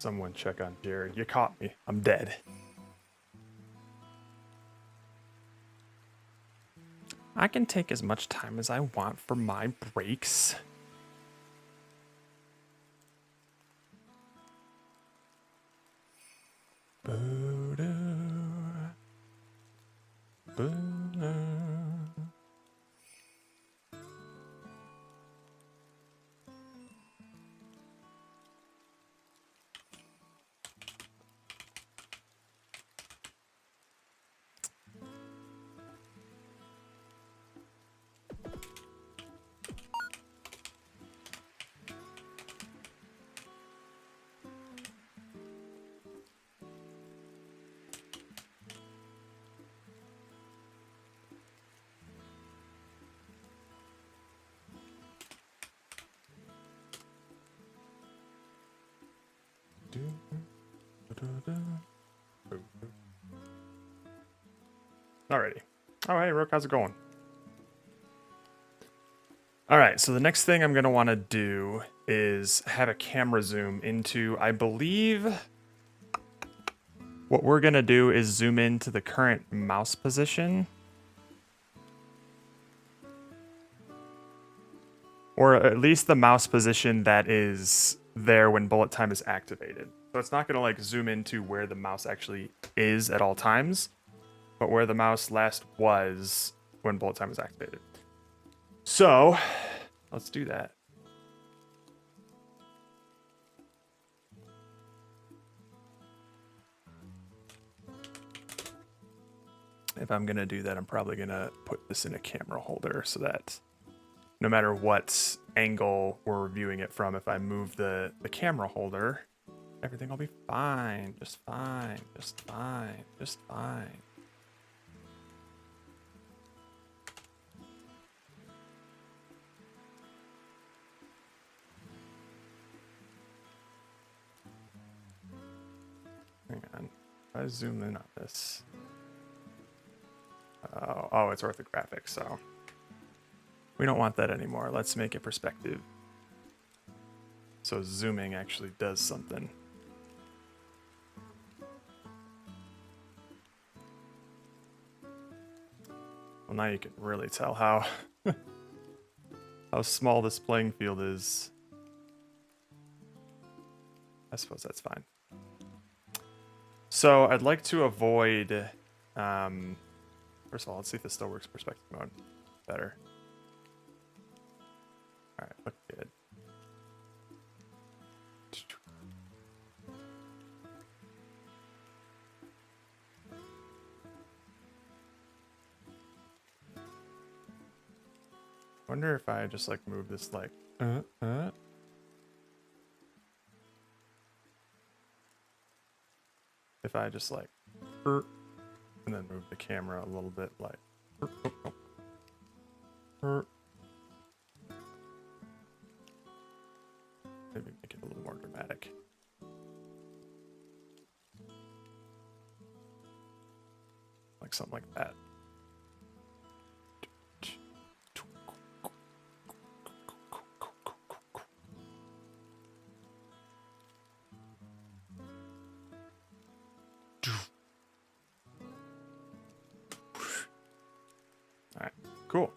Someone check on Jared. You caught me. I'm dead. I can take as much time as I want for my breaks. Alrighty. Oh, hey, Rook, how's it going? Alright, so the next thing I'm going to want to do is have a camera zoom into, I believe, what we're going to do is zoom into the current mouse position. Or at least the mouse position that is there when bullet time is activated. So it's not going to like zoom into where the mouse actually is at all times, but where the mouse last was when bullet time is activated. So let's do that. If I'm going to do that, I'm probably going to put this in a camera holder so that no matter what angle we're viewing it from, if I move the camera holder, everything will be fine. Just fine. Just fine. Just fine. Hang on. If I zoom in on this. Oh, it's orthographic, so we don't want that anymore. Let's make it perspective. So zooming actually does something. Well, now you can really tell how how small this playing field is. I suppose that's fine. So I'd like to avoid. First of all, let's see if this still works perspective mode better. All right, look good. Wonder if I just like move this like if I just like and then move the camera a little bit like maybe make it a little more dramatic. Like something like that. All right, cool.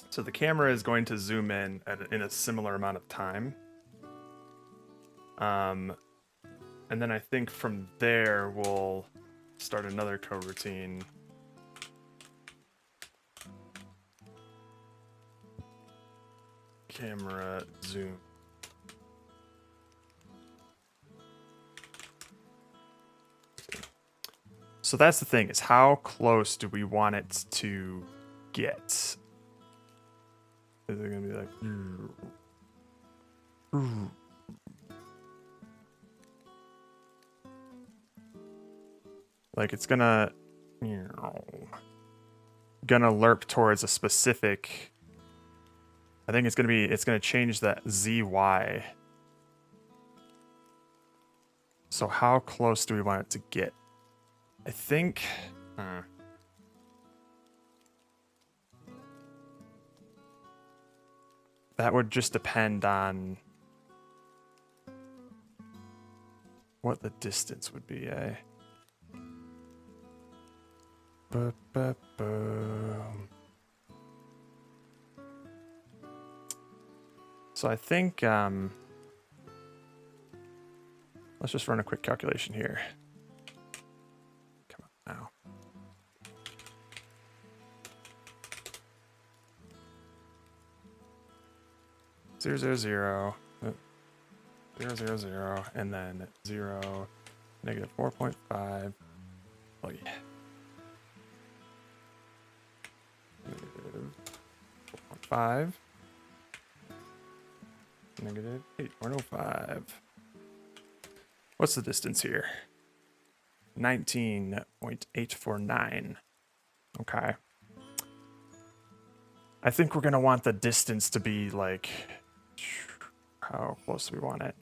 So the camera is going to zoom in in a similar amount of time. And then I think from there we'll start another coroutine. Camera zoom. So that's the thing, is how close do we want it to get? Is it gonna be like like it's gonna lerp towards a specific, I think it's gonna change that ZY. So how close do we want it to get? I think that would just depend on what the distance would be, eh? Ba-ba-boom. So I think, let's just run a quick calculation here. Come on now. Zero, zero, zero. 0, 0, 0, and then 0, negative 4.5. Oh, yeah. Negative 4.5. Negative 8.05. What's the distance here? 19.849. Okay. I think we're going to want the distance to be like... How close do we want it?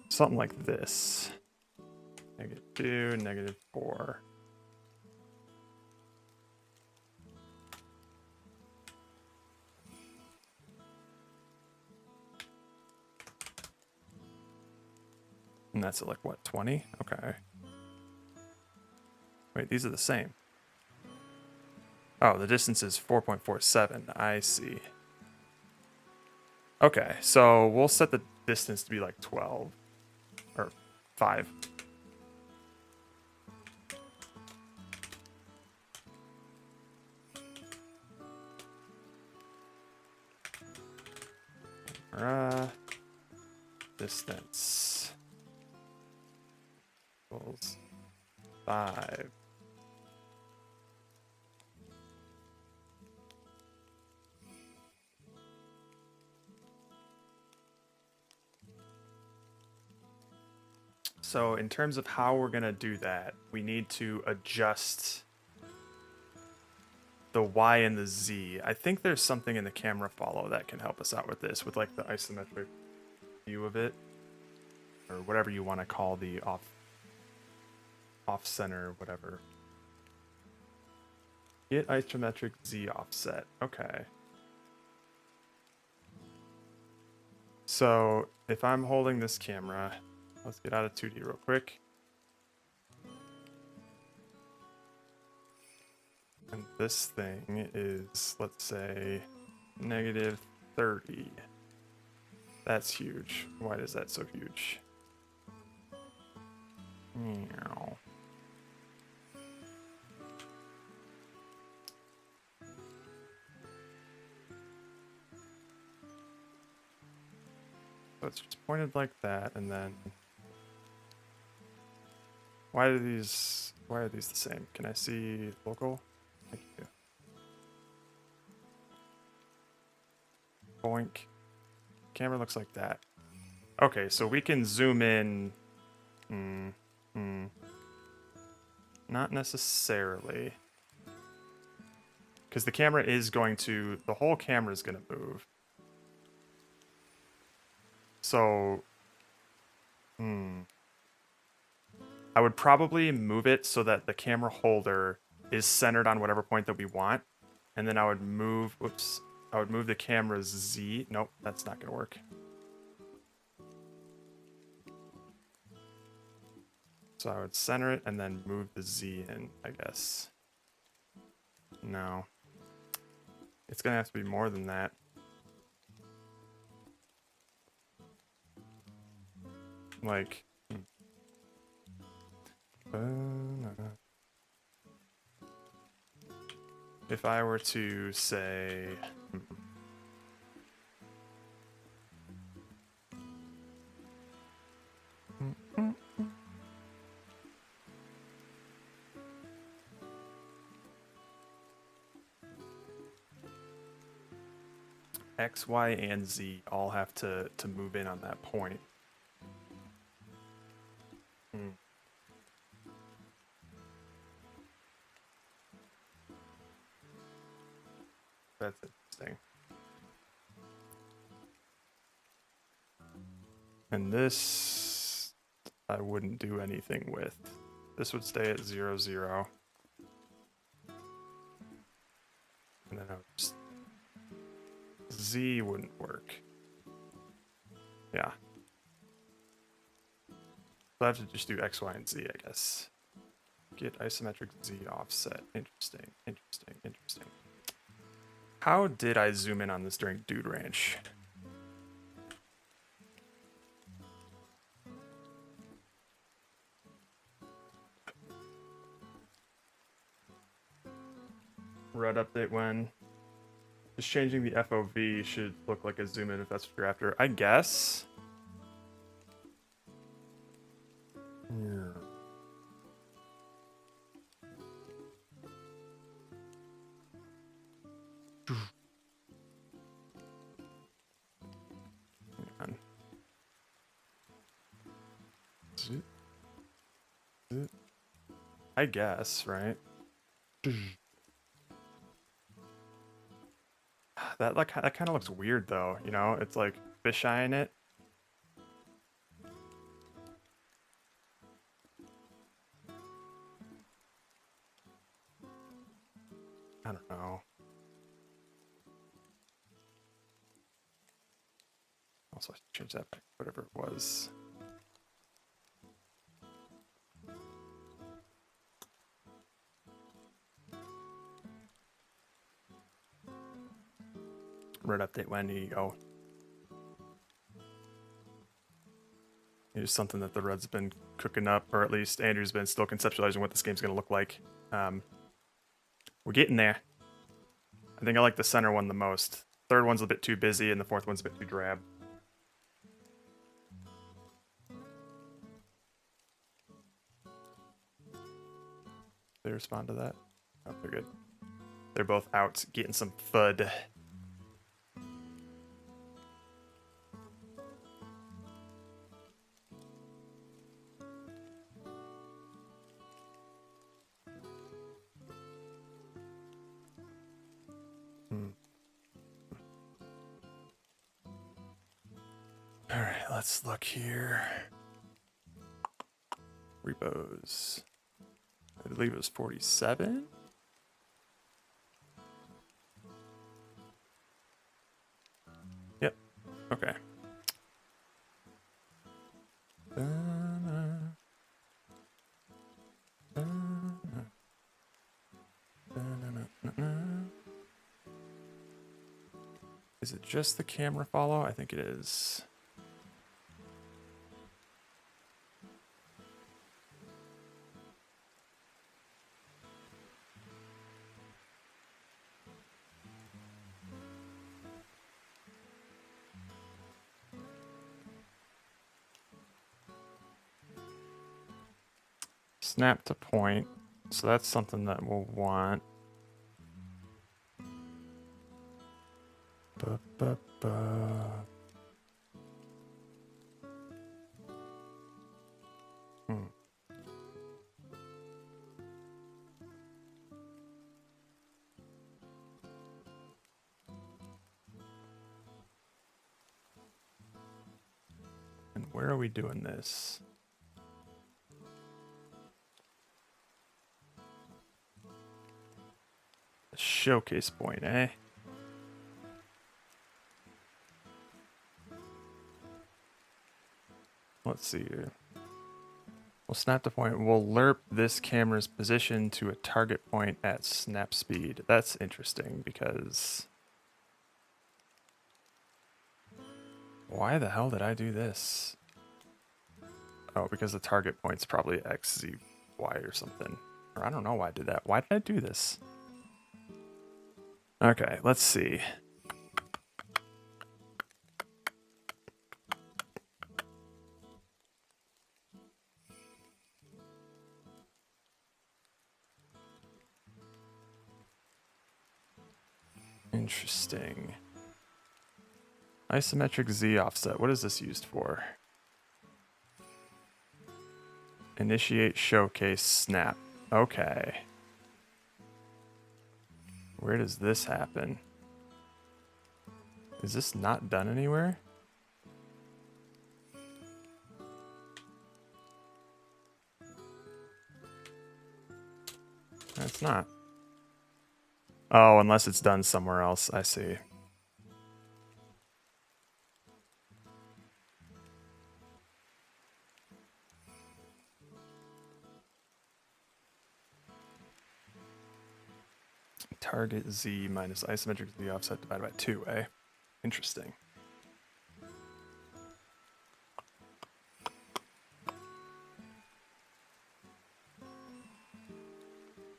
Something like this. -2, -4. And that's at like what, 20? Okay. Wait, these are the same. Oh, the distance is 4.47. I see. Okay, so we'll set the distance to be like 12 or 5. Distance equals 5. So in terms of how we're going to do that, we need to adjust the Y and the Z. I think there's something in the camera follow that can help us out with this, with like the isometric view of it, or whatever you want to call the off center, whatever. Get isometric Z offset. Okay. So if I'm holding this camera, let's get out of 2D real quick. And this thing is, let's say, -30. That's huge. Why is that so huge? Meow. So it's just pointed like that, and then why are these the same? Can I see local? Thank you. Boink. Camera looks like that. Okay, so we can zoom in. Not necessarily. Because the camera is going to, the whole camera is going to move. So, I would probably move it so that the camera holder is centered on whatever point that we want. And then I would move, I would move the camera's Z. Nope, that's not going to work. So I would center it and then move the Z in, I guess. No. It's going to have to be more than that. Like... if I were to say... X, Y, and Z all have to move in on that point. That's interesting. And this, I wouldn't do anything with. This would stay at 0, 0. And then I would just Z wouldn't work. Yeah. So I have to just do X, Y, and Z, I guess. Get isometric Z offset. Interesting, interesting, interesting. How did I zoom in on this during Dude Ranch? Red update when. Just changing the FOV should look like a zoom in if that's what you're after. I guess. Yeah. I guess, right? That kind of looks weird though, you know? It's like fisheye in it. I don't know. Also, I should change that back to whatever it was. Red update when you go. It's something that the Reds have been cooking up, or at least Andrew's been still conceptualizing what this game's going to look like. We're getting there. I think I like the center one the most. Third one's a bit too busy, and the fourth one's a bit too drab. They respond to that? Oh, they're good. They're both out getting some FUD. All right, let's look here. Repos. I believe it was 47. Yep. Okay. Is it just the camera follow? I think it is. Snap to point. So that's something that we'll want. And where are we doing this? The showcase point, eh? Let's see here. We'll snap to point. We'll lerp this camera's position to a target point at snap speed. That's interesting because... Why the hell did I do this? Oh, because the target point's probably X, Z, Y or something. Or I don't know why I did that. Why did I do this? Okay, let's see. Interesting. Isometric Z offset. What is this used for? Initiate showcase snap. Okay. Where does this happen? Is this not done anywhere? It's not. Oh, unless it's done somewhere else. I see. target Z minus isometric Z offset divided by 2, eh? Interesting.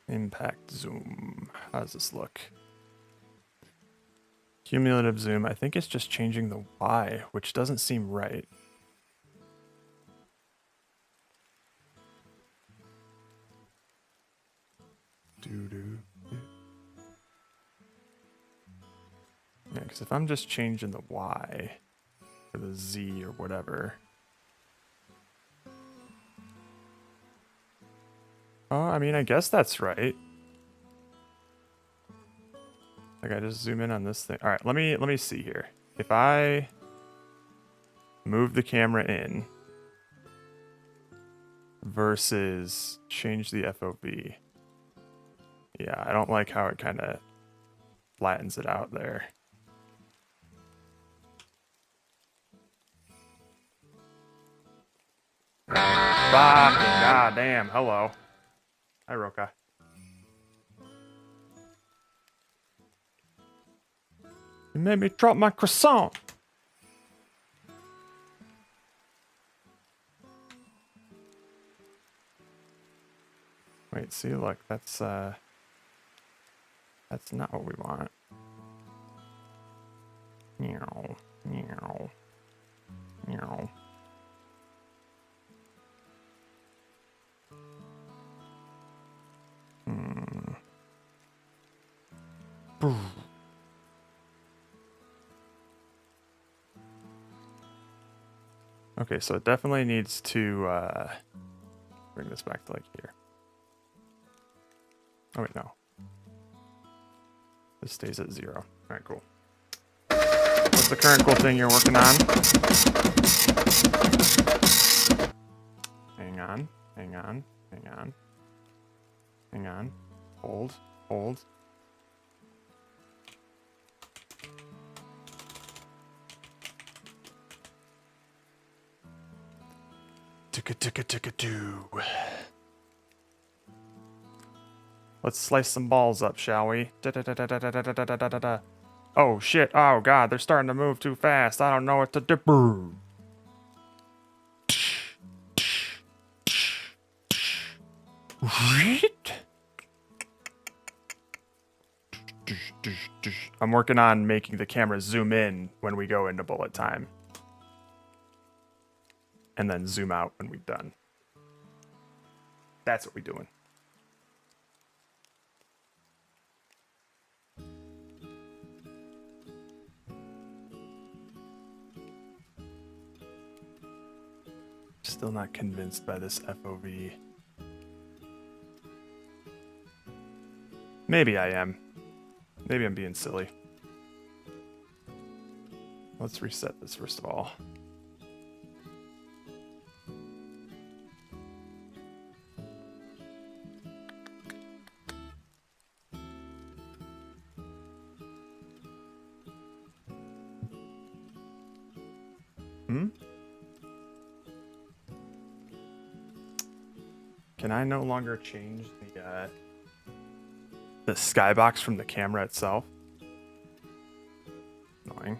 Impact zoom. How does this look? Cumulative zoom. I think it's just changing the Y, which doesn't seem right. Yeah, because if I'm just changing the Y or the Z or whatever. Oh, I mean, I guess that's right. Like I just zoom in on this thing. All right, let me see here. If I move the camera in versus change the FOV. Yeah, I don't like how it kind of flattens it out there. Fucking goddamn. Hello. Hi, Roka. You made me drop my croissant. Wait, see, look, that's not what we want. Meow, meow, meow. Okay, so it definitely needs to bring this back to like here. Oh wait, no. This stays at 0. All right, cool. What's the current cool thing you're working on? Hang on, hang on, hang on. Hang on. Hold, hold. Ticka-ticka-ticka-doo. Let's slice some balls up, shall we? Da-da-da-da-da-da-da-da-da-da. Oh, shit. Oh, God. They're starting to move too fast. I don't know what to do. I'm working on making the camera zoom in when we go into bullet time. And then zoom out when we're done. That's what we're doing. Still not convinced by this FOV. Maybe I am. Maybe I'm being silly. Let's reset this first of all. Can I no longer change the skybox from the camera itself? Annoying.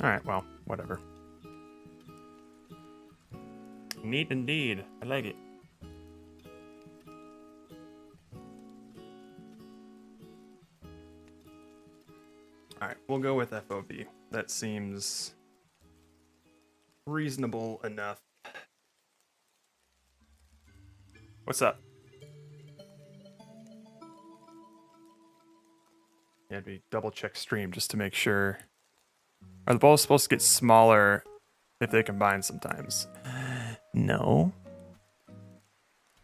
Alright, well, whatever. Neat indeed. I like it. Alright, we'll go with FOV. That seems reasonable enough. What's up? Yeah, we double check stream just to make sure. Are the balls supposed to get smaller if they combine sometimes? No.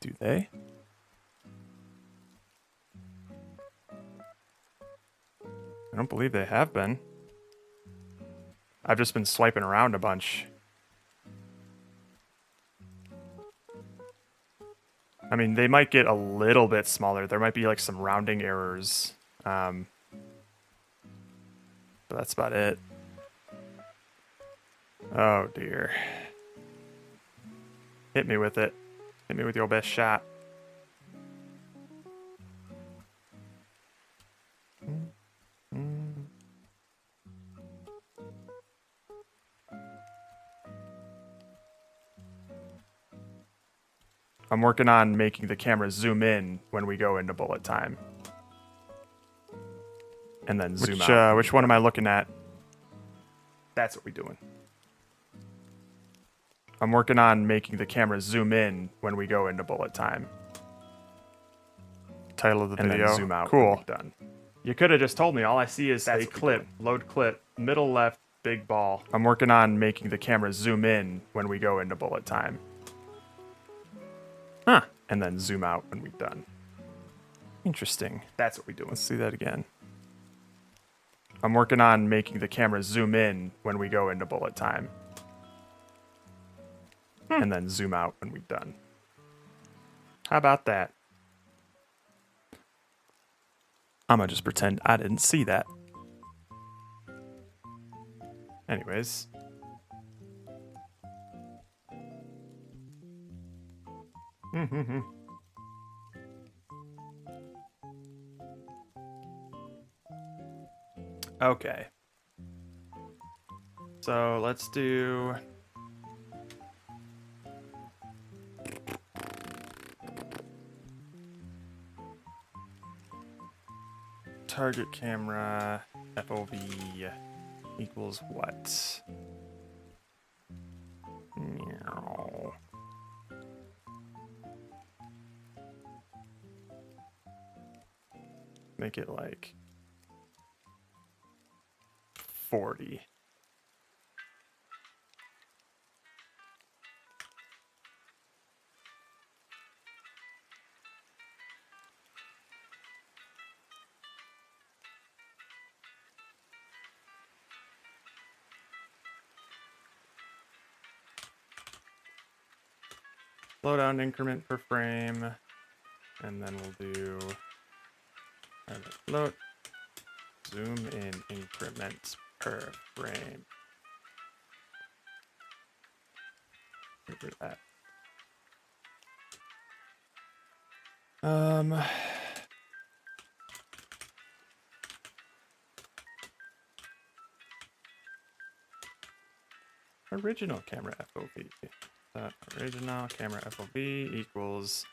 Do they? I don't believe they have been. I've just been swiping around a bunch. I mean, they might get a little bit smaller. There might be like some rounding errors. But that's about it. Oh dear. Hit me with it. Hit me with your best shot. I'm working on making the camera zoom in when we go into bullet time. And then zoom out. Which one am I looking at? That's what we're doing. I'm working on making the camera zoom in when we go into bullet time. Title of the video. And then zoom out. Cool. Done. You could have just told me. All I see is a clip. Load clip. Middle left. Big ball. I'm working on making the camera zoom in when we go into bullet time. Huh. And then zoom out when we're done. Interesting. That's what we're doing. Let's see that again. I'm working on making the camera zoom in when we go into bullet time. And then zoom out when we're done. How about that? I'm gonna just pretend I didn't see that. Anyways. Okay. So let's do... target camera FOV equals what? Meow. Make it like 40. Slow down increment per frame, and then we'll do float, zoom in increments per frame. Get rid of that. Original camera FOV. Original camera FOV equals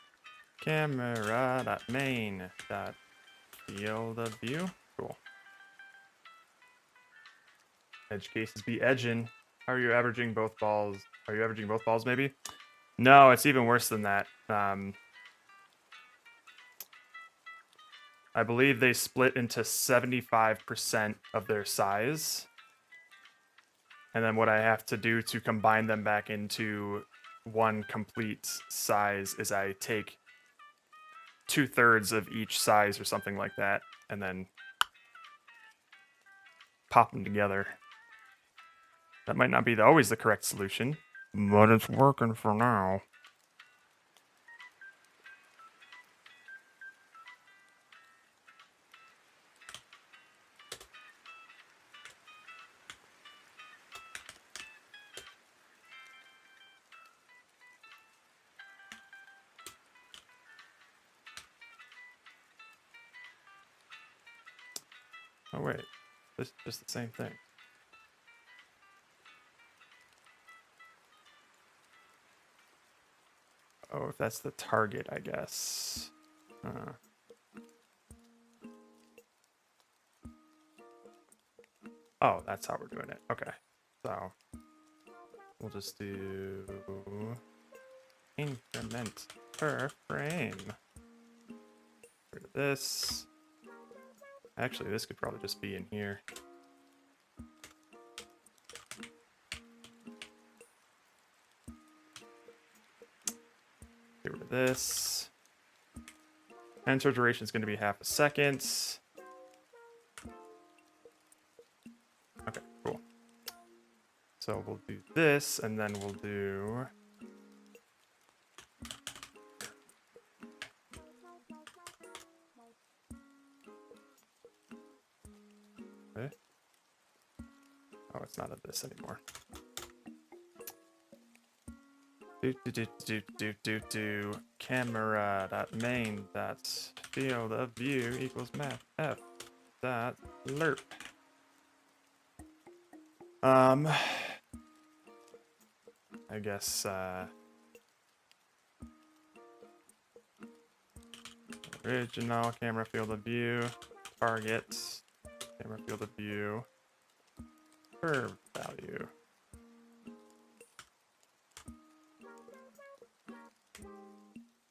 camera.main.field of view. Cool. Edge cases be edging. How are you averaging both balls? Are you averaging both balls maybe? No, it's even worse than that. I believe they split into 75% of their size. And then what I have to do to combine them back into one complete size is I take 2/3 of each size or something like that, and then pop them together. That might not be always the correct solution, but it's working for now. Oh wait, this is just the same thing. Oh, if that's the target, I guess. Oh, that's how we're doing it. Okay, so we'll just do increment per frame. Get rid of this. Actually, this could probably just be in here. Get rid of this. Enter duration is going to be 0.5 seconds. Okay, cool. So we'll do this, and then we'll do... Okay. Oh, it's not a this anymore. Camera dot main dot field of view equals math f dot lerp. I guess original camera field of view targets camera field of view curve value.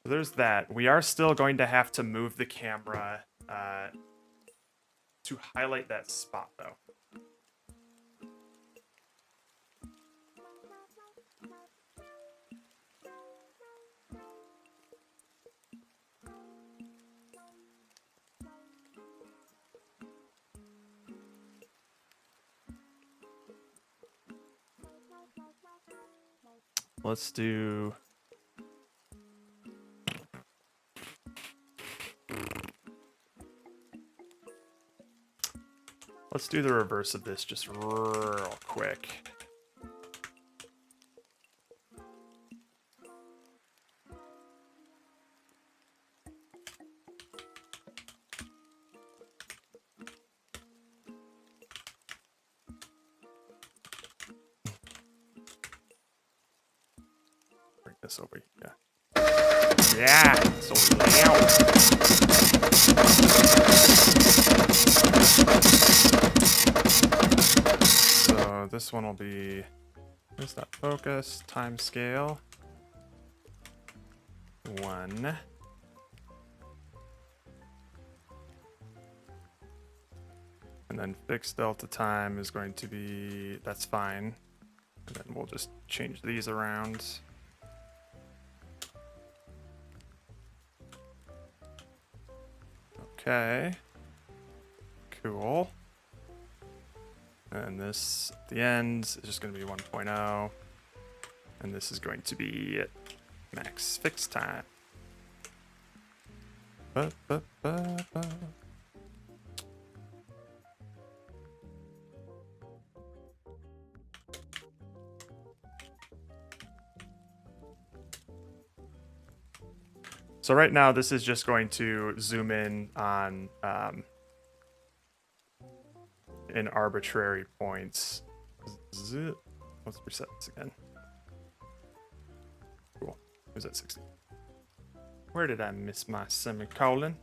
So there's that. We are still going to have to move the camera to highlight that spot, though. Let's do... Let's do the reverse of this just real quick. Bring this over here. Yeah, so loud. So this one will be, where's that focus, time scale, 1. And then fixed delta time is going to be, that's fine. And then we'll just change these around. Okay. Cool. And this at the end is just going to be 1.0. And this is going to be max fixed time. So right now, this is just going to zoom in on in arbitrary points. Let's reset this again. Cool. It was at 60. Where did I miss my semicolon?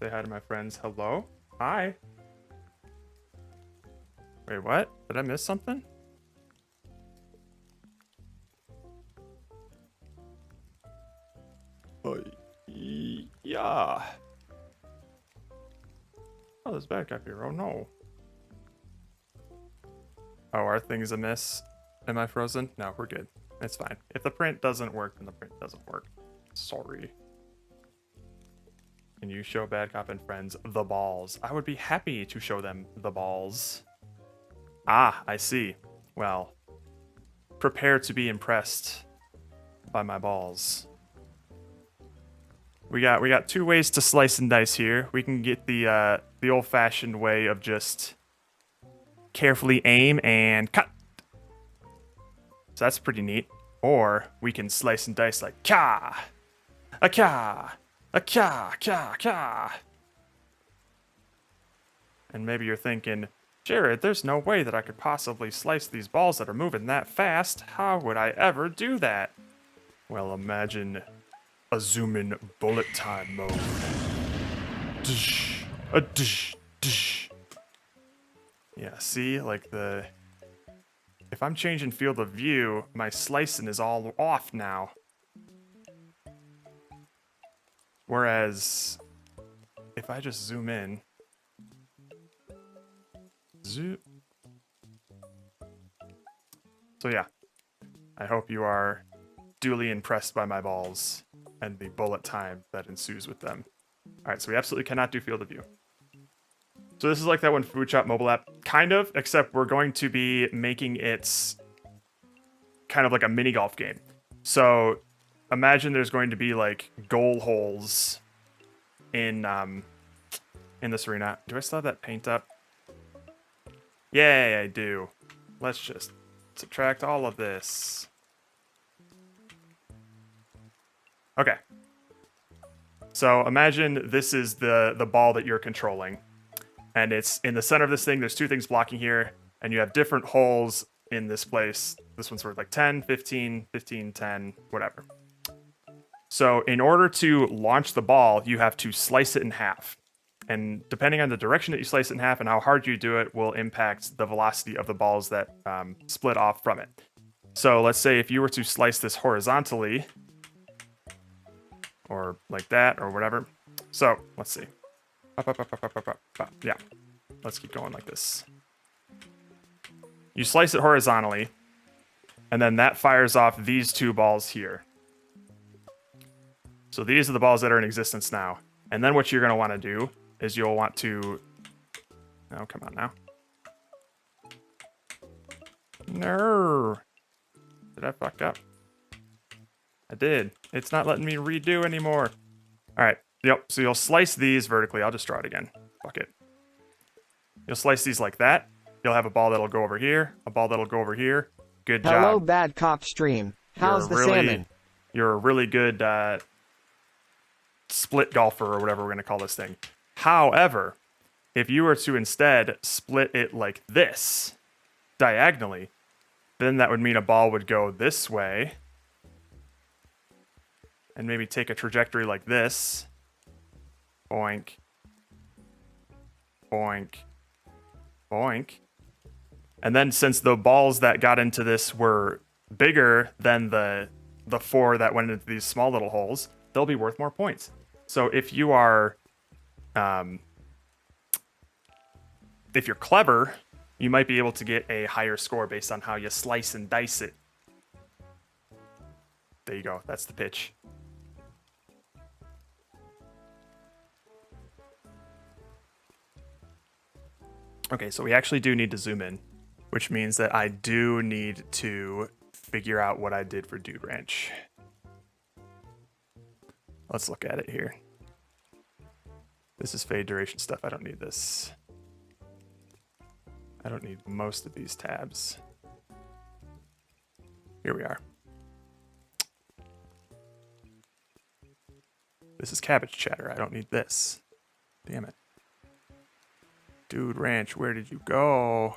Say hi to my friends. Hello? Hi. Wait, what? Did I miss something? Yeah. Oh, there's bad guy here. Oh no. Oh, are things amiss? Am I frozen? No, we're good. It's fine. If the print doesn't work, then the print doesn't work. Sorry. Can you show Bad Cop and Friends the balls? I would be happy to show them the balls. Ah, I see. Well, prepare to be impressed by my balls. We got 2 ways to slice and dice here. We can get the old-fashioned way of just carefully aim and cut. So that's pretty neat. Or we can slice and dice like ka, a ka, a ka, ka, ka. And maybe you're thinking, Jared, there's no way that I could possibly slice these balls that are moving that fast. How would I ever do that? Well, imagine a zoom-in bullet time mode. Dsh, a dsh, dsh. Yeah, see, like the... If I'm changing field of view, my slicing is all off now. Whereas, if I just zoom in... Zoom. So yeah, I hope you are duly impressed by my balls and the bullet time that ensues with them. Alright, so we absolutely cannot do field of view. So this is like that one Food Shop mobile app, kind of, except we're going to be making it kind of like a mini golf game. So imagine there's going to be like goal holes in this arena. Do I still have that paint up? Yay, I do. Let's just Subtract all of this. Okay. So imagine this is the ball that you're controlling. And it's in the center of this thing. There's two things blocking here. And you have different holes in this place. This one's worth like 10, 15, 15, 10, whatever. So in order to launch the ball, you have to slice it in half. And depending on the direction that you slice it in half and how hard you do it will impact the velocity of the balls that split off from it. So let's say if you were to slice this horizontally, or like that, or whatever. So let's see. Yeah, let's keep going like this. You slice it horizontally, and then that fires off these two balls here. So these are the balls that are in existence now. And then what you're going to want to do is you'll want to... Oh, come on now. No. Did I fuck up? I did. It's not letting me redo anymore. All right. Yep. So you'll slice these vertically. I'll just draw it again. Fuck it. You'll slice these like that. You'll have a ball that'll go over here. A ball that'll go over here. Good job. Hello, Bad Cop Stream. How's the salmon? You're a really good split golfer or whatever we're going to call this thing. However, if you were to instead split it like this, diagonally, then that would mean a ball would go this way and maybe take a trajectory like this. Boink. Boink. Boink. And then since the balls that got into this were bigger than the four that went into these small little holes, they'll be worth more points. So if you are, if you're clever, you might be able to get a higher score based on how you slice and dice it. There you go. That's the pitch. Okay, so we actually do need to zoom in, which means that I do need to figure out what I did for Dude Ranch. Let's look at it here. This is fade duration stuff. I don't need this. I don't need most of these tabs. Here we are. This is cabbage chatter. I don't need this. Damn it. Dude Ranch, where did you go?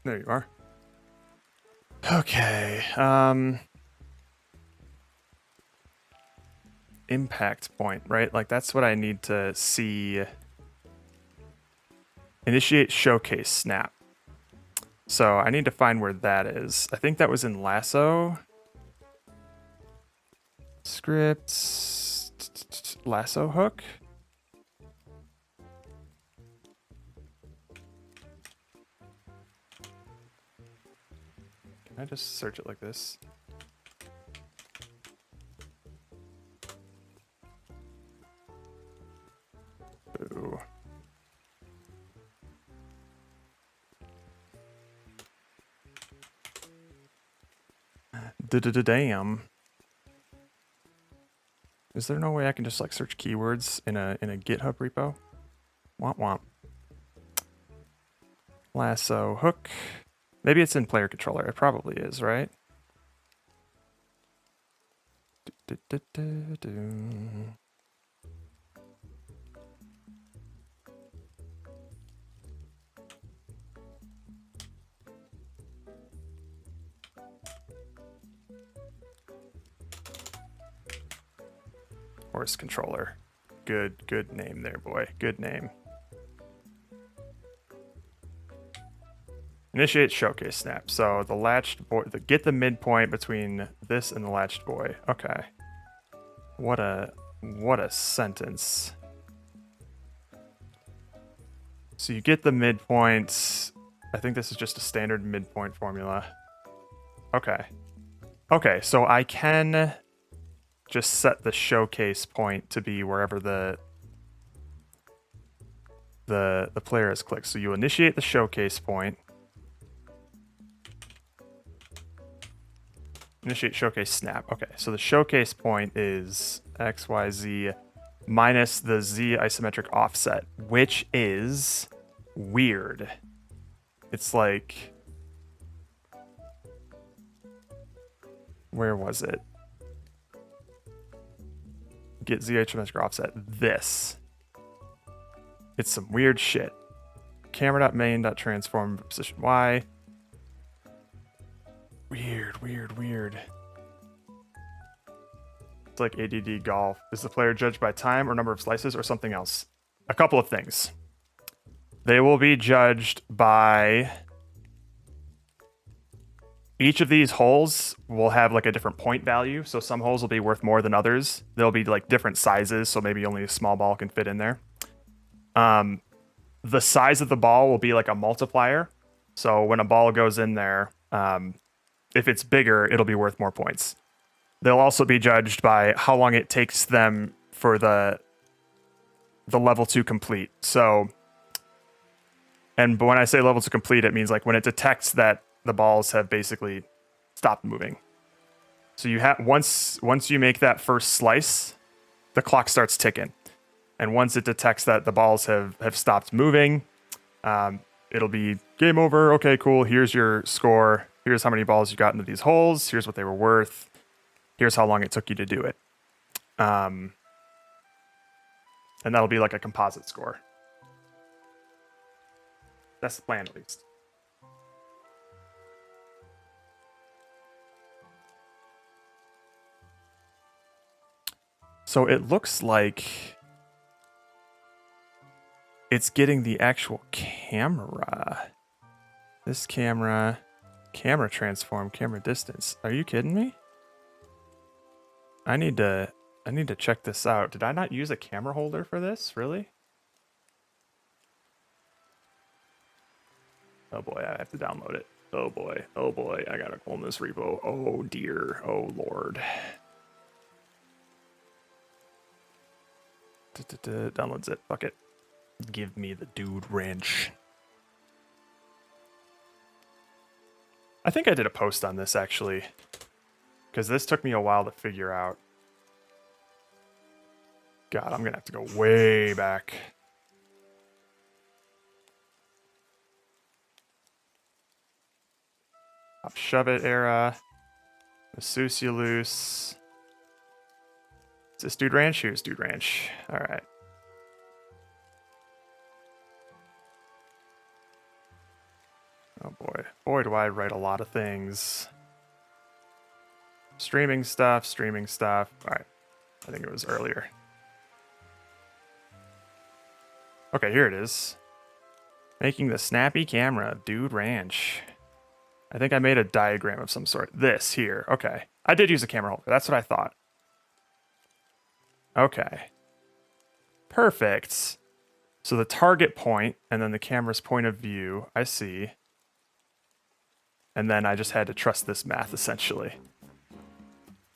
There you are. Okay. Impact point, right? Like that's what I need to see. Initiate showcase snap. So I need to find where that is. I think that was in Lasso. Scripts. Lasso hook. Can I just search it like this? Boo. Damn. Is there no way I can just like search keywords in a GitHub repo? Womp womp. Lasso hook. Maybe it's in player controller. It probably is, right? Horse controller. Good name there, boy. Good name. Initiate showcase snap. So the latched boy, get the midpoint between this and the latched boy. Okay. What a sentence. So you get the midpoint. I think this is just a standard midpoint formula. Okay. Okay, so I can just set the showcase point to be wherever the player has clicked. So you initiate the showcase point. Initiate showcase snap. Okay, so the showcase point is X, Y, Z minus the Z isometric offset, which is weird. It's like, where was it? Get Z isometric offset. This. It's some weird shit. Camera.main.transform position Y. Weird. It's like ADD golf. Is the player judged by time or number of slices or something else? A couple of things. They will be judged by... Each of these holes will have like a different point value. So some holes will be worth more than others. They'll be like different sizes. So maybe only a small ball can fit in there. The size of the ball will be like a multiplier. So when a ball goes in there, if it's bigger, it'll be worth more points. They'll also be judged by how long it takes them for the level to complete. So, and when I say level to complete, it means like when it detects that the balls have basically stopped moving. So you have once you make that first slice, the clock starts ticking. And once it detects that the balls have stopped moving, it'll be game over. Okay, cool. Here's your score. Here's how many balls you got into these holes. Here's what they were worth. Here's how long it took you to do it. And that'll be like a composite score. That's the plan, at least. So it looks like it's getting the actual camera. This camera transform, camera distance. Are you kidding me? I need to check this out. Did I not use a camera holder for this? Really? Oh boy, I have to download it. Oh boy, I gotta clone this repo. Oh dear, oh lord. Downloads it. Fuck it. Give me the dude wrench. I think I did a post on this actually, because this took me a while to figure out. God, I'm gonna have to go way back. Pop shove it era. Masusia loose. Is this Dude Ranch? Here's Dude Ranch. All right. Oh boy. Boy, do I write a lot of things. Streaming stuff. All right. I think it was earlier. Okay, here it is. Making the snappy camera of Dude Ranch. I think I made a diagram of some sort. This here. Okay. I did use a camera holder. That's what I thought. Okay. Perfect. So the target point and then the camera's point of view. I see. And then I just had to trust this math, essentially.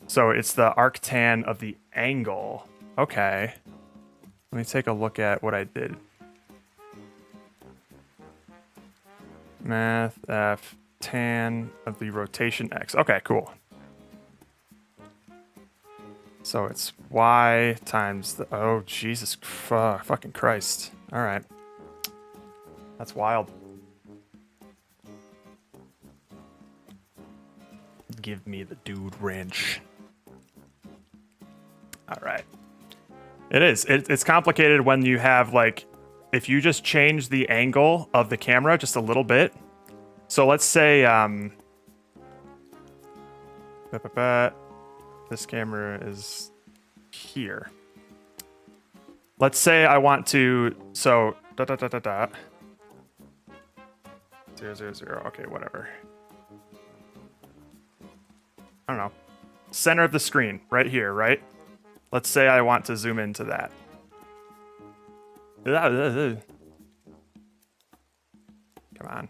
So it's the arctan of the angle. Okay. Let me take a look at what I did. Math F tan of the rotation X. Okay, cool. So it's Y times the... Oh, Jesus fucking Christ. All right. That's wild. Give me the dude wrench. All right. It is. It's complicated when you have, like, if you just change the angle of the camera just a little bit. So let's say this camera is here. Let's say I want to, so 0, 0, 0. Okay, whatever. I don't know. Center of the screen, right here, right? Let's say I want to zoom into that. Come on.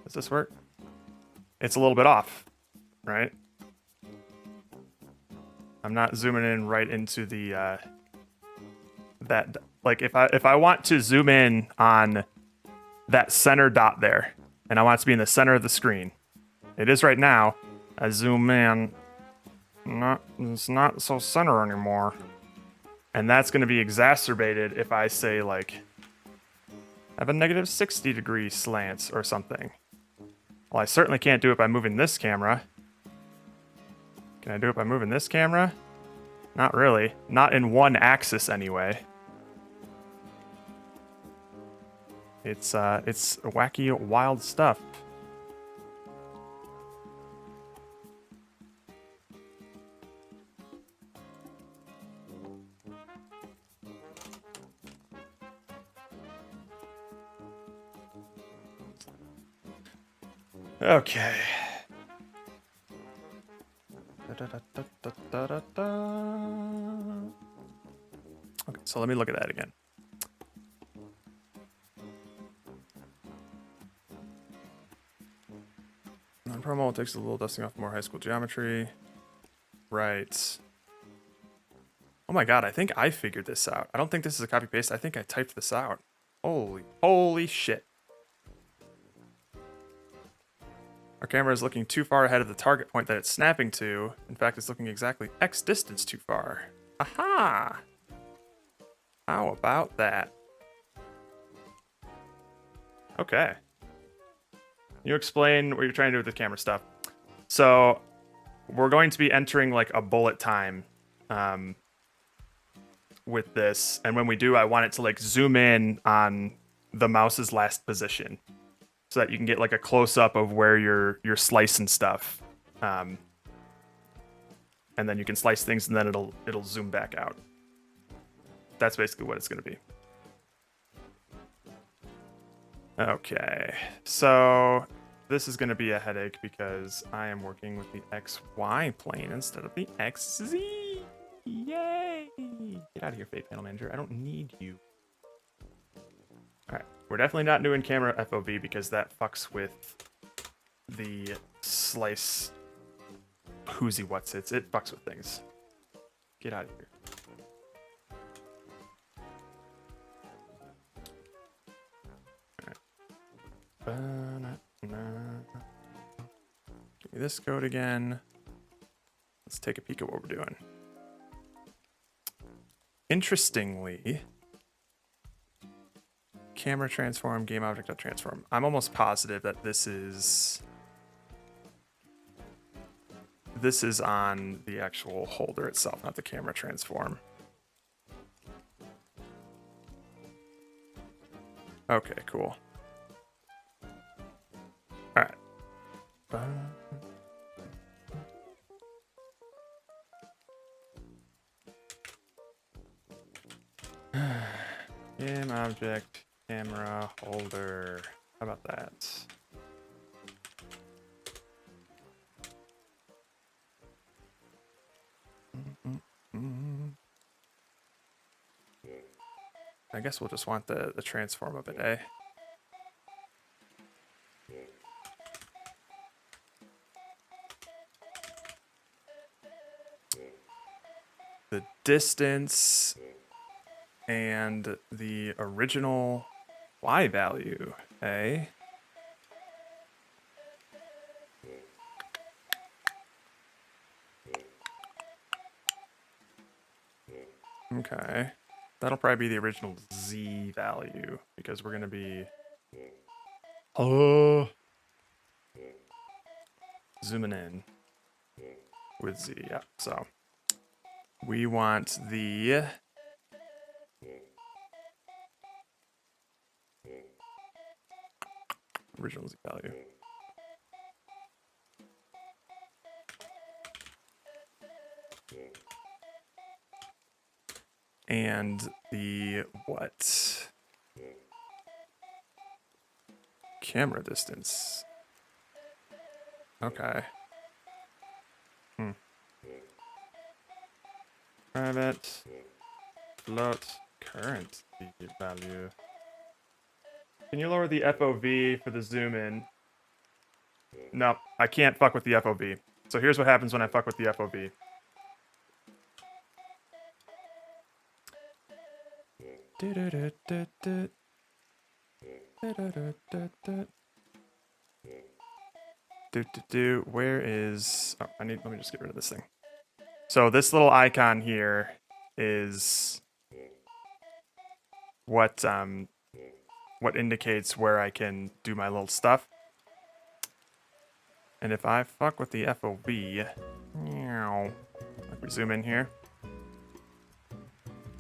Does this work? It's a little bit off, right? I'm not zooming in right into the that, like, if I want to zoom in on that center dot there, and I want it to be in the center of the screen. It is right now. I zoom in. It's not so center anymore. And that's going to be exacerbated if I say, like, have a negative 60-degree slant or something. Well, I certainly can't do it by moving this camera. Can I do it by moving this camera? Not really. Not in one axis anyway. It's wacky, wild stuff. Okay. Okay, so let me look at that again. Non-promo takes a little dusting off more high school geometry. Right. Oh my god, I think I figured this out. I don't think this is a copy paste. I think I typed this out. Holy shit. Our camera is looking too far ahead of the target point that it's snapping to. In fact, it's looking exactly X distance too far. Aha! How about that? Okay. You explain what you're trying to do with the camera stuff. So, we're going to be entering like a bullet time with this, and when we do, I want it to like zoom in on the mouse's last position, so that you can get like a close up of where you're slicing stuff, and then you can slice things, and then it'll zoom back out. That's basically what it's going to be. Okay, so this is going to be a headache because I am working with the XY plane instead of the XZ. Yay! Get out of here, Fate Panel Manager. I don't need you. Alright, we're definitely not doing camera FOV because that fucks with the slice whoozy whatsits. It fucks with things. Get out of here. Alright. Give me this code again. Let's take a peek at what we're doing. Interestingly, camera transform, game object transform. I'm almost positive that this is on the actual holder itself, not the camera transform. Okay, cool. All right. Game object, camera, holder. How about that? I guess we'll just want the transform of it, eh? The distance and the original Y value, eh? Okay. That'll probably be the original Z value because we're going to be zooming in with Z. Yeah. So we want the original Z value. And the what? Camera distance. Okay. Private float current value. Can you lower the FOV for the zoom in? No, I can't fuck with the FOV. So here's what happens when I fuck with the FOV. Where is... Oh, let me just get rid of this thing. So this little icon here is what indicates where I can do my little stuff. And if I fuck with the FOV, like we zoom in here,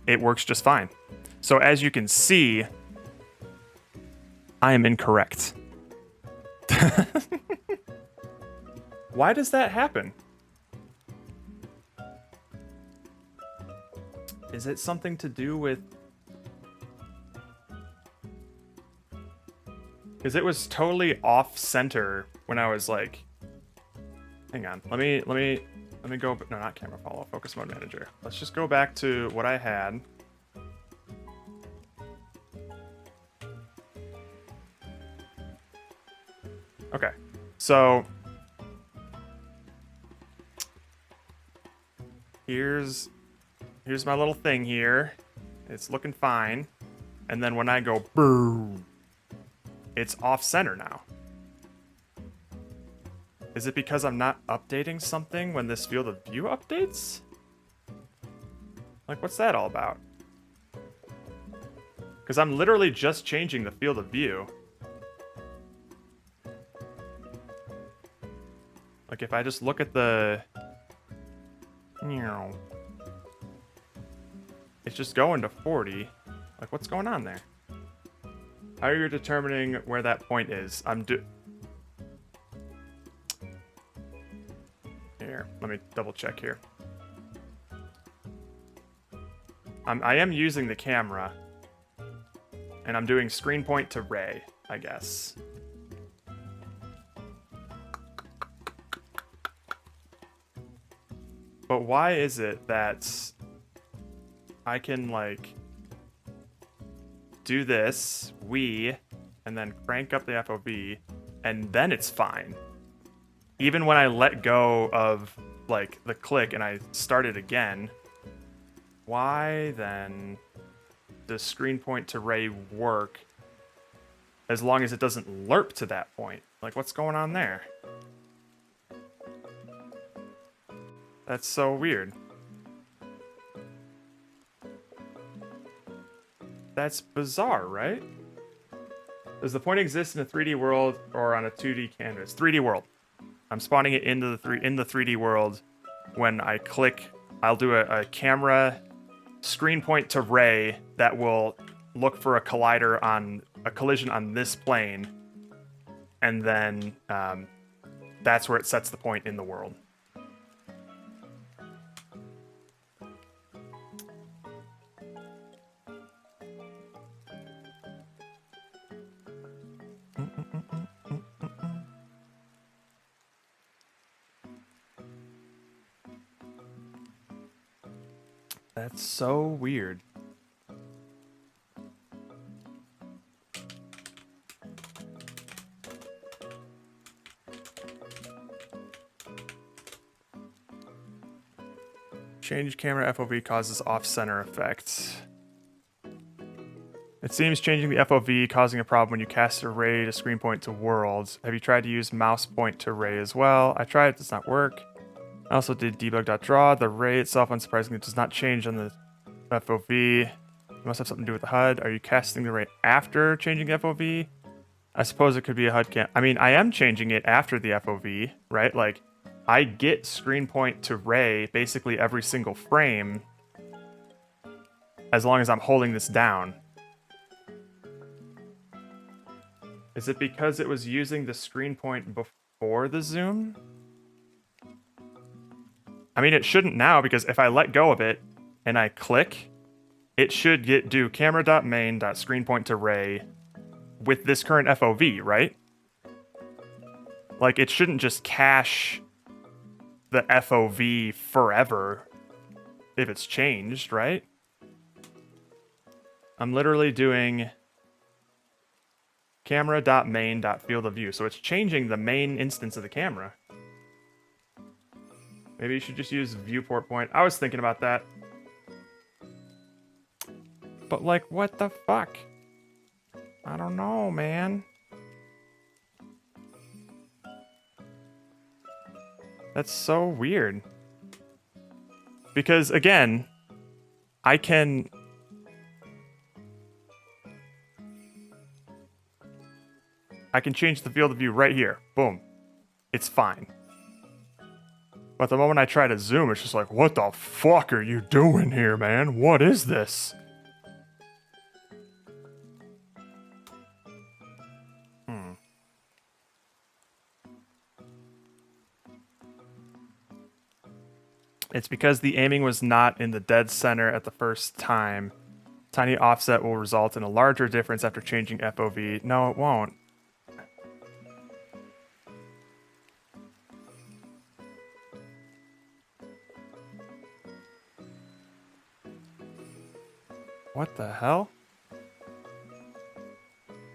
it works just fine. So as you can see, I am incorrect. Why does that happen? Is it something to do with... Because it was totally off center when I was like... Hang on, let me go... No, not camera follow, focus mode manager. Let's just go back to what I had. Okay, so... Here's my little thing here. It's looking fine. And then when I go boom, it's off center now. Is it because I'm not updating something when this field of view updates? Like, what's that all about? Because I'm literally just changing the field of view. Like, if I just look at the... It's just going to 40. Like, what's going on there? How are you determining where that point is? Here, let me double check here. I am using the camera. And I'm doing screen point to ray, I guess. But why is it that I can, like, do this, and then crank up the FOV, and then it's fine? Even when I let go of, like, the click and I start it again, why then does screen point to ray work as long as it doesn't lerp to that point? Like, what's going on there? That's so weird. That's bizarre, right? Does the point exist in a 3D world or on a 2D canvas? 3D world. I'm spawning it into the 3D world. When I click, I'll do a camera screen point to ray that will look for a collision on this plane, and then that's where it sets the point in the world. That's so weird. Change camera FOV causes off-center effect. It seems changing the FOV causing a problem when you cast a ray to screen point to worlds. Have you tried to use mouse point to ray as well? I tried, it does not work. I also did debug.draw. The ray itself, unsurprisingly, does not change on the FOV. It must have something to do with the HUD. Are you casting the ray after changing FOV? I suppose it could be a HUD cam. I mean, I am changing it after the FOV, right? Like, I get screen point to ray basically every single frame as long as I'm holding this down. Is it because it was using the screen point before the zoom? I mean, it shouldn't now, because if I let go of it and I click, it should do camera.main.screenPoint to ray with this current FOV, right? Like, it shouldn't just cache the FOV forever if it's changed, right? I'm literally doing camera.main.fieldofview, so it's changing the main instance of the camera. Maybe you should just use viewport point. I was thinking about that. But, like, what the fuck? I don't know, man. That's so weird. Because again, I can change the field of view right here. Boom. It's fine. But the moment I try to zoom, it's just like, what the fuck are you doing here, man? What is this? It's because the aiming was not in the dead center at the first time. Tiny offset will result in a larger difference after changing FOV. No, it won't. What the hell?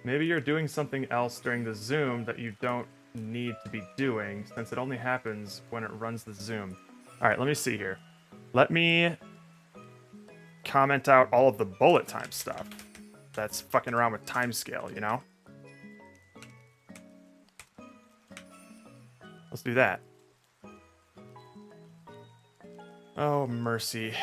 Maybe you're doing something else during the zoom that you don't need to be doing, since it only happens when it runs the zoom. Alright, let me see here. Let me comment out all of the bullet time stuff that's fucking around with timescale, you know? Let's do that. Oh, mercy.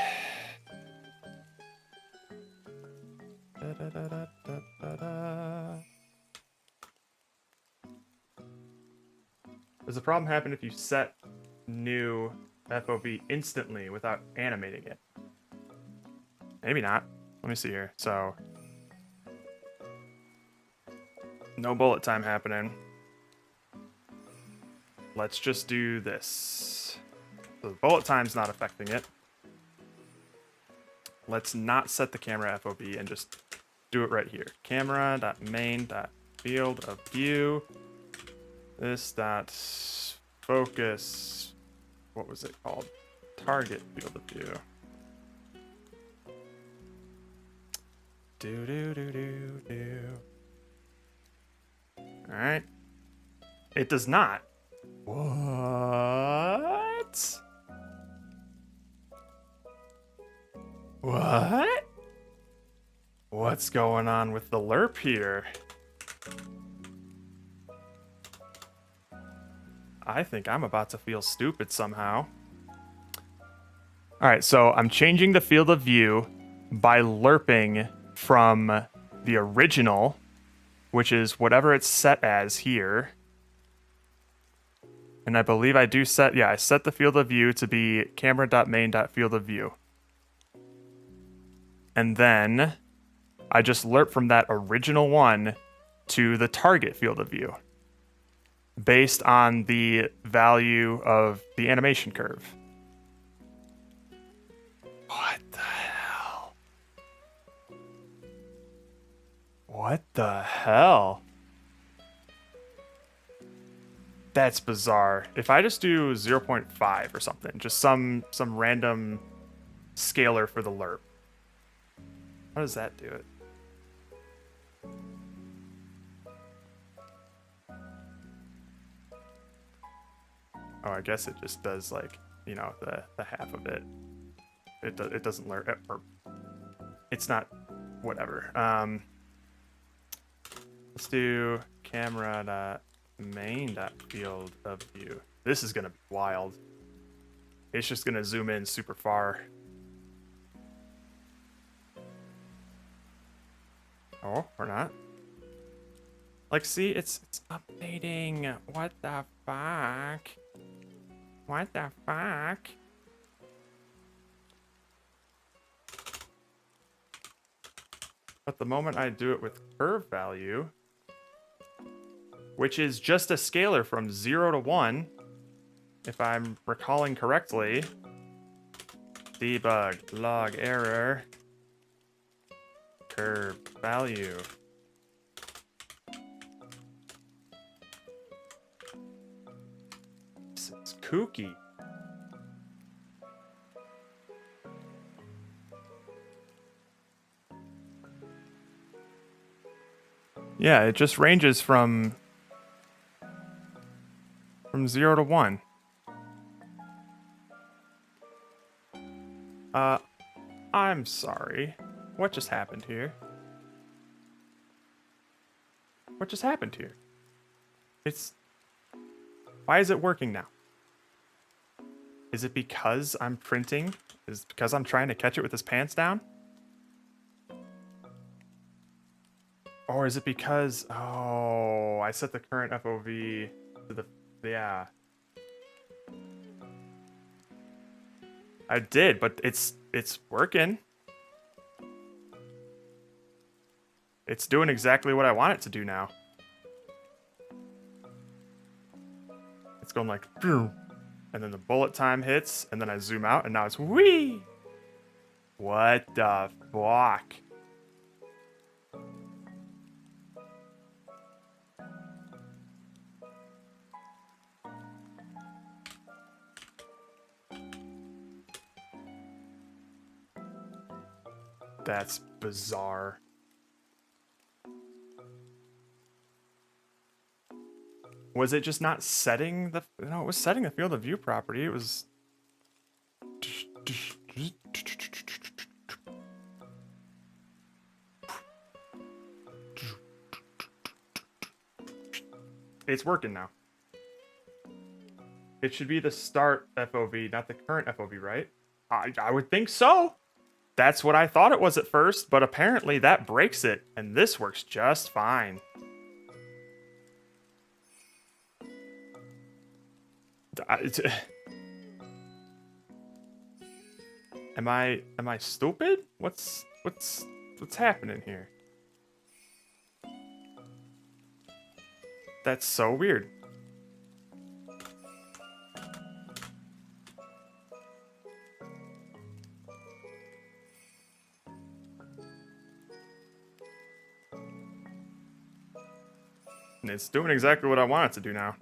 Does the problem happen if you set new FOV instantly without animating it? Maybe not. Let me see here. So, no bullet time happening. Let's just do this. So the bullet time's not affecting it. Let's not set the camera FOV and just do it right here. Camera.main.field of view. This dot focus. What was it called? Target field of view. Do. Alright. It does not. What? What? What's going on with the lerp here? I think I'm about to feel stupid somehow. Alright, so I'm changing the field of view by lerping from the original, which is whatever it's set as here. And I believe I do set, I set the field of view to be camera.main.field of view. And then I just lerp from that original one to the target field of view based on the value of the animation curve. What the hell? What the hell? That's bizarre. If I just do 0.5 or something, just some random scalar for the lerp. How does that do it? Oh, I guess it just does like, you know, the half of it. It doesn't lerp, or it's not, whatever. Let's do camera.main.field of view. This is gonna be wild. It's just gonna zoom in super far. Oh, or not. Like, see, it's updating. What the fuck? What the fuck? But the moment I do it with curve value, which is just a scalar from 0 to 1, if I'm recalling correctly, debug, log error, curve value. This is kooky. Yeah, it just ranges from 0 to 1. I'm sorry. What just happened here? What just happened here? Why is it working now? Is it because I'm printing? Is it because I'm trying to catch it with his pants down? Or is it because, oh, I set the current FOV to the, yeah. I did, but it's working. It's doing exactly what I want it to do now. It's going like, boom. And then the bullet time hits, and then I zoom out, and now it's whee! What the fuck? That's bizarre. Was it just not setting the... No, it was setting the field of view property. It was... It's working now. It should be the start FOV, not the current FOV, right? I would think so. That's what I thought it was at first, but apparently that breaks it, and this works just fine. Am I stupid? What's happening here? That's so weird. And it's doing exactly what I want it to do now.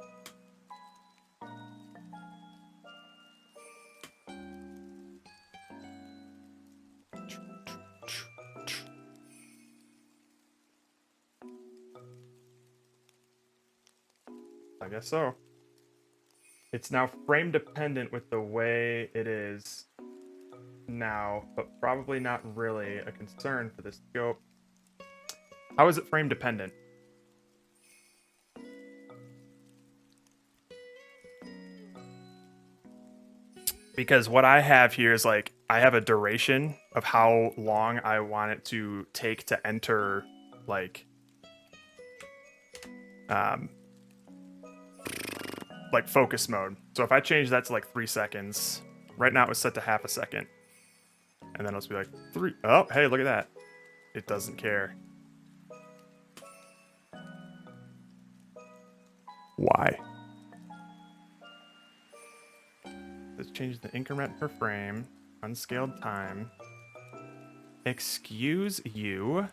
I guess so. It's now frame dependent with the way it is now, but probably not really a concern for this scope. How is it frame dependent? Because what I have here is like, I have a duration of how long I want it to take to enter, like focus mode. So if I change that to like 3 seconds, right now it was set to half a second. And then it'll be like 3. Oh, hey, look at that. It doesn't care. Why? Let's change the increment per frame, unscaled time. Excuse you.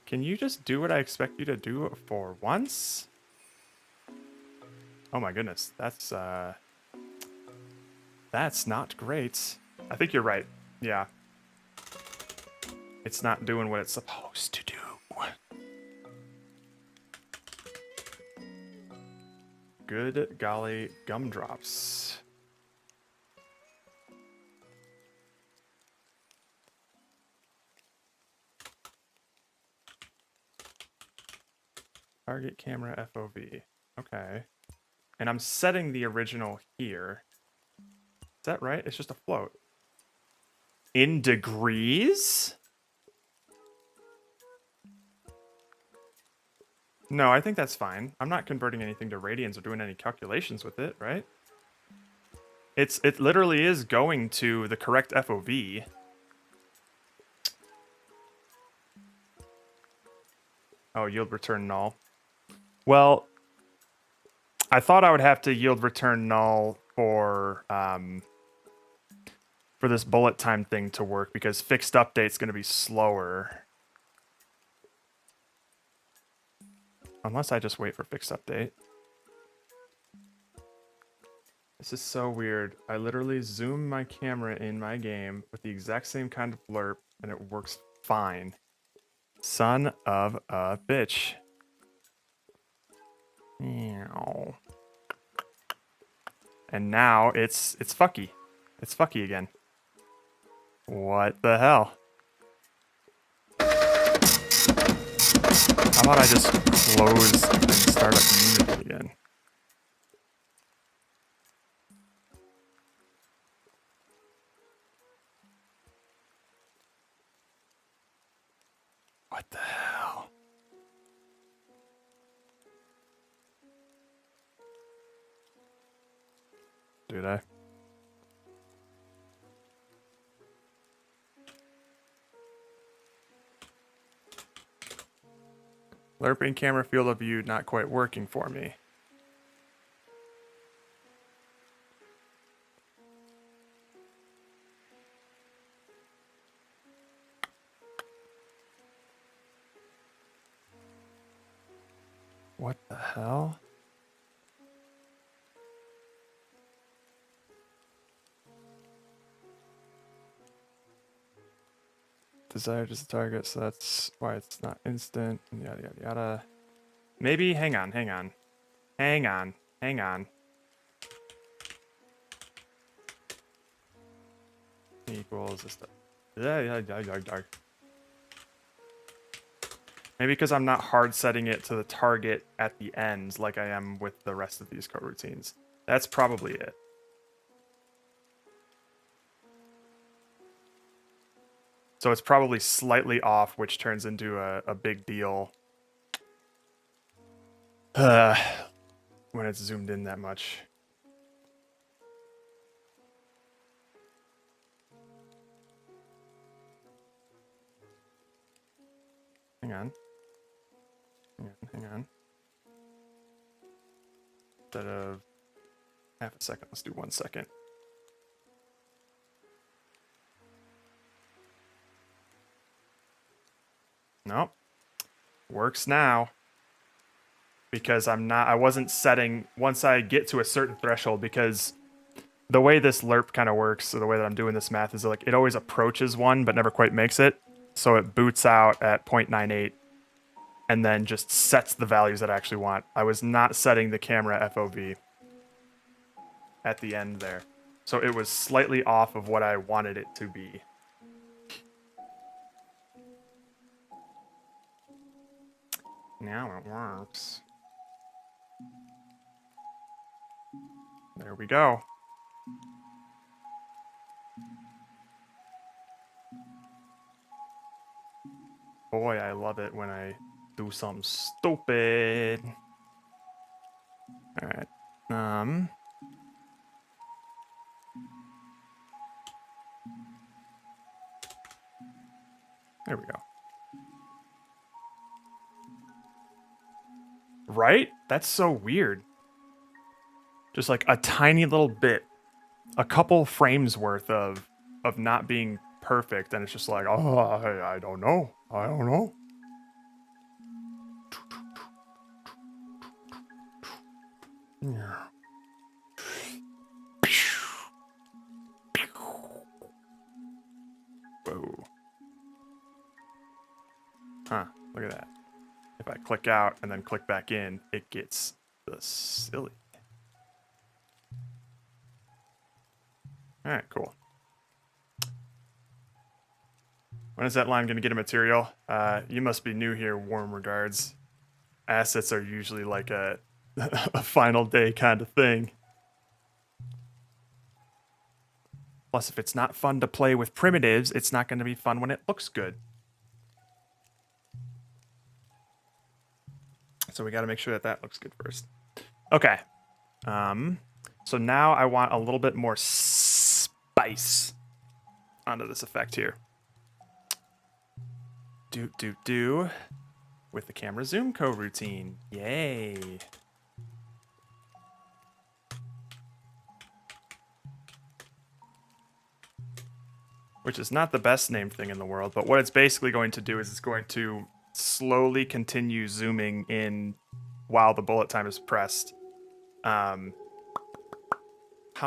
Can you just do what I expect you to do for once? Oh my goodness, that's not great. I think you're right. Yeah. It's not doing what it's supposed to do. Good golly gumdrops. Target camera FOV. Okay. And I'm setting the original here. Is that right? It's just a float. In degrees? No, I think that's fine. I'm not converting anything to radians or doing any calculations with it, right? It literally is going to the correct FOV. Oh, yield return null. Well, I thought I would have to yield return null for this bullet time thing to work because fixed update's going to be slower. Unless I just wait for fixed update. This is so weird. I literally zoom my camera in my game with the exact same kind of blurb and it works fine. Son of a bitch. Meow. And now it's fucky. It's fucky again. What the hell? How about I just close and start a community again? What the hell? Did I? Lerping camera field of view not quite working for me. What the hell? Desired is the target, so that's why it's not instant. Yada yada yada. Maybe hang on. Equals this stuff. Yeah. Maybe because I'm not hard setting it to the target at the ends like I am with the rest of these coroutines. That's probably it. So it's probably slightly off, which turns into a big deal when it's zoomed in that much. Hang on. Instead of half a second, let's do 1 second. Nope. Works now. Because I wasn't setting once I get to a certain threshold, because the way this lerp kind of works, or the way that I'm doing this math, is like it always approaches 1 but never quite makes it. So it boots out at 0.98 and then just sets the values that I actually want. I was not setting the camera FOV at the end there. So it was slightly off of what I wanted it to be. Now it works. There we go. Boy, I love it when I do something stupid. All right. There we go. Right? That's so weird. Just like a tiny little bit, a couple frames worth of not being perfect, and it's just like, oh, I don't know. Yeah. Whoa. Huh, look at that. If I click out and then click back in, it gets the silly. All right, cool. When is that line going to get a material? You must be new here, warm regards. Assets are usually like a, a final day kind of thing. Plus, if it's not fun to play with primitives, it's not going to be fun when it looks good. So we got to make sure that that looks good first. Okay. So now I want a little bit more spice onto this effect here. Do. With the camera zoom coroutine. Yay. Which is not the best named thing in the world, but what it's basically going to do is it's going to slowly continue zooming in while the bullet time is pressed. How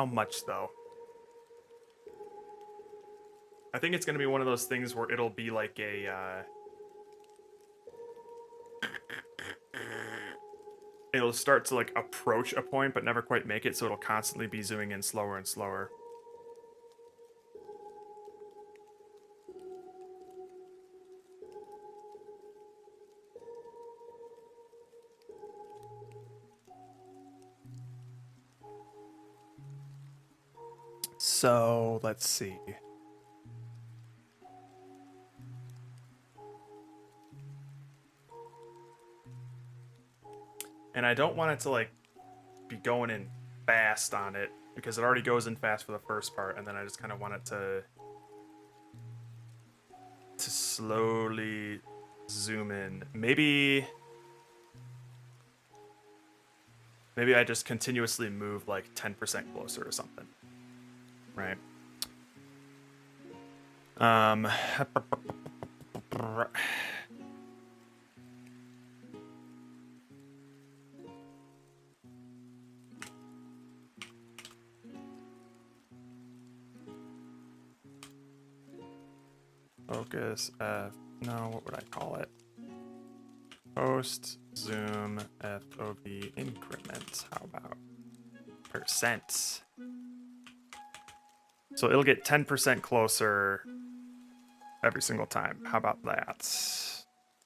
much, though? I think it's going to be one of those things where it'll be like a... it'll start to like approach a point but never quite make it, so it'll constantly be zooming in slower and slower. So, let's see. And I don't want it to like be going in fast on it because it already goes in fast for the first part, and then I just kind of want it to slowly zoom in. Maybe I just continuously move like 10% closer or something. Right. Focus F. No, what would I call it? Post zoom FOV increments. How about percent? So it'll get 10% closer every single time. How about that?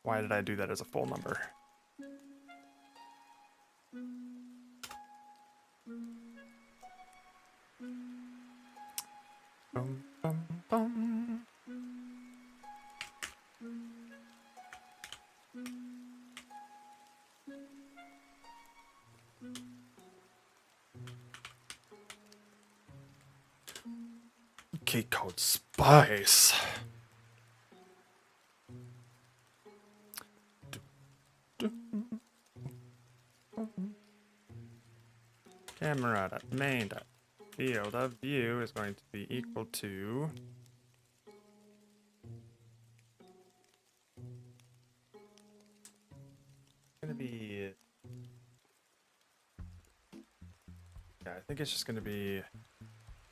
Why did I do that as a full number? Bum, bum, bum. Cake called Spice. Camera dot main dot field of view is going to be equal to gonna be I think it's just gonna be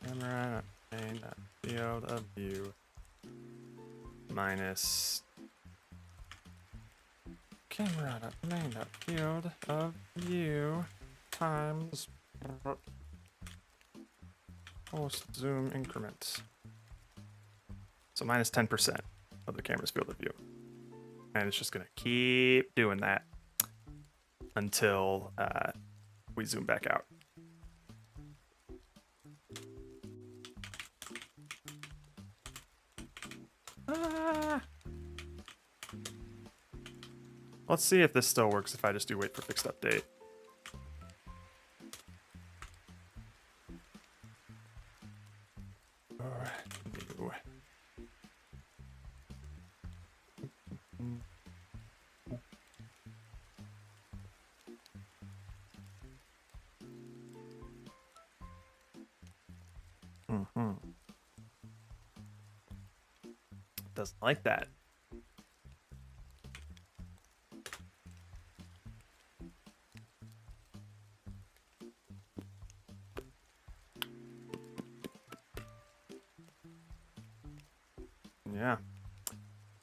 camera dot main dot field of view minus camera dot main dot field of view times post zoom increments. So minus 10% of the camera's field of view. And it's just gonna keep doing that until we zoom back out. Let's see if this still works if I just do wait for fixed update. Doesn't like that. Yeah.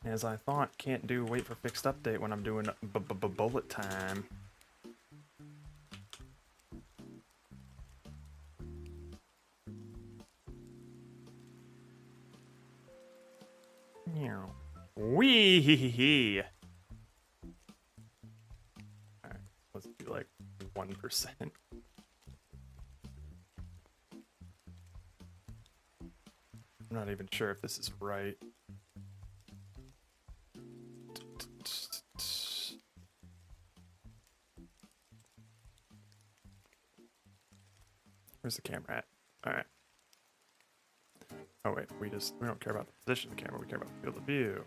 As I thought, can't do wait for fixed update when I'm doing bullet time. Wee. Alright, let's do like 1%. I'm not even sure if this is right. Where's the camera at? Alright. Oh wait, we don't care about the position of the camera, we care about the field of view.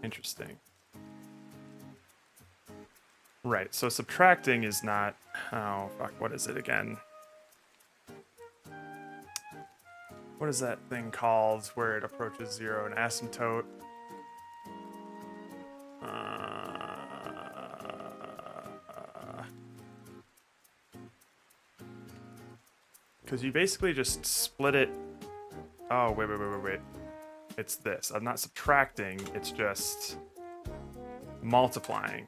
Interesting. Right, so subtracting is not... Oh, fuck, what is it again? What is that thing called where it approaches zero? An asymptote? Because you basically just split it... Oh, wait. It's this. I'm not subtracting, it's just multiplying.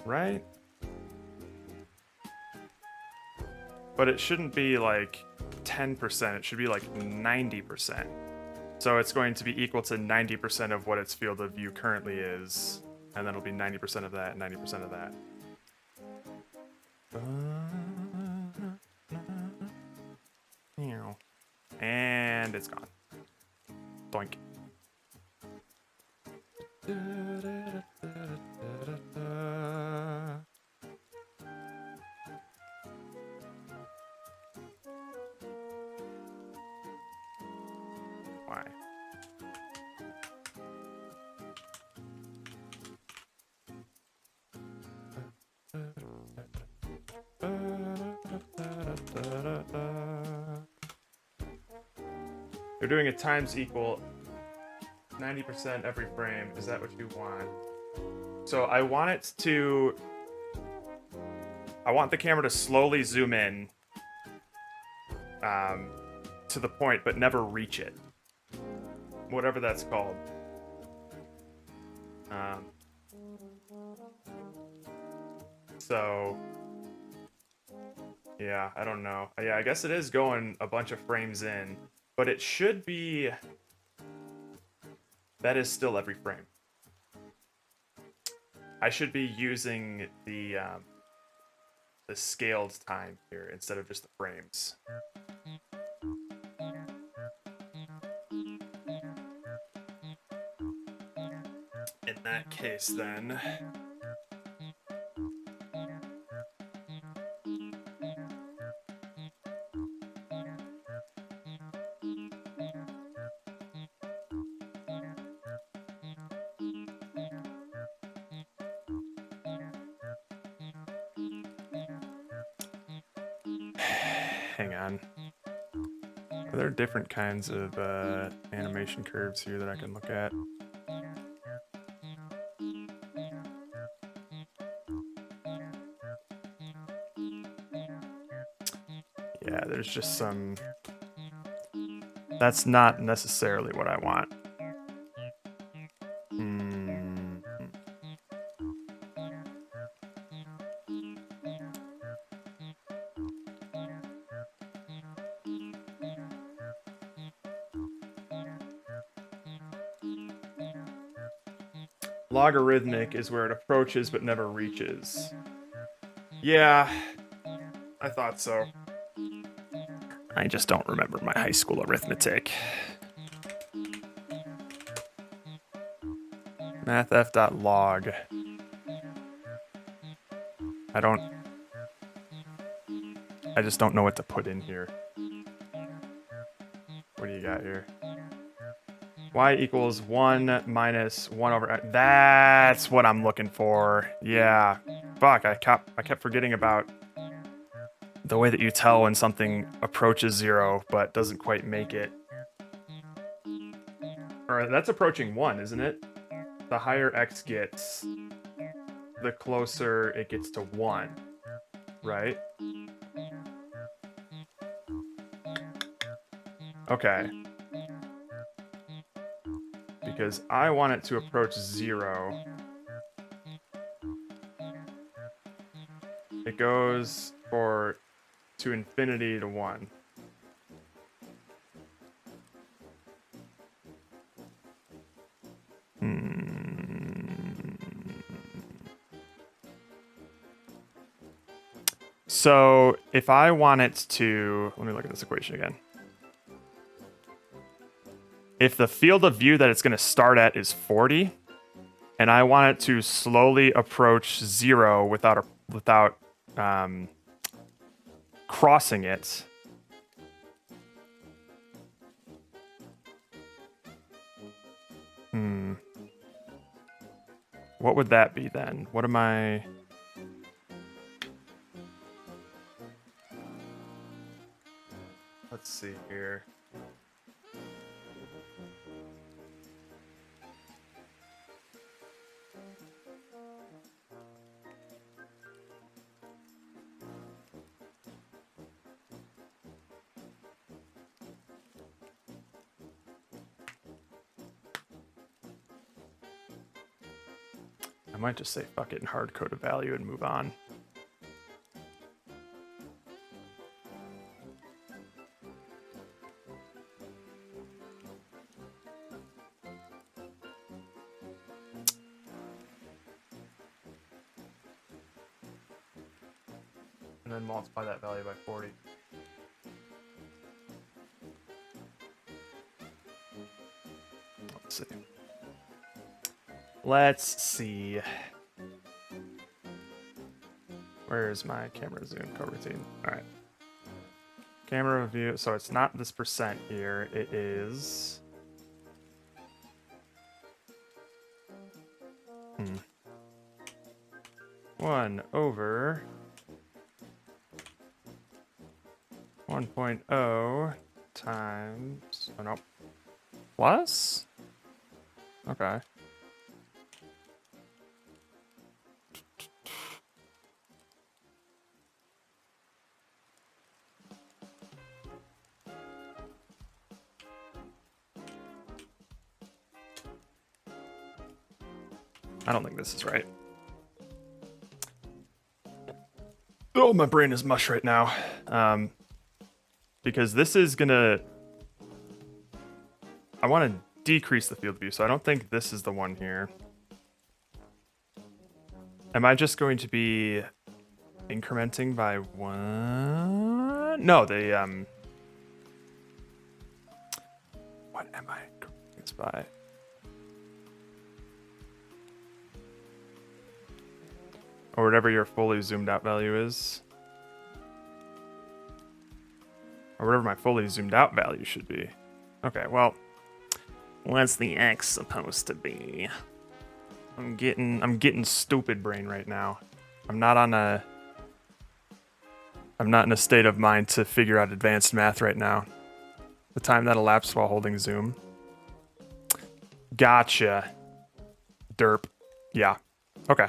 Right? But it shouldn't be like 10%, it should be like 90%. So it's going to be equal to 90% of what its field of view currently is, and then it'll be 90% of that, 90% of that. And it's gone. Doink. Why? They're doing a times equal 90% every frame. Is that what you want? So I want it to... I want the camera to slowly zoom in to the point, but never reach it. Whatever that's called. So... yeah, I don't know. Yeah, I guess it is going a bunch of frames in, but it should be... that is still every frame. I should be using the scaled time here instead of just the frames. In that case, then... hang on. Are there different kinds of animation curves here that I can look at? Yeah, there's just some... that's not necessarily what I want. Logarithmic is where it approaches but never reaches. Yeah, I thought so. I just don't remember my high school arithmetic. mathf.log. I just don't know what to put in here. What do you got here? Y equals 1 minus 1 over x. That's what I'm looking for. Yeah. Fuck, I kept forgetting about the way that you tell when something approaches 0 but doesn't quite make it. Alright, that's approaching 1, isn't it? The higher x gets, the closer it gets to 1. Right? Okay. Because I want it to approach 0. It goes to infinity to 1. So if I want it to... let me look at this equation again. If the field of view that it's going to start at is 40, and I want it to slowly approach 0 without crossing it, what would that be then? What am I... let's see here. I might just say fuck it and hard code a value and move on. And then multiply that value by 40. see. Let's see. Where's my camera zoom coroutine? All right. Camera view. So it's not this percent here. It is. 1 over 1.0 times. Oh no. Plus? Okay. I don't think this is right. Oh, my brain is mush right now. Because this is gonna... I want to decrease the field of view, so I don't think this is the one here. Am I just going to be incrementing by 1? No, what am I incrementing this by? Or whatever your fully zoomed out value is. Or whatever my fully zoomed out value should be. Okay, well, what's the X supposed to be? I'm getting stupid brain right now. I'm not in a state of mind to figure out advanced math right now. The time that elapsed while holding zoom. Gotcha. Derp. Yeah. Okay.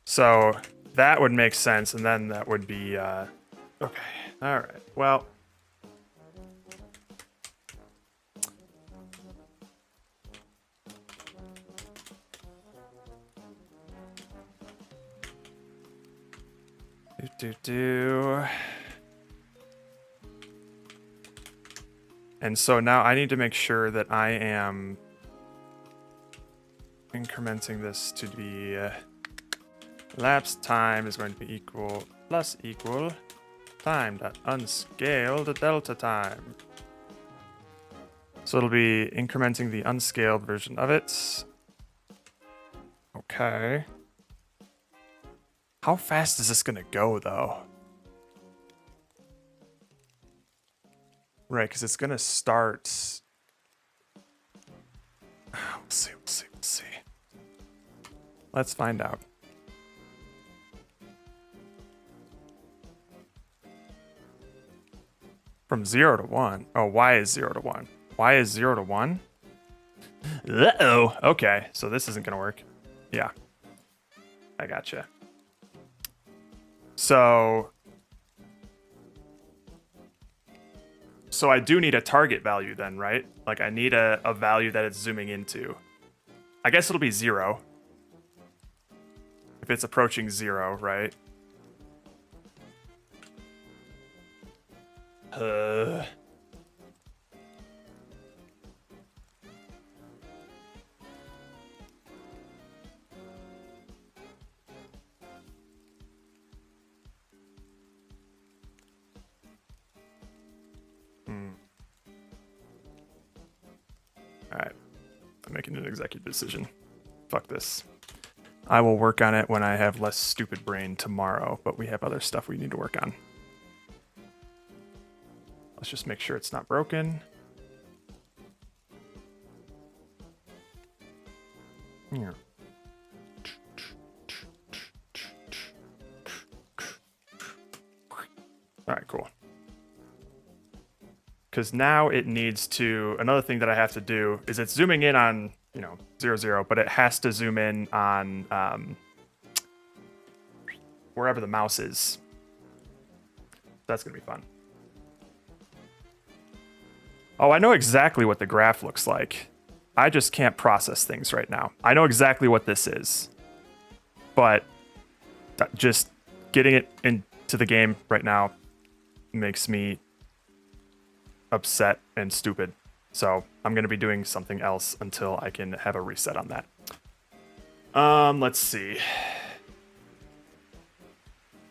So that would make sense, and then that would be, okay. All right. Well. And so now I need to make sure that I am incrementing this to be elapsed time is going to be equal time dot unscaled delta time. So it'll be incrementing the unscaled version of it. Okay. How fast is this gonna go though? Right, because it's gonna start. We'll see. Let's find out. From 0 to 1. Oh, y is 0 to 1. Y is 0 to 1? Uh-oh. Okay, so this isn't gonna work. Yeah. I gotcha. So I do need a target value then, right? Like I need a value that it's zooming into. I guess it'll be 0. If it's approaching 0, right? Alright. I'm making an executive decision. Fuck this. I will work on it when I have less stupid brain tomorrow, but we have other stuff we need to work on. Let's just make sure it's not broken. Yeah. All right, cool. Because now it needs to, another thing that I have to do is it's zooming in on, 0, 0, but it has to zoom in on wherever the mouse is. That's going to be fun. Oh, I know exactly what the graph looks like. I just can't process things right now. I know exactly what this is. But just getting it into the game right now makes me upset and stupid. So I'm going to be doing something else until I can have a reset on that. Let's see.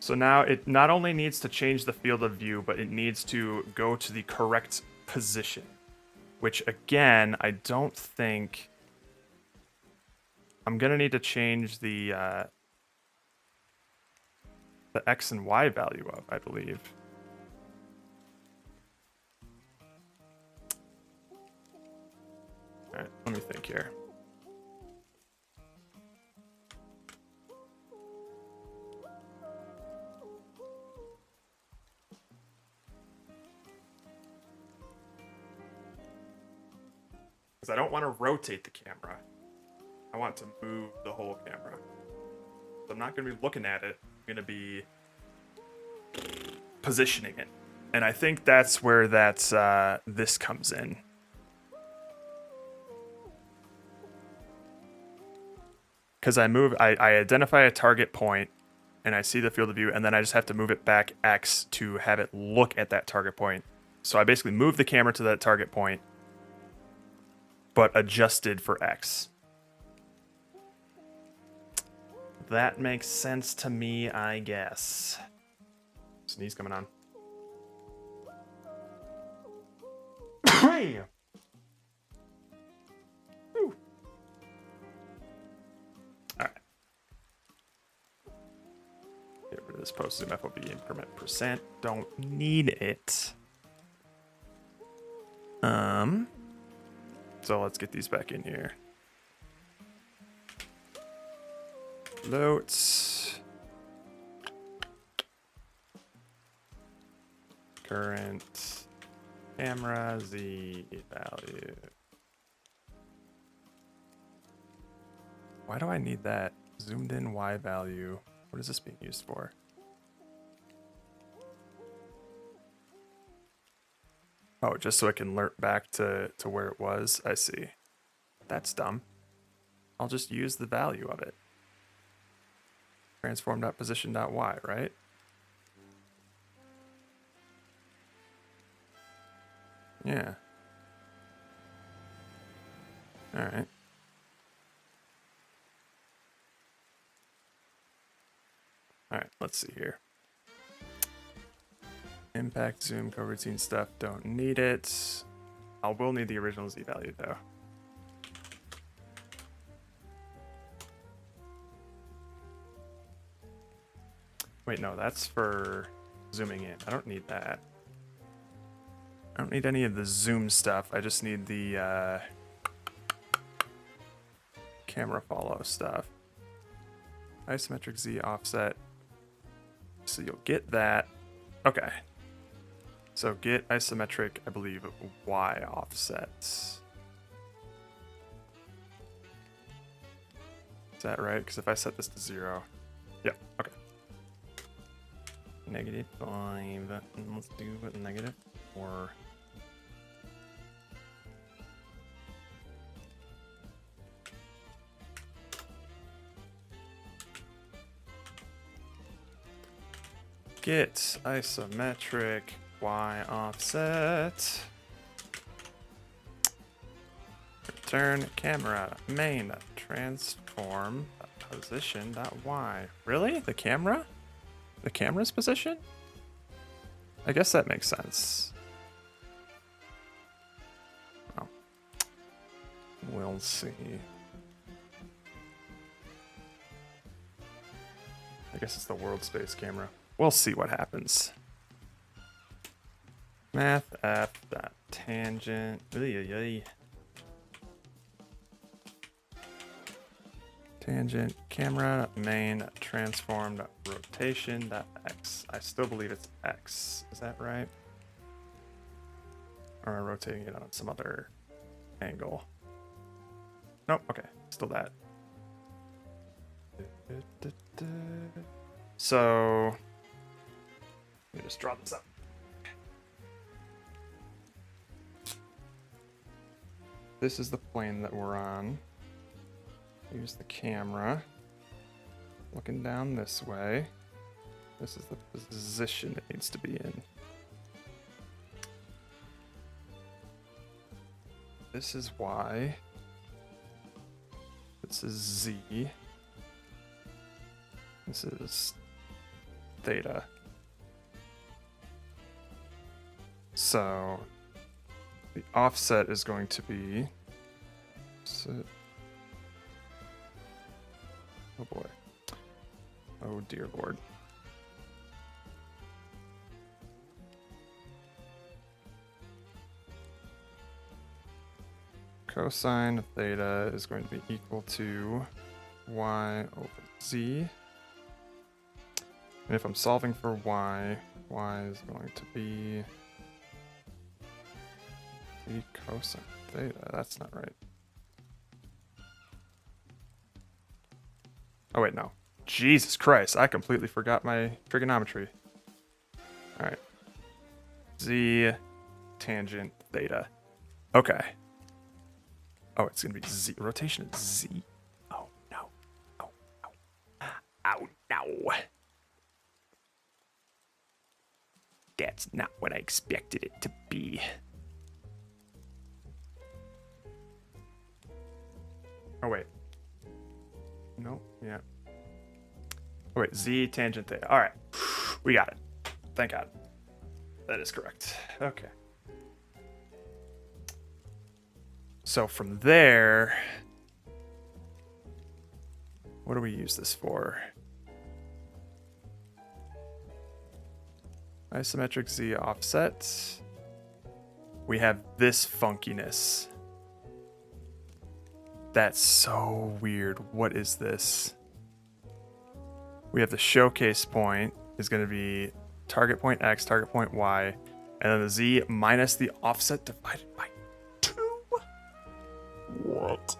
So now it not only needs to change the field of view, but it needs to go to the correct position, which again, I don't think I'm gonna need to change the X and Y value of, I believe. All right, let me think here. Because I don't want to rotate the camera. I want to move the whole camera. So I'm not going to be looking at it. I'm going to be positioning it. And I think that's where this comes in. Because I identify a target point, and I see the field of view, and then I just have to move it back X to have it look at that target point. So I basically move the camera to that target point, but adjusted for X. That makes sense to me, I guess. Sneeze coming on. Hey! Whew. All right. Get rid of this post zoom FOV increment %. Don't need it. So let's get these back in here. Floats. Current camera Z value. Why do I need that? Zoomed in Y value. What is this being used for? Oh, just so I can alert back to where it was. I see. That's dumb. I'll just use the value of it. Transform.position.y, right? Yeah. All right. All right, let's see here. Impact, zoom, coroutine stuff, don't need it. I will need the original Z value though. Wait, no, that's for zooming in. I don't need that. I don't need any of the zoom stuff. I just need the camera follow stuff. Isometric Z offset. So you'll get that. Okay. So get isometric, I believe, Y offsets. Is that right? Because if I set this to 0, yeah, okay. -5, and let's do -4. Get isometric Y offset. Return camera main transform position .y. Really? The camera? The camera's position? I guess that makes sense. Oh. We'll see. I guess it's the world space camera. We'll see what happens. Math f dot tangent. Tangent camera main transformed rotation dot x. I still believe it's x. Is that right? Or am I rotating it on some other angle? Nope. Okay, still that. So let me just draw this up. This is the plane that we're on. Use the camera. Looking down this way. This is the position it needs to be in. This is Y. This is Z. This is theta. So The offset is going to be... Oh boy. Oh dear lord. Cosine of theta is going to be equal to y over z. And if I'm solving for y, y is going to be the cosine of theta. That's not right. Oh wait, no. Jesus Christ, I completely forgot my trigonometry. Alright. Z tangent theta. Okay. Oh, it's gonna be z. Rotation is z. Oh no. Oh no. Oh no. That's not what I expected it to be. Oh wait. No, yeah. Oh wait, z tangent theta. Alright. We got it. Thank God. That is correct. Okay. So from there, what do we use this for? Isometric z offset. We have this funkiness. That's so weird. What is this? We have the showcase point is going to be target point x, target point y, and then the z minus the offset divided by 2. What?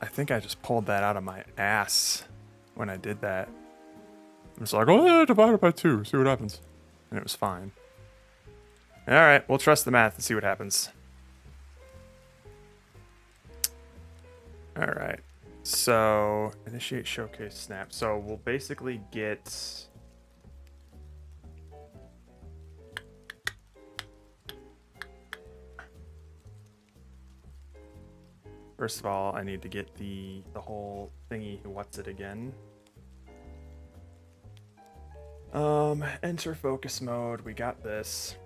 I think I just pulled that out of my ass when I did that. I'm just like, oh yeah, divide it by 2, see what happens. And it was fine. Alright, we'll trust the math and see what happens. Alright, so initiate showcase snap. So we'll basically get... First of all, I need to get the whole thingy, what's it again? Enter focus mode, we got this.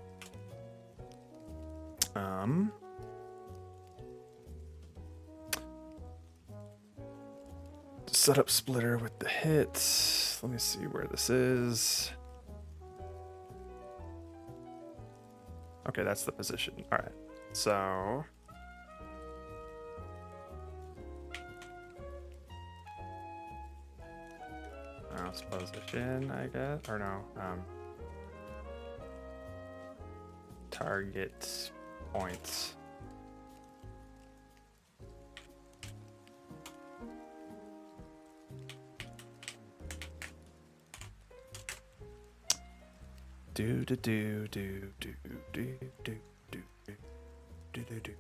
Setup splitter with the hit. Let me see where this is. Okay, that's the position. All right, so mouse position, I guess, or no, target point. Do do do do do do do do do do do.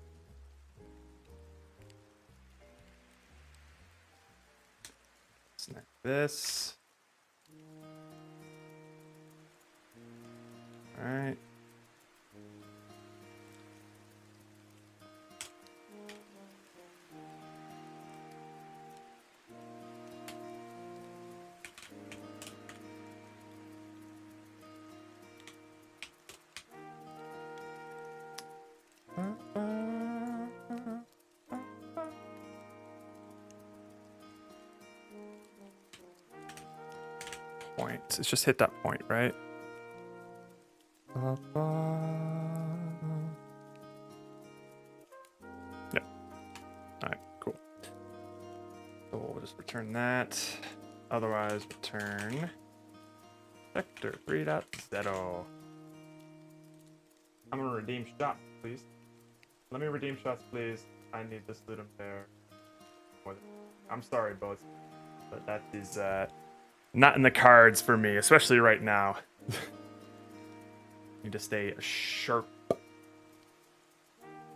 Snap this. All right. Point. It's just hit that point, right? Yeah. Alright, cool. So we'll just return that. Otherwise, return vector 3.0. I'm gonna redeem shots, please. Let me redeem shots, please. I need this Ludum there. I'm sorry, both, but that is not in the cards for me, especially right now. Need to stay sharp.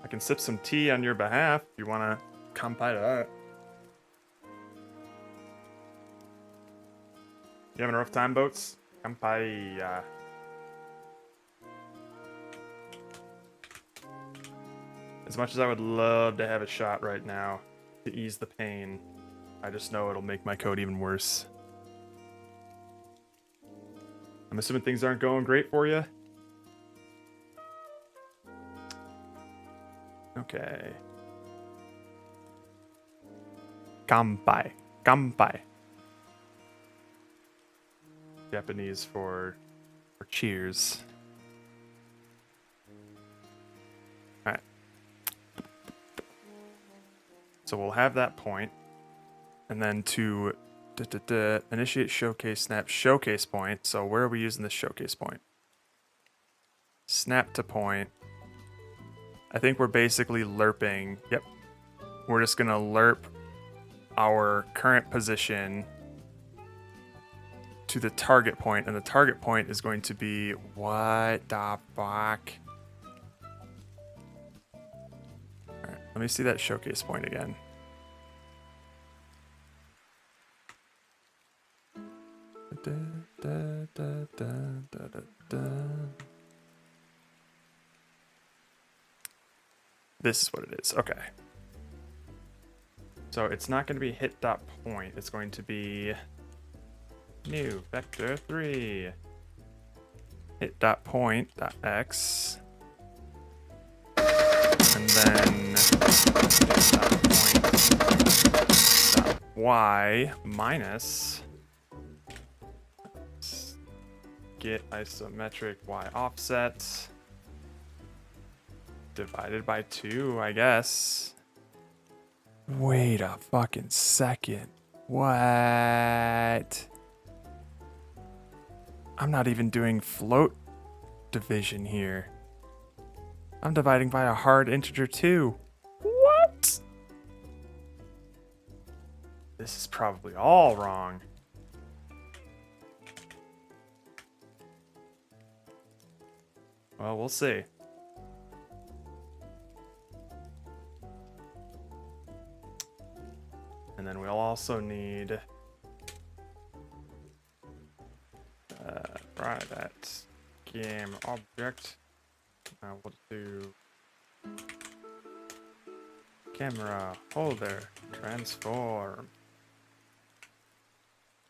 I can sip some tea on your behalf if you want to come by to that. You having a rough time, boats? Come by. As much as I would love to have a shot right now to ease the pain, I just know it'll make my code even worse. I'm assuming things aren't going great for you. Okay. Kanpai. Kanpai. Japanese for cheers. Alright. So we'll have that point. And then to initiate showcase snap showcase point. So where are we using this showcase point? Snap to point. I think we're basically lerping. Yep. We're just going to lerp our current position to the target point, and the target point is going to be what the fuck? Alright, let me see that showcase point again. This is what it is. Okay. So it's not going to be hit dot point. It's going to be new vector 3 hit dot point dot x, and then hit dot point dot y minus get isometric y offset divided by 2, I guess. Wait a fucking second. What? I'm not even doing float division here. I'm dividing by a hard integer too. What? This is probably all wrong. Well, we'll see. And then we'll also need that game object. I will do camera holder transform.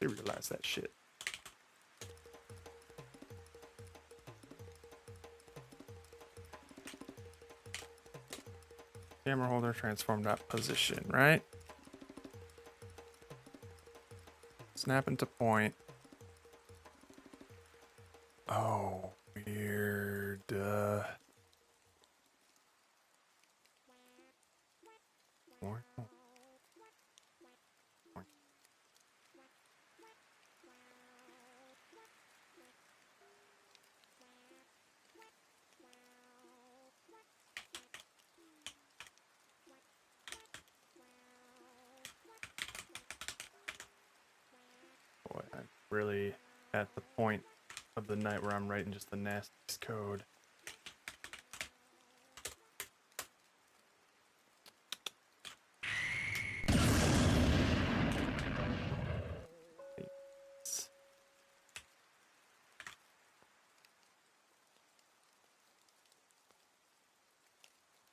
They realize that shit. Camera holder transform dot position, right? Snap into point. Oh, weird. Boy, I'm really at the point of the night where I'm writing just the nastiest code.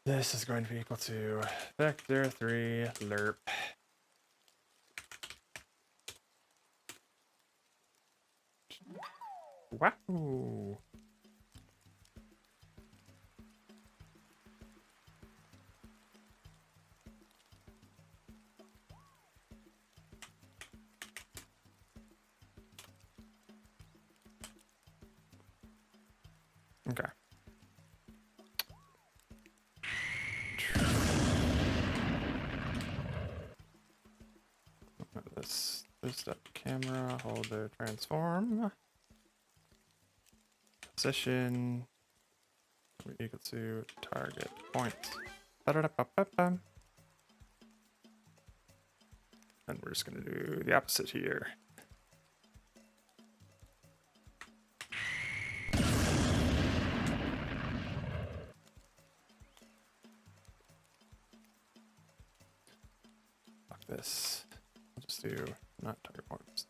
This is going to be equal to vector 3 lerp. Wow. Okay. This camera holder transform position equal to target point. Ba-da-da-ba-ba-ba. And we're just gonna do the opposite here. Fuck this. I'll just do not target points.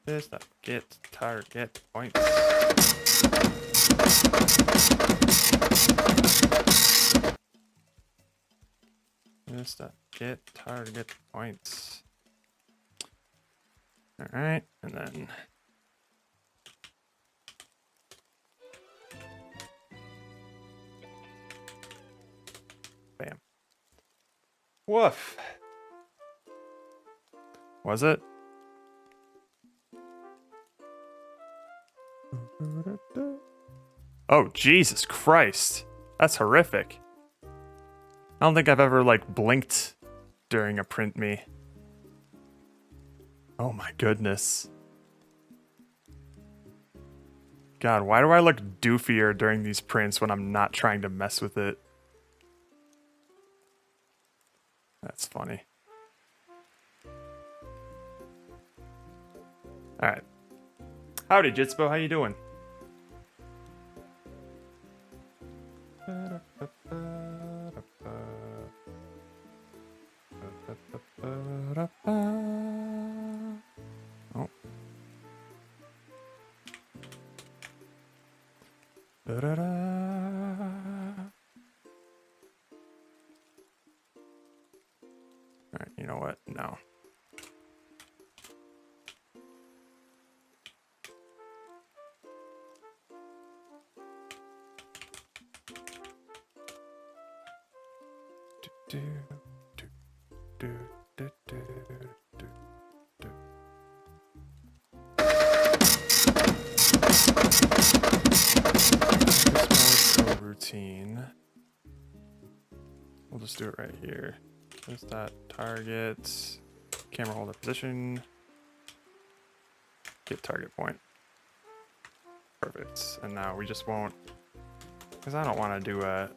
This not get target points. Just get target points. All right, and then bam. Woof. Was it? Oh, Jesus Christ. That's horrific. I don't think I've ever, like, blinked during a print me. Oh my goodness. God, why do I look doofier during these prints when I'm not trying to mess with it? That's funny. Alright. Howdy, Jitspo. How you doing? Oh. Alright, you know what? No. Do, do, do, do, do, do, do. This mode routine. We'll just do it right here. There's that target, camera holder position, get target point. Perfect. And now we just won't, because I don't want to do a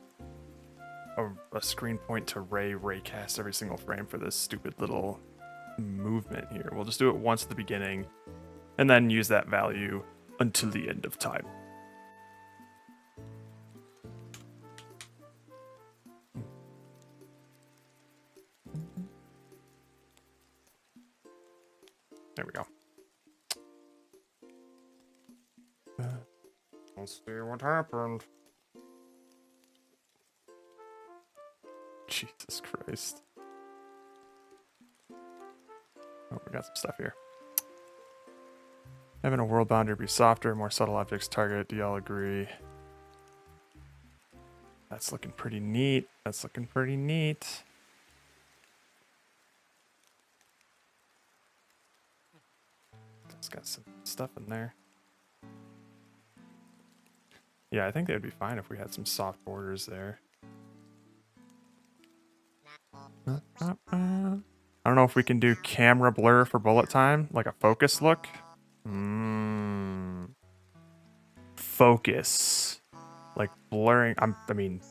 screen point to raycast every single frame for this stupid little movement here. We'll just do it once at the beginning and then use that value until the end of time. There we go. Let's see what happened. Jesus Christ. Oh, we got some stuff here. Having a world boundary be softer, more subtle objects target. Do y'all agree? That's looking pretty neat. That's looking pretty neat. It's got some stuff in there. Yeah, I think they would be fine if we had some soft borders there. I don't know if we can do camera blur for bullet time, like a focus look. Focus. Like blurring. I mean,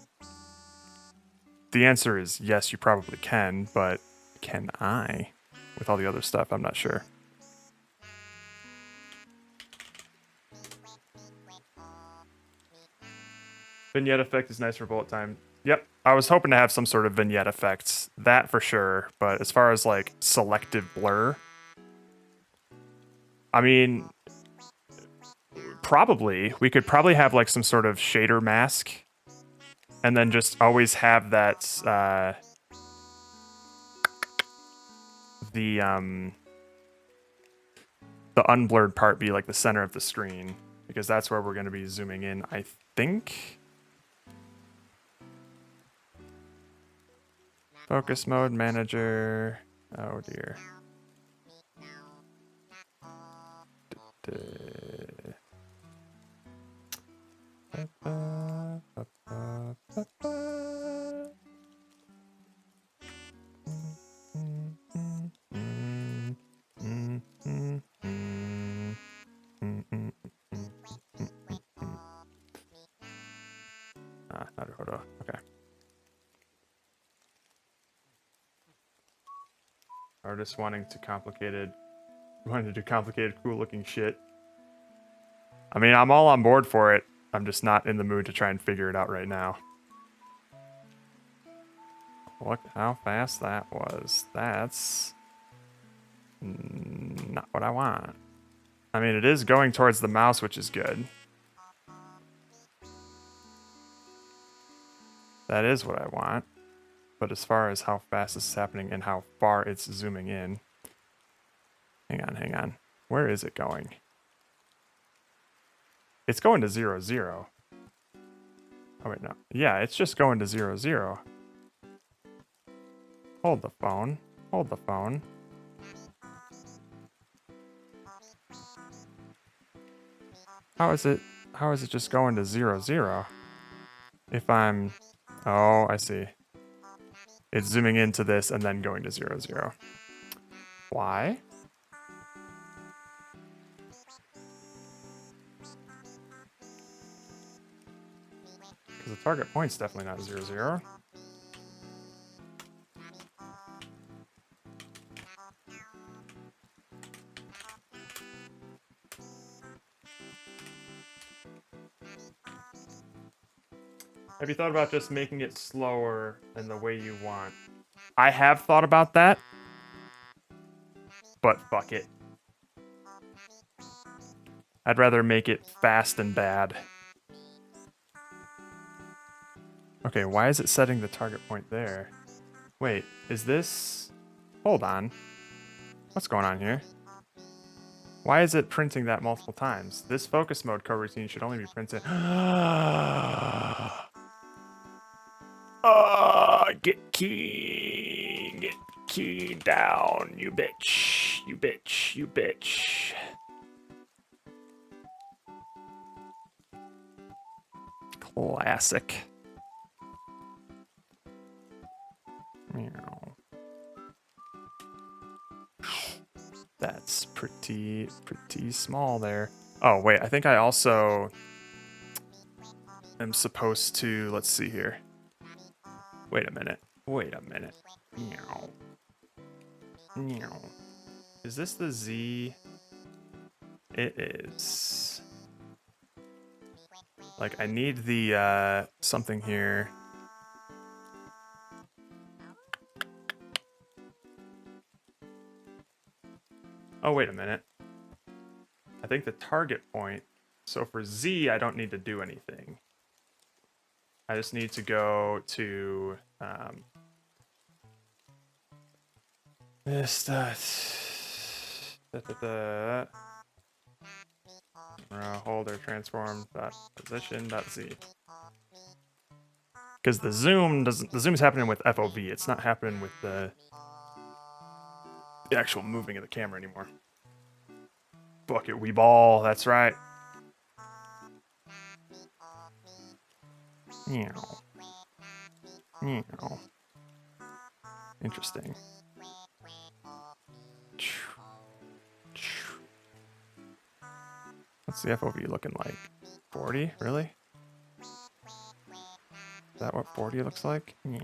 the answer is yes, you probably can, but can I? With all the other stuff, I'm not sure. Vignette effect is nice for bullet time. Yep, I was hoping to have some sort of vignette effects, that for sure. But as far as like selective blur, I mean, probably we could probably have like some sort of shader mask, and then just always have that the unblurred part be like the center of the screen, because that's where we're going to be zooming in, I think. Focus mode manager. Oh dear. Naruhodo. Okay. Artists wanting to do complicated, cool-looking shit. I mean, I'm all on board for it. I'm just not in the mood to try and figure it out right now. Look how fast that was. That's not what I want. I mean, it is going towards the mouse, which is good. That is what I want. But as far as how fast this is happening and how far it's zooming in, hang on. Where is it going? It's going to 0, 0. Oh wait, no. Yeah, it's just going to 0, 0. Hold the phone. Hold the phone. How is it just going to 0, 0? If I'm... Oh, I see. It's zooming into this and then going to 0, 0. Why? Because the target point's definitely not 0, 0. Have you thought about just making it slower in the way you want? I have thought about that, but fuck it. I'd rather make it fast and bad. Okay, why is it setting the target point there? Wait, is this... Hold on. What's going on here? Why is it printing that multiple times? This focus mode coroutine should only be printed... Get key down, you bitch. You bitch, you bitch. Classic. That's pretty small there. Oh, wait, I think I also am supposed to, let's see here. Wait a minute. Meow. Is this the Z? It is. Like, I need the, something here. Oh, wait a minute. I think the target point. So for Z, I don't need to do anything. I just need to go to this holder transform dot position dot Z. Because the zoom is happening with FOV. It's not happening with the actual moving of the camera anymore. Fuck it, we ball. That's right. Meow. Meow. Interesting. What's the FOV looking like? 40? Really? Is that what 40 looks like? Meow.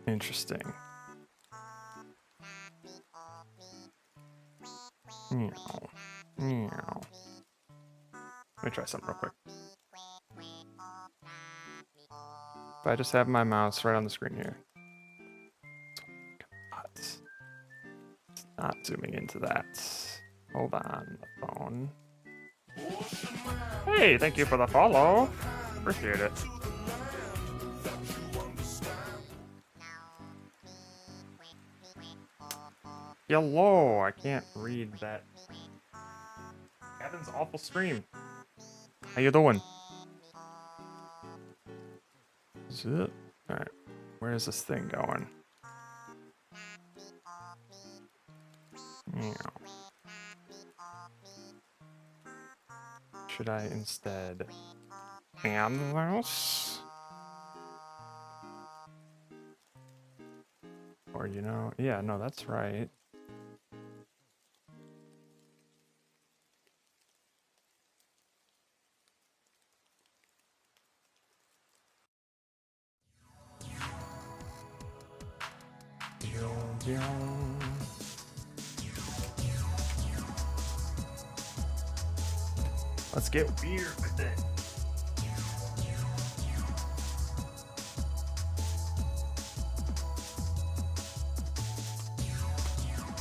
Interesting. Meow. Meow. Let me try something real quick. If I just have my mouse right on the screen here. It's not zooming into that. Hold on, the phone. Hey, thank you for the follow. Appreciate it. Hello, I can't read that. Gavin's awful stream. How you doing? Zip. Alright, where is this thing going? Meow. Should I instead hand this? Or, you know, yeah, no, that's right. Let's get weird with it.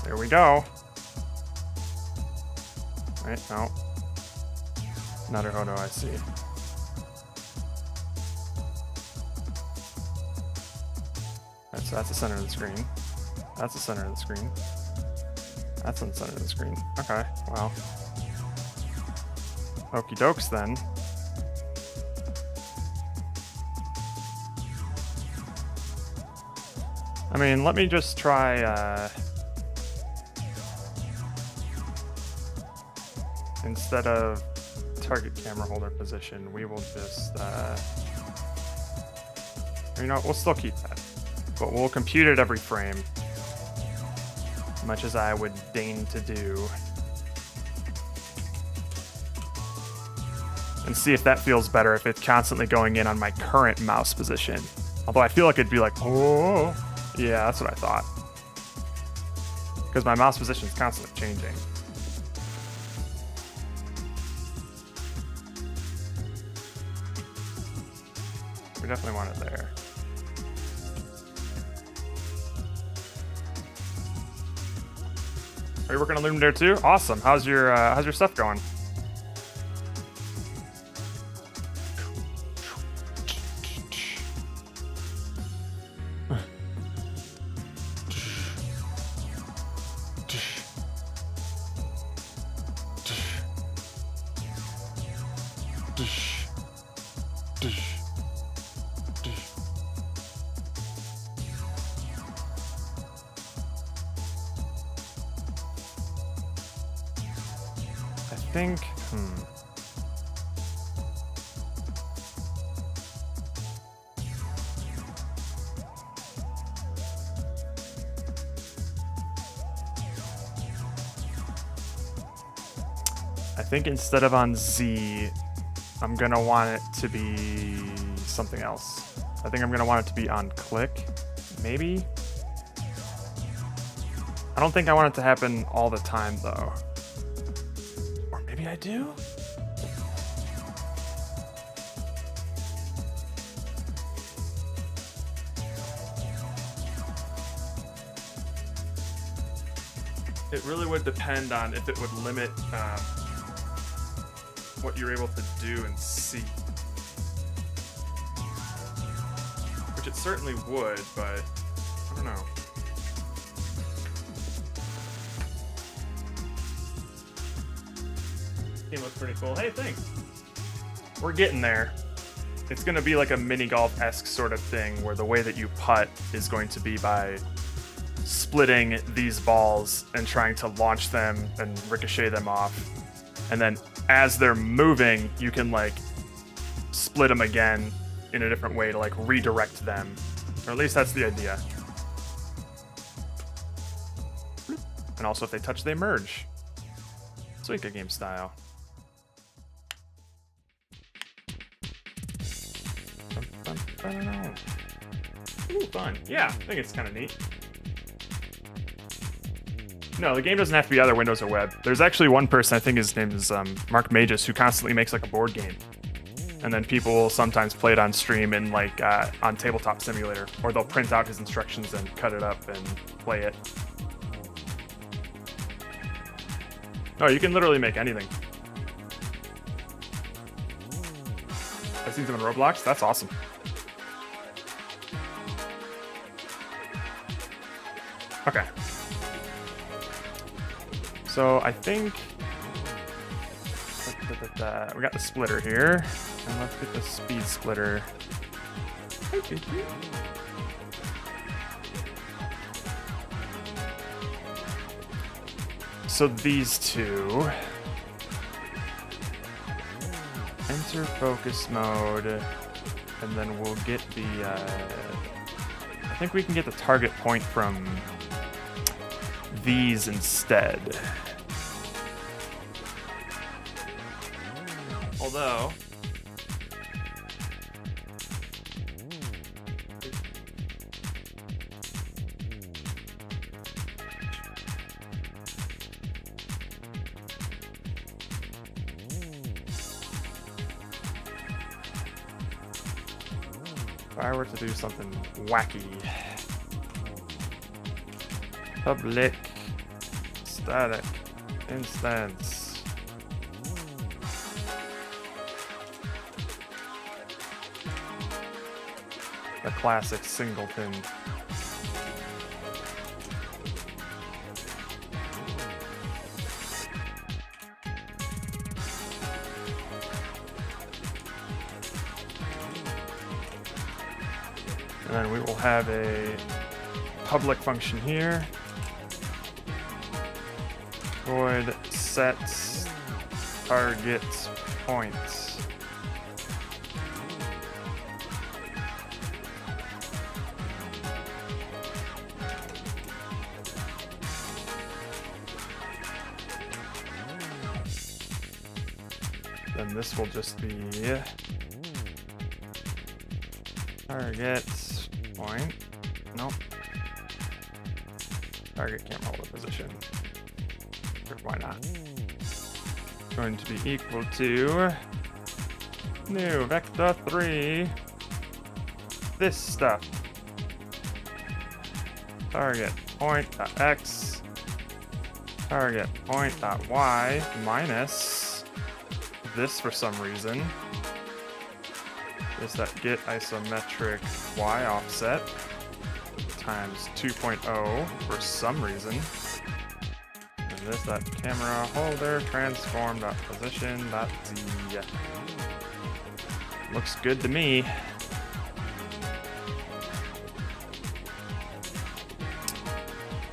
There we go. Right, no. Naruhodo, I see. Alright, so that's the center of the screen. That's the center of the screen. That's in the center of the screen. Okay, well. Okie dokes then. I mean, let me just try, instead of target camera holder position, we will just, you know, we'll still keep that. But we'll compute it every frame. Much as I would deign to do. And see if that feels better if it's constantly going in on my current mouse position. Although I feel like it'd be like, oh, yeah, that's what I thought. Because my mouse position is constantly changing. We definitely want it there. Are you working on Lumen there too? Awesome. How's your stuff going? I think instead of on Z, I'm gonna want it to be something else. I think I'm gonna want it to be on click, maybe? I don't think I want it to happen all the time though. Or maybe I do? It really would depend on if it would limit what you're able to do and see. Which it certainly would, but I don't know. Game looks pretty cool. Hey, thanks. We're getting there. It's gonna be like a mini golf-esque sort of thing where the way that you putt is going to be by splitting these balls and trying to launch them and ricochet them off. And then as they're moving, you can like split them again in a different way to like redirect them. Or at least that's the idea. And also if they touch, they merge. Suika game style. I don't know. Ooh, fun. Yeah, I think it's kind of neat. No, the game doesn't have to be either Windows or web. There's actually one person, I think his name is Mark Magis, who constantly makes like a board game. And then people will sometimes play it on stream in like on Tabletop Simulator, or they'll print out his instructions and cut it up and play it. Oh, you can literally make anything. I've seen some in Roblox. That's awesome. Okay. So I think we got the splitter here, and let's get the speed splitter. So these two enter focus mode, and then we'll get the. I think we can get the target point from these instead. Although I were to do something wacky. Public static instance. The classic singleton. And then we will have a public function here. Void sets target points. Then this will just be target point. Nope. Target can't hold a position. Sure, why not? Going to be equal to new vector 3. This stuff. Target point dot x. Target point dot y minus this for some reason. Is that get isometric y offset times 2.0 for some reason. And this that camera holder transform dot position dot z. Looks good to me.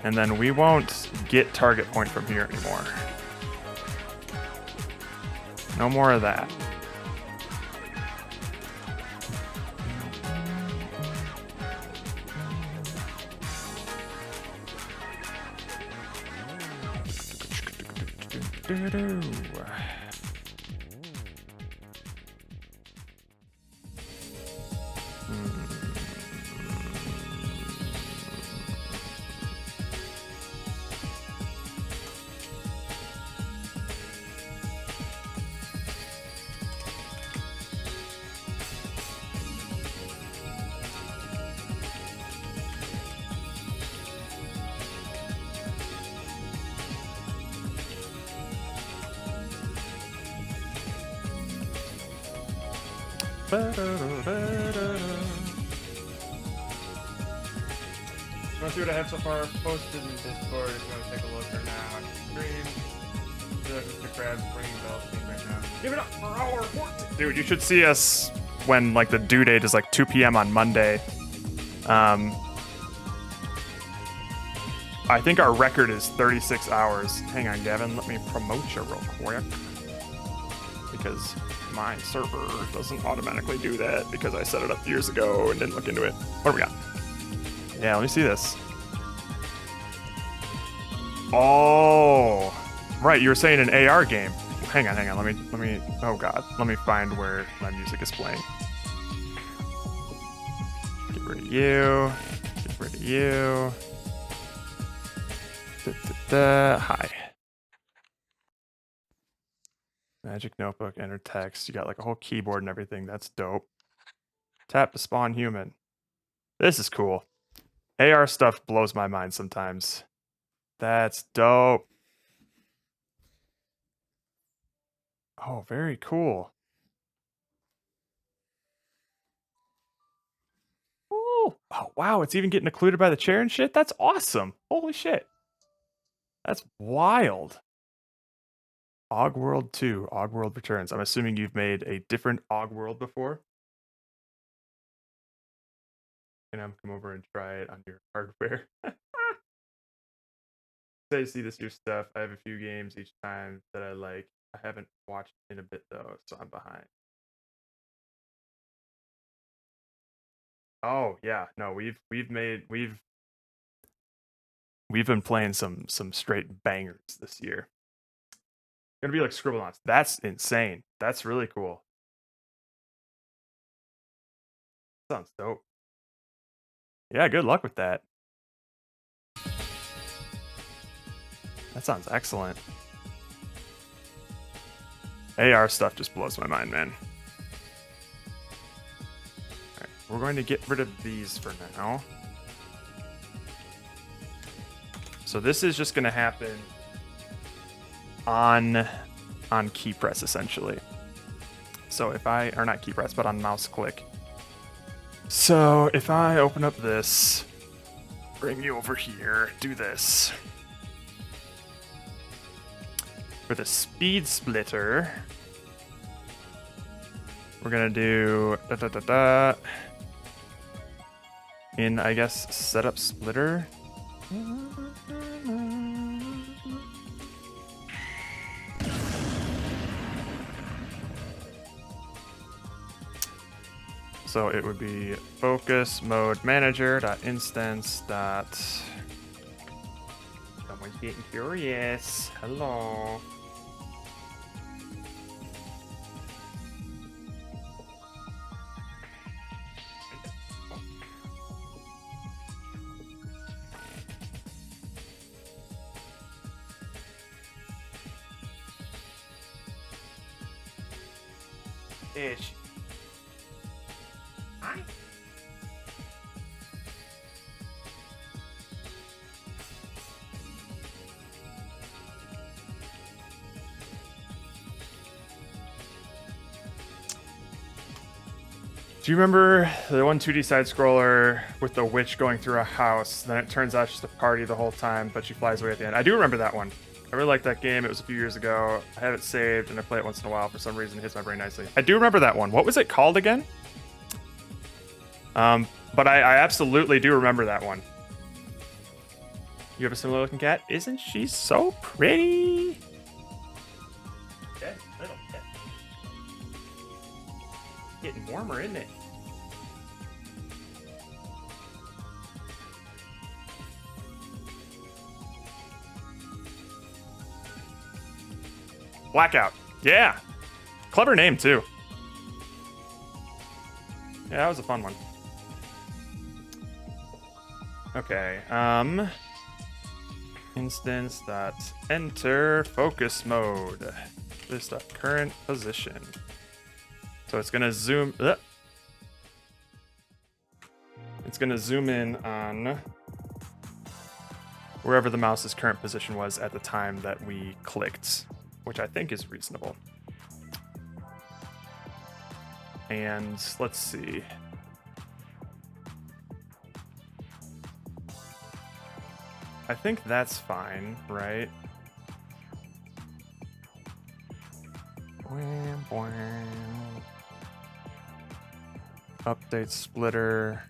And then we won't get target point from here anymore. No more of that. Want to see what I have so far posted in Discord if you want to take a look right now on stream. I feel like Mr. Krabs ringing bells right now. Give it up for hour 14. Dude, you should see us when like the due date is like 2 p.m. on Monday. I think our record is 36 hours. Hang on, Gavin, let me promote you real quick. Because my server doesn't automatically do that because I set it up years ago and didn't look into it. What do we got? Yeah, let me see this. Oh, right. You were saying an AR game. Hang on. Let me. Oh God. Let me find where my music is playing. Get rid of you. Get rid of you. Hi. Magic notebook. Enter text. You got like a whole keyboard and everything. That's dope. Tap to spawn human. This is cool. AR stuff blows my mind sometimes. That's dope. Oh, very cool. Ooh. Oh, wow. It's even getting occluded by the chair and shit. That's awesome. Holy shit. That's wild. Ogworld 2. Ogworld returns. I'm assuming you've made a different Ogworld before. And come over and try it on your hardware. I see this new stuff. I have a few games each time that I like. I haven't watched in a bit though, so I'm behind. Oh yeah, no, we've been playing some straight bangers this year. Gonna be like Scribblenauts. That's insane. That's really cool. Sounds dope. Yeah, good luck with that. That sounds excellent. AR stuff just blows my mind, man. All right, we're going to get rid of these for now. So this is just going to happen on key press, essentially. So if I, or not key press, but on mouse click. So if I open up this, bring you over here, do this. For the speed splitter, we're gonna do in, I guess, setup splitter. So it would be focus mode manager dot instance dot. Someone's getting curious. Hello. Ish. Hi. Do you remember the one 2D side scroller with the witch going through a house? Then it turns out it's just a party the whole time, but she flies away at the end. I do remember that one. I really liked that game. It was a few years ago. I have it saved and I play it once in a while. For some reason, it hits my brain nicely. I do remember that one. What was it called again? But I absolutely do remember that one. You have a similar looking cat? Isn't she so pretty? Okay, little cat. Getting warmer, isn't it? Blackout. Yeah. Clever name, too. Yeah, that was a fun one. Okay, instance dot enter focus mode. This dot current position. So it's gonna zoom. It's gonna zoom in on wherever the mouse's current position was at the time that we clicked, which I think is reasonable. And let's see. I think that's fine, right? Update splitter.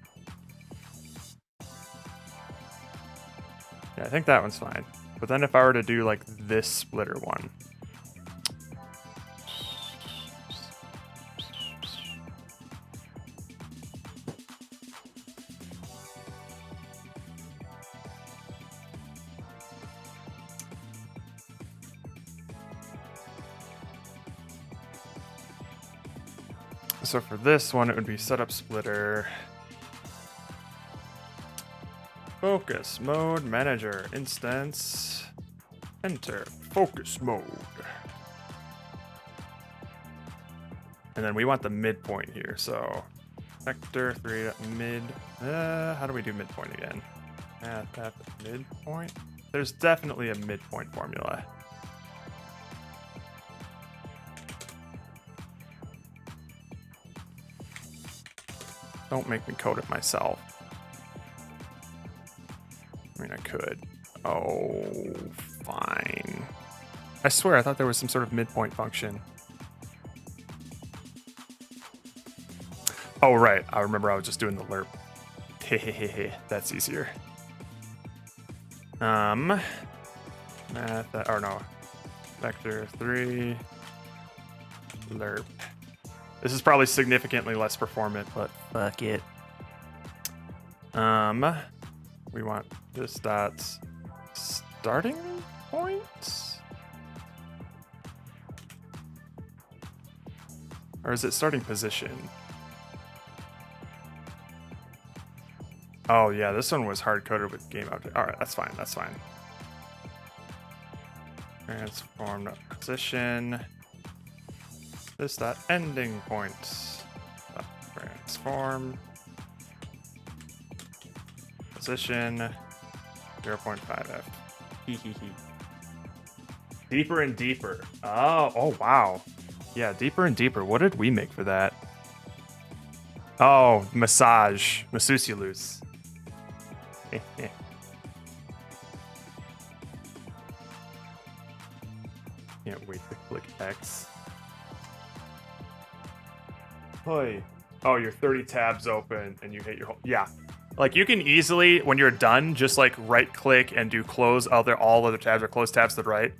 Yeah, I think that one's fine. But then if I were to do like this splitter one. So for this one, it would be setup splitter. Focus mode manager instance. Enter focus mode. And then we want the midpoint here. So vector 3 mid. How do we do midpoint again? That midpoint. There's definitely a midpoint formula. Don't make me code it myself. I mean, I could. Oh, fine. I swear, I thought there was some sort of midpoint function. Oh, right. I remember I was just doing the lerp. Hehehe. That's easier. Math, or no. Vector 3. Lerp. This is probably significantly less performant, but fuck it. We want this dot starting point? Or is it starting position? Oh yeah, this one was hard-coded with game object. Alright, that's fine, that's fine. Transform position. This dot ending point. Transform position 0.5f. Hee hee hee. Deeper and deeper. Oh wow. Yeah, deeper and deeper. What did we make for that? Oh, massage. Massusiulus. Can't wait to click X. Hey. Oh, you're 30 tabs open and you hit your whole. Yeah. Like you can easily, when you're done, just like right click and do close all other tabs or close tabs to the right.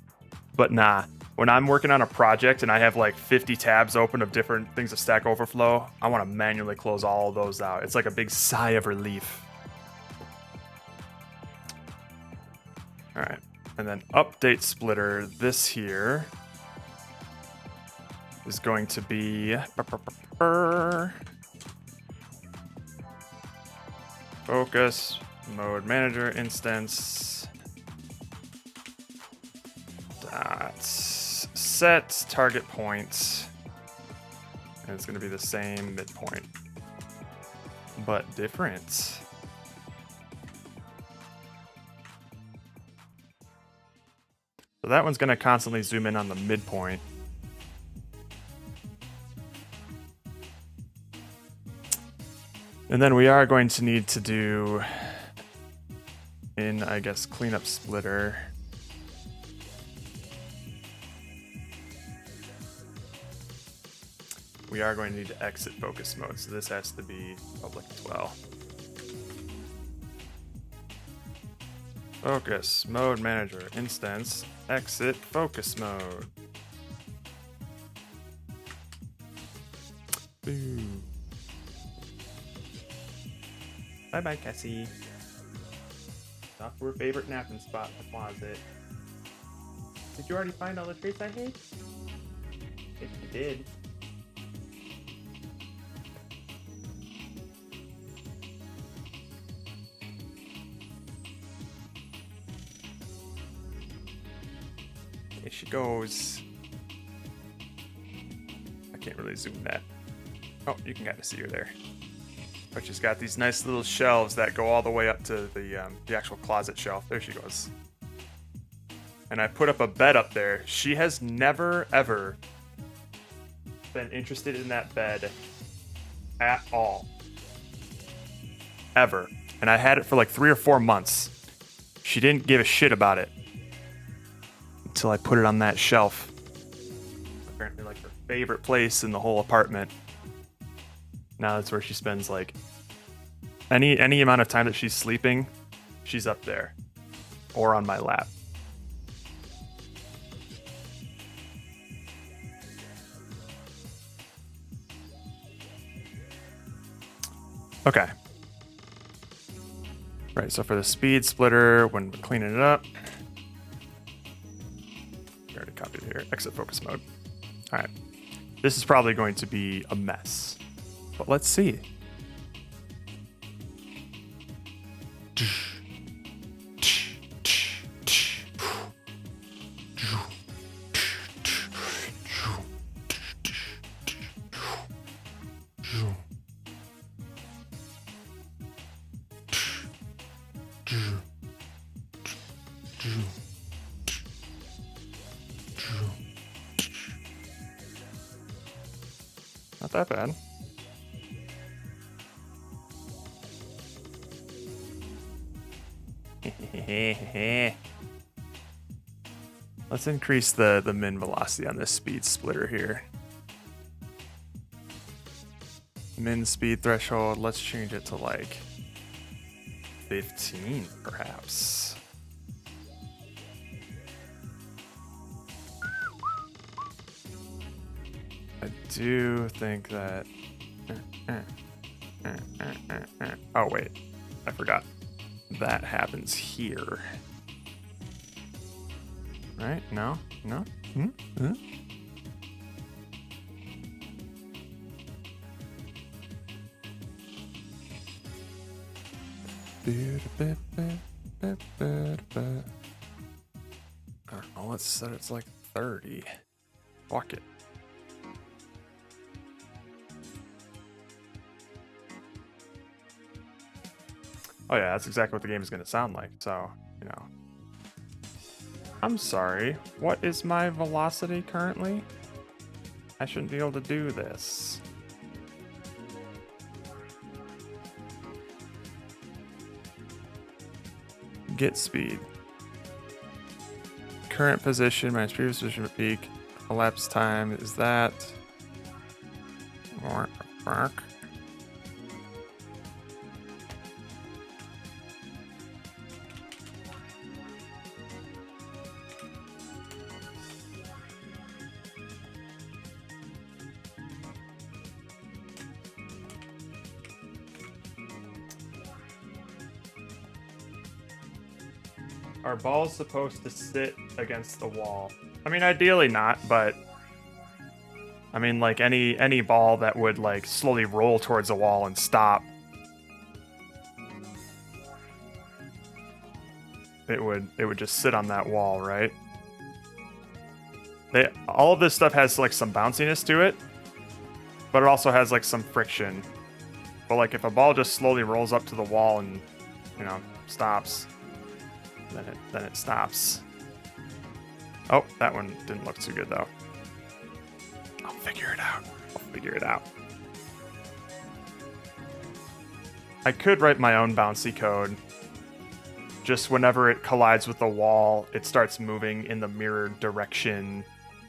But nah. When I'm working on a project and I have like 50 tabs open of different things of Stack Overflow, I want to manually close all of those out. It's like a big sigh of relief. All right. And then update splitter, this here is going to be focus mode manager instance dot set target point, and it's going to be the same midpoint but different. So that one's going to constantly zoom in on the midpoint. And then we are going to need to do in, I guess, cleanup splitter. We are going to need to exit focus mode, so this has to be public as well. Focus mode manager instance exit focus mode. Boo. Bye bye, Cassie. Off to her favorite napping spot in the closet. Did you already find all the traits I hate? If you did. Here she goes. I can't really zoom that. Oh, you can kind of see her there. But she's got these nice little shelves that go all the way up to the actual closet shelf. There she goes. And I put up a bed up there. She has never, ever been interested in that bed at all. Ever. And I had it for like 3 or 4 months. She didn't give a shit about it until I put it on that shelf. Apparently like her favorite place in the whole apartment. Now that's where she spends like any amount of time that she's sleeping, she's up there or on my lap. Okay. Right, so for the speed splitter, when we're cleaning it up, I already copied it here, exit focus mode. All right, this is probably going to be a mess, but let's see. Not that bad. Let's increase the min velocity on this speed splitter here. Min speed threshold, let's change it to like 15 perhaps. I do think that... Oh wait, I forgot. That happens here. Right? No? No? Hmm? I don't know, let's set it to like 30. Fuck it. Oh yeah, that's exactly what the game is going to sound like. So, you know. I'm sorry. What is my velocity currently? I shouldn't be able to do this. Get speed. Current position minus previous position at peak. Elapsed time is that. Mark. Are balls supposed to sit against the wall? I mean, ideally not, but I mean, like any ball that would like slowly roll towards a wall and stop, it would just sit on that wall, right? All of this stuff has like some bounciness to it, but it also has like some friction. But like if a ball just slowly rolls up to the wall and, you know, stops, then it stops. Oh, that one didn't look too good though. I'll figure it out. I could write my own bouncy code. Just whenever it collides with the wall, it starts moving in the mirrored direction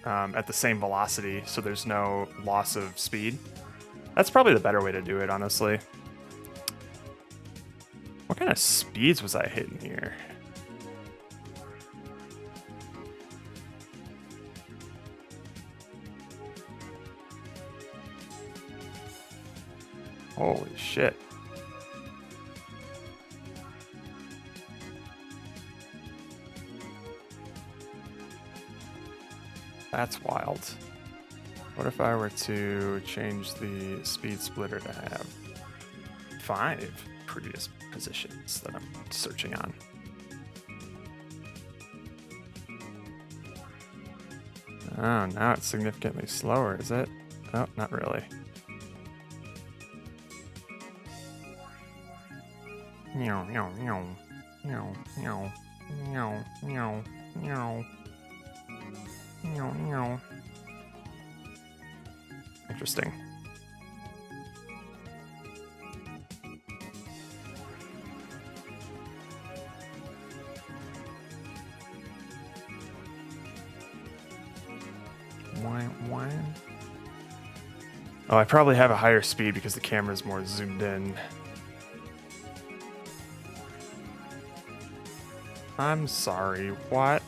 at the same velocity, so there's no loss of speed. That's probably the better way to do it, honestly. What kind of speeds was I hitting here? Holy shit. That's wild. What if I were to change the speed splitter to have 5 previous positions that I'm searching on? Oh, now it's significantly slower, is it? Oh, not really. Meow, meow, meow. Meow, meow. Meow, meow, meow. Meow, meow. Interesting. Why? Oh, I probably have a higher speed because the camera's more zoomed in. I'm sorry, what?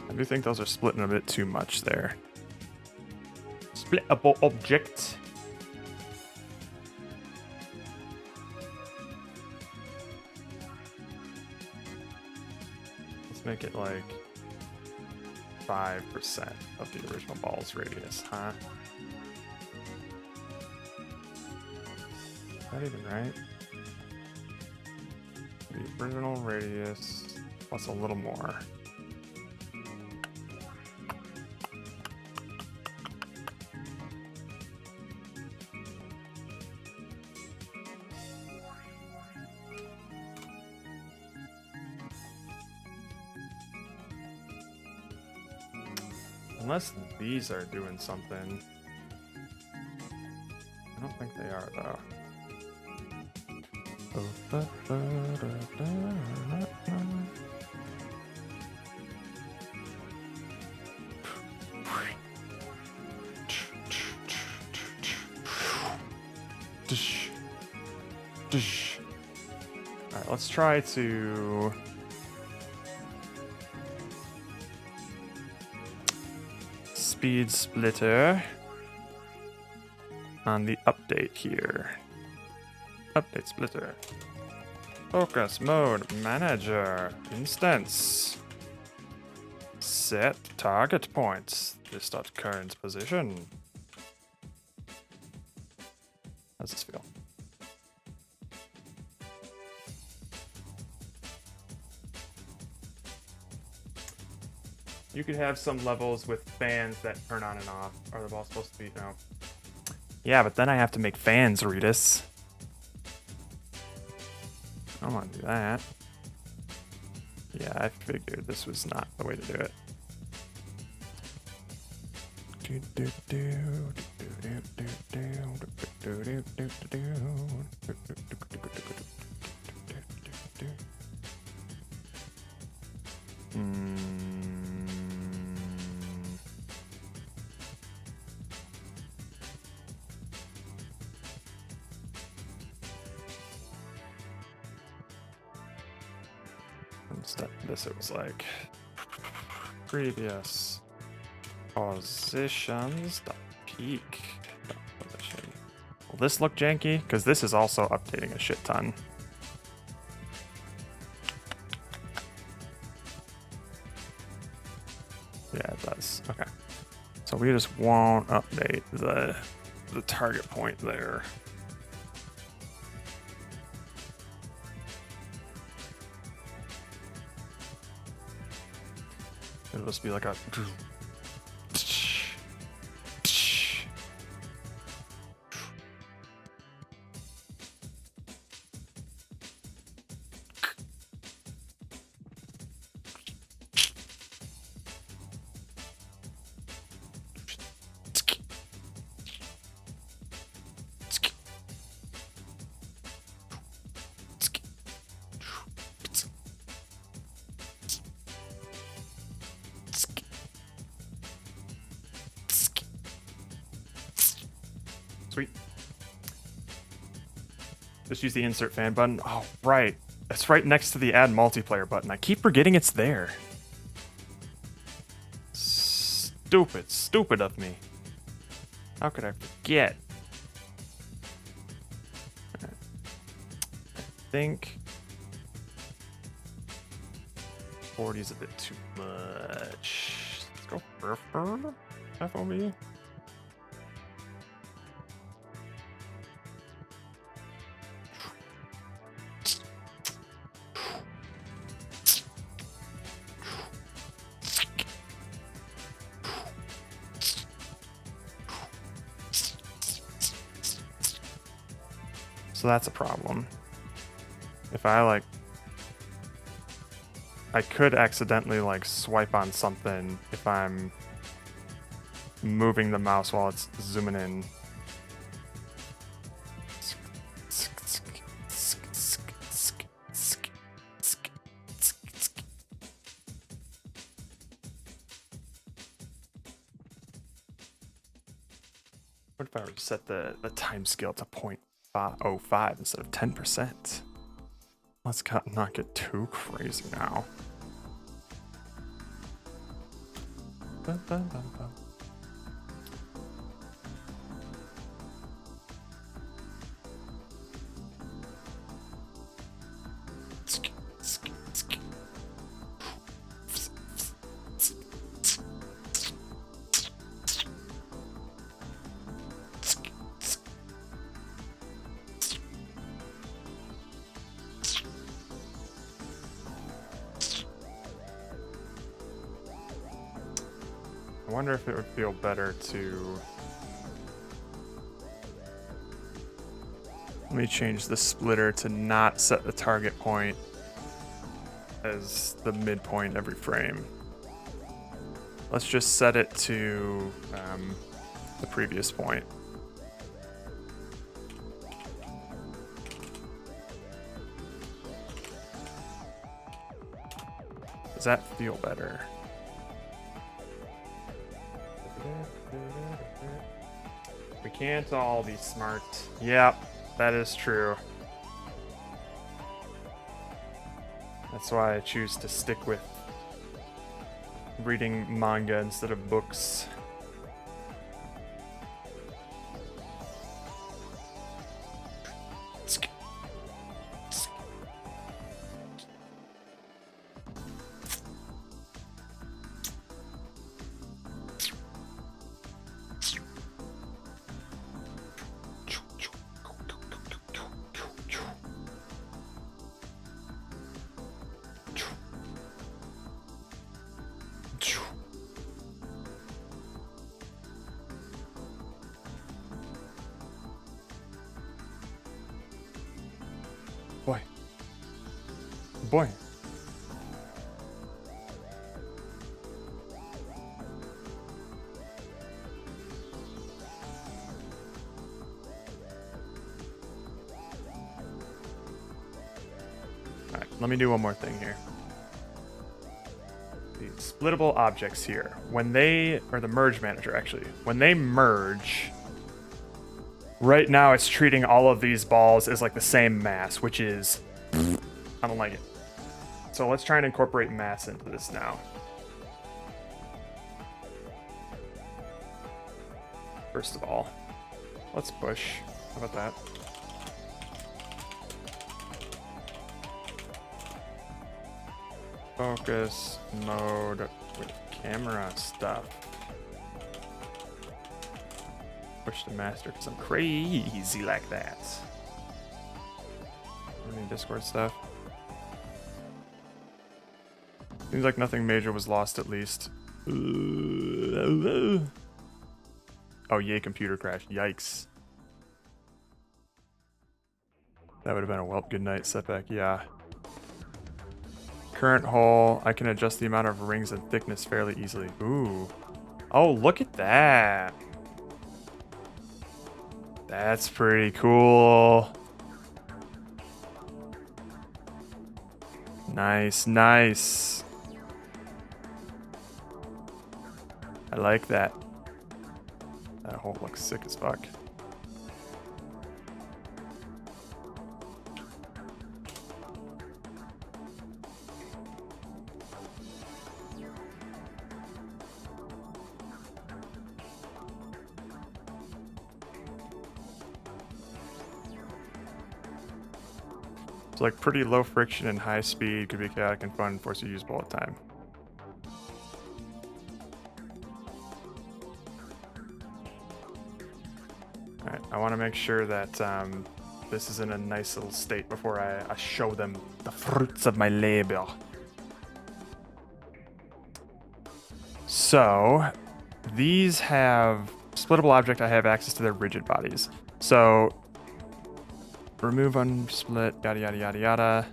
I do think those are splitting a bit too much there. Splittable object. Let's make it like 5% of the original ball's radius, huh? Is that even right? The original radius plus a little more. Unless these are doing something. I don't think they are, though. Alright, let's try to... speed splitter on the update here. Update splitter. Focus mode manager instance. Set target points. This dot current position. How's this feel? You could have some levels with fans that turn on and off. Are the balls supposed to be? No. Yeah, but then I have to make fans, Reedus. I don't want to do that. Yeah, I figured this was not the way to do it. Instead of this, it was like previous positions. Peak position. Will this look janky? Because this is also updating a shit ton. Yeah, it does. Okay. So we just won't update the target point there. It'll just be like a. Sweet. Just use the insert fan button. Oh, right. It's right next to the add multiplayer button. I keep forgetting it's there. Stupid of me. How could I forget? I think 40 is a bit too much. Let's go for FOV. So that's a problem. If I could accidentally swipe on something if I'm moving the mouse while it's zooming in. What if I were to set the time scale to 0.05 instead of 10%? Let's not get too crazy now. Bum, bum, bum, bum. I wonder if it would feel better to... Let me change the splitter to not set the target point as the midpoint every frame. Let's just set it to the previous point. Does that feel better? We can't all be smart. Yep, that is true. That's why I choose to stick with reading manga instead of books. Boy. Boy. Alright, let me do one more thing here. The splittable objects here. When they, or the merge manager actually, when they merge, right now it's treating all of these balls as like the same mass, which is, I don't like it. So let's try and incorporate mass into this now. First of all, let's push. How about that? Focus mode with camera stuff. Push the master because I'm crazy like that. Any Discord stuff? Seems like nothing major was lost at least. Oh, yay, computer crash. Yikes. That would have been a welp good night setback, yeah. Current hole, I can adjust the amount of rings and thickness fairly easily. Ooh. Oh, look at that. That's pretty cool. Nice, nice. I like that. That hole looks sick as fuck. It's like pretty low friction and high speed, could be chaotic and fun, force you to use bullet time. Alright, I want to make sure that this is in a nice little state before I show them the fruits of my labor. So, these have splittable object, I have access to their rigid bodies. So, remove unsplit, yada yada yada yada.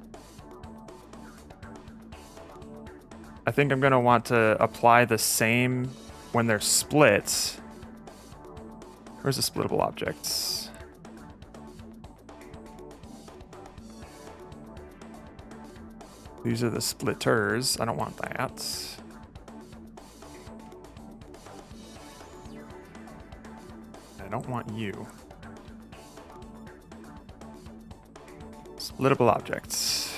I think I'm going to want to apply the same when they're split. Where's the splittable objects? These are the splitters. I don't want that. I don't want you. Splittable objects.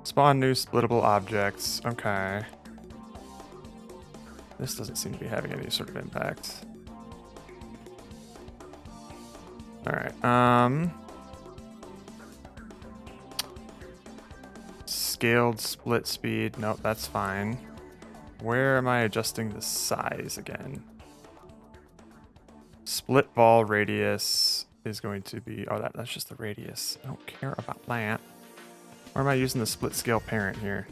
Spawn new splittable objects. Okay. This doesn't seem to be having any sort of impact. Alright, scaled split speed. Nope, that's fine. Where am I adjusting the size again? Split ball radius is going to be... Oh, that's just the radius. I don't care about that. Where am I using the split scale parent here?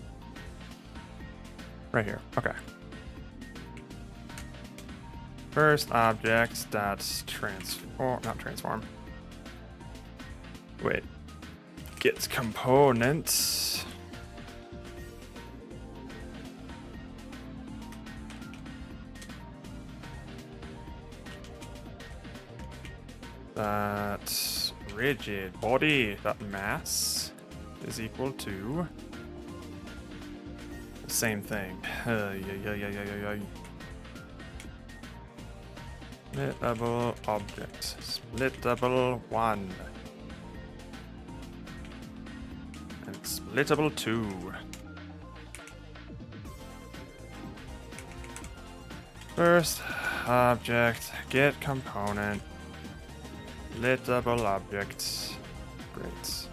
Right here. Okay. First objects dot transform... Not transform. Wait. Get components. That rigid body dot mass is equal to the same thing. Splittable object. Splittable 1. And splittable 2. First object, get component. Splittable object. Great.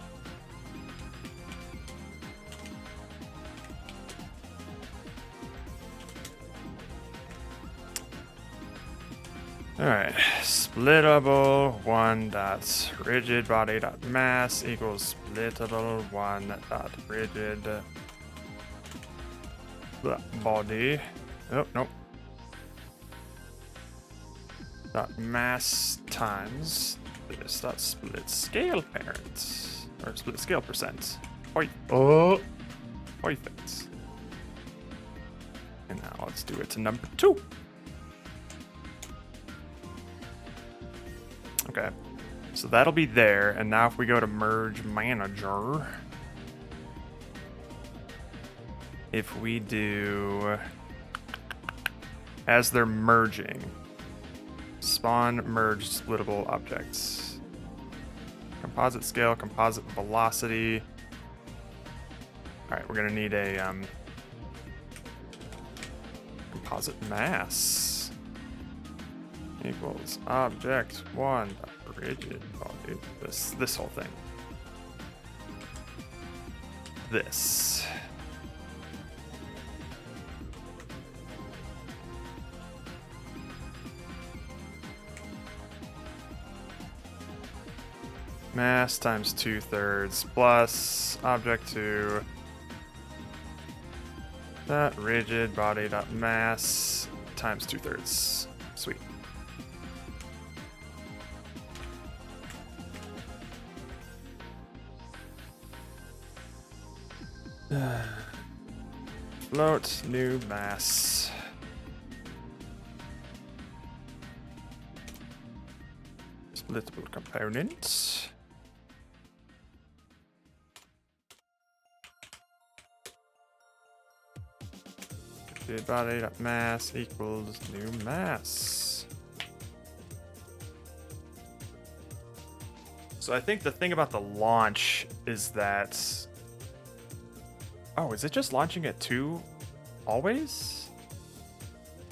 Alright, splittable 1 dot rigid body dot mass equals splittable 1 dot rigid body. Oh, nope. Dot mass times this dot split scale parent. Or split scale percent. Oi. Oh. Perfect. And now let's do it to number 2. Okay, so that'll be there. And now if we go to merge manager, if we do, as they're merging, spawn merge splittable objects, composite scale, composite velocity. All right, we're gonna need a composite mass equals object 1 rigid body. This whole thing. This. Mass times 2/3 plus object 2 dot rigid body dot mass times 2/3. Sweet. Float new mass. Splittable components. Rigid body dot mass equals new mass. So I think the thing about the launch is that. Oh, is it just launching at 2 always?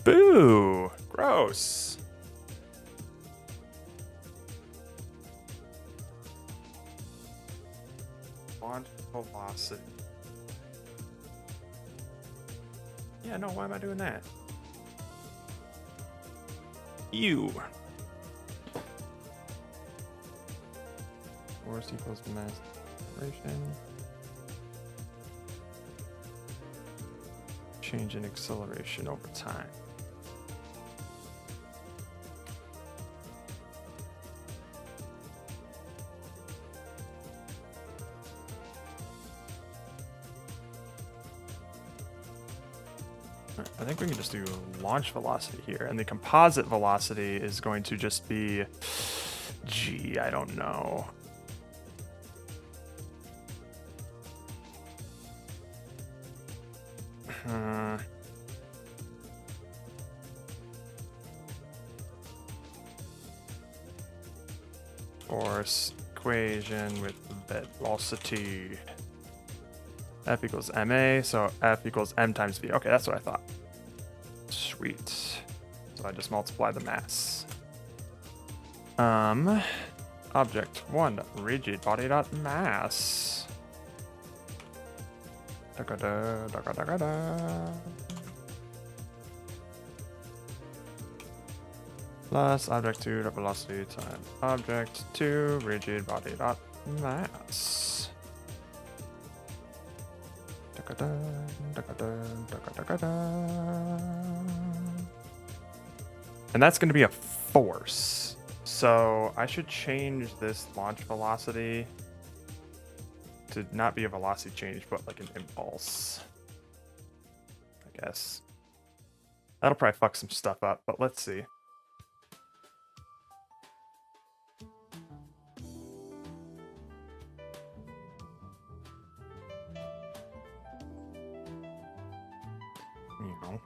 Boo! Gross. Launch velocity. Yeah, no, why am I doing that? Ew. Force equals mass acceleration. Change in acceleration over time. I think we can just do launch velocity here, and the composite velocity is going to just be, gee, I don't know. Force equation with velocity. F equals ma, so F equals m times v. Okay, that's what I thought. Sweet. So I just multiply the mass. Object 1 rigid body dot mass. Plus object 2 dot velocity times object 2 rigid body dot mass. And that's going to be a force. So I should change this launch velocity to not be a velocity change, but like an impulse. I guess. That'll probably fuck some stuff up, but let's see. You know.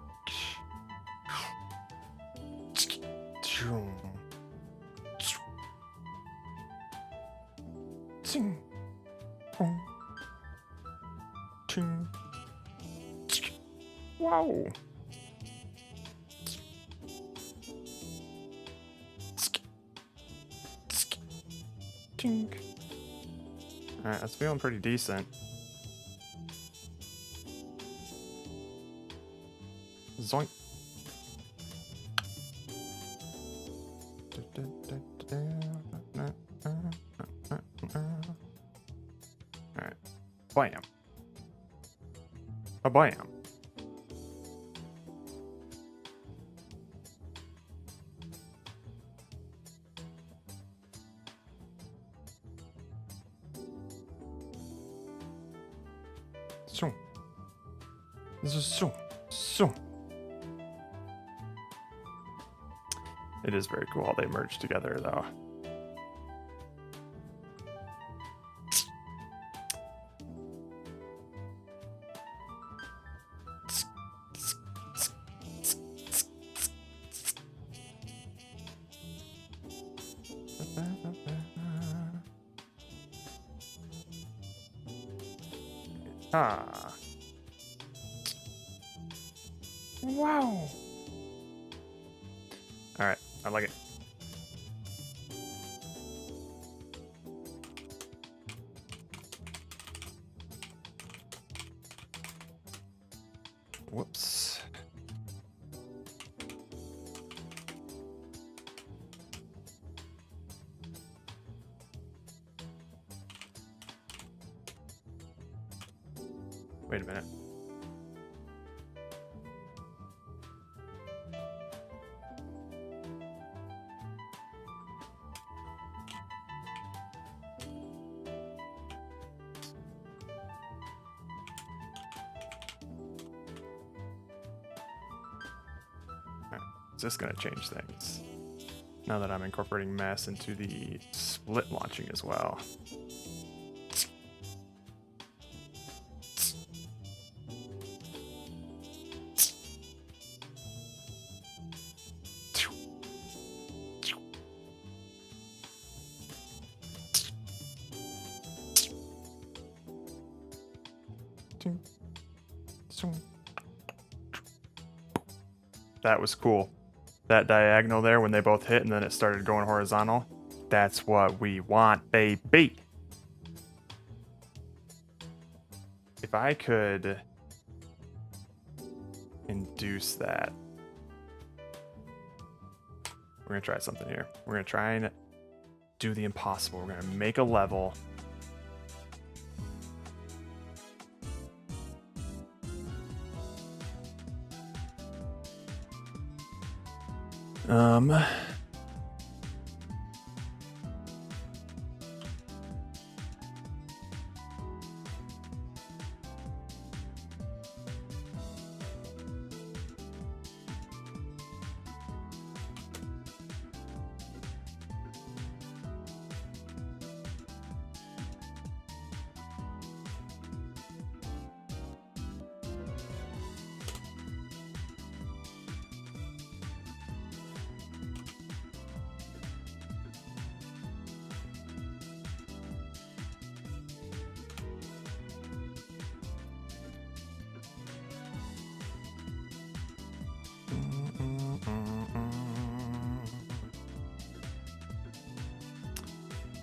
Wow. Alright, that's feeling pretty decent. Zoink. Bam. A bam. So. So. It is very cool how they merge together, though. Ah. Wow. All right, I like it. Whoops. Wait a minute. Is this going to change things? Now that I'm incorporating mass into the split launching as well. That was cool. That diagonal there when they both hit and then it started going horizontal. That's what we want, baby. If I could induce that. We're going to try something here. We're going to try and do the impossible. We're going to make a level.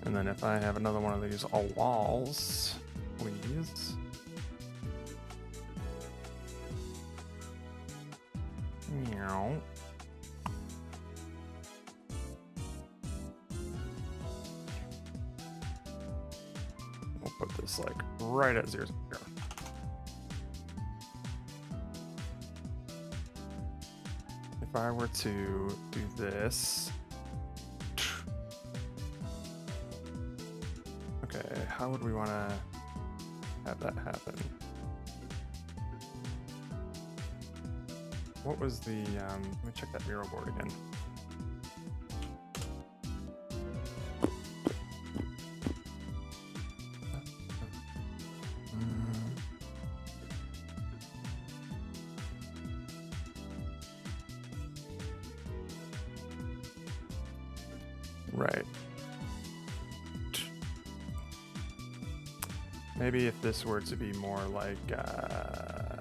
And then if I have another one of these all walls, please. Meow. We'll put this like right at 0, 0. If I were to do this. Okay, how would we want to have that happen? What was the, let me check that mural board again. Right. Maybe if this were to be more like, a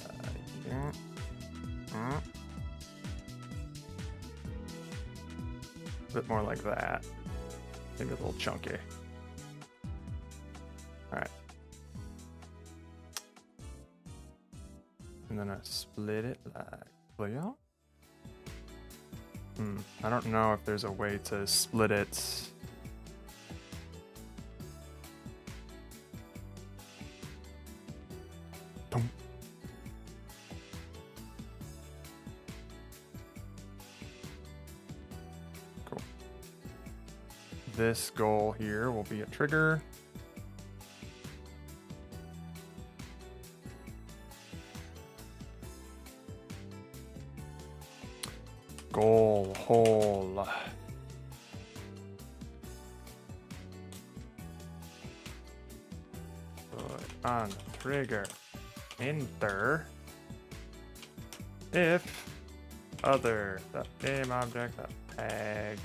bit more like that. Maybe a little chunky. All right. And then I split it like that. I don't know if there's a way to split it. this goal here will be a trigger. Goal hole. Put on the trigger. Enter. If other the game object the tag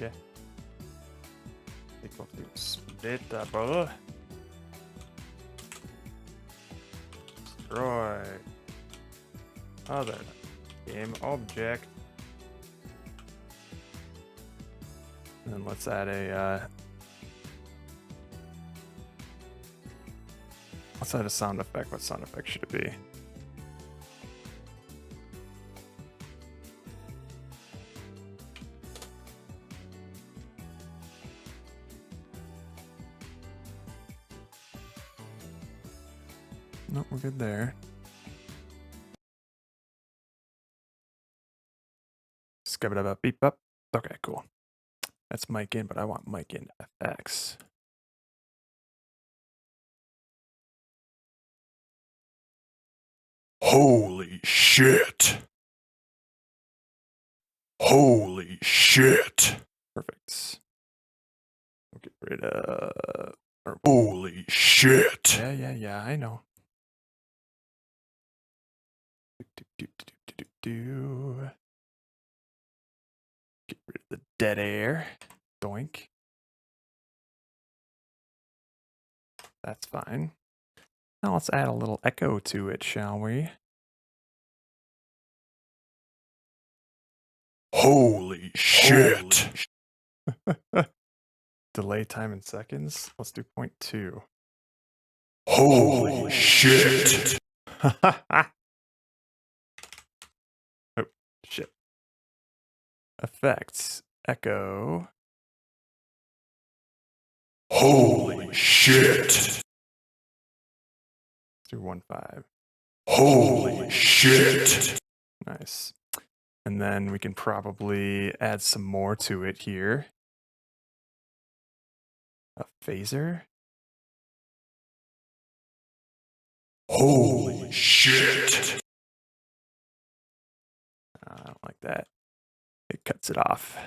equal to splittable. Destroy other game object. And then let's add a sound effect. What sound effect should it be? Nope, we're good there. Skip it up, beep up. Okay, cool. That's mic in, but I want mic in FX. Holy shit. Holy shit. Perfect. We'll get rid of. Holy shit. Yeah, I know. Get rid of the dead air. Doink. That's fine. Now let's add a little echo to it, shall we? Holy shit. Delay time in seconds. Let's do 0.2. Holy shit. Oh, shit. Effects. Echo. Holy shit. Let's do 1.5. Holy shit. Nice. And then we can probably add some more to it here. A phaser. Holy shit. I don't like that. It cuts it off.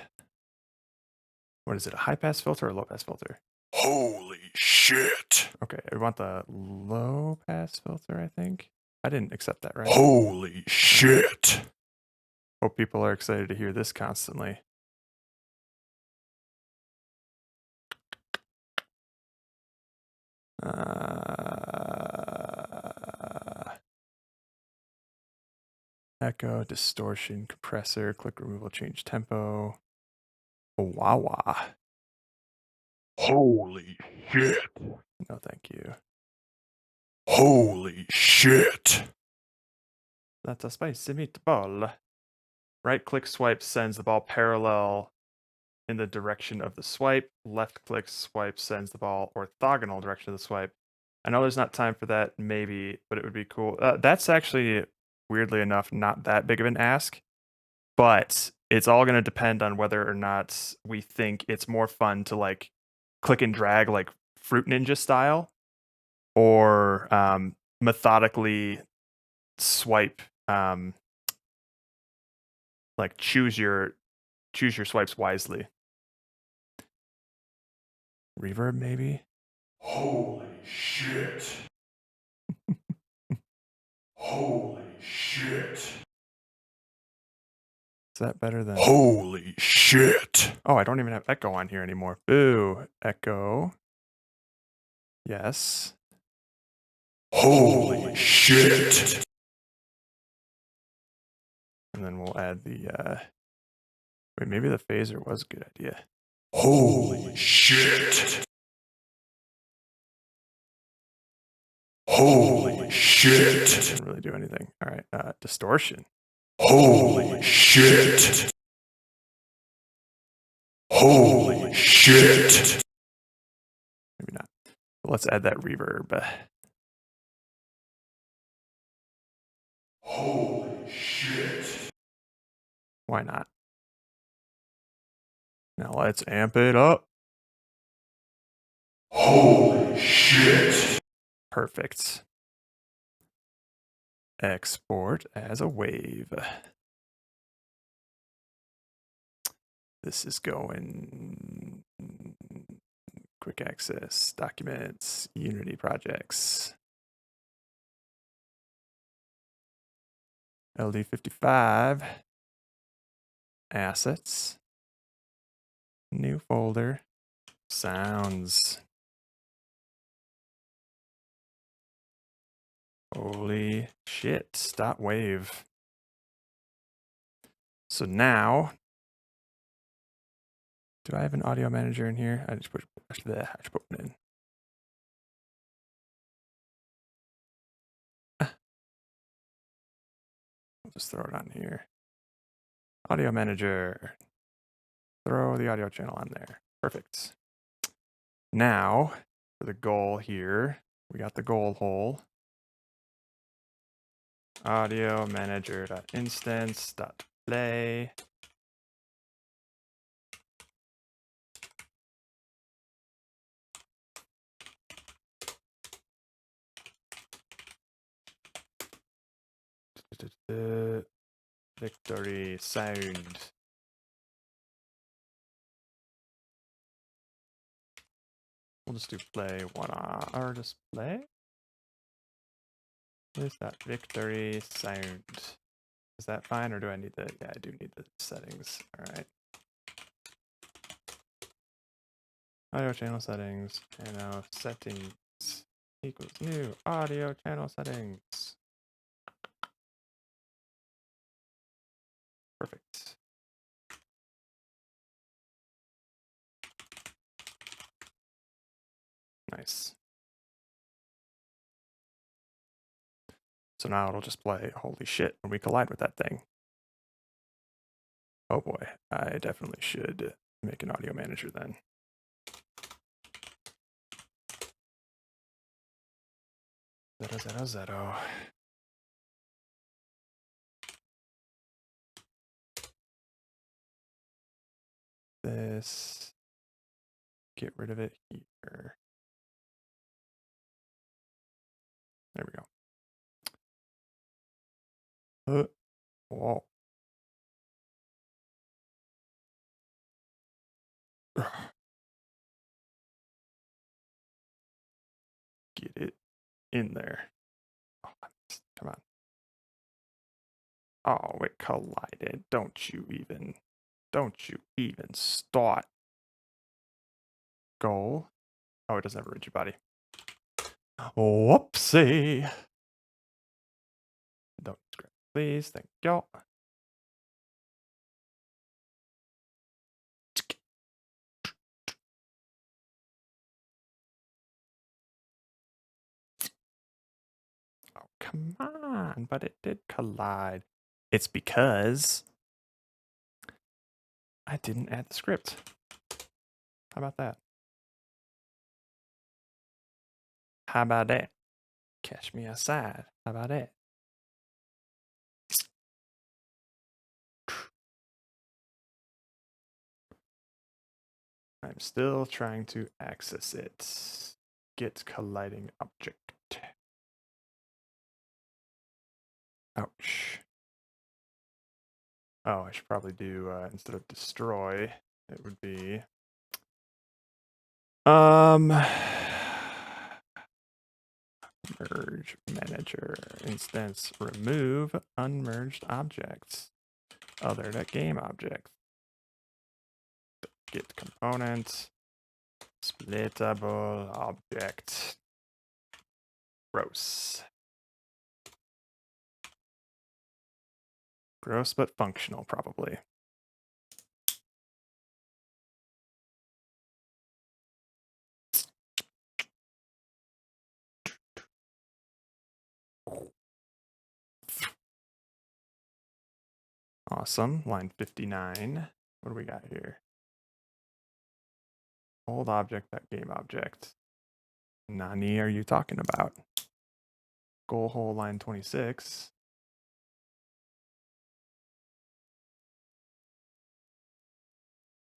What is it? A high pass filter or a low pass filter? Holy shit. Okay, we want the low pass filter, I think. I didn't accept that, right? Holy shit. Hope people are excited to hear this constantly. Echo, distortion, compressor, click removal, change tempo. Wah. Holy shit. No, thank you. Holy shit. That's a spicy meatball. Right click swipe sends the ball parallel in the direction of the swipe. Left click swipe sends the ball orthogonal direction of the swipe. I know there's not time for that, maybe, but it would be cool. That's actually, weirdly enough, not that big of an ask, but it's all going to depend on whether or not we think it's more fun to like click and drag like Fruit Ninja style, or methodically swipe, like choose your swipes wisely. Reverb maybe. Holy shit. Holy shit. Is that better than holy shit? Oh, I don't even have echo on here anymore. Boo. Echo. Yes. Holy shit. And then we'll add the wait, maybe the phaser was a good idea. Holy shit. Holy shit. Didn't really do anything. All right, distortion. Holy shit. Holy shit. Maybe not. Let's add that reverb. Holy shit. Why not? Now let's amp it up. Holy shit. Perfect. Export as a wave. This is going quick access, documents, Unity projects. LD55, assets, new folder, sounds. Holy shit, stop wave. So now, do I have an audio manager in here? I just put one in. I'll just throw it on here. Audio manager. Throw the audio channel on there. Perfect. Now, for the goal here, we got the goal hole. Audio manager.instance.play. Victory sound. We'll just do play one or display. Is that victory sound? Is that fine, or do I need the? Yeah, I do need the settings. All right. Audio channel settings. Channel settings equals new audio channel settings. Perfect. Nice. So now it'll just play holy shit when we collide with that thing. Oh boy, I definitely should make an audio manager then. Zero. This. Get rid of it here. There we go. Whoa. Get it in there. Oh, come on. Oh, it collided. Don't you even start. Goal. Oh, it doesn't have a rigid body. Whoopsie. Don't script, please. Thank you. Oh, come on. But it did collide. It's because I didn't add the script. How about that? How about that? Catch me outside. How about that? I'm still trying to access it. Get colliding object. Ouch. Oh, I should probably do, instead of destroy, it would be... merge manager instance remove unmerged objects other than game objects. Get component splittable object. Gross. Gross but functional, probably. Awesome. Line 59. What do we got here? Old object, that game object. Nani are you talking about? Goal hole line 26.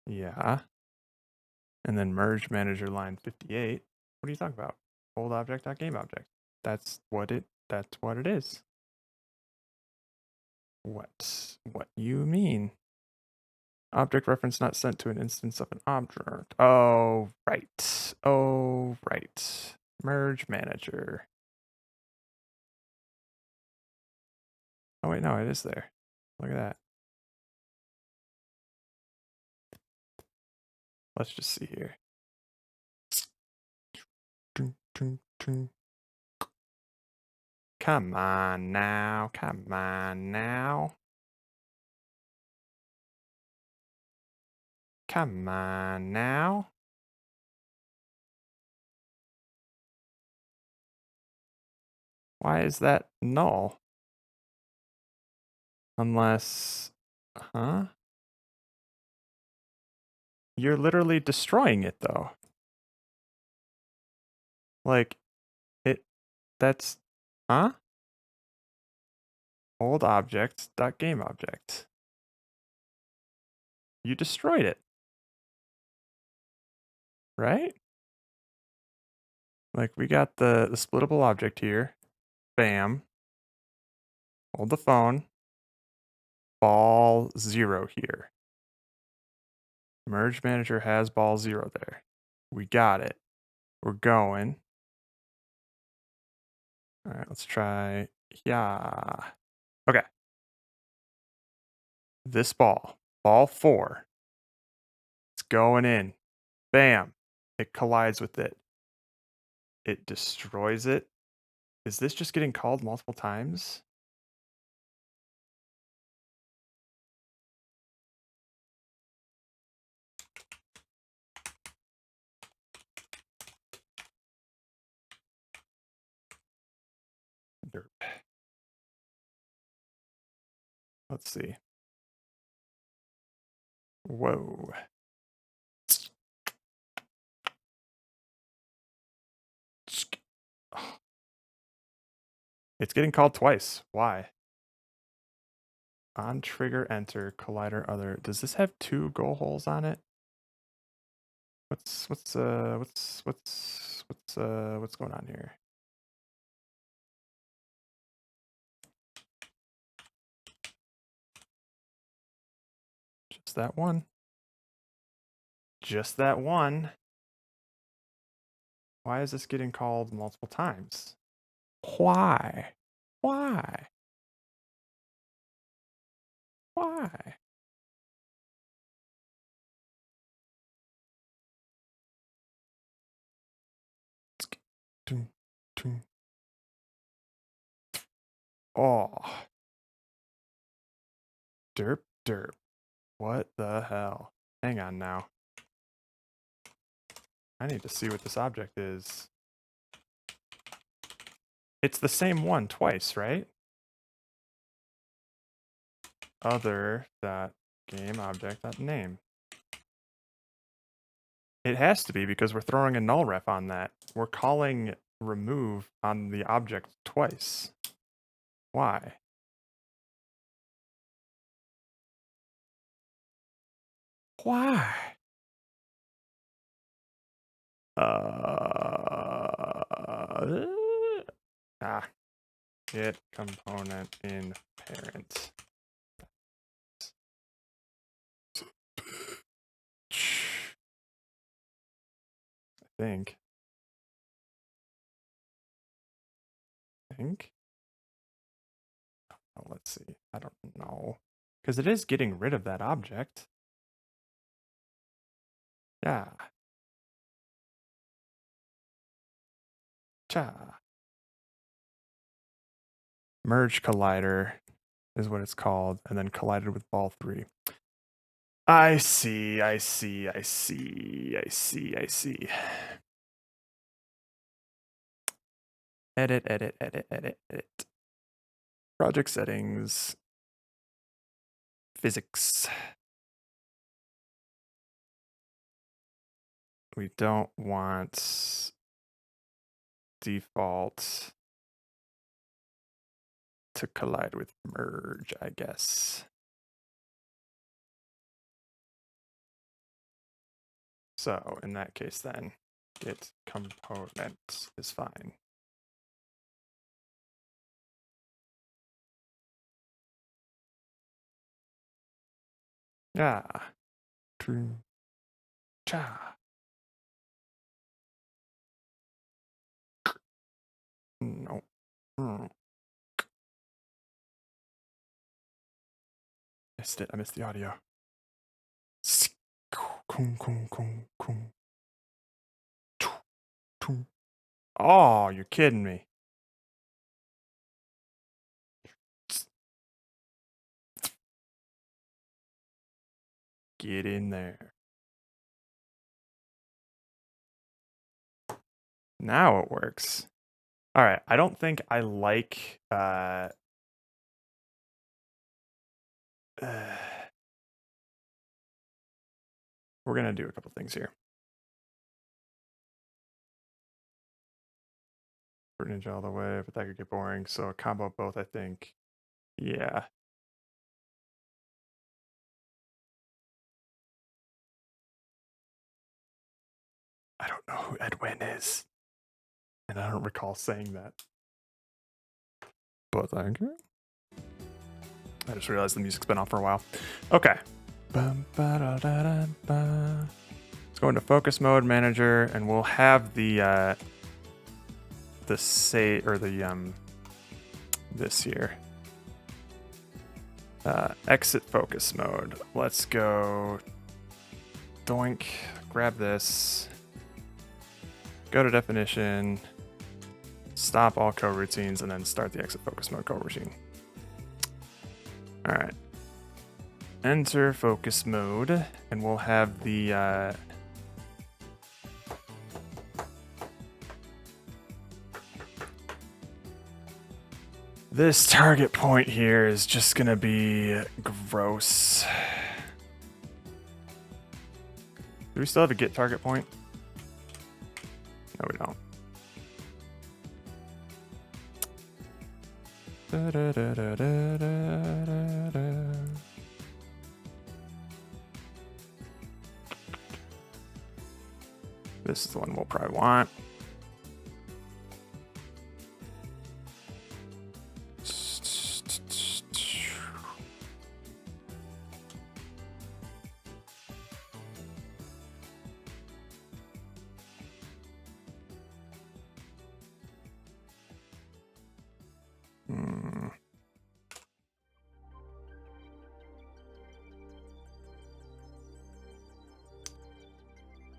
Yeah. And then merge manager line 58. What are you talking about? Old object.game object. That's what it is. What you mean? Object reference not sent to an instance of an object. Oh, right. Oh, right. Merge manager. Oh, wait, no, it is there. Look at that. Let's just see here. Come on now. Come on now. Come on now. Why is that null? Unless, huh? You're literally destroying it though. Like, that's, huh? Old object dot game object. You destroyed it. Right? Like, we got the splittable object here. Bam. Hold the phone. Ball 0 here. Merge manager has ball 0 there. We got it. We're going. All right, let's try. Yeah. Okay. This ball 4. It's going in. Bam. It collides with it. It destroys it. Is this just getting called multiple times? Derp. Let's see. Whoa. It's getting called twice. Why? On trigger enter, collider other. Does this have 2 goal holes on it? What's going on here? Just that one. Just that one. Why is this getting called multiple times? Why? Why? Why? Oh. Derp, derp. What the hell? Hang on now. I need to see what this object is. It's the same one twice, right? Other dot game object dot name. It has to be because we're throwing a null ref on that. We're calling remove on the object twice. Why? Why? Get component in parent. I think. Oh, let's see. I don't know. Because it is getting rid of that object. Yeah. Cha. Merge collider is what it's called, and then collided with ball 3. I see. Edit. Project settings. Physics. We don't want default to collide with merge, I guess. So in that case then, git component is fine. Yeah. True. Cha. No. Missed it. I missed the audio. Oh, you're kidding me. Get in there. Now it works. All right. I don't think I like we're gonna do a couple things here. Ninja all the way, but that could get boring. So a combo of both, I think. Yeah. I don't know who Edwin is. And I don't recall saying that. But thank you. I just realized the music's been off for a while. Okay. Let's go into focus mode manager and we'll have the say or the this here. Exit focus mode. Let's go doink, grab this. Go to definition, stop all coroutines, and then start the exit focus mode coroutine. All right. Enter focus mode, and we'll have the this target point here is just gonna be gross. Do we still have a get target point? No, we don't. This is the one we'll probably want.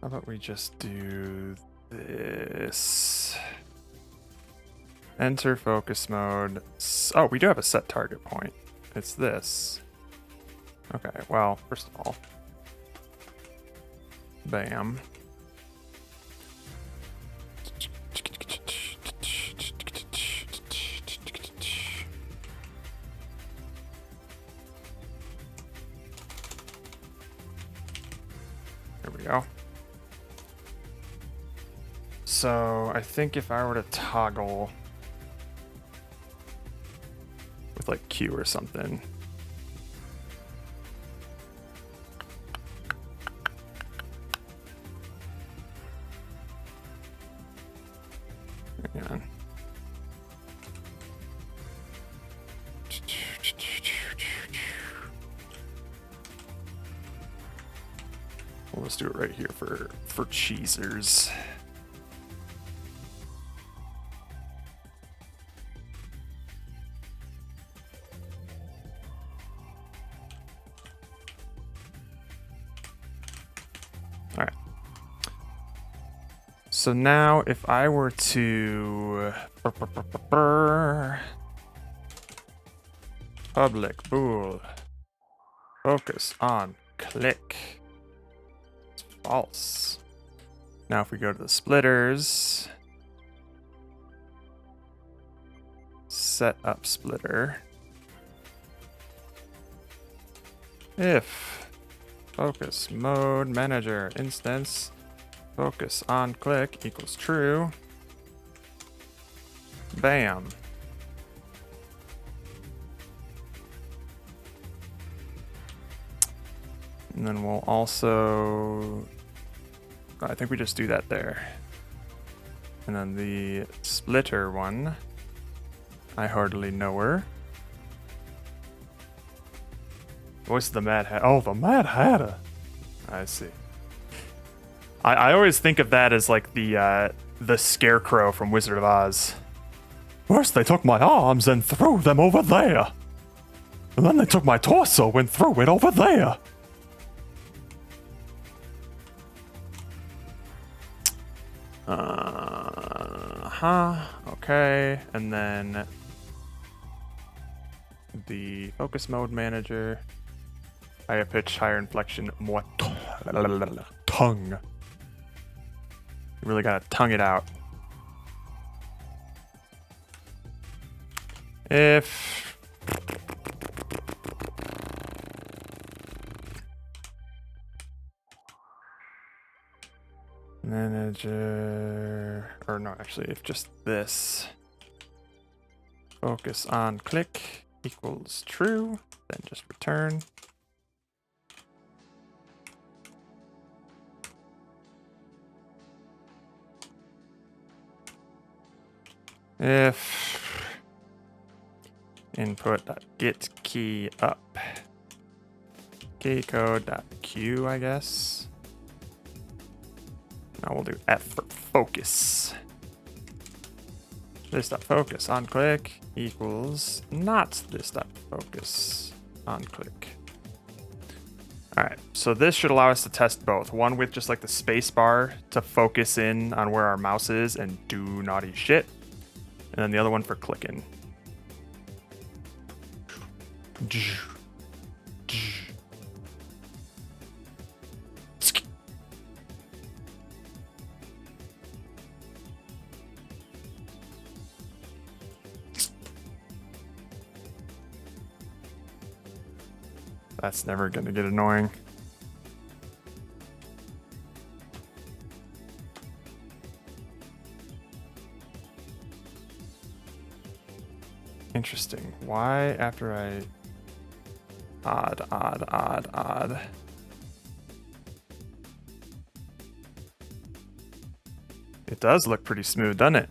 How about we just do this? Enter focus mode. Oh, we do have a set target point. It's this. Okay, well, first of all, bam. There we go. So I think if I were to toggle with like Q or something. Hang on. Well, let's do it right here for cheesers. All right. So now if I were to public bool focus on click, it's false. Now if we go to the splitters, set up splitter, if focus mode manager instance focus on click equals true, bam. And then we'll also I think we just do that there. And then the splitter one, I hardly know her. Voice of the Mad Hatter. Oh, the Mad Hatter. I see. I always think of that as like the Scarecrow from Wizard of Oz. First they took my arms and threw them over there. And then they took my torso and threw it over there. Okay, and then the focus mode manager, higher pitch, higher inflection, more tongue. You really gotta tongue it out. If manager, or no, actually, if just this focus on click equals true, then just return. If input.get key up, key code.q, I guess. Now we'll do F for focus. This.focus on click equals not this.focus on click. All right, so this should allow us to test both. One with just like the space bar to focus in on where our mouse is and do naughty shit. And then the other one for clicking. That's never gonna get annoying. Interesting. Why after I... Odd. It does look pretty smooth, doesn't it?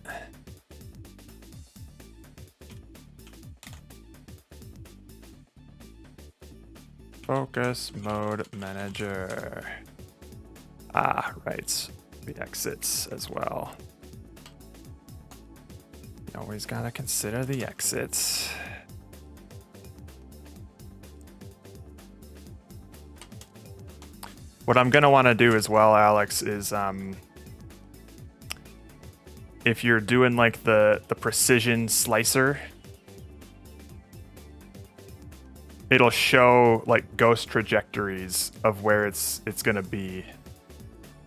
Focus mode manager. Ah, right. The exits as well. You always gotta consider the exits. What I'm gonna want to do as well, Alex, is if you're doing like the precision slicer, it'll show like ghost trajectories of where it's gonna be,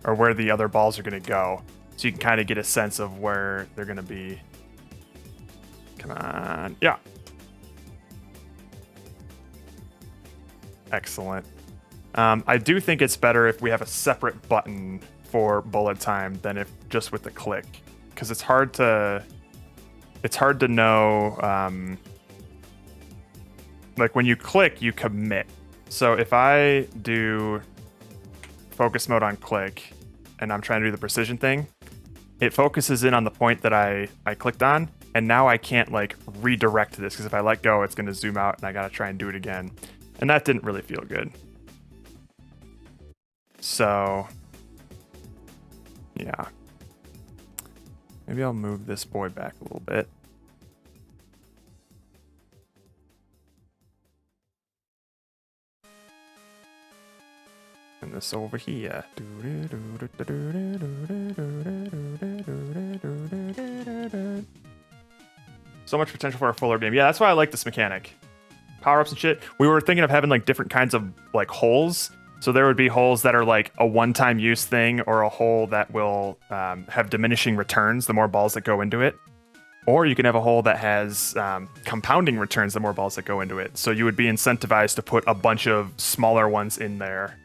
or where the other balls are gonna go, so you can kind of get a sense of where they're gonna be. Come on, yeah. Excellent. I do think it's better if we have a separate button for bullet time than if just with the click, because it's hard to know. Like when you click, you commit. So if I do focus mode on click and I'm trying to do the precision thing, it focuses in on the point that I clicked on, and now I can't like redirect this, because if I let go, it's going to zoom out and I got to try and do it again. And that didn't really feel good. So yeah, maybe I'll move this boy back a little bit. And this over here. So much potential for a fuller game. Yeah, that's why I like this mechanic. Power-ups and shit. We were thinking of having like different kinds of like holes. So there would be holes that are like a one-time use thing, or a hole that will have diminishing returns the more balls that go into it. Or you can have a hole that has compounding returns the more balls that go into it. So you would be incentivized to put a bunch of smaller ones in there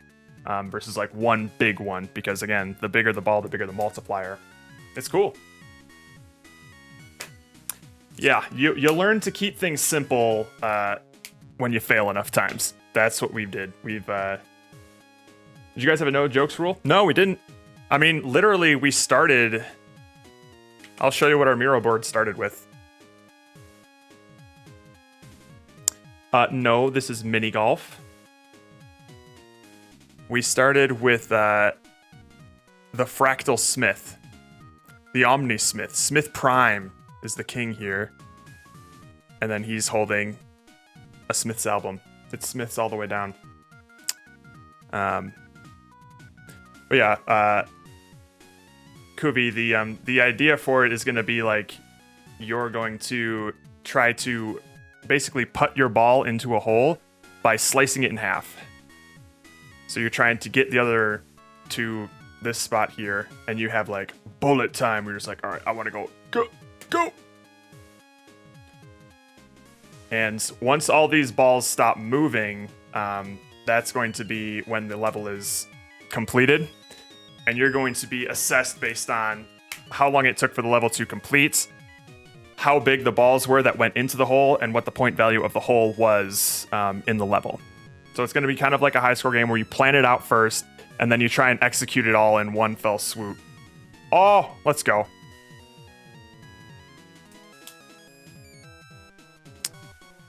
versus like one big one, because again, the bigger the ball, the bigger the multiplier. It's cool. Yeah, you learn to keep things simple when you fail enough times. That's what we did. Did you guys have a no jokes rule? No, we didn't. I mean, literally, we started... I'll show you what our Miro board started with. No, this is mini golf. We started with the Fractal Smith. The Omni Smith. Smith Prime is the king here. And then he's holding a Smith's album. It's Smith's all the way down. But yeah, Kuvi, the idea for it is going to be like you're going to try to basically put your ball into a hole by slicing it in half. So you're trying to get the other to this spot here, and you have like bullet time where you're just like, all right, I want to go. And once all these balls stop moving, that's going to be when the level is completed. And you're going to be assessed based on how long it took for the level to complete, how big the balls were that went into the hole, and what the point value of the hole was in the level. So it's going to be kind of like a high score game where you plan it out first, and then you try and execute it all in one fell swoop. Oh, let's go.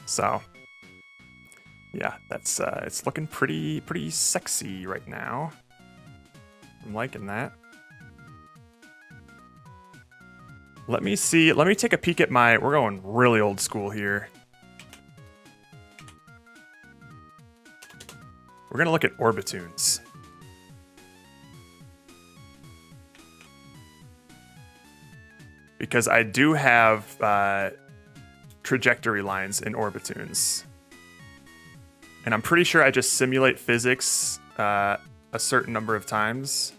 So, yeah, that's it's looking pretty sexy right now. I'm liking that. Let me see. Let me take a peek at my... We're going really old school here. We're going to look at Orbitunes. Because I do have trajectory lines in Orbitunes. And I'm pretty sure I just simulate physics a certain number of times.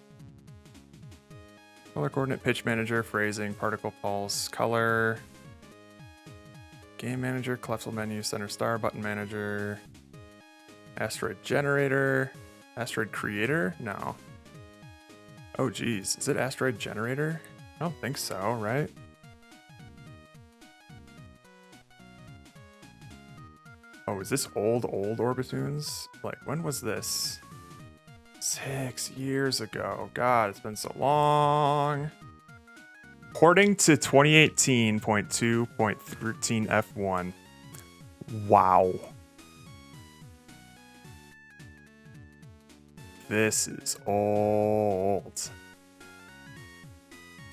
Color coordinate, pitch manager, phrasing, particle pulse, color, game manager, collapsible menu, center star, button manager, asteroid generator, asteroid creator? No. Oh geez, is it asteroid generator? I don't think so, right? Oh, is this old Orbitunes? Like, when was this? 6 years ago. God, it's been so long. Porting to 2018.2.13 F1. Wow. This is old.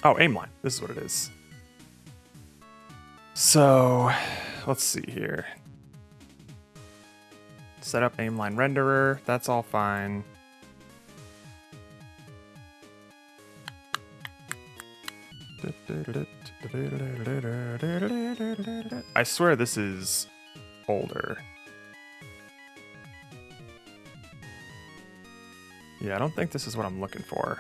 Oh, aimline. This is what it is. So, let's see here. Set up aimline renderer. That's all fine. I swear this is older. Yeah, I don't think this is what I'm looking for.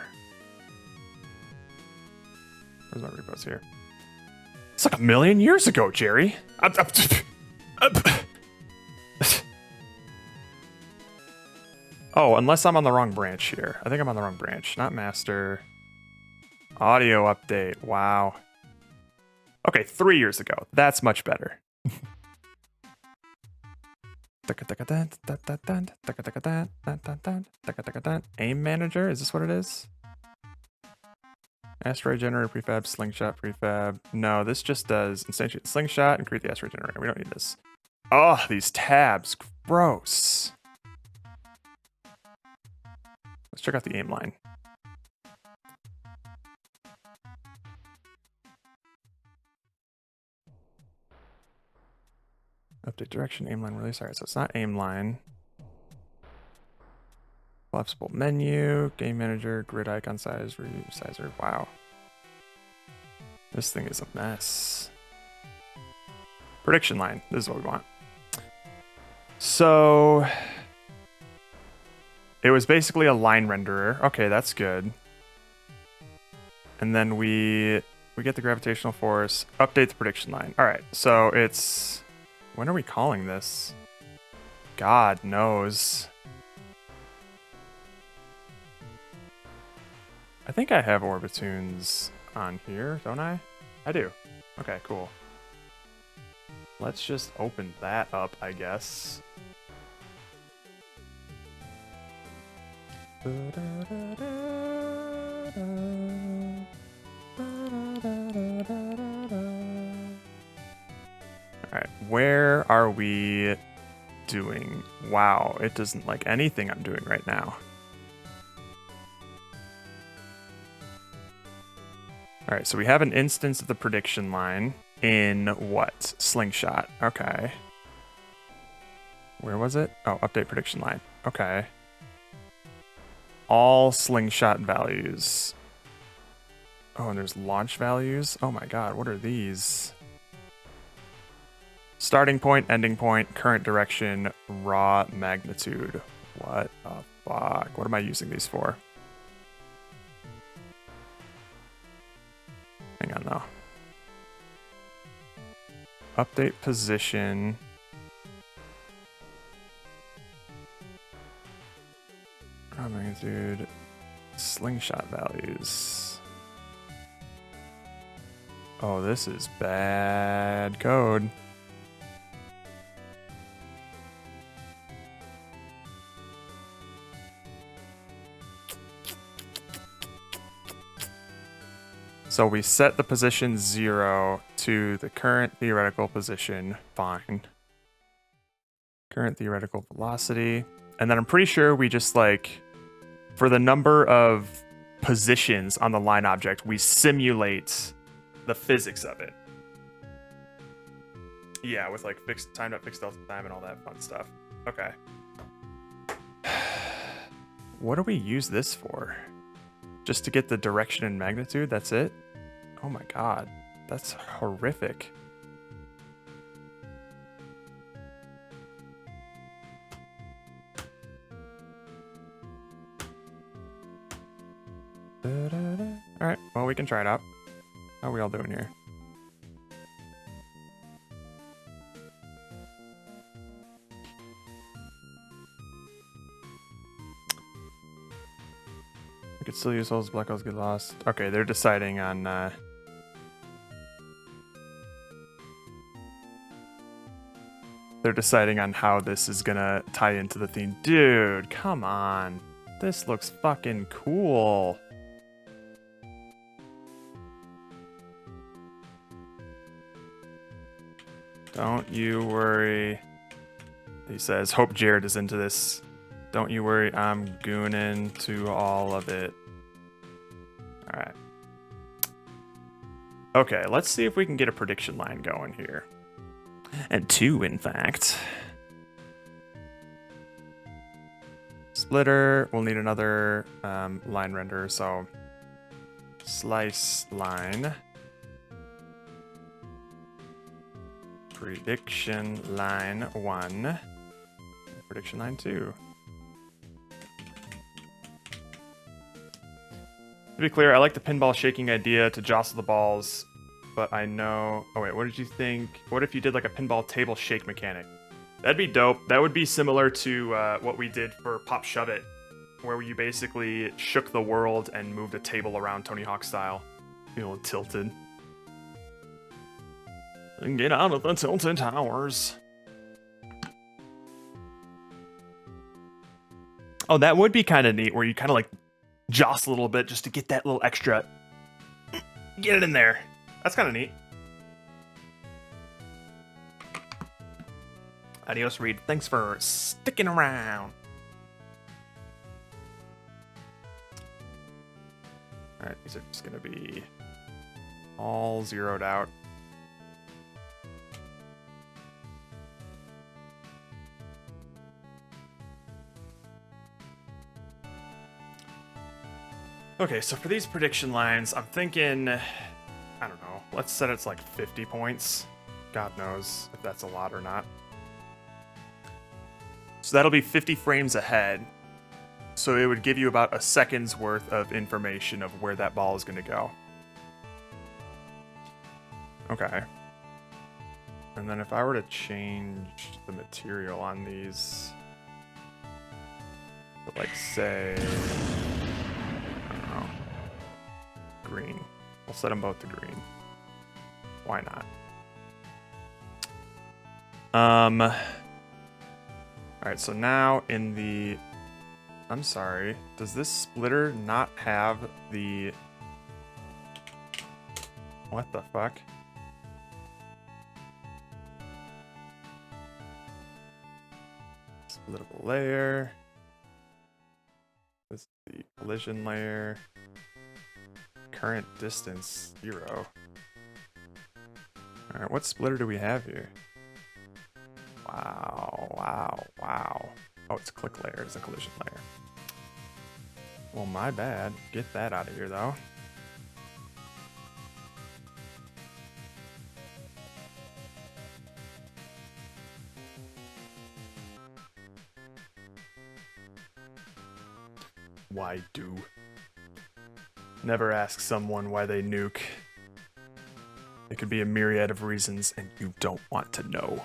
Where's my repos here? It's like 1 million years ago, Jerry. Oh, unless I'm on the wrong branch here. I think I'm on the wrong branch. Not master. Audio update. Wow. Okay, 3 years ago. That's much better. Aim manager? Is this what it is? Asteroid generator prefab, slingshot prefab. No, this just does instantiate slingshot and create the asteroid generator. We don't need this. Oh, these tabs. Gross. Let's check out the aim line. Update direction, aim line release. Alright, so it's not aim line. Collapsible menu, game manager, grid icon size, review sizer. Wow. This thing is a mess. Prediction line. This is what we want. So it was basically a line renderer. Okay, that's good. And then we get the gravitational force, update the prediction line. All right, so it's... When are we calling this? God knows. I think I have Orbitunes on here, don't I? I do. Okay, cool. Let's just open that up, I guess. Alright, where are we doing? Wow, it doesn't like anything I'm doing right now. Alright, so we have an instance of the prediction line in what? Slingshot. Okay. Where was it? Oh, update prediction line. Okay. All slingshot values. Oh, and there's launch values? Oh my god, what are these? Starting point, ending point, current direction, raw magnitude. What the fuck? What am I using these for? Hang on though. Update position. Raw magnitude. Slingshot values. Oh, this is bad code. So we set the position 0 to the current theoretical position. Fine. Current theoretical velocity. And then I'm pretty sure we just like, for the number of positions on the line object, we simulate the physics of it. Yeah, with like fixed time at fixed delta time and all that fun stuff. Okay. What do we use this for? Just to get the direction and magnitude? That's it? Oh my god. That's horrific. Alright, well, we can try it out. How are we all doing here? We could still use holes, black holes get lost. Okay, they're deciding on they're deciding on how this is gonna tie into the theme. Dude, come on. This looks fucking cool. Don't you worry. He says, hope Jared is into this. Don't you worry, I'm gooning to all of it. Alright. Okay, let's see if we can get a prediction line going here. And 2, in fact. Splitter, we'll need another line renderer, so slice line. Prediction line 1. Prediction line 2. To be clear, I like the pinball shaking idea to jostle the balls, but I know... Oh wait, what did you think? What if you did like a pinball table shake mechanic? That'd be dope. That would be similar to what we did for Pop Shove It, where you basically shook the world and moved a table around Tony Hawk style. You know, tilted. And get out of the tilted towers. Oh, that would be kind of neat, where you kind of like jostle a little bit just to get that little extra. Get it in there. That's kind of neat. Adios, Reed. Thanks for sticking around. Alright, these are just going to be all zeroed out. Okay, so for these prediction lines, I'm thinking, I don't know, let's set it to like 50 points. God knows if that's a lot or not. So that'll be 50 frames ahead. So it would give you about a second's worth of information of where that ball is going to go. Okay. And then if I were to change the material on these, like say, green. We'll set them both to green. Why not? Alright, so now in the I'm sorry. Does this splitter not have the... What the fuck? Splittable layer. This is the collision layer. Current distance 0. Alright, what splitter do we have here? Wow. Oh, it's a click layer, it's a collision layer. Well, my bad. Get that out of here, though. Why do? Never ask someone why they nuke. It could be a myriad of reasons, and you don't want to know.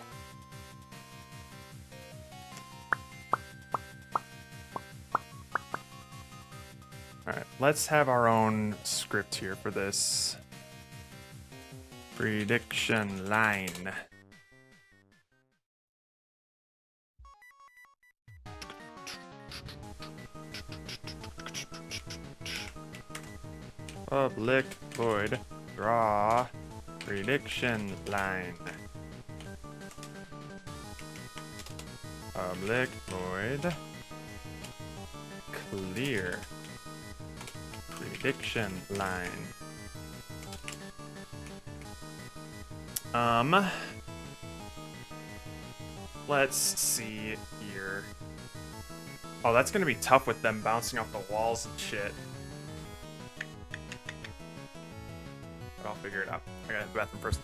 Alright, let's have our own script here for this. Prediction line. Public void draw prediction line. Public void clear prediction line. Let's see here. Oh, that's gonna be tough with them bouncing off the walls and shit. But I'll figure it out. I gotta hit the bathroom first.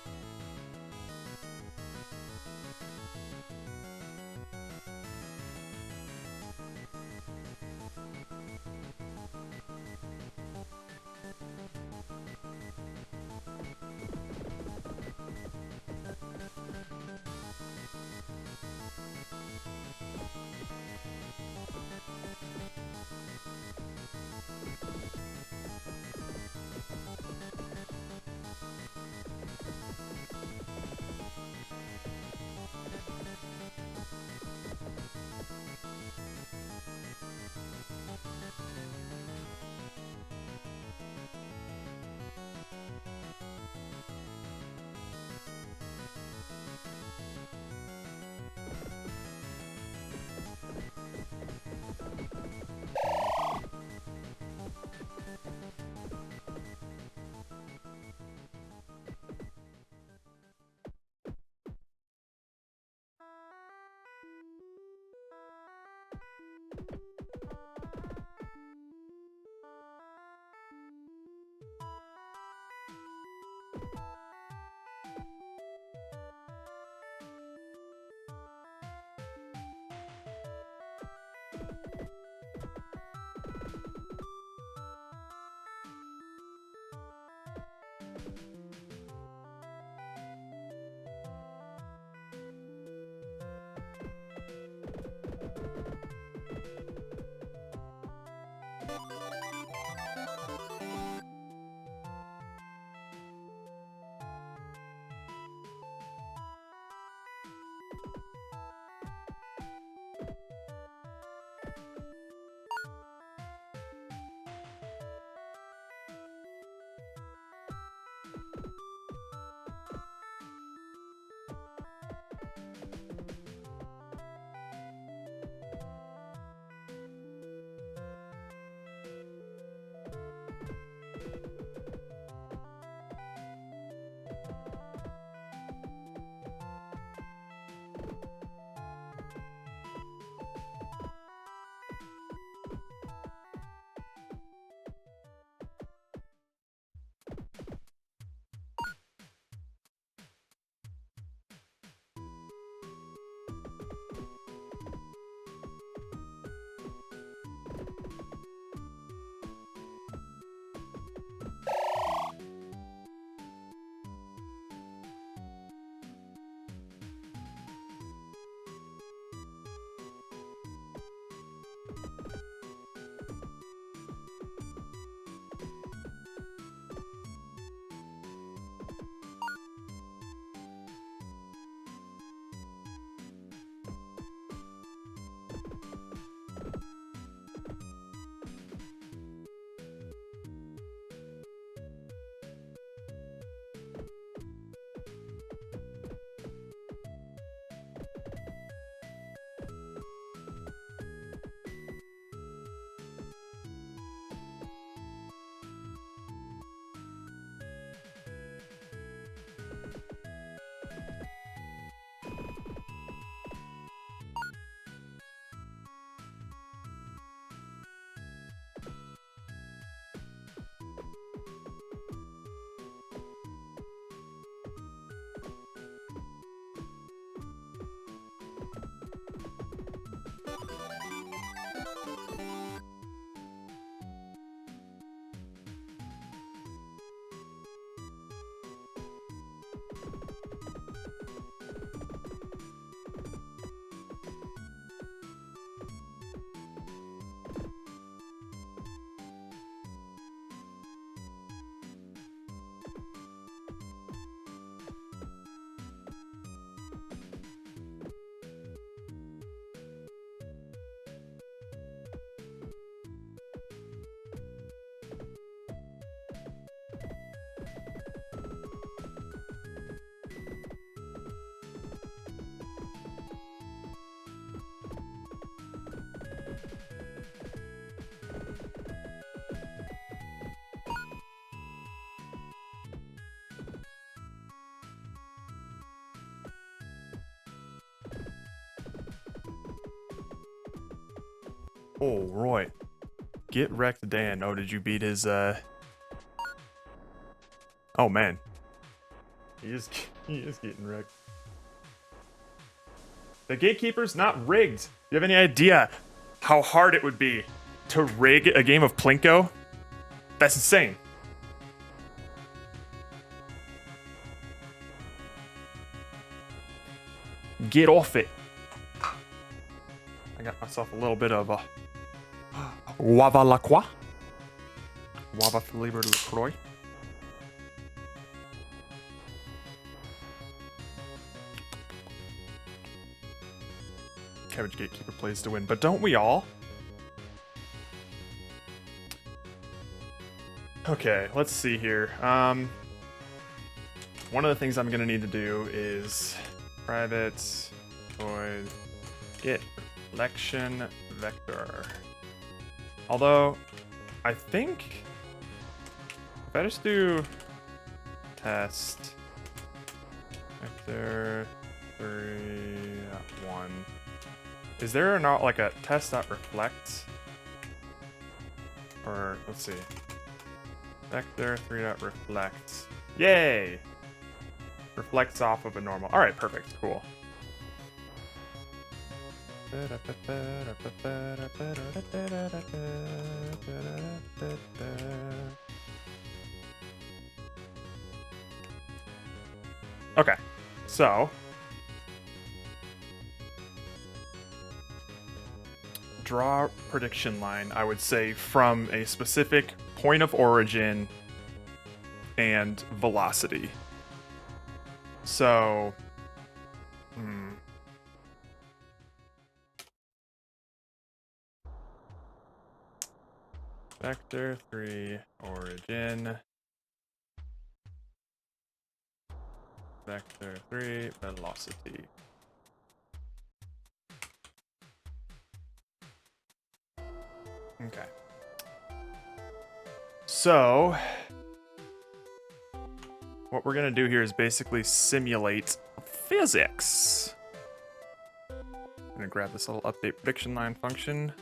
Oh, Roy. Get wrecked, Dan. Oh, did you beat his, Oh, man. He is getting wrecked. The Gatekeeper's not rigged. Do you have any idea how hard it would be to rig a game of Plinko? That's insane. Get off it. I got myself a little bit of a Guava La Croix. Guava flavored LaCroix. Cabbage Gatekeeper plays to win, but don't we all? Okay, let's see here. One of the things I'm gonna need to do is private void get reflection vector. Although, I think if I just do test vector 3.1, is there not like a test.reflect? Or let's see. Vector 3.reflect. Yay! Reflects off of a normal. Alright, perfect. Cool. Okay, so draw prediction line, I would say, from a specific point of origin and velocity. So, vector 3 origin, vector 3 velocity. Okay. So, what we're going to do here is basically simulate physics. I'm going to grab this little update prediction line function,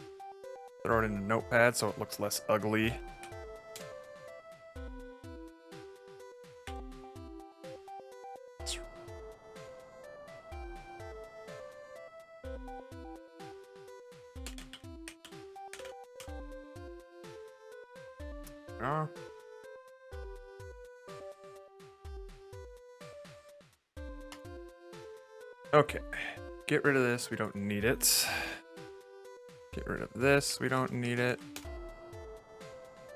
throw it in a notepad so it looks less ugly. Okay, get rid of this, we don't need it. Get rid of this, we don't need it.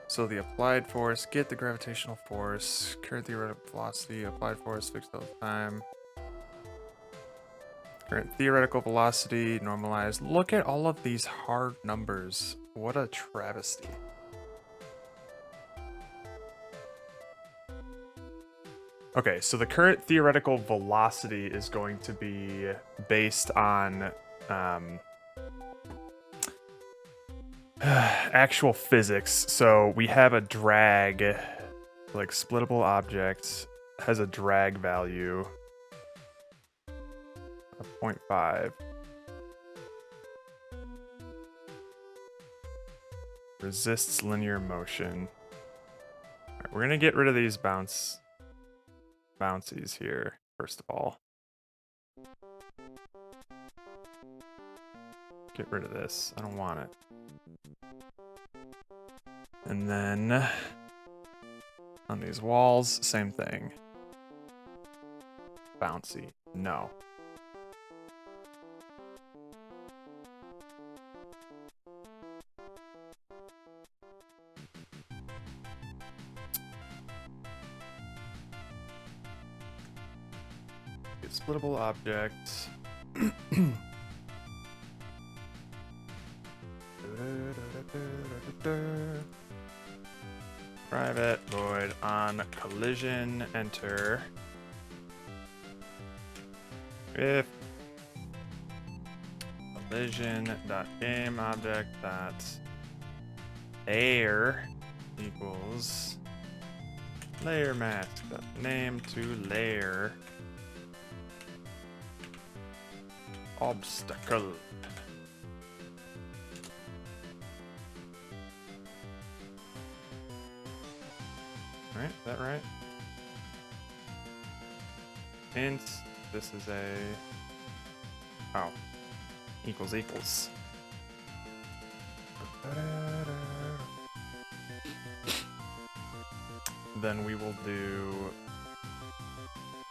So the applied force, get the gravitational force, current theoretical velocity, applied force, fixed all the time. Current theoretical velocity, normalized. Look at all of these hard numbers. What a travesty. Okay, so the current theoretical velocity is going to be based on actual physics. So we have a drag, like splittable object has a drag value of 0.5. Resists linear motion. All right, we're gonna get rid of these bouncies here, first of all. Get rid of this. I don't want it. And then on these walls, same thing. Bouncy. No. Get splittable object. Private void on collision enter. If collision.game object dot air equals layer mask dot name to layer obstacle. that right? Int, this is a... Oh. Equals. Then we will do...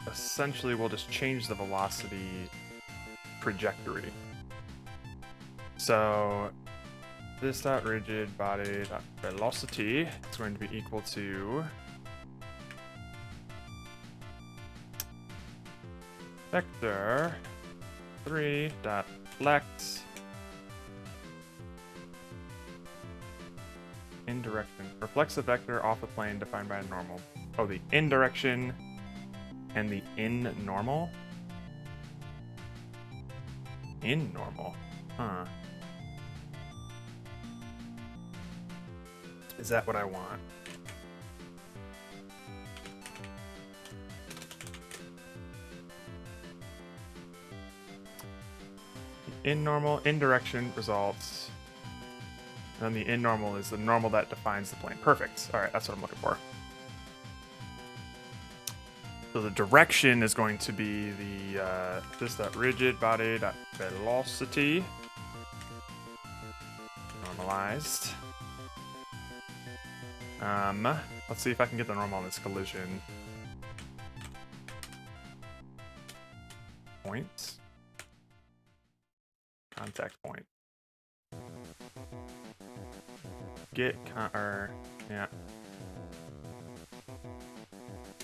Essentially, we'll just change the velocity trajectory. So, this dot rigid body dot velocity is going to be equal to vector 3 dot flex in direction. Reflects a vector off a plane defined by a normal. Oh, the in direction and the in normal? In normal? Huh. Is that what I want? In normal, in direction results. And the in normal is the normal that defines the plane. Perfect. All right, that's what I'm looking for. So the direction is going to be the this dot rigid body dot velocity normalized. Let's see if I can get the normal on this collision. Point. Contact point. Yeah.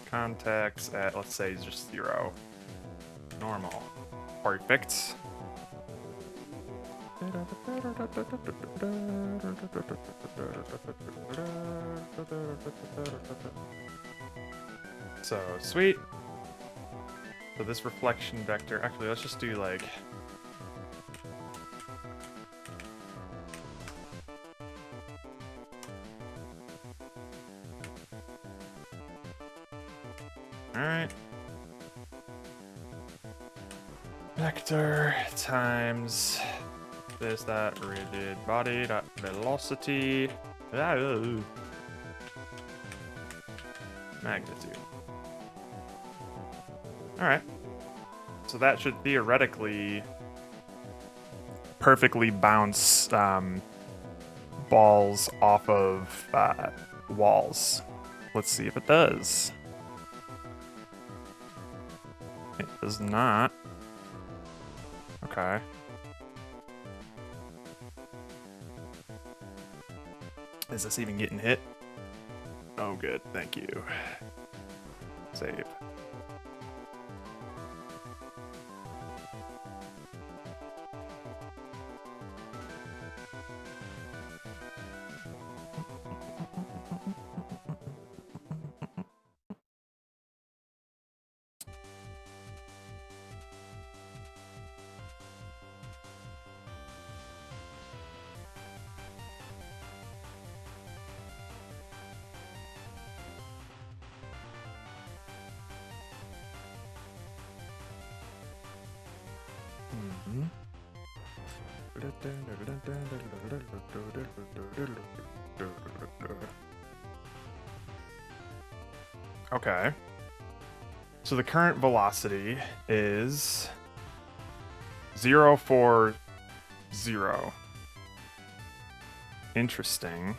Contacts at, let's say, just 0. Normal. Perfect. So, sweet. So this reflection vector, actually, let's just do like... Alright. Vector times this dot rigid body dot velocity magnitude. Alright. So that should theoretically perfectly bounce balls off of walls. Let's see if it does. It does not. Okay. Is this even getting hit? Oh, good. Thank you. Save. Okay. So the current velocity is 040. Interesting.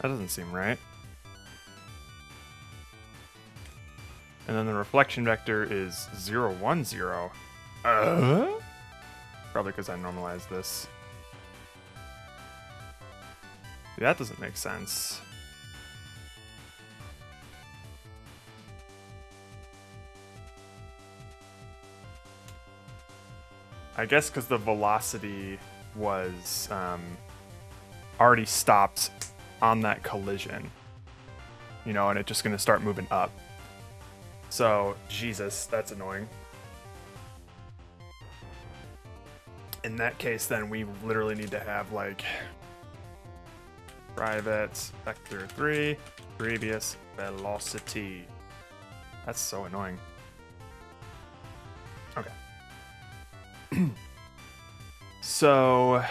That doesn't seem right. And then the reflection vector is 010. Probably because I normalized this. That doesn't make sense. I guess because the velocity was already stopped on that collision. You know, and it's just going to start moving up. So, Jesus, that's annoying. In that case, then we literally need to have like private vector 3 previous velocity. That's so annoying. Okay. So,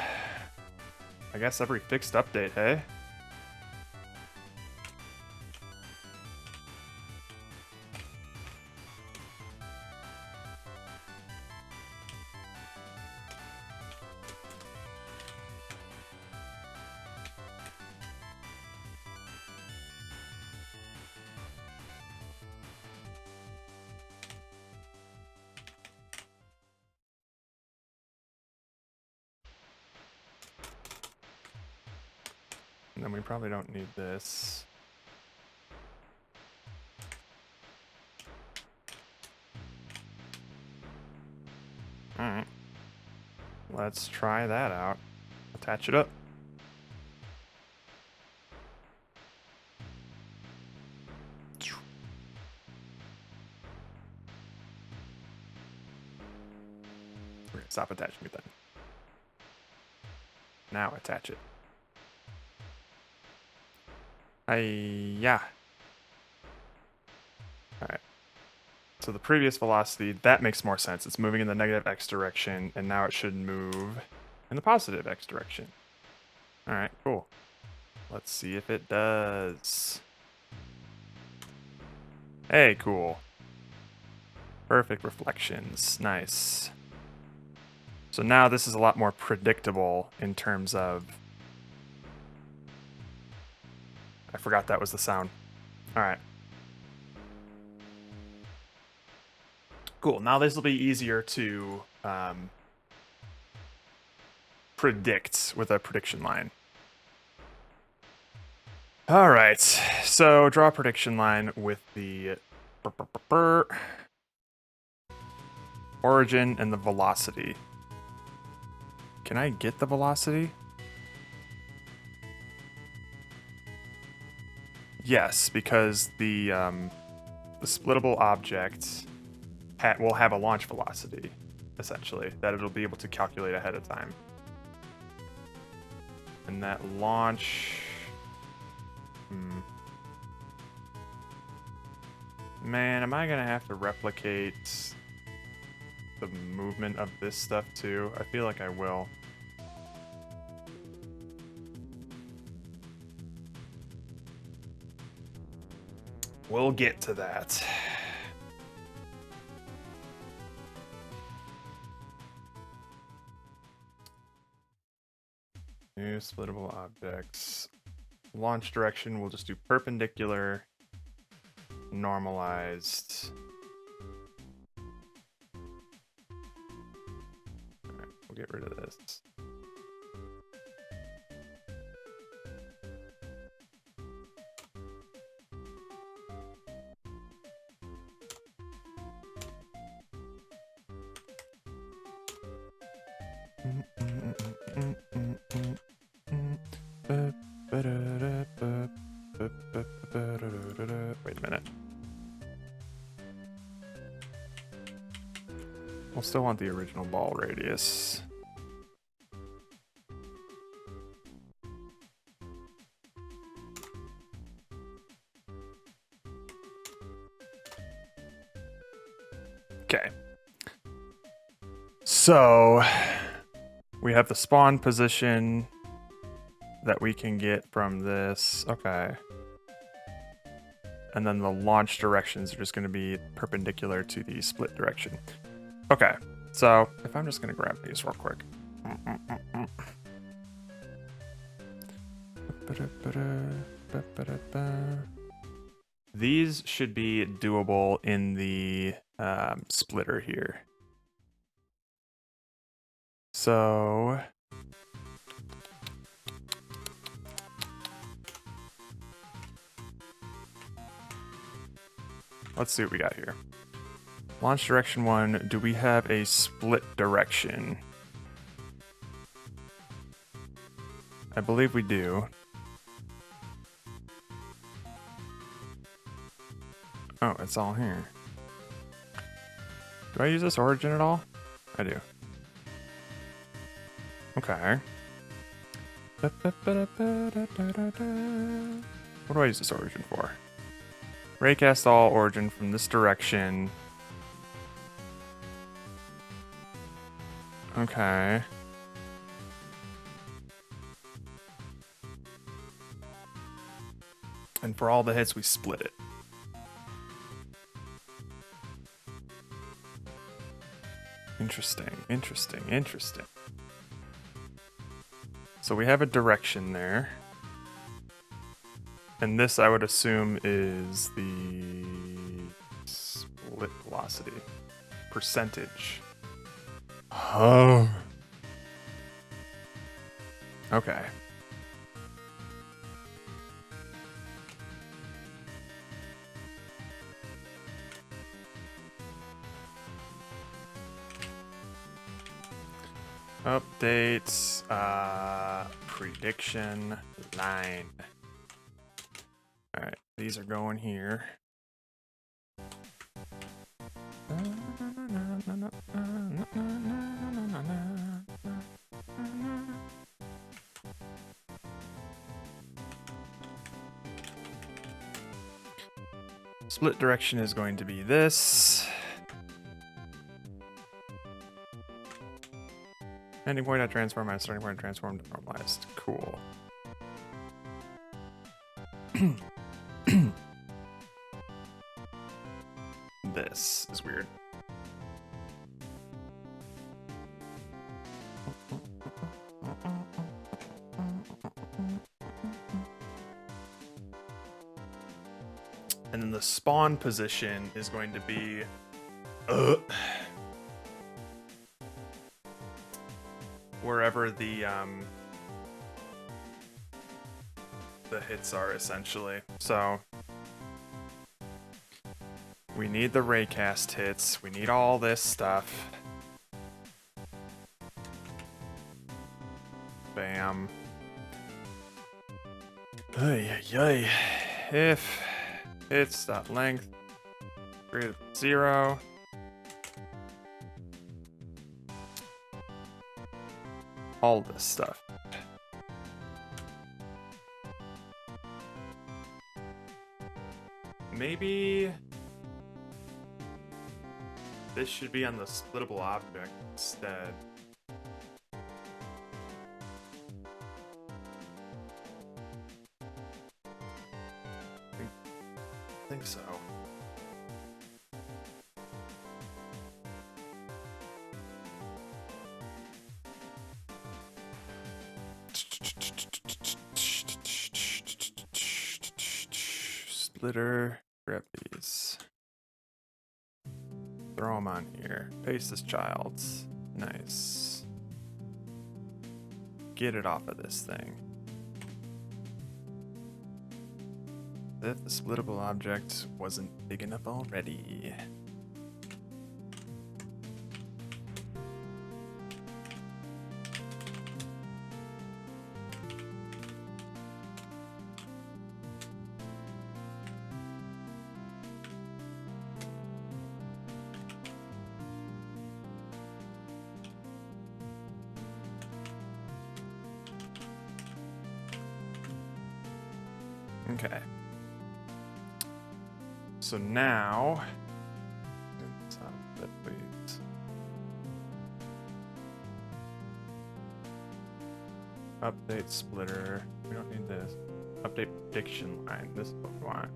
I guess every fixed update, hey? and we probably don't need this. Alright. Let's try that out. Attach it up. Stop attaching it then. Now attach it. Yeah. Alright. So the previous velocity, that makes more sense. It's moving in the negative x direction, and now it should move in the positive x direction. Alright, cool. Let's see if it does. Hey, cool. Perfect reflections. Nice. So now this is a lot more predictable in terms of... I forgot that was the sound. Alright. Cool. Now this will be easier to predict with a prediction line. Alright. So draw a prediction line with the origin and the velocity. Can I get the velocity? Yes, because the splittable object will have a launch velocity, essentially, that it'll be able to calculate ahead of time. And that launch... Man, am I gonna have to replicate the movement of this stuff too? I feel like I will. We'll get to that. New splittable objects. Launch direction, we'll just do perpendicular, normalized. Alright, we'll get rid of this. Wait a minute. We'll still want the original ball radius. Okay. So we have the spawn position that we can get from this. Okay. And then the launch directions are just going to be perpendicular to the split direction. Okay. So if I'm just going to grab these real quick. These should be doable in the splitter here. So let's see what we got here. Launch direction 1, do we have a split direction? I believe we do. Oh, it's all here. Do I use this origin at all? I do. Okay. What do I use this origin for? Raycast all origin from this direction. Okay. And for all the hits, we split it. Interesting, interesting, interesting. So we have a direction there. And this, I would assume, is the split velocity percentage. Oh. Updates, prediction line. All right, these are going here. Split direction is going to be this. Ending point at transform and starting point at transform to normalized. Cool. This is weird. And then the spawn position is going to be wherever the hits are, essentially. So we need the raycast hits. We need all this stuff. Bam. Ay, ay, ay. If hits dot length greater than 0. All this stuff. Maybe this should be on the splittable object instead. I think so. Splitter, grab these. Throw them on here. Paste this child. Nice. Get it off of this thing. If the splittable object wasn't big enough already. Okay. So now, update splitter. We don't need this. Update prediction line. This is what we want.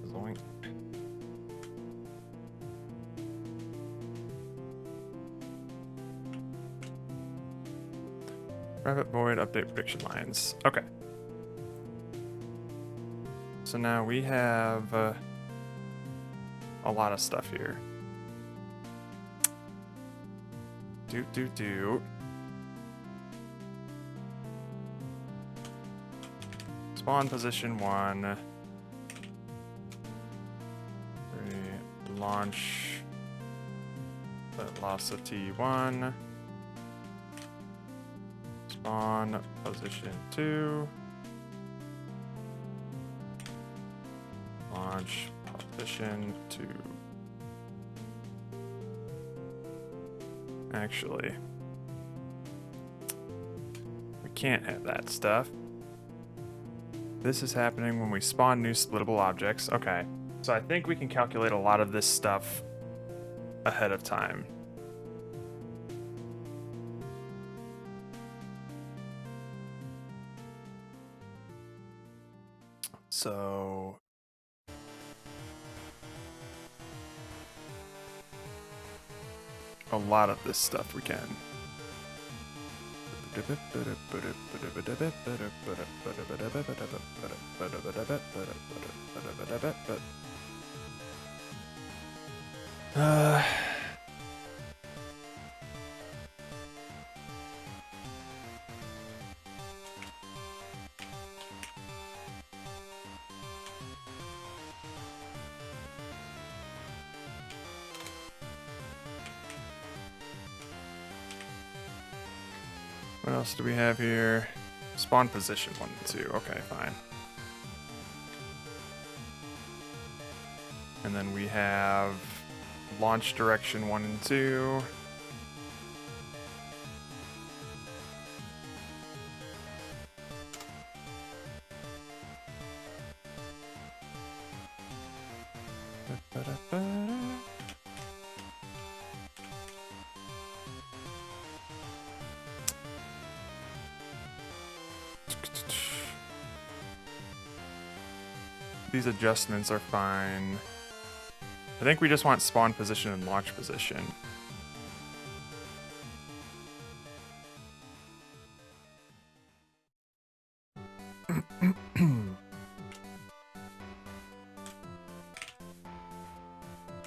Zoink. Private void update prediction lines. Okay. So now we have a lot of stuff here. Do. Spawn position 1. Launch velocity 1. Spawn position 2. Launch position 2. Actually, we can't have that stuff. This is happening when we spawn new splittable objects. Okay, so I think we can calculate a lot of this stuff ahead of time. So a lot of this stuff we can. What else do we have here? Spawn position 1 and 2. Okay, fine. And then we have launch direction 1 and 2. These adjustments are fine. I think we just want spawn position and launch position.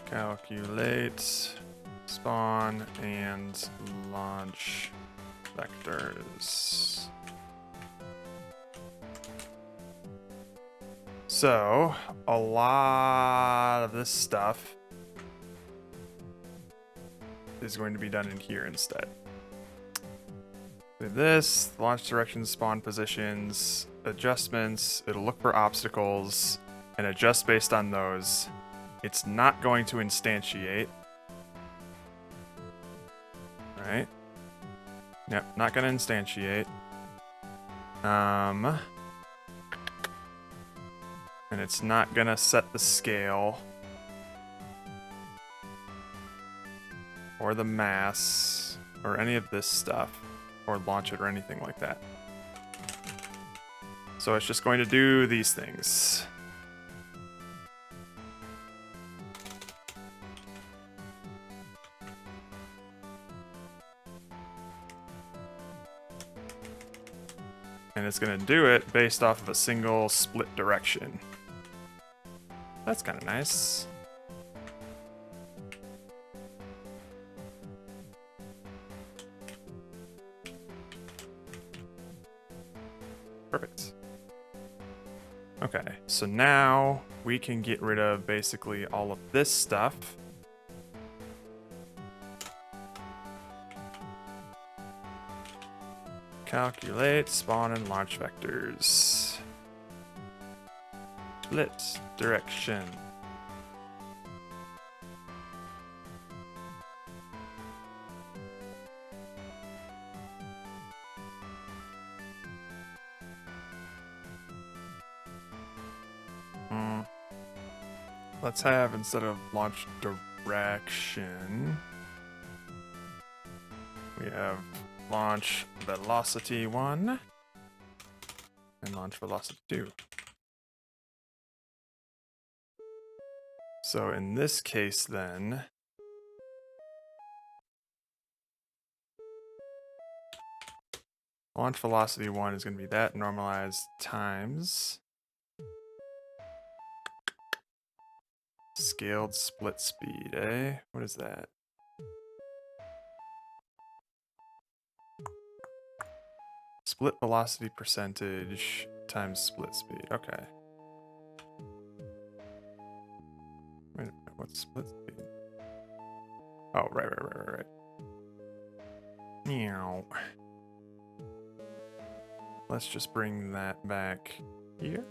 Calculate spawn and launch vectors. So, a lot of this stuff is going to be done in here instead. With this, launch directions, spawn positions, adjustments, it'll look for obstacles and adjust based on those. It's not going to instantiate. Right? Yep, not going to instantiate. And it's not going to set the scale or the mass or any of this stuff or launch it or anything like that. So it's just going to do these things. And it's going to do it based off of a single split direction. That's kind of nice. Perfect. Okay, so now we can get rid of basically all of this stuff. Calculate spawn and launch vectors. Split direction. Let's have, instead of launch direction, we have launch velocity 1 and launch velocity 2. So in this case then, launch velocity 1 is going to be that normalized times scaled split speed, eh? What is that? Split velocity percentage times split speed. Okay. Wait a minute, what's split speed? Oh, right. Meow. Let's just bring that back here.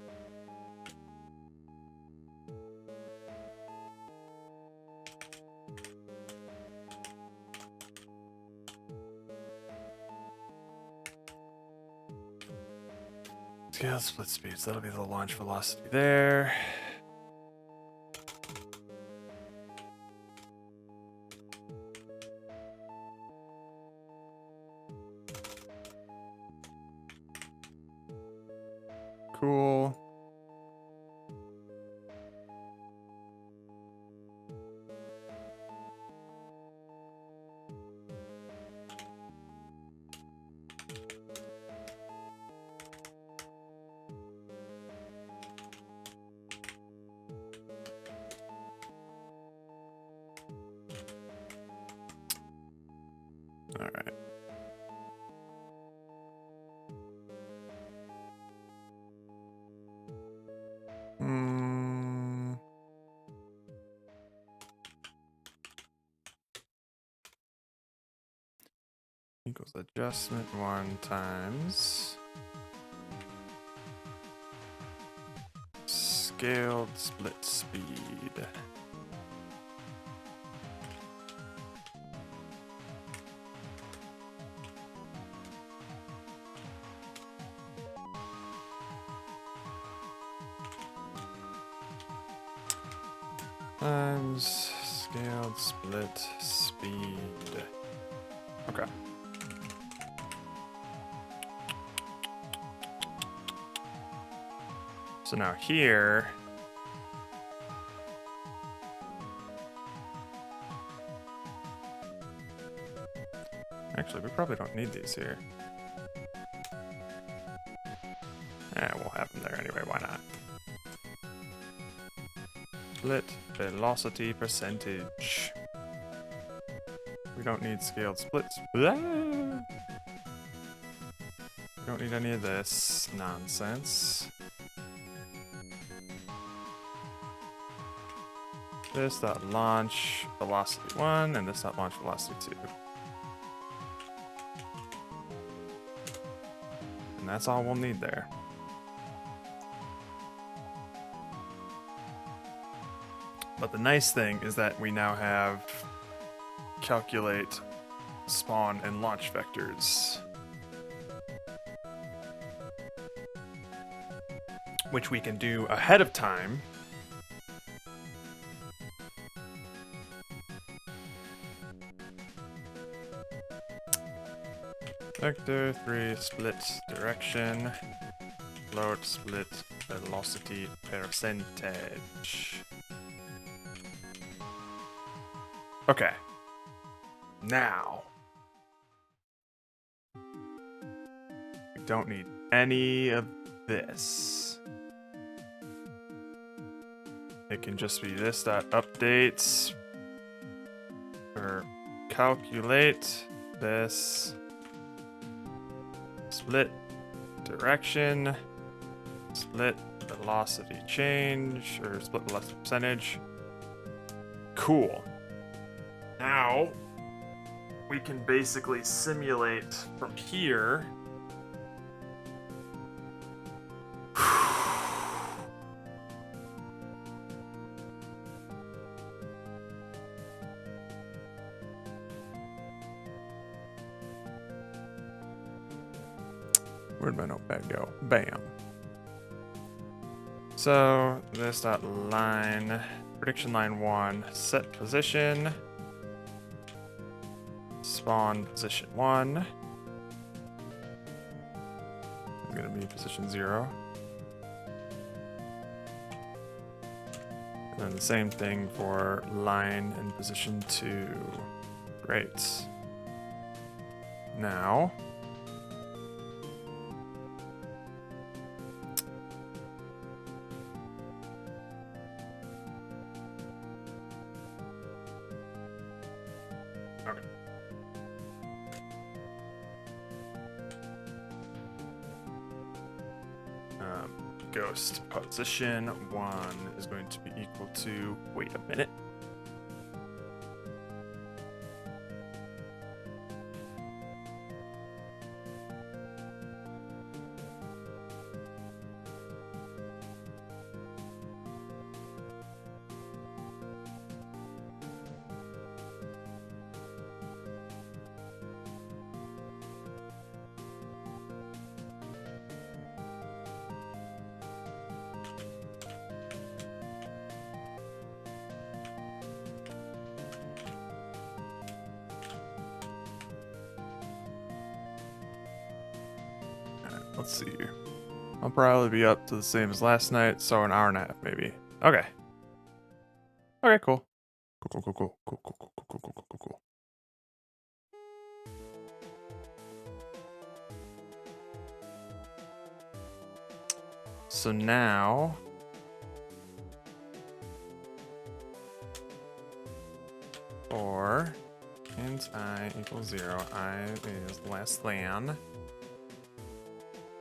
Scale split speeds, that'll be the launch velocity there. Cool. All right. equals adjustment 1 times scaled split speed. Times scaled split speed. Okay. So now here, actually, we probably don't need these here. Yeah, we'll have them there anyway, why not? Split velocity percentage. We don't need scaled splits. Blah! We don't need any of this nonsense. This dot launch velocity 1 and this dot launch velocity 2. And that's all we'll need there. But the nice thing is that we now have calculate spawn and launch vectors, which we can do ahead of time. Vector 3 split direction, float split velocity percentage. Okay. Now, we don't need any of this. It can just be this dot updates or calculate this split direction, split velocity change, or split velocity percentage. Cool. Now, we can basically simulate from here. Where'd my notepad go? Bam. So this dot line, prediction line 1, set position, spawn position 1. I'm gonna be position 0. And then the same thing for line and position 2. Great. Now, okay. Ghost position 1 is going to be equal to, wait a minute. Let's see here. I'll probably be up to the same as last night, so an hour and a half maybe. Okay. Okay, cool. Cool. So now for int I equals 0, I is less than.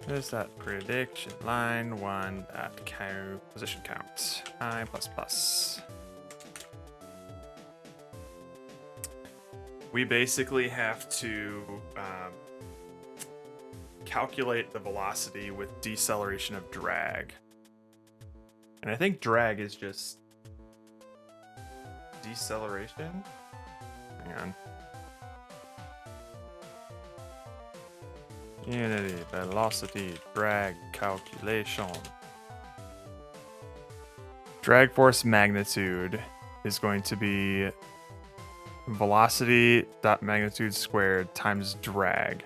There's that prediction line 1 dot cow position count I plus plus. we basically have to calculate the velocity with deceleration of drag. And I think drag is just deceleration. Hang on. Unity, velocity, drag calculation. Drag force magnitude is going to be velocity dot magnitude squared times drag.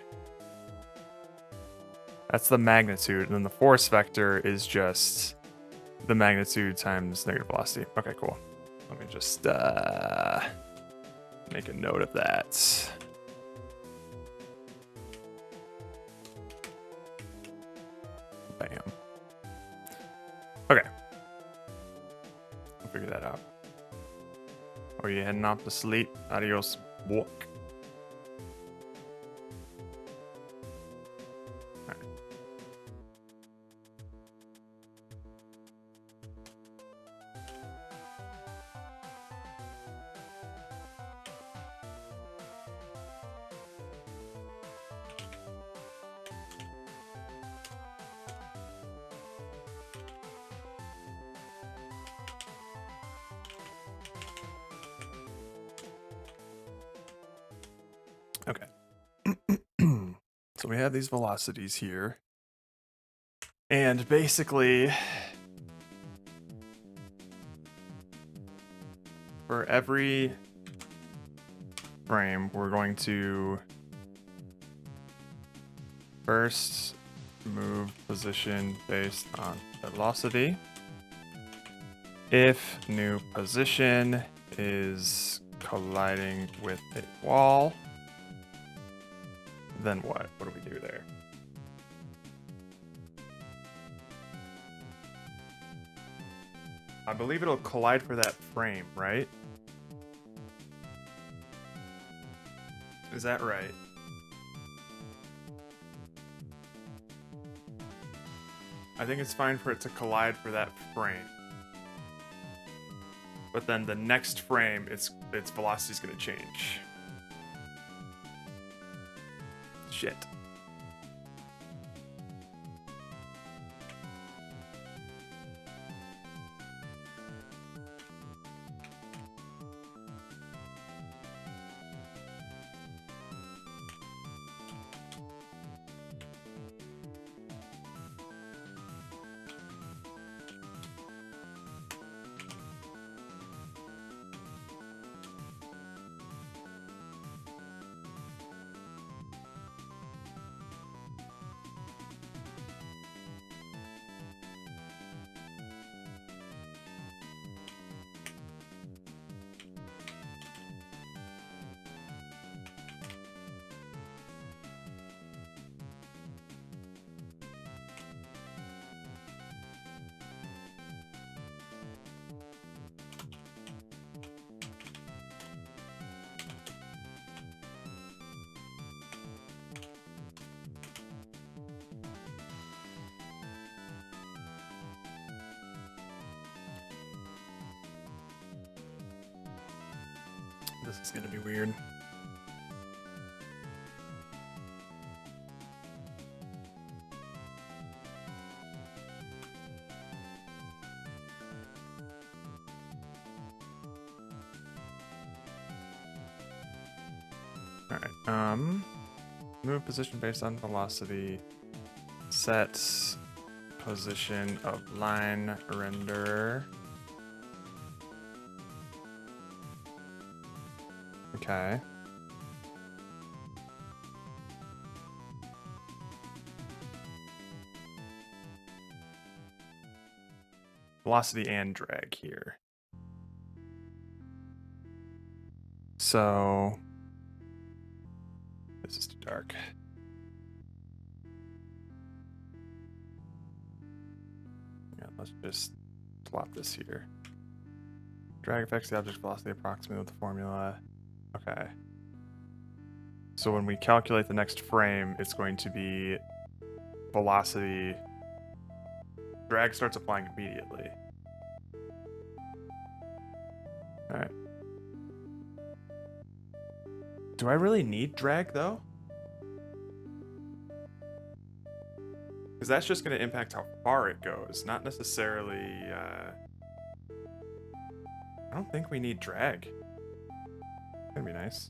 That's the magnitude, and then the force vector is just the magnitude times negative velocity. Okay, cool. Let me just make a note of that. Bam. Okay. We'll figure that out. Oh, you heading off to sleep? Adios, walk. Okay. So we have these velocities here. And basically, for every frame, we're going to first move position based on velocity. If new position is colliding with a wall, then what? What do we do there? I believe it'll collide for that frame, right? Is that right? I think it's fine for it to collide for that frame. But then the next frame, its velocity is going to change. Shit. This is gonna be weird. Alright, move position based on velocity. Set position of line render. Okay. Velocity and drag here. So this is too dark. Yeah, let's just plot this here. Drag affects the object velocity approximately with the formula. Okay. So when we calculate the next frame, it's going to be velocity. Drag starts applying immediately. Alright. Do I really need drag though? Because that's just going to impact how far it goes, not necessarily. I don't think we need drag. That'd be nice.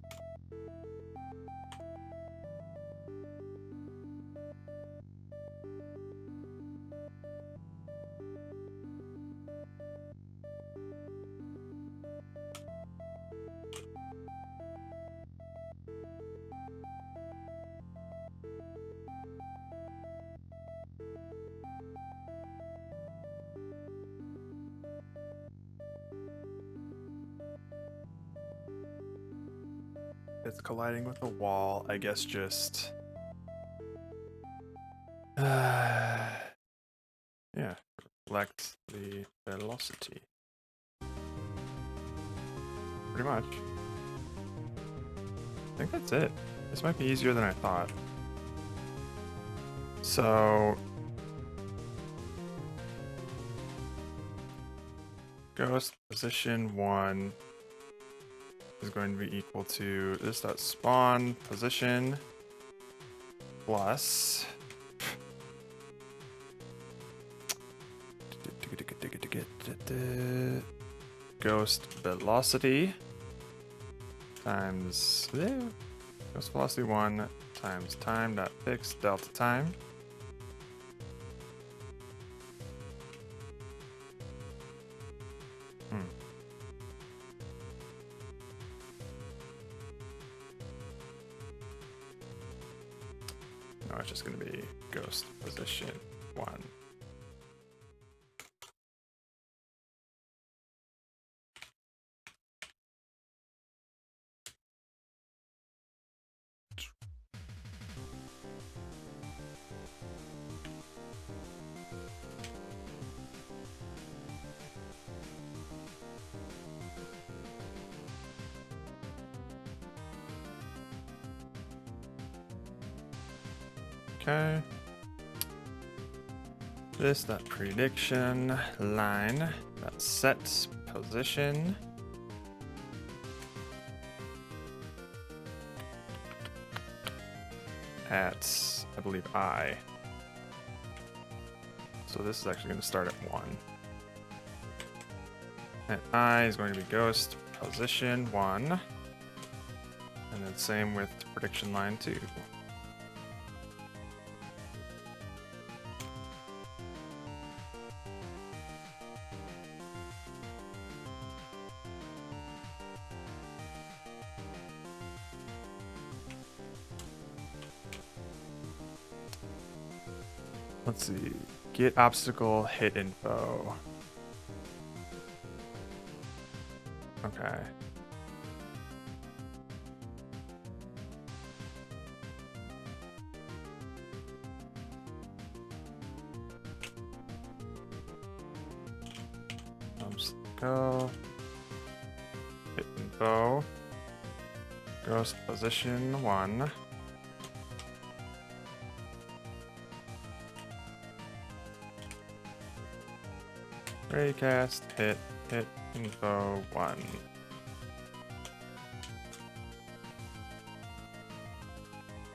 It's colliding with the wall. I guess just. Yeah. Reflect the velocity. Pretty much. I think that's it. This might be easier than I thought. So. Ghost position 1 is going to be equal to this dot spawn position plus ghost velocity times ghost velocity 1 times time dot fix delta time. No, it's just going to be ghost position 1. Okay. This that prediction line that set position at I believe I. So this is actually going to start at 1. And I is going to be ghost position 1. And then same with prediction line 2. Let's see. Get obstacle hit info. Okay. Obstacle hit info. Ghost position 1. Raycast hit info 1.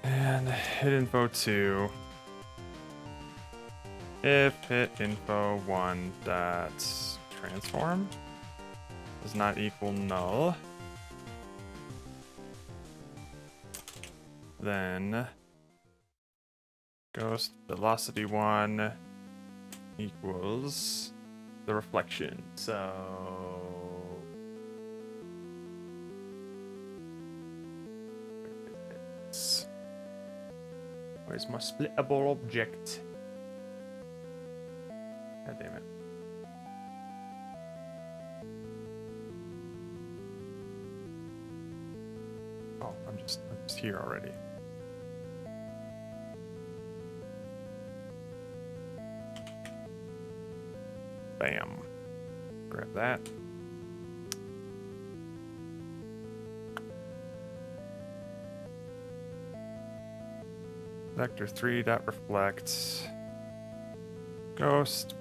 And hit info 2. If hit info 1 dot transform does not equal null, then ghost velocity 1 equals the reflection. So where's my splittable object? God damn it. Oh, I'm just here already. Bam. Grab that. Vector 3 dot reflect. Ghost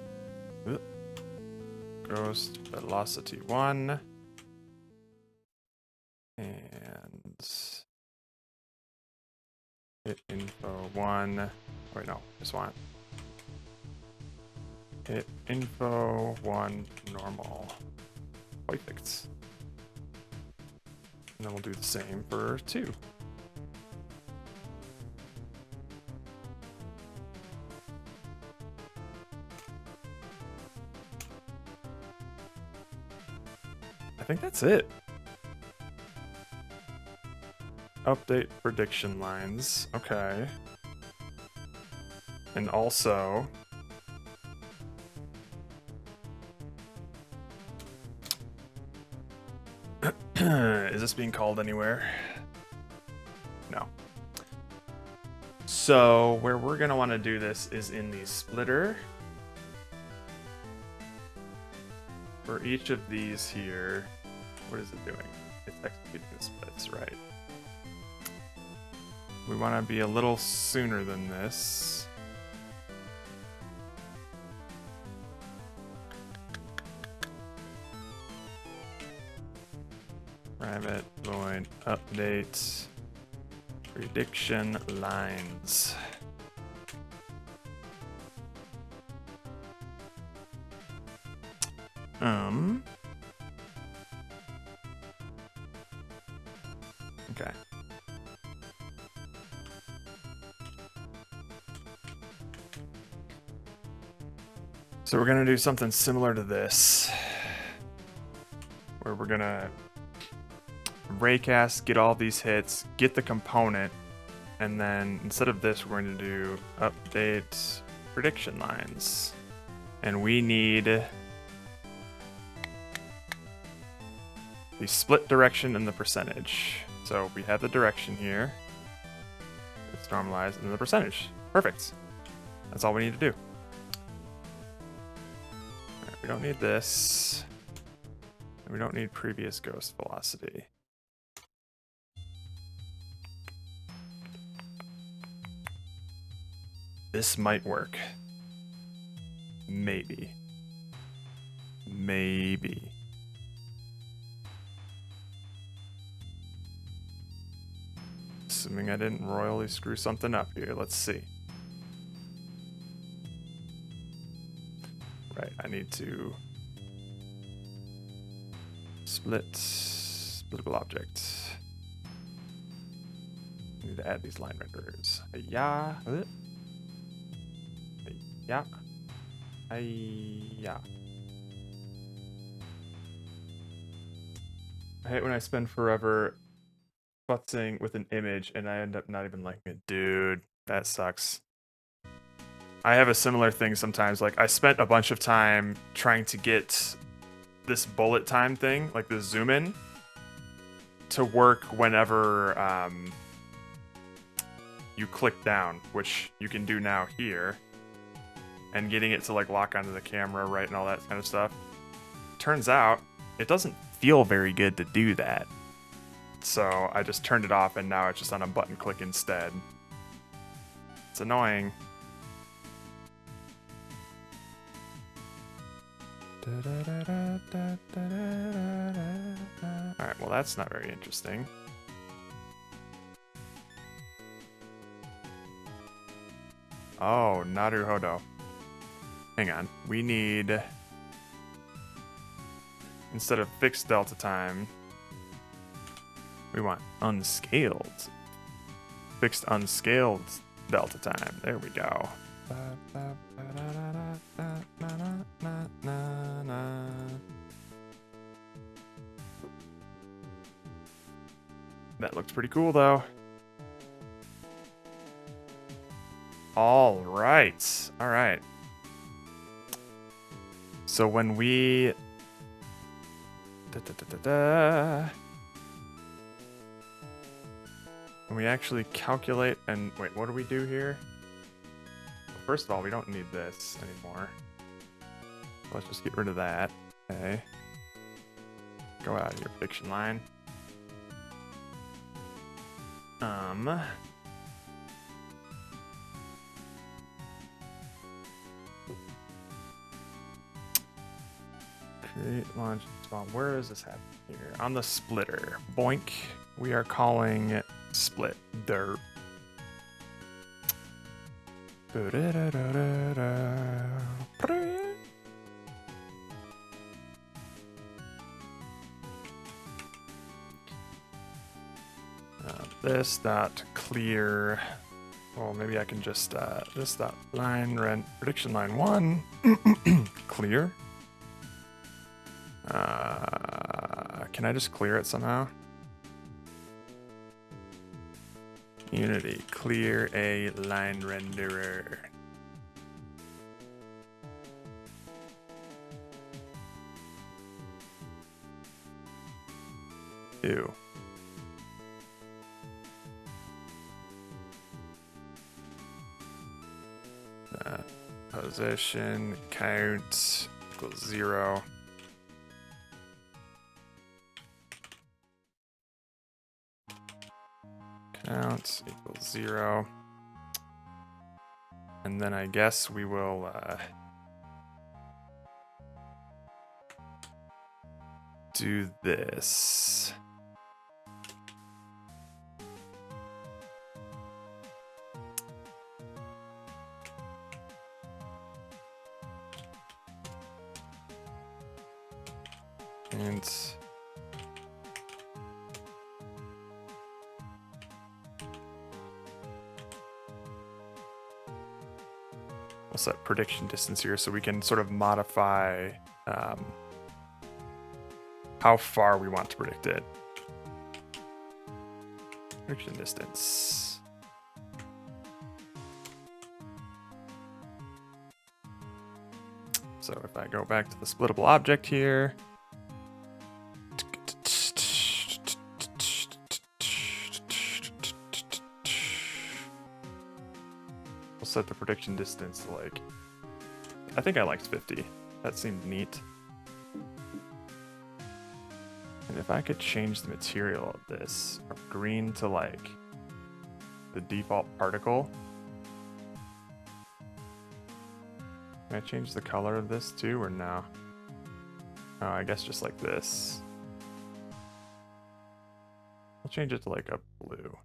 velocity 1. And hit info 1. Oh, wait, no, just want hit info 1 normal. Perfect. And then we'll do the same for 2. I think that's it. Update prediction lines. Okay. And also, is this being called anywhere? No. So where we're gonna want to do this is in the splitter. For each of these here, what is it doing? It's executing the splits, right? We want to be a little sooner than this. Private void update prediction lines. Okay. So we're gonna do something similar to this, where we're gonna raycast, get all these hits, get the component, and then instead of this, we're going to do update prediction lines. And we need the split direction and the percentage. So we have the direction here. It's normalized, and then the percentage. Perfect. That's all we need to do. All right, we don't need this. And we don't need previous ghost velocity. This might work. Maybe. Maybe. Assuming I didn't royally screw something up here. Let's see. Right, I need to split splittable object. I need to add these line renderers. Yeah. Yeah. Yeah. I hate when I spend forever futzing with an image and I end up not even liking it. Dude, that sucks. I have a similar thing sometimes. Like, I spent a bunch of time trying to get this bullet time thing, like the zoom in, to work whenever you click down, which you can do now here. And getting it to like lock onto the camera, right, and all that kind of stuff. Turns out, it doesn't feel very good to do that. So I just turned it off, and now it's just on a button click instead. It's annoying. Alright, well that's not very interesting. Oh, Naruhodo. Hang on, we need, instead of fixed delta time, we want unscaled. Fixed unscaled delta time. There we go. That looks pretty cool though. All right. All right. So when we when we actually calculate and wait, what do we do here? Well, first of all, we don't need this anymore. Let's just get rid of that. Okay. Go out of your prediction line. Create launch spawn. Where is this happening here? On the splitter. Boink. We are calling split dirt. This dot clear. Well, maybe I can just this dot line rent prediction line 1 clear. Can I just clear it somehow? Unity clear a line renderer. Ew. Position count equals 0. Count equals 0. And then I guess we will do this. And we'll set prediction distance here so we can sort of modify how far we want to predict it. Prediction distance. So if I go back to the splittable object here, we'll set the prediction distance to like, I think I liked 50. That seemed neat. And if I could change the material of this from green to like the default particle, can I change the color of this too or no? Oh, I guess just like this. I'll change it to like a blue.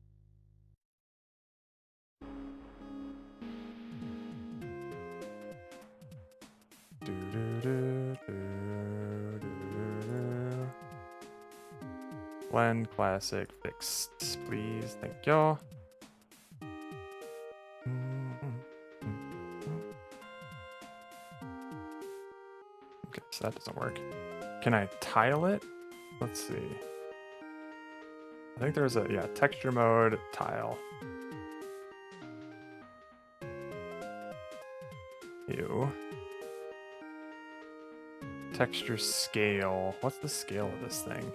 Blend classic fixed, please. Thank you. Okay, so that doesn't work. Can I tile it? Let's see. I think there's a, yeah, texture mode, tile. Ew. Texture scale. What's the scale of this thing?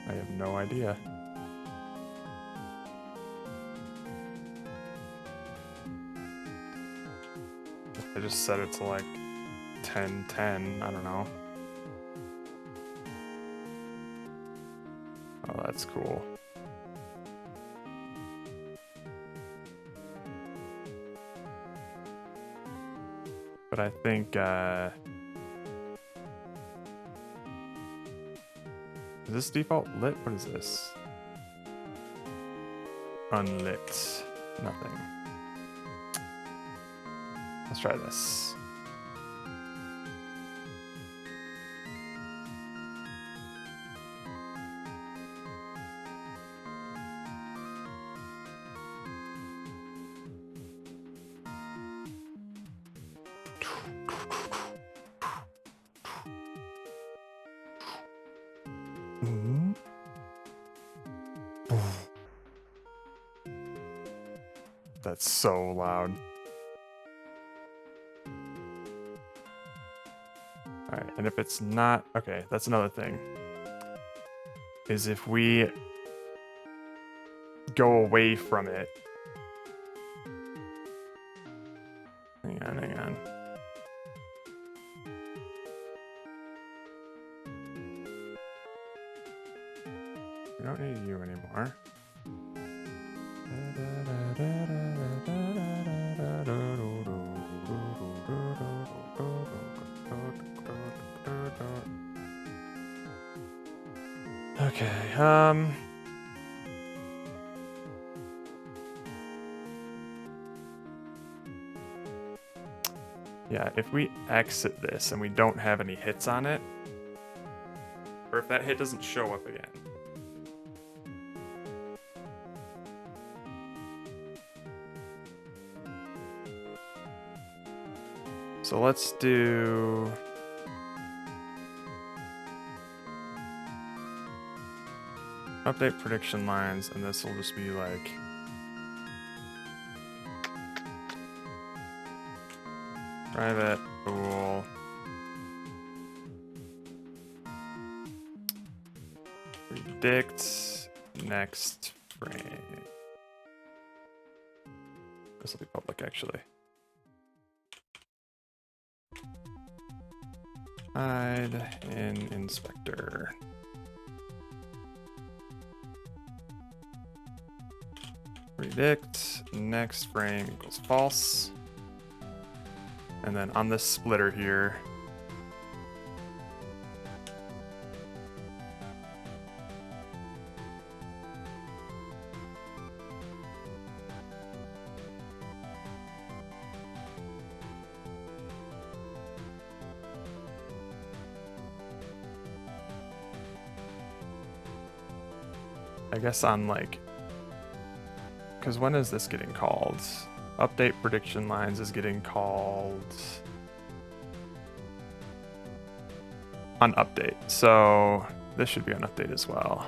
I have no idea. I just set it to like 1010, I don't know. Oh, that's cool. But I think, is this default lit? What is this? Unlit. Nothing. Let's try this. That's so loud. Alright, and if it's not... Okay, that's another thing. Is if we go away from it... Hang on, hang on. We don't need you anymore. Okay, Yeah, if we exit this and we don't have any hits on it, or if that hit doesn't show up again. So let's do... update prediction lines, and this will just be like... private pool. Predict next frame. This will be public, actually. Hide in inspector. Predict next frame equals false. And then on this splitter here, I guess on like, because when is this getting called? Update prediction lines is getting called on update. So this should be on update as well.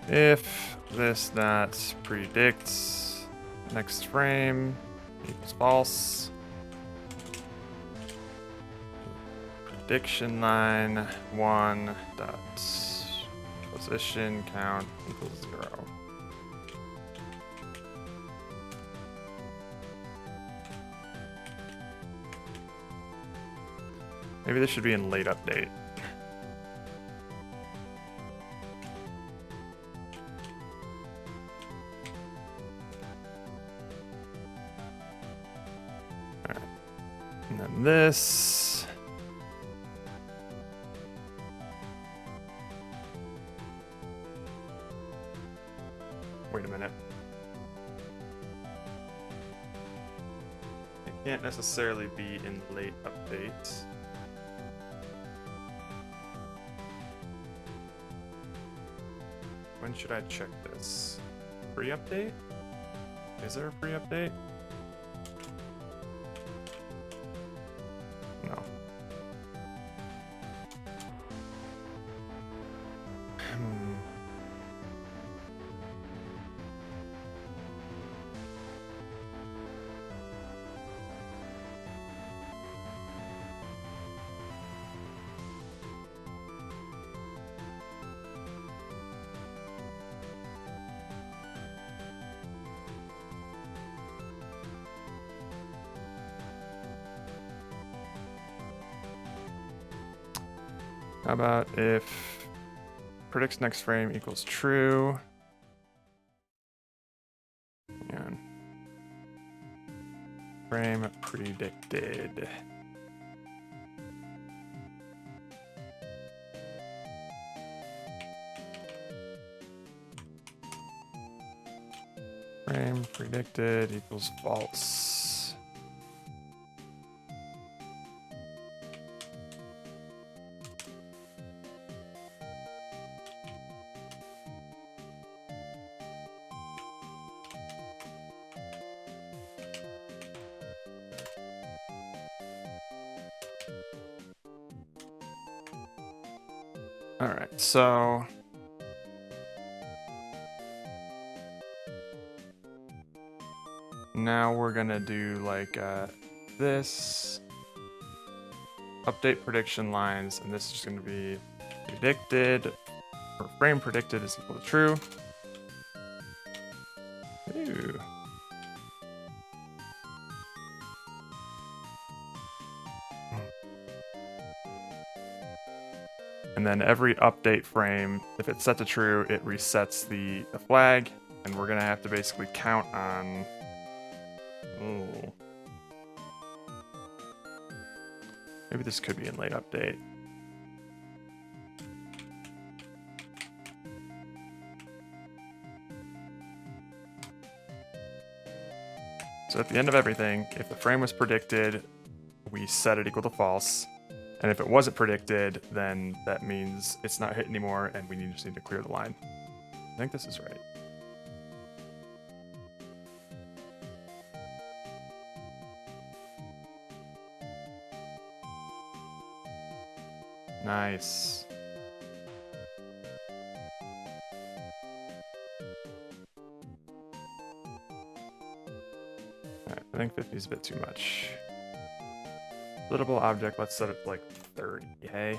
If this not predicts next frame equals false. Prediction line 1 dot position count equals 0. Maybe this should be in late update. All right. And then this. Wait a minute. It can't necessarily be in late update. When should I check this? Pre-update? Is there a pre-update? No. How about if predicts next frame equals true? And frame predicted. Frame predicted equals false. All right, so now we're gonna do like this update prediction lines, and this is just gonna be predicted, or frame predicted is equal to true. Ooh. And then every update frame, if it's set to true, it resets the flag, and we're gonna have to basically count on. Ooh. Maybe this could be in late update. So at the end of everything, if the frame was predicted, we set it equal to false. And if it wasn't predicted, then that means it's not hit anymore and we just need to clear the line. I think this is right. Nice. Alright, I think 50 is a bit too much. Splittable object, let's set it to like 30, hey?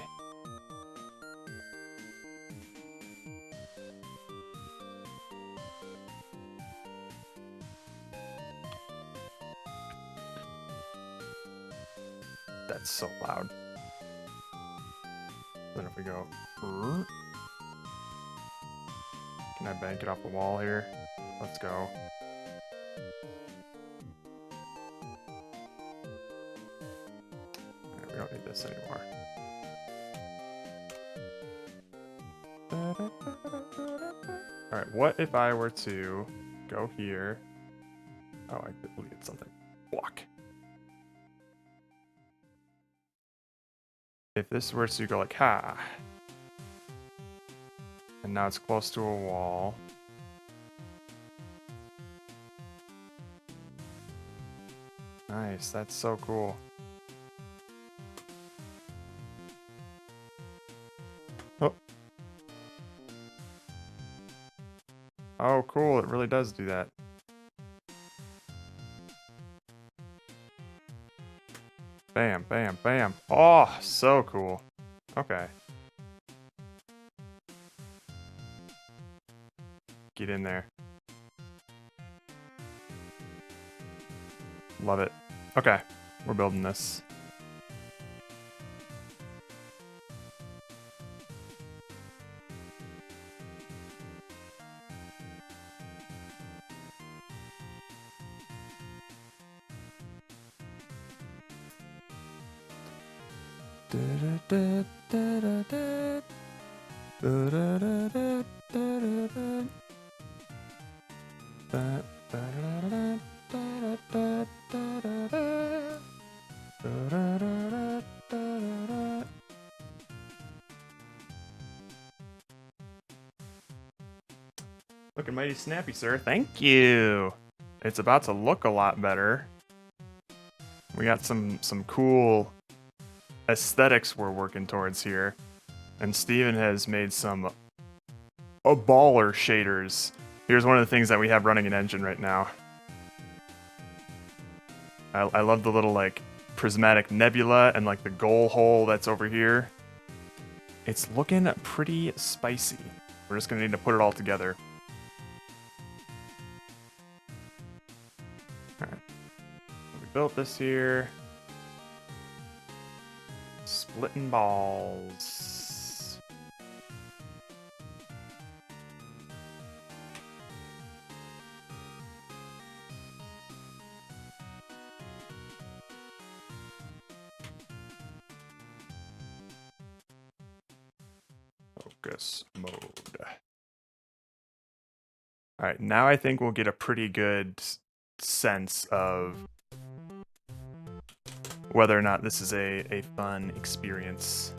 That's so loud. Then if we go, can I bank it off the wall here? Let's go. Alright, we don't need this anymore. Alright, what if I were to go here? Oh, I deleted something. Block. If this were to go like, ha. And now it's close to a wall. Nice, that's so cool. Oh. Oh, cool, it really does do that. Bam, bam, bam. Oh, so cool. Okay. Get in there. Love it. Okay, we're building this. Looking mighty snappy, sir. Thank you. It's about to look a lot better. We got some cool aesthetics we're working towards here. And Steven has made some baller shaders. Here's one of the things that we have running in Engine right now. I love the little like prismatic nebula and like the goal hole that's over here. It's looking pretty spicy. We're just gonna need to put it all together. Alright. We built this here. Splitting balls. Focus mode. Alright, now I think we'll get a pretty good sense of whether or not this is a fun experience.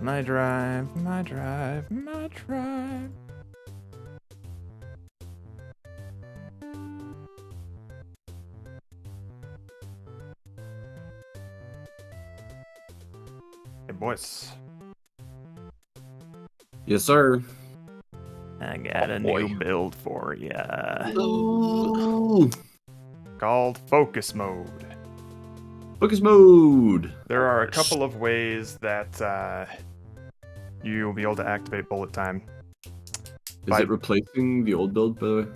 My drive, my drive, my drive. Hey, boys. Yes, sir. I got a boy. new build for ya. Ooh. Called Focus Mode. Focus mode. There are a couple of ways that you'll be able to activate bullet time. Is it replacing the old build, by the way?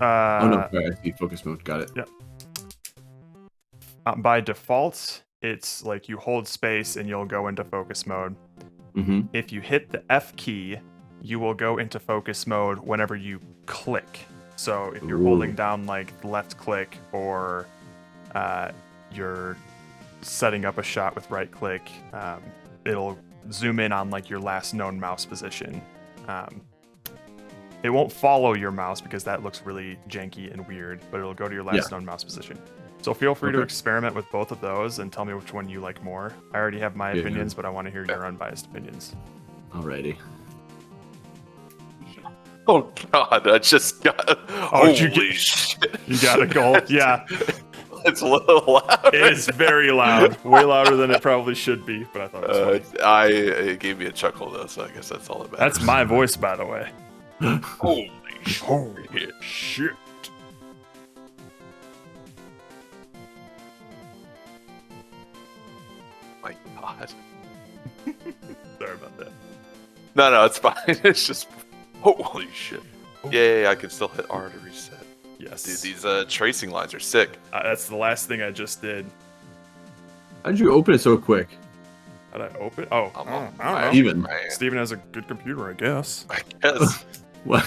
Oh no, sorry, I see focus mode. Got it. Yep. By default, it's like you hold space and you'll go into focus mode. Mm-hmm. If you hit the F key, you will go into focus mode whenever you click. So if you're holding down like left click or you're setting up a shot with right click, it'll zoom in on like your last known mouse position. it won't follow your mouse because that looks really janky and weird, but it'll go to your last known mouse position. So feel free to experiment with both of those and tell me which one you like more. I already have my opinions, but I want to hear your unbiased opinions. Alrighty. Oh god, I just got. Oh, holy shit! You got a goal. Yeah. It's a little loud. It is very loud. Way louder than it probably should be, but I thought it was funny. It gave me a chuckle though, so I guess that's all that matters. That's my voice, by the way. Holy shit. My god. Sorry about that. No, it's fine. It's just holy shit. Yay, I can still hit R to reset. Yes. Dude, these tracing lines are sick. That's the last thing I just did. How'd you open it so quick? How'd I open it? Oh, I don't know. Steven. Steven has a good computer, I guess. I guess. What?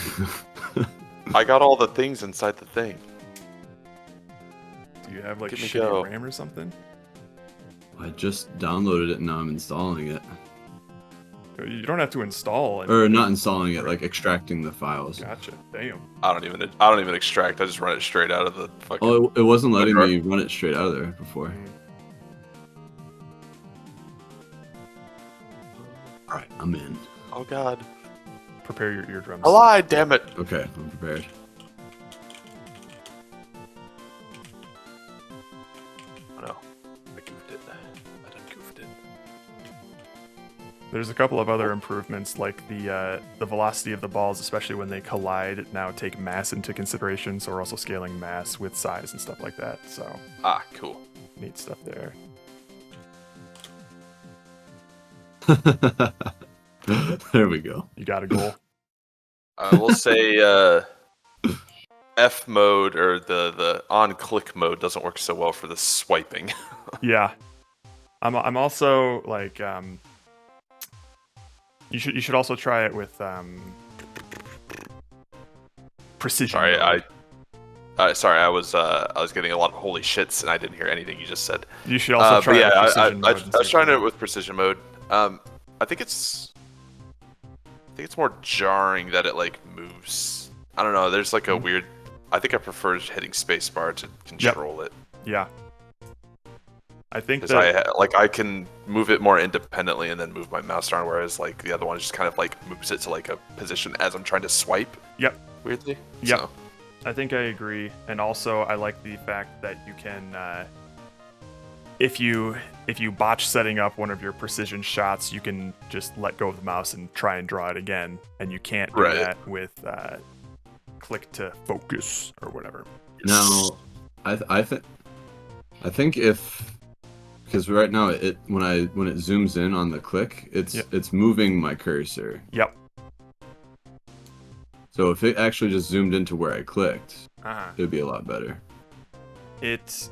I got all the things inside the thing. Do you have like Give me shitty go. RAM or something? I just downloaded it and now I'm installing it. You don't have to install. Or not installing it, like extracting the files. Gotcha. Damn. I don't even extract. I just run it straight out of the fucking. Oh, it wasn't letting me run it straight out of there before. Alright, I'm in. Oh god. Prepare your eardrums. I lied, damn it. Okay, I'm prepared. Oh no. I goofed it. I done goofed it. There's a couple of other improvements, like the velocity of the balls, especially when they collide, now take mass into consideration. So we're also scaling mass with size and stuff like that. So Cool. neat stuff there. There we go. You got a goal. I will say F mode or the on click mode doesn't work so well for the swiping. Yeah, I'm also like you should also try it with precision. Sorry, mode. I was getting a lot of holy shits and I didn't hear anything you just said. You should also try it with precision mode. I was trying it with precision mode. I think it's more jarring that it like moves. I don't know. There's like a weird. I think I prefer hitting spacebar to control it. Yeah. I think that I can move it more independently and then move my mouse around, whereas like the other one just kind of like moves it to like a position as I'm trying to swipe. Yep. Weirdly. Yep. So. I think I agree, and also I like the fact that you can, if you botch setting up one of your precision shots, you can just let go of the mouse and try and draw it again, and you can't do that with click to focus or whatever. Now, I think if because right now when it zooms in on the click, it's moving my cursor. Yep. So if it actually just zoomed into where I clicked, it would be a lot better. It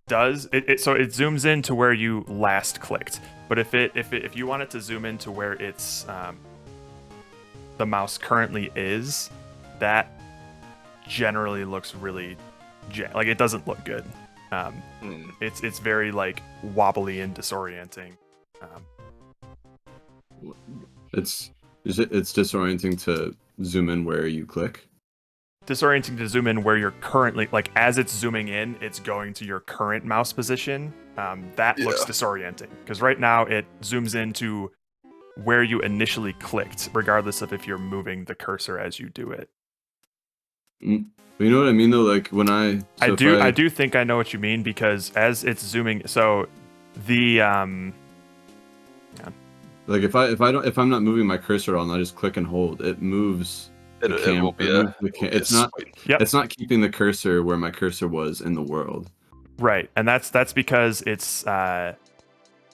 does. So it zooms in to where you last clicked. But if you want it to zoom in to where it's the mouse currently is, that generally looks really like it doesn't look good. It's very like wobbly and disorienting. It's disorienting to zoom in where you click. Disorienting to zoom in where you're currently, like as it's zooming in, it's going to your current mouse position. That looks disorienting because right now it zooms into where you initially clicked, regardless of if you're moving the cursor as you do it. You know what I mean though? Like when I do think I know what you mean, because as it's zooming, so the like if I'm not moving my cursor at all and I just click and hold, it moves. It will be it's not keeping the cursor where my cursor was in the world. Right, and that's because it's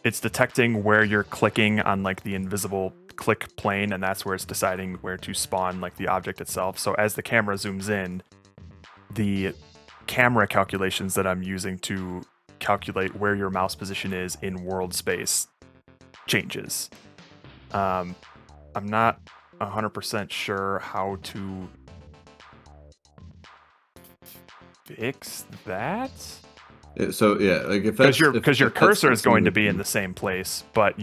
detecting where you're clicking on like the invisible click plane, and that's where it's deciding where to spawn like the object itself. So as the camera zooms in, the camera calculations that I'm using to calculate where your mouse position is in world space changes. I'm not 100% sure how to fix that. So yeah, like if because your cursor is going to be in the same place, but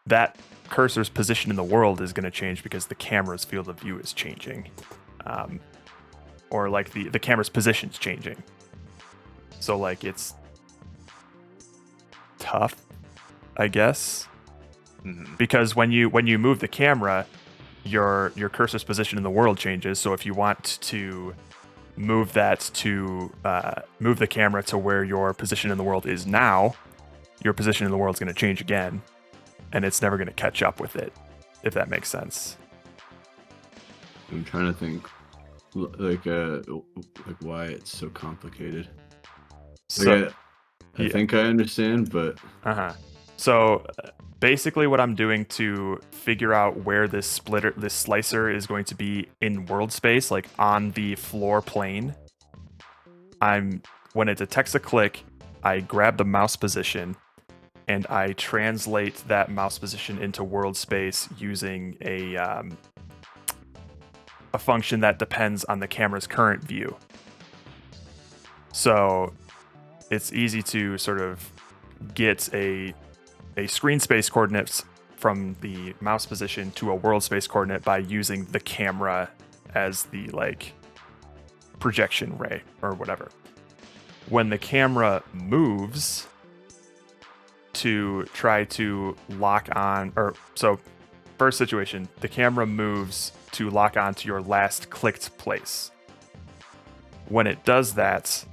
that cursor's position in the world is going to change because the camera's field of view is changing. Or like the camera's position's changing. So like it's tough, I guess. Because when you move the camera, your cursor's position in the world changes. So if you want to move that to move the camera to where your position in the world is now, your position in the world is going to change again, and it's never going to catch up with it, if that makes sense. I'm trying to think, like why it's so complicated. So, I think I understand, but So basically, what I'm doing to figure out where this slicer is going to be in world space, like on the floor plane, when it detects a click, I grab the mouse position and I translate that mouse position into world space using a function that depends on the camera's current view. So it's easy to sort of get a screen space coordinates from the mouse position to a world space coordinate by using the camera as the like projection ray or whatever. When the camera moves to try to lock on, or so first situation, the camera moves to lock on to your last clicked place. When it does that,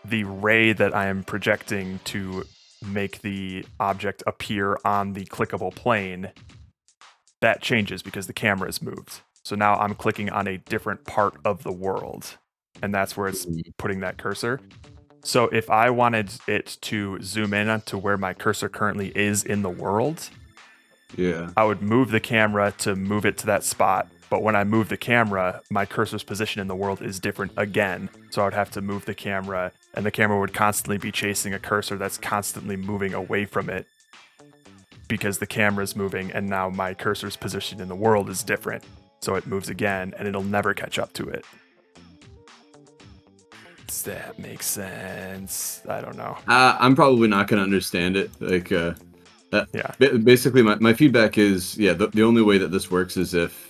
the ray that I am projecting to make the object appear on the clickable plane, that changes because the camera is moved. So now I'm clicking on a different part of the world, and that's where it's putting that cursor. So if I wanted it to zoom in onto where my cursor currently is in the world, I would move the camera to move it to that spot. But when I move the camera, my cursor's position in the world is different again. So I would have to move the camera, and the camera would constantly be chasing a cursor that's constantly moving away from it because the camera's moving, and now my cursor's position in the world is different. So it moves again, and it'll never catch up to it. Does that make sense? I don't know. I'm probably not going to understand it. Like, basically, my feedback is, the only way that this works is if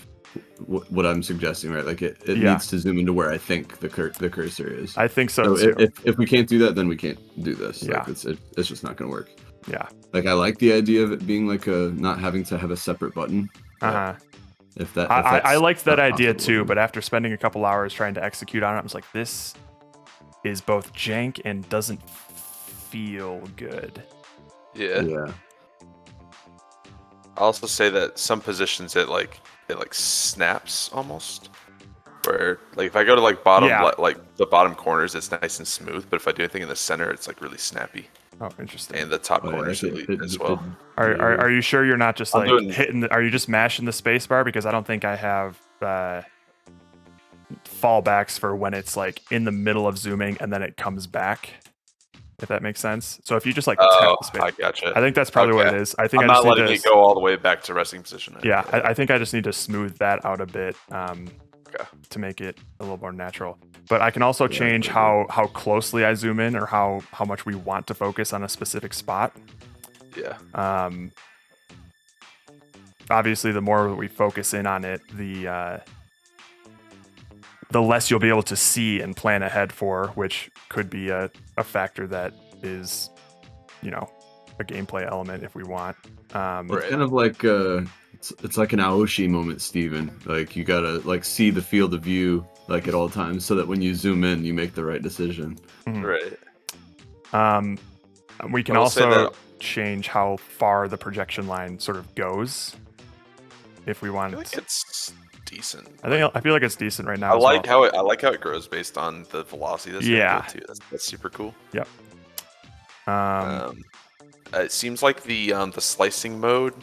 what I'm suggesting, right? Like it needs to zoom into where I think the cursor is. I think so too. If we can't do that, then we can't do this. Yeah. Like it's just not going to work. Yeah. Like I like the idea of it being like not having to have a separate button. If I liked that idea too, but after spending a couple hours trying to execute on it, I was like, this is both jank and doesn't feel good. Yeah. I'll also say that some positions it snaps almost. Where like if I go to like bottom like the bottom corners, it's nice and smooth, but if I do anything in the center, it's like really snappy. Oh, interesting. And the top corners as well. Are you sure you're not just hitting? Are you just mashing the space bar? Because I don't think I have fallbacks for when it's like in the middle of zooming and then it comes back. If that makes sense. So if you just like tap the space, I gotcha. I think that's probably what it is. I think I'm not letting it go all the way back to resting position. I think I just need to smooth that out a bit to make it a little more natural. But I can also change how closely I zoom in or how much we want to focus on a specific spot. Yeah. Obviously, the more we focus in on it, the less you'll be able to see and plan ahead for, which could be a factor that is, a gameplay element if we want. It's kind of like it's like an Aoshi moment, Steven. Like you gotta like see the field of view like at all times, so that when you zoom in, you make the right decision. Right. We can also change how far the projection line sort of goes, if we want. I feel like it's decent. I feel like it's decent right now. I like how it grows based on the velocity. That's too. That's super cool. Yep. It seems like the slicing mode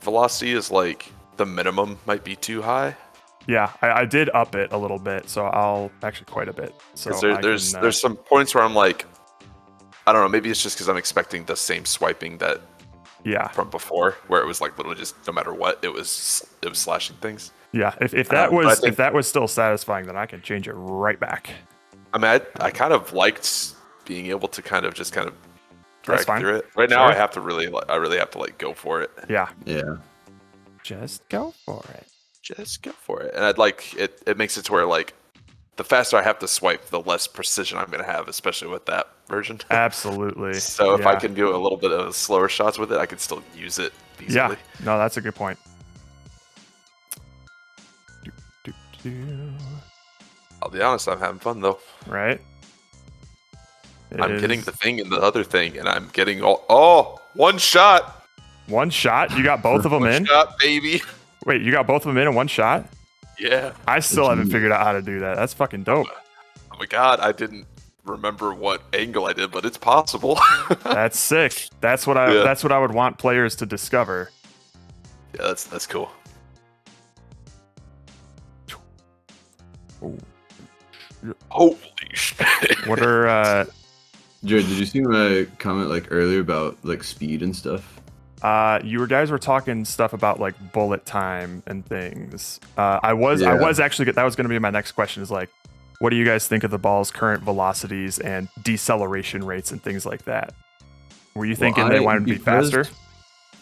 velocity is like the minimum might be too high. Yeah, I did up it a little bit, so I'll actually quite a bit. So there's some points where I'm like, I don't know, maybe it's just because I'm expecting the same swiping that from before, where it was like literally just no matter what, it was slashing things. Yeah, if that was still satisfying, then I can change it right back. I mean, I kind of liked being able to kind of That's fine. through it. Right now, I really have to like go for it. Yeah. Yeah. Just go for it. Just go for it. And I'd like it. It makes it to where like the faster I have to swipe, the less precision I'm gonna have, especially with that version. Absolutely. So if I can do a little bit of slower shots with it, I can still use it easily. Yeah. No, that's a good point. I'll be honest, I'm having fun though. Right? I'm getting the thing and the other thing, and I'm getting all one shot. One shot? You got both of them One in? shot, baby. Wait, you got both of them in one shot? Yeah. I still haven't figured out how to do that. That's fucking dope. Oh my god, I didn't remember what angle I did, but it's possible. That's sick. That's what I would want players to discover. Yeah, that's cool. Holy shit. What are Jared, did you see my comment like earlier about like speed and stuff? you guys were talking stuff about like bullet time and things. I was actually, that was going to be my next question, is like, what do you guys think of the ball's current velocities and deceleration rates and things like that? Were you thinking they wanted to be faster?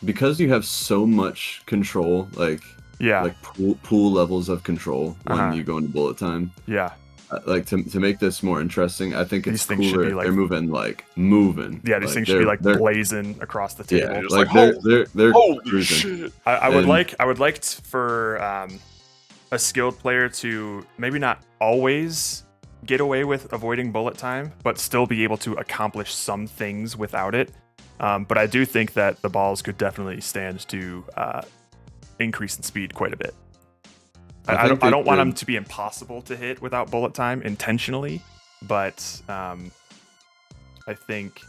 Because you have so much control, like pool levels of control when you go into bullet time. Yeah. Like to make this more interesting, I think it's things should cooler. be, like, they're moving. Yeah, these things should be like blazing across the table. Yeah, like they're holy cruising. shit. I would like for a skilled player to maybe not always get away with avoiding bullet time, but still be able to accomplish some things without it. But I do think that the balls could definitely stand to increase in speed quite a bit. I don't want them to be impossible to hit without bullet time intentionally, but I think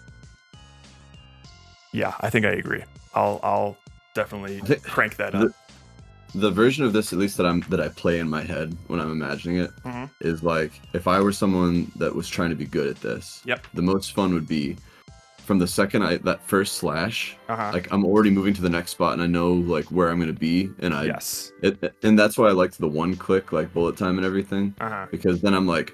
I agree. I'll definitely crank that up. The version of this, at least that I play in my head when I'm imagining it, is like if I were someone that was trying to be good at this. Yep. The most fun would be from the second that first slash, like I'm already moving to the next spot and I know like where I'm gonna be, and and that's why I liked the one click like bullet time and everything, because then I'm like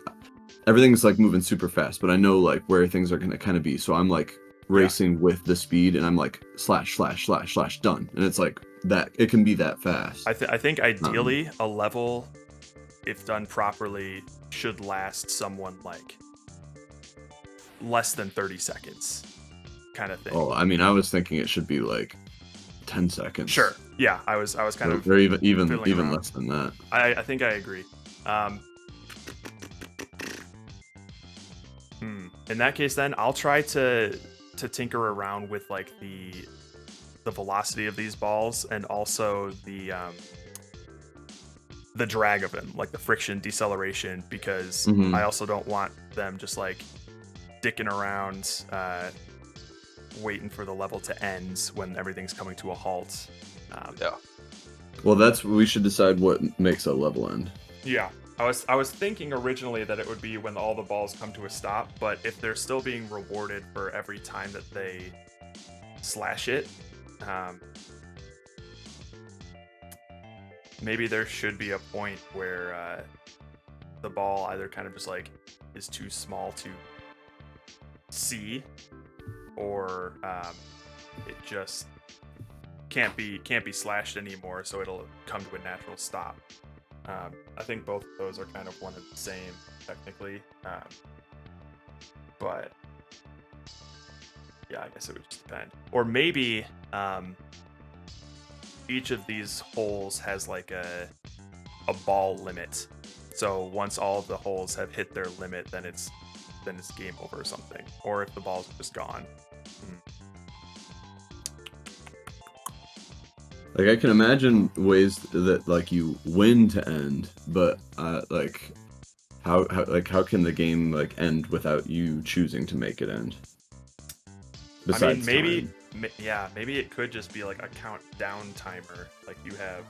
everything's like moving super fast, but I know like where things are gonna kind of be, so I'm like racing with the speed, and I'm like slash slash slash slash done, and it's like that it can be that fast. I think ideally a level, if done properly, should last someone like less than 30 seconds. Kind of thing. Oh, I mean, I was thinking it should be like 10 seconds. Sure. Yeah, I was kind of. Or even less than that. I think I agree. In that case, then I'll try to tinker around with like the velocity of these balls, and also the drag of them, like the friction, deceleration, because I also don't want them just like dicking around waiting for the level to end when everything's coming to a halt. Well, we should decide what makes a level end. Yeah, I was thinking originally that it would be when all the balls come to a stop, but if they're still being rewarded for every time that they slash it, maybe there should be a point where the ball either kind of just like is too small to see, or it just can't be slashed anymore, so it'll come to a natural stop. I think both of those are kind of one and the same technically, but yeah, I guess it would just depend. Or maybe each of these holes has like a ball limit, so once all of the holes have hit their limit, then it's game over or something. Or if the balls are just gone. Like I can imagine ways that like you win to end, but like how can the game like end without you choosing to make it end? Besides I mean, maybe it could just be like a countdown timer. Like you have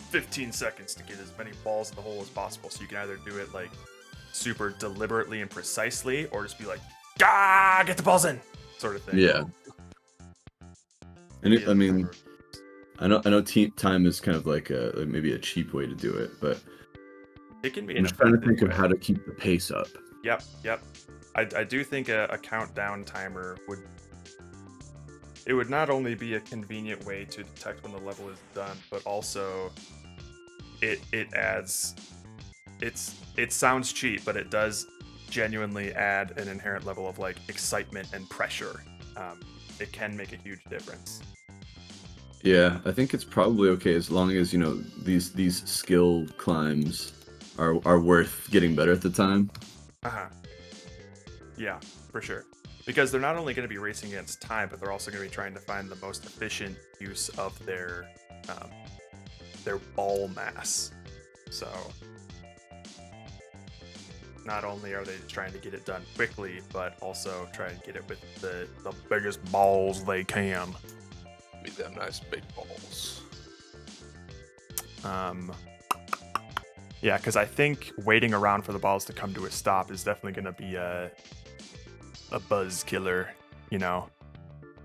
15 seconds to get as many balls in the hole as possible, so you can either do it like super deliberately and precisely, or just be like, get the balls in, sort of thing. Yeah. And I mean, I know time is kind of like maybe a cheap way to do it, but it can be. I'm just trying to think of how to keep the pace up. Yep. I do think a countdown timer it would not only be a convenient way to detect when the level is done, but also it adds it sounds cheap, but it does genuinely add an inherent level of like excitement and pressure. It can make a huge difference. Yeah, I think it's probably okay as long as these skill climbs are worth getting better at the time. Yeah, for sure. Because they're not only going to be racing against time, but they're also going to be trying to find the most efficient use of their ball mass. So not only are they trying to get it done quickly, but also try and get it with the biggest balls they can. Be them nice big balls. Yeah, because I think waiting around for the balls to come to a stop is definitely going to be a buzz killer, Yeah,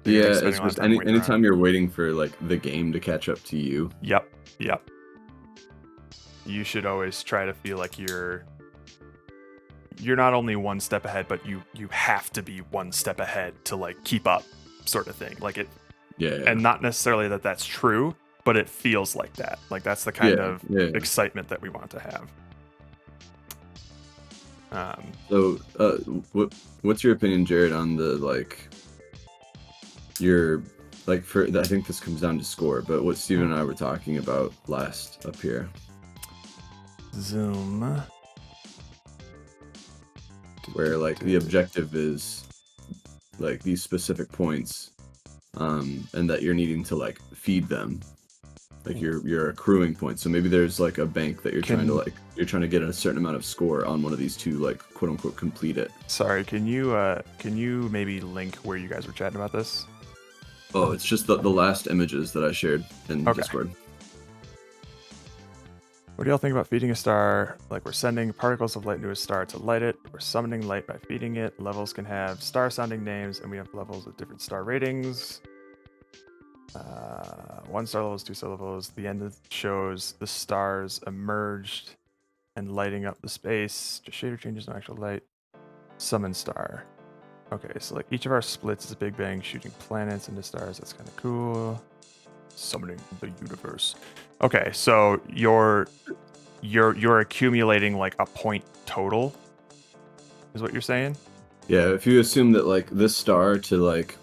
it's just anytime you're waiting for like the game to catch up to you. Yep. You should always try to feel like you're not only one step ahead, but you have to be one step ahead to like keep up, sort of thing. Like it. Yeah. And not necessarily that that's true, but it feels like that. Like that's the kind of excitement that we want to have. So, what's your opinion, Jared, on the I think this comes down to score, but what Steven and I were talking about last up here. Zoom. Where like the objective is like these specific points, and that you're needing to like feed them. Like you're accruing points. So maybe there's like a bank that you're trying to get a certain amount of score on one of these to like quote unquote complete it. Sorry, can you maybe link where you guys were chatting about this? Oh, it's just the last images that I shared in Discord. What do y'all think about feeding a star? Like we're sending particles of light into a star to light it. We're summoning light by feeding it. Levels can have star-sounding names, and we have levels with different star ratings. 1 star levels, 2 star levels. The end shows the stars emerged and lighting up the space. Just shader changes, no actual light. Summon star. Okay, so like each of our splits is a big bang shooting planets into stars. That's kind of cool. Summoning the universe. Okay, so you're accumulating like a point total, is what you're saying? Yeah, if you assume that like this star to like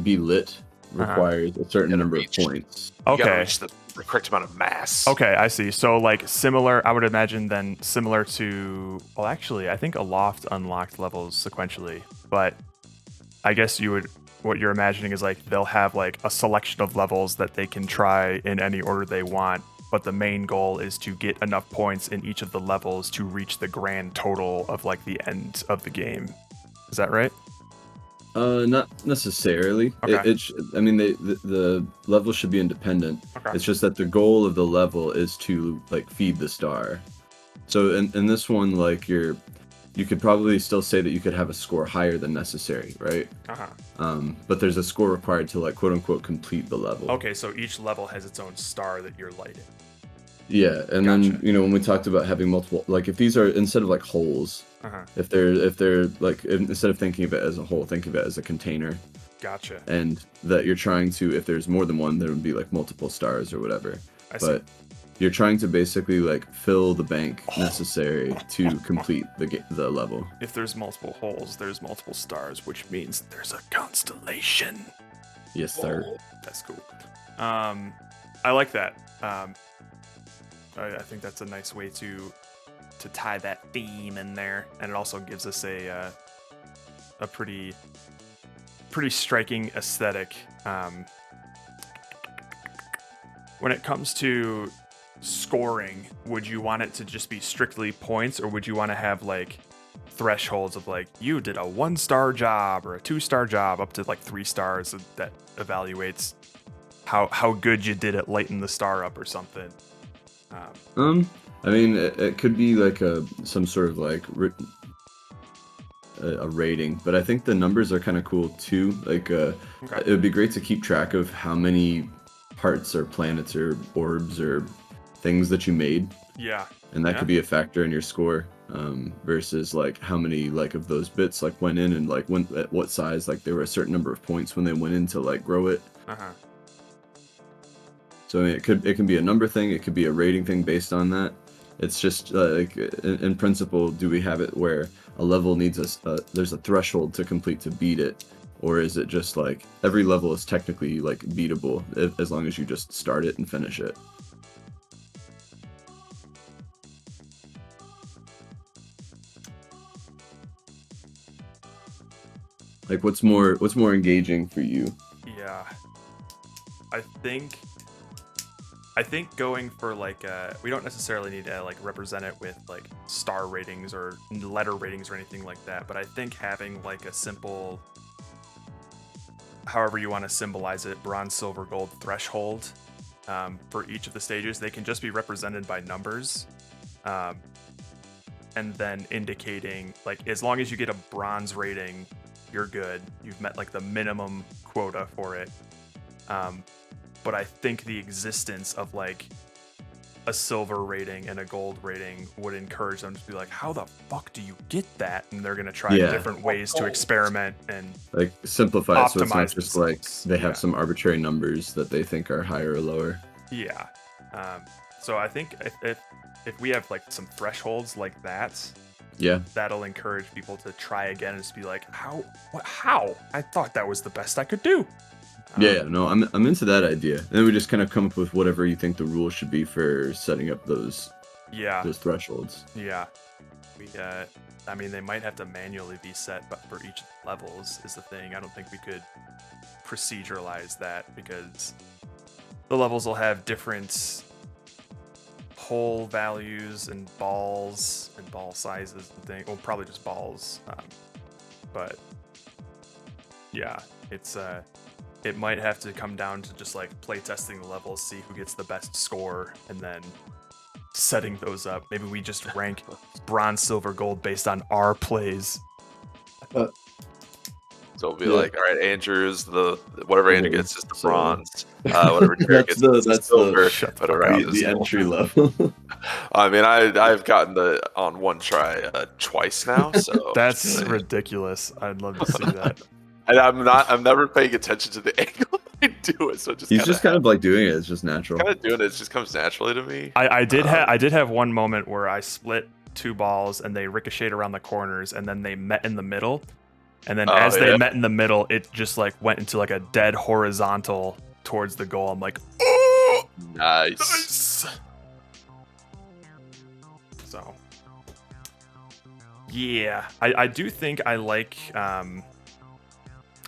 be lit requires a certain number of points. You gotta reach the correct amount of mass. Okay, I see. So like similar, I would imagine then similar to, well actually, I think Aloft unlocked levels sequentially, but I guess what you're imagining is like they'll have like a selection of levels that they can try in any order they want, but the main goal is to get enough points in each of the levels to reach the grand total of like the end of the game. Is that right? Not necessarily. Okay. The level should be independent. Okay. It's just that the goal of the level is to like feed the star. So in this one, like you could probably still say that you could have a score higher than necessary, right? But there's a score required to like quote unquote complete the level. Okay, so each level has its own star that you're lighting. Yeah, and then when we talked about having multiple, like if these are instead of like holes, if they're like instead of thinking of it as a hole, think of it as a container. Gotcha. And that you're trying to, if there's more than one, there would be like multiple stars or whatever. I see. You're trying to basically like fill the bank necessary to complete the level. If there's multiple holes, there's multiple stars, which means there's a constellation. Yes, sir. Oh, that's cool. I like that. I think that's a nice way to tie that theme in there, and it also gives us a pretty striking aesthetic. When it comes to scoring, would you want it to just be strictly points, or would you want to have like thresholds of like you did a 1-star job or a 2-star job up to like 3 stars that evaluates how good you did at lighting the star up or something? I mean, it could be like some sort of like a rating, but I think the numbers are kind of cool too. Like, it would be great to keep track of how many parts or planets or orbs or things that you made. Yeah. And that could be a factor in your score, versus like how many like of those bits like went in and like when at what size, like there were a certain number of points when they went in to like grow it. So I mean, it can be a number thing, it could be a rating thing based on that. It's just like in principle, do we have it where a level needs there's a threshold to complete to beat it, or is it just like every level is technically like beatable as long as you just start it and finish it? Like what's more engaging for you? Yeah. I think going for like we don't necessarily need to like represent it with like star ratings or letter ratings or anything like that, but I think having like a simple, however you want to symbolize it, bronze, silver, gold threshold for each of the stages. They can just be represented by numbers, and then indicating like as long as you get a bronze rating, you're good. You've met like the minimum quota for it. But I think the existence of like a silver rating and a gold rating would encourage them to be like, how the fuck do you get that? And they're gonna try different ways to experiment and like simplify it so it's not just like themselves. they have some arbitrary numbers that they think are higher or lower. Yeah. So I think if we have like some thresholds like that, that'll encourage people to try again and just be like, how? I thought that was the best I could do. No, I'm into that idea. And then we just kind of come up with whatever you think the rules should be for setting up those thresholds. Yeah. I mean, they might have to manually be set, but for each levels is the thing. I don't think we could proceduralize that because the levels will have different hole values and balls and ball sizes and things. Well, probably just balls. But yeah, it might have to come down to just like play testing the levels, see who gets the best score, and then setting those up. Maybe we just rank bronze, silver, gold based on our plays. So it'll be like, all right, Andrew's the whatever Andrew gets is the bronze. Whatever Jared gets is the silver. The entry level. I mean, I've gotten on one try twice now. So that's ridiculous. I'd love to see that. And I'm never paying attention to the angle I do it, so he's just kind of like doing it. It's just natural. Kind of doing it. It just comes naturally to me. I did have one moment where I split two balls and they ricocheted around the corners and then they met in the middle, and then as they met in the middle, it just like went into like a dead horizontal towards the goal. I'm like, oh, nice. So yeah, I do think I like.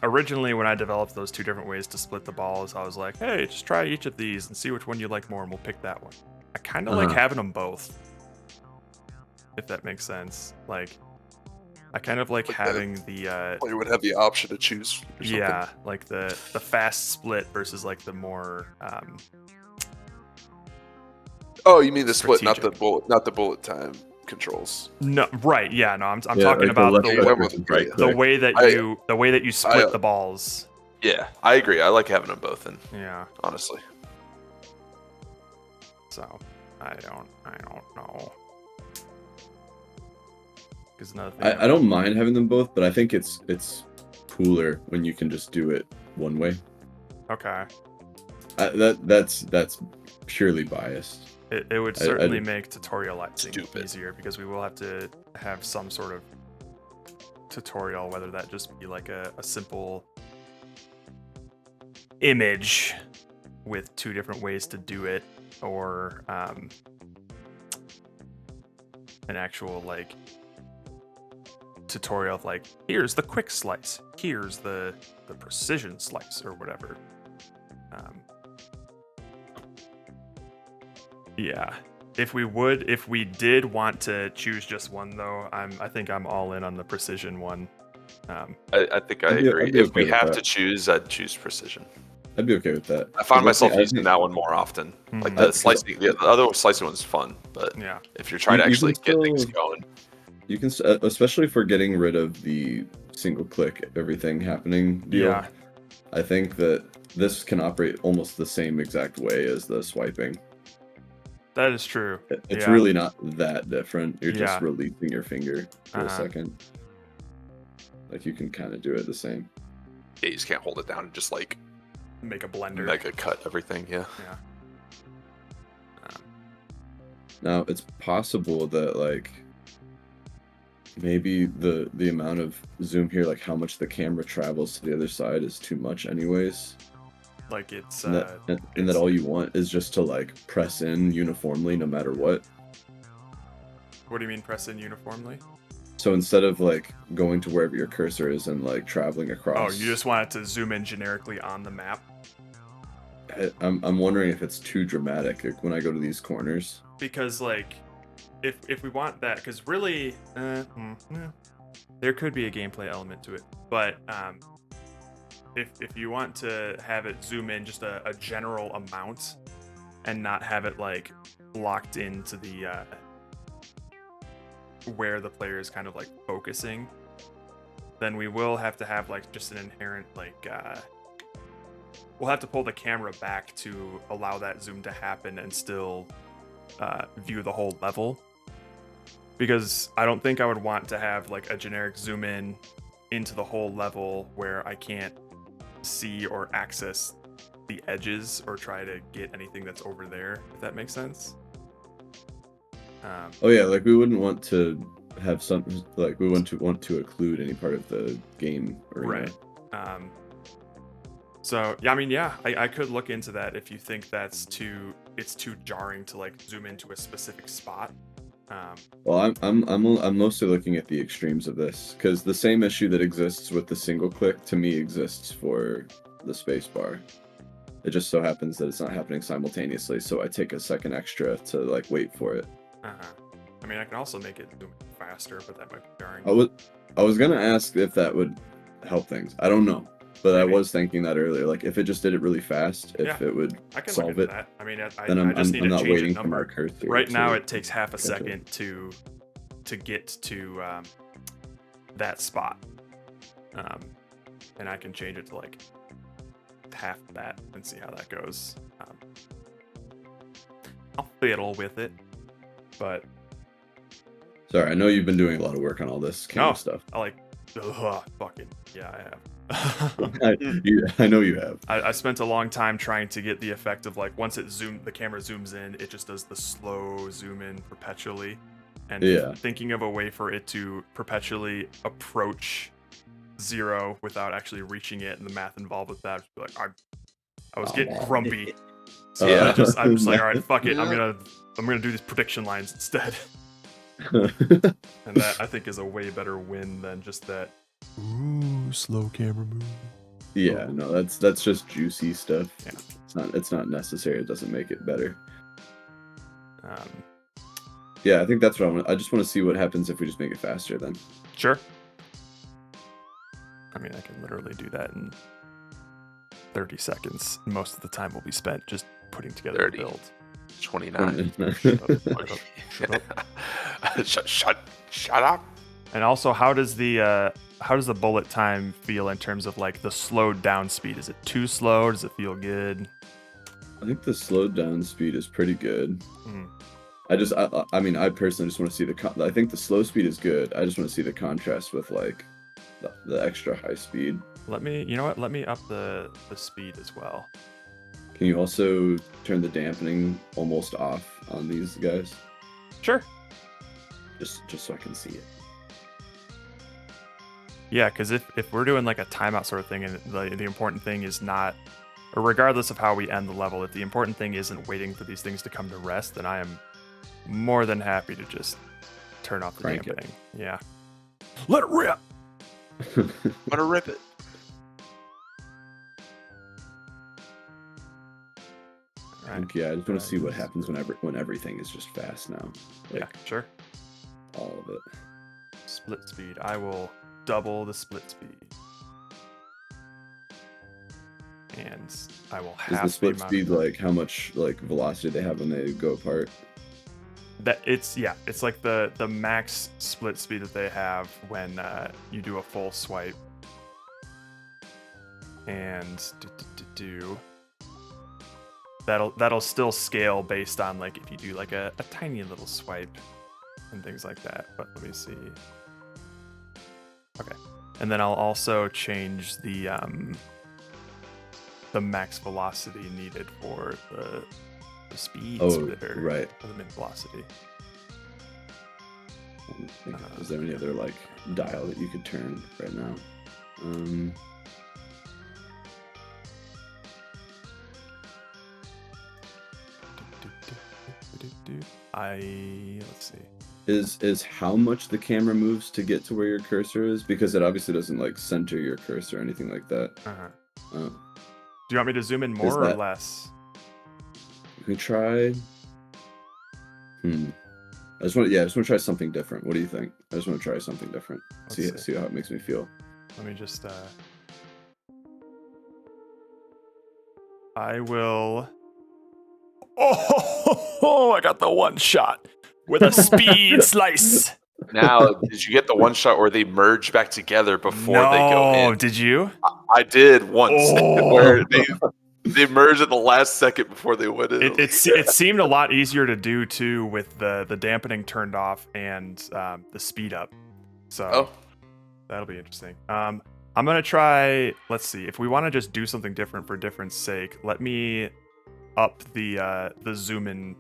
Originally, when I developed those two different ways to split the balls, I was like, hey, just try each of these and see which one you like more, and we'll pick that one. I kind of like having them both, if that makes sense. Like, I kind of like having the... you would have the option to choose. Yeah, like the fast split versus like the more... oh, you mean the split, not the bullet time controls. No, right? Yeah, no, I'm talking about the way that you split the balls. Yeah, I agree. I like having them both in. Yeah, honestly. So I don't know. Because another thing, I don't mind having them both, but I think it's cooler when you can just do it one way. Okay. That's purely biased. It would certainly make tutorializing easier because we will have to have some sort of tutorial, whether that just be like a simple image with two different ways to do it, or an actual like tutorial of like, here's the quick slice, here's the precision slice, or whatever. Yeah, if we did want to choose just one though, I think I'm all in on the precision one. I think I agree. If we have to choose, I'd choose precision. I'd be okay with that. I find myself using that one more often. Like the slicing, the other slicing one's fun, but yeah, if you're trying to actually get things going, you can, especially for getting rid of the single click everything happening deal. Yeah. I think that this can operate almost the same exact way as the swiping. That is true. It's Yeah. really not that different. You're just Yeah. releasing your finger for a Uh-huh. second. Like you can kind of do it the same. Yeah, you just can't hold it down and just like Make a blender. mega cut everything. Yeah. Yeah. Now it's possible that like maybe the amount of zoom here, like how much the camera travels to the other side, is too much anyways. Like it's And that all you want is just to like press in uniformly no matter what. What do you mean press in uniformly? So instead of like going to wherever your cursor is and like traveling Oh, across. you just want it to zoom in generically on the map? I'm wondering if it's too dramatic like, when I go to these corners. Because like if we want that, because really there could be a gameplay element to it, but if you want to have it zoom in just a general amount and not have it like locked into the where the player is kind of like focusing, then we will have to have like just an inherent like we'll have to pull the camera back to allow that zoom to happen and still view the whole level, because I don't think I would want to have like a generic zoom in into the whole level where I can't see or access the edges or try to get anything that's over there, if that makes sense. Oh yeah, like we wouldn't want to have something like we want to occlude any part of the game arena. Right. So yeah, I mean, yeah, I could look into that if you think it's too jarring to like zoom into a specific spot. Well, I'm mostly looking at the extremes of this, because the same issue that exists with the single click to me exists for the space bar. It just so happens that it's not happening simultaneously, so I take a second extra to like wait for it. I mean, I can also make it zoom faster, but that might be jarring. I was gonna ask if that would help things. I don't know, but Maybe. I was thinking that earlier. Like if it just did it really fast, if it would I can solve look into it. that. I mean, Then I just need I'm to not change waiting a for my number. cursor. Right now, to it takes half a catch it. second to get to that spot, and I can change it to like half that and see how that goes. I'll fiddle with it, but Sorry, I know you've been doing a lot of work on all this camera stuff. I like, fucking yeah, I have. I know you have. I spent a long time trying to get the effect of like once the camera zooms in, it just does the slow zoom in perpetually, and thinking of a way for it to perpetually approach 0 without actually reaching it, and the math involved with that, like I was getting grumpy. So Yeah. I'm just like, all right, fuck it, I'm gonna do these prediction lines instead. And that I think is a way better win than just that slow camera move. Yeah, no, that's just juicy stuff. Yeah. It's not necessary. It doesn't make it better. Um, Yeah, I think that's what I want. I just want to see what happens if we just make it faster then. Sure. I mean, I can literally do that in 30 seconds. Most of the time will be spent just putting together 30. a build. 29. Shut up. Shut up. And also, how does the bullet time feel in terms of like the slowed down speed? Is it too slow? Does it feel good? I think the slowed down speed is pretty good. I mean, I personally just want to see I think the slow speed is good. I just want to see the contrast with like the extra high speed. You know what? Let me up the speed as well. Can you also turn the dampening almost off on these guys? Sure. Just so I can see it. Yeah, because if we're doing like a timeout sort of thing, and the important thing is not, or regardless of how we end the level, if the important thing isn't waiting for these things to come to rest, then I am more than happy to just turn off the dampening. Yeah. Let it rip! Let her rip it. I think, I just want to see what happens when everything is just fast now. Like, yeah, sure. All of it. Split speed. I will double the split speed. And I will half Is the split amount speed like how much like velocity they have when they go apart? It's like the max split speed that they have when you do a full swipe. And that'll still scale based on like if you do like a tiny little swipe and things like that. But let me see. Okay, and then I'll also change the max velocity needed for the speed splitter. Right. For the min velocity. Is there any other like dial that you could turn right now? Let's see. Is how much the camera moves to get to where your cursor is, because it obviously doesn't like center your cursor or anything like that. Do you want me to zoom in more or less? You can try. I just want to try something different. What do you think? I just want to try something different. See how it makes me feel. Let me just I will. Oh, I got the one shot with a speed slice. Now, did you get the one shot where they merge back together before they go in? Did you? I did once, where they merged at the last second before they went in. It seemed a lot easier to do too with the dampening turned off and the speed up. So that'll be interesting. I'm gonna try. Let's see if we want to just do something different for difference sake. Let me up the zoom in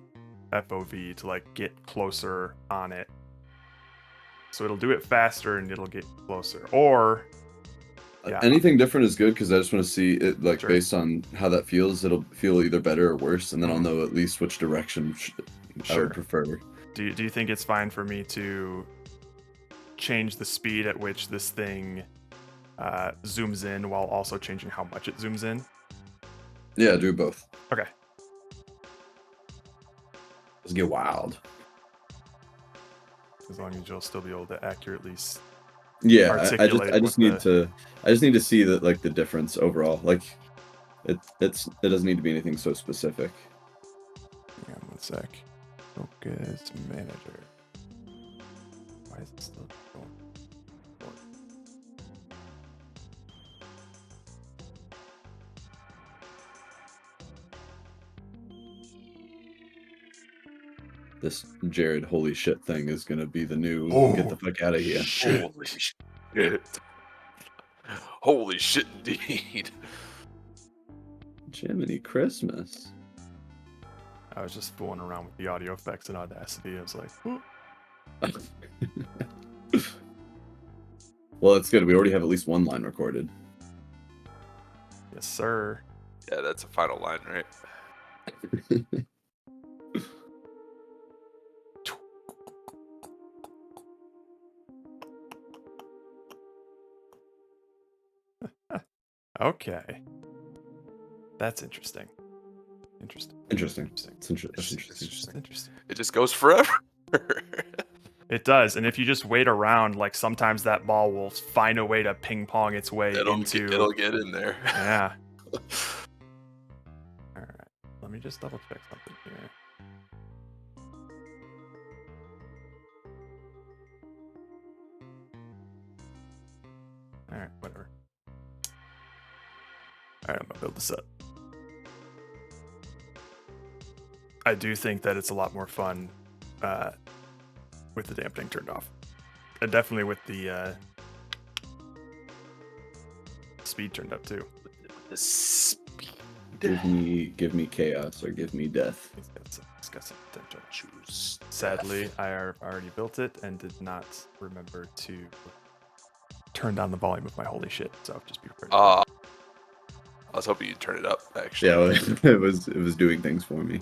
FOV to like get closer on it. So it'll do it faster and it'll get closer. Or anything different is good because I just want to see it like based on how that feels. It'll feel either better or worse, and then I'll know at least which direction I would prefer. Do you think it's fine for me to change the speed at which this thing zooms in while also changing how much it zooms in? Yeah, do both. Okay. Let's get wild. As long as you'll still be able to accurately articulate. I just need to see that like the difference overall. Like it doesn't need to be anything so specific. Hang on one sec. Focus manager. Why is it still going? This Jared holy shit thing is gonna be the new get the fuck out of here. Holy shit. Holy shit indeed. Jiminy Christmas. I was just fooling around with the audio effects in Audacity. I was like, well, that's good. We already have at least one line recorded. Yes, sir. Yeah, that's a final line, right? Okay. That's interesting. Interesting. It's interesting. It just goes forever. It does, and if you just wait around, like sometimes that ball will find a way to ping pong its way into. It'll get in there. Yeah. All right. Let me just double check something here. All right, whatever. All right, I'm gonna build this up. I do think that it's a lot more fun with the dampening turned off, and definitely with the speed turned up too. The speed. Give me chaos or give me death. It's got some potential. Choose. Sadly, I already built it and did not remember to turn down the volume of my holy shit. So just be prepared. I was hoping you'd turn it up. Actually, yeah, it was doing things for me.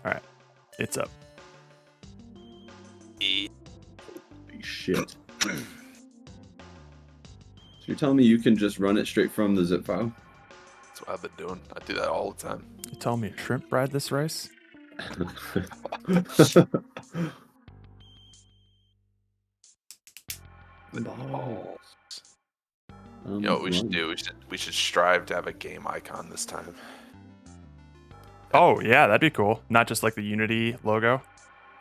All right, it's up. Holy shit. So you're telling me you can just run it straight from the zip file? That's what I've been doing. I do that all the time. You telling me shrimp fried this rice? Balls. You know what we should do? We should strive to have a game icon this time. Oh yeah, that'd be cool. Not just like the Unity logo.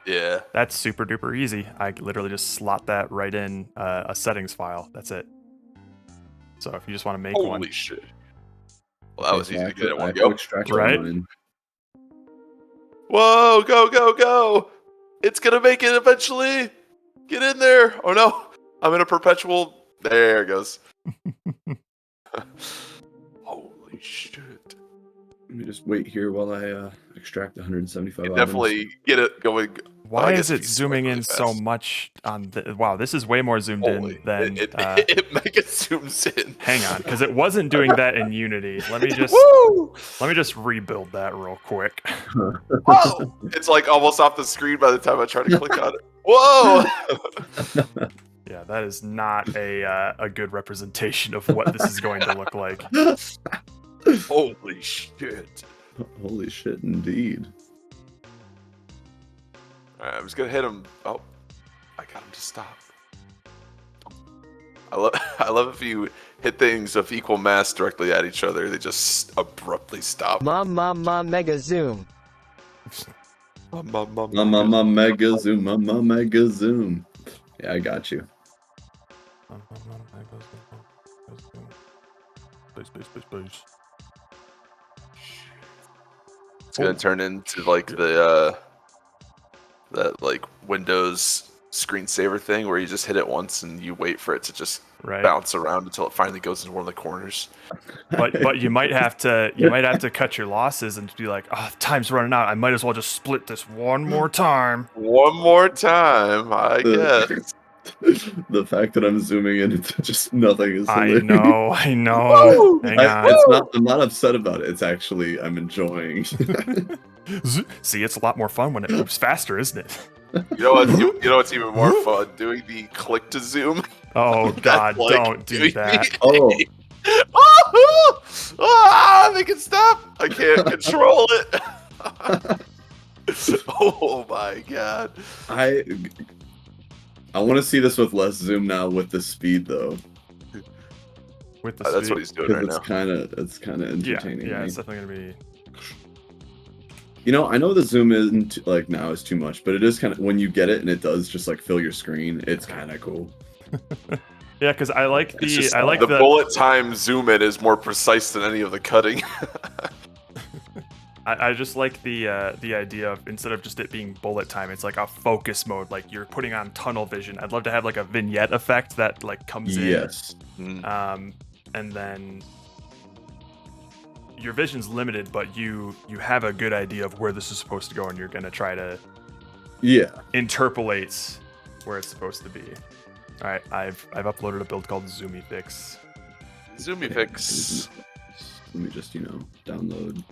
Yeah. That's super duper easy. I literally just slot that right in a settings file. That's it. So if you just want to make Holy one, shit! Well, that was so easy I to get in I one have to go. extract Right? mine. Whoa! Go, go, go! It's gonna make it eventually. Get in there! Oh no! I'm in a perpetual. There it goes. Holy shit! Let me just wait here while I extract 175 You items. definitely get it going. why I is guess if it you select zooming really in so fast. much on the? Wow, this is way more zoomed Holy! in than. It mega zooms in. Hang on, because it wasn't doing that in Unity. Let me just Woo! rebuild that real quick. Whoa! It's like almost off the screen by the time I try to click on it. Whoa! Yeah, that is not a good representation of what this is going to look like. Holy shit! Holy shit, indeed. Alright, I'm just gonna hit him. Oh, I got him to stop. I love if you hit things of equal mass directly at each other, they just abruptly stop. Mega zoom. Mega zoom, mega zoom. Yeah, I got you. It's gonna turn into like the that like Windows screensaver thing where you just hit it once and you wait for it to just bounce around until it finally goes into one of the corners. But you might have to cut your losses and be like, oh, time's running out. I might as well just split this one more time. One more time, I guess. The fact that I'm zooming in into just nothing is I hilarious. know. Hang on. I'm not upset about it. It's actually I'm enjoying. See, it's a lot more fun when it moves faster, isn't it? You know what's even more fun? Doing the click to zoom. Oh God, like don't do that. Make it stop! I can't control it. Oh my god! I want to see this with less zoom now with the speed though. With the That's speed? what he's doing right now. It's kind of entertaining. Yeah, it's definitely gonna be. You know, I know the zoom isn't like now is too much, but it is kind of when you get it and it does just like fill your screen. It's kind of cool. Yeah, because I like the bullet time zoom in is more precise than any of the cutting. I just like the idea of instead of just it being bullet time, it's like a focus mode. Like you're putting on tunnel vision. I'd love to have like a vignette effect that like comes in. Yes. And then your vision's limited, but you have a good idea of where this is supposed to go, and you're gonna try to interpolate where it's supposed to be. All right, I've uploaded a build called ZoomyFix. ZoomyFix. Let me just download.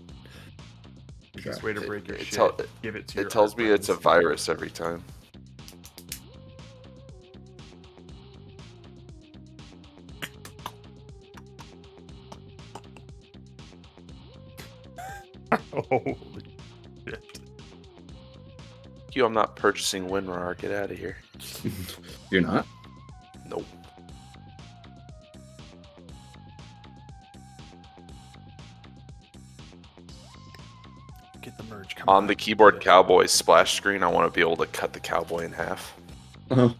Easiest way to break your shit. Give it to your. It tells me it's a virus every time. Holy shit. I'm not purchasing WinRAR. Get out of here. You're not? Nope. Get the merge. On the keyboard Cowboys splash screen, I want to be able to cut the cowboy in half. Oh.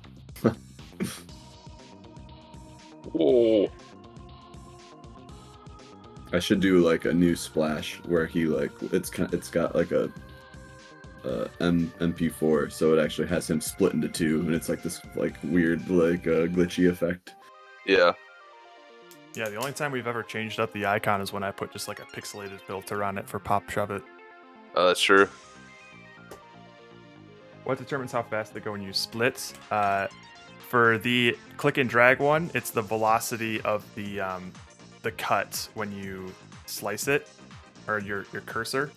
Whoa. I should do like a new splash where he like it's got like a MP4, so it actually has him split into two, and it's like this like weird like glitchy effect. Yeah. Yeah, the only time we've ever changed up the icon is when I put just like a pixelated filter on it for Pop Shove It. That's true. What determines how fast they go when you split? For the click and drag one, it's the velocity of the cut when you slice it, or your cursor.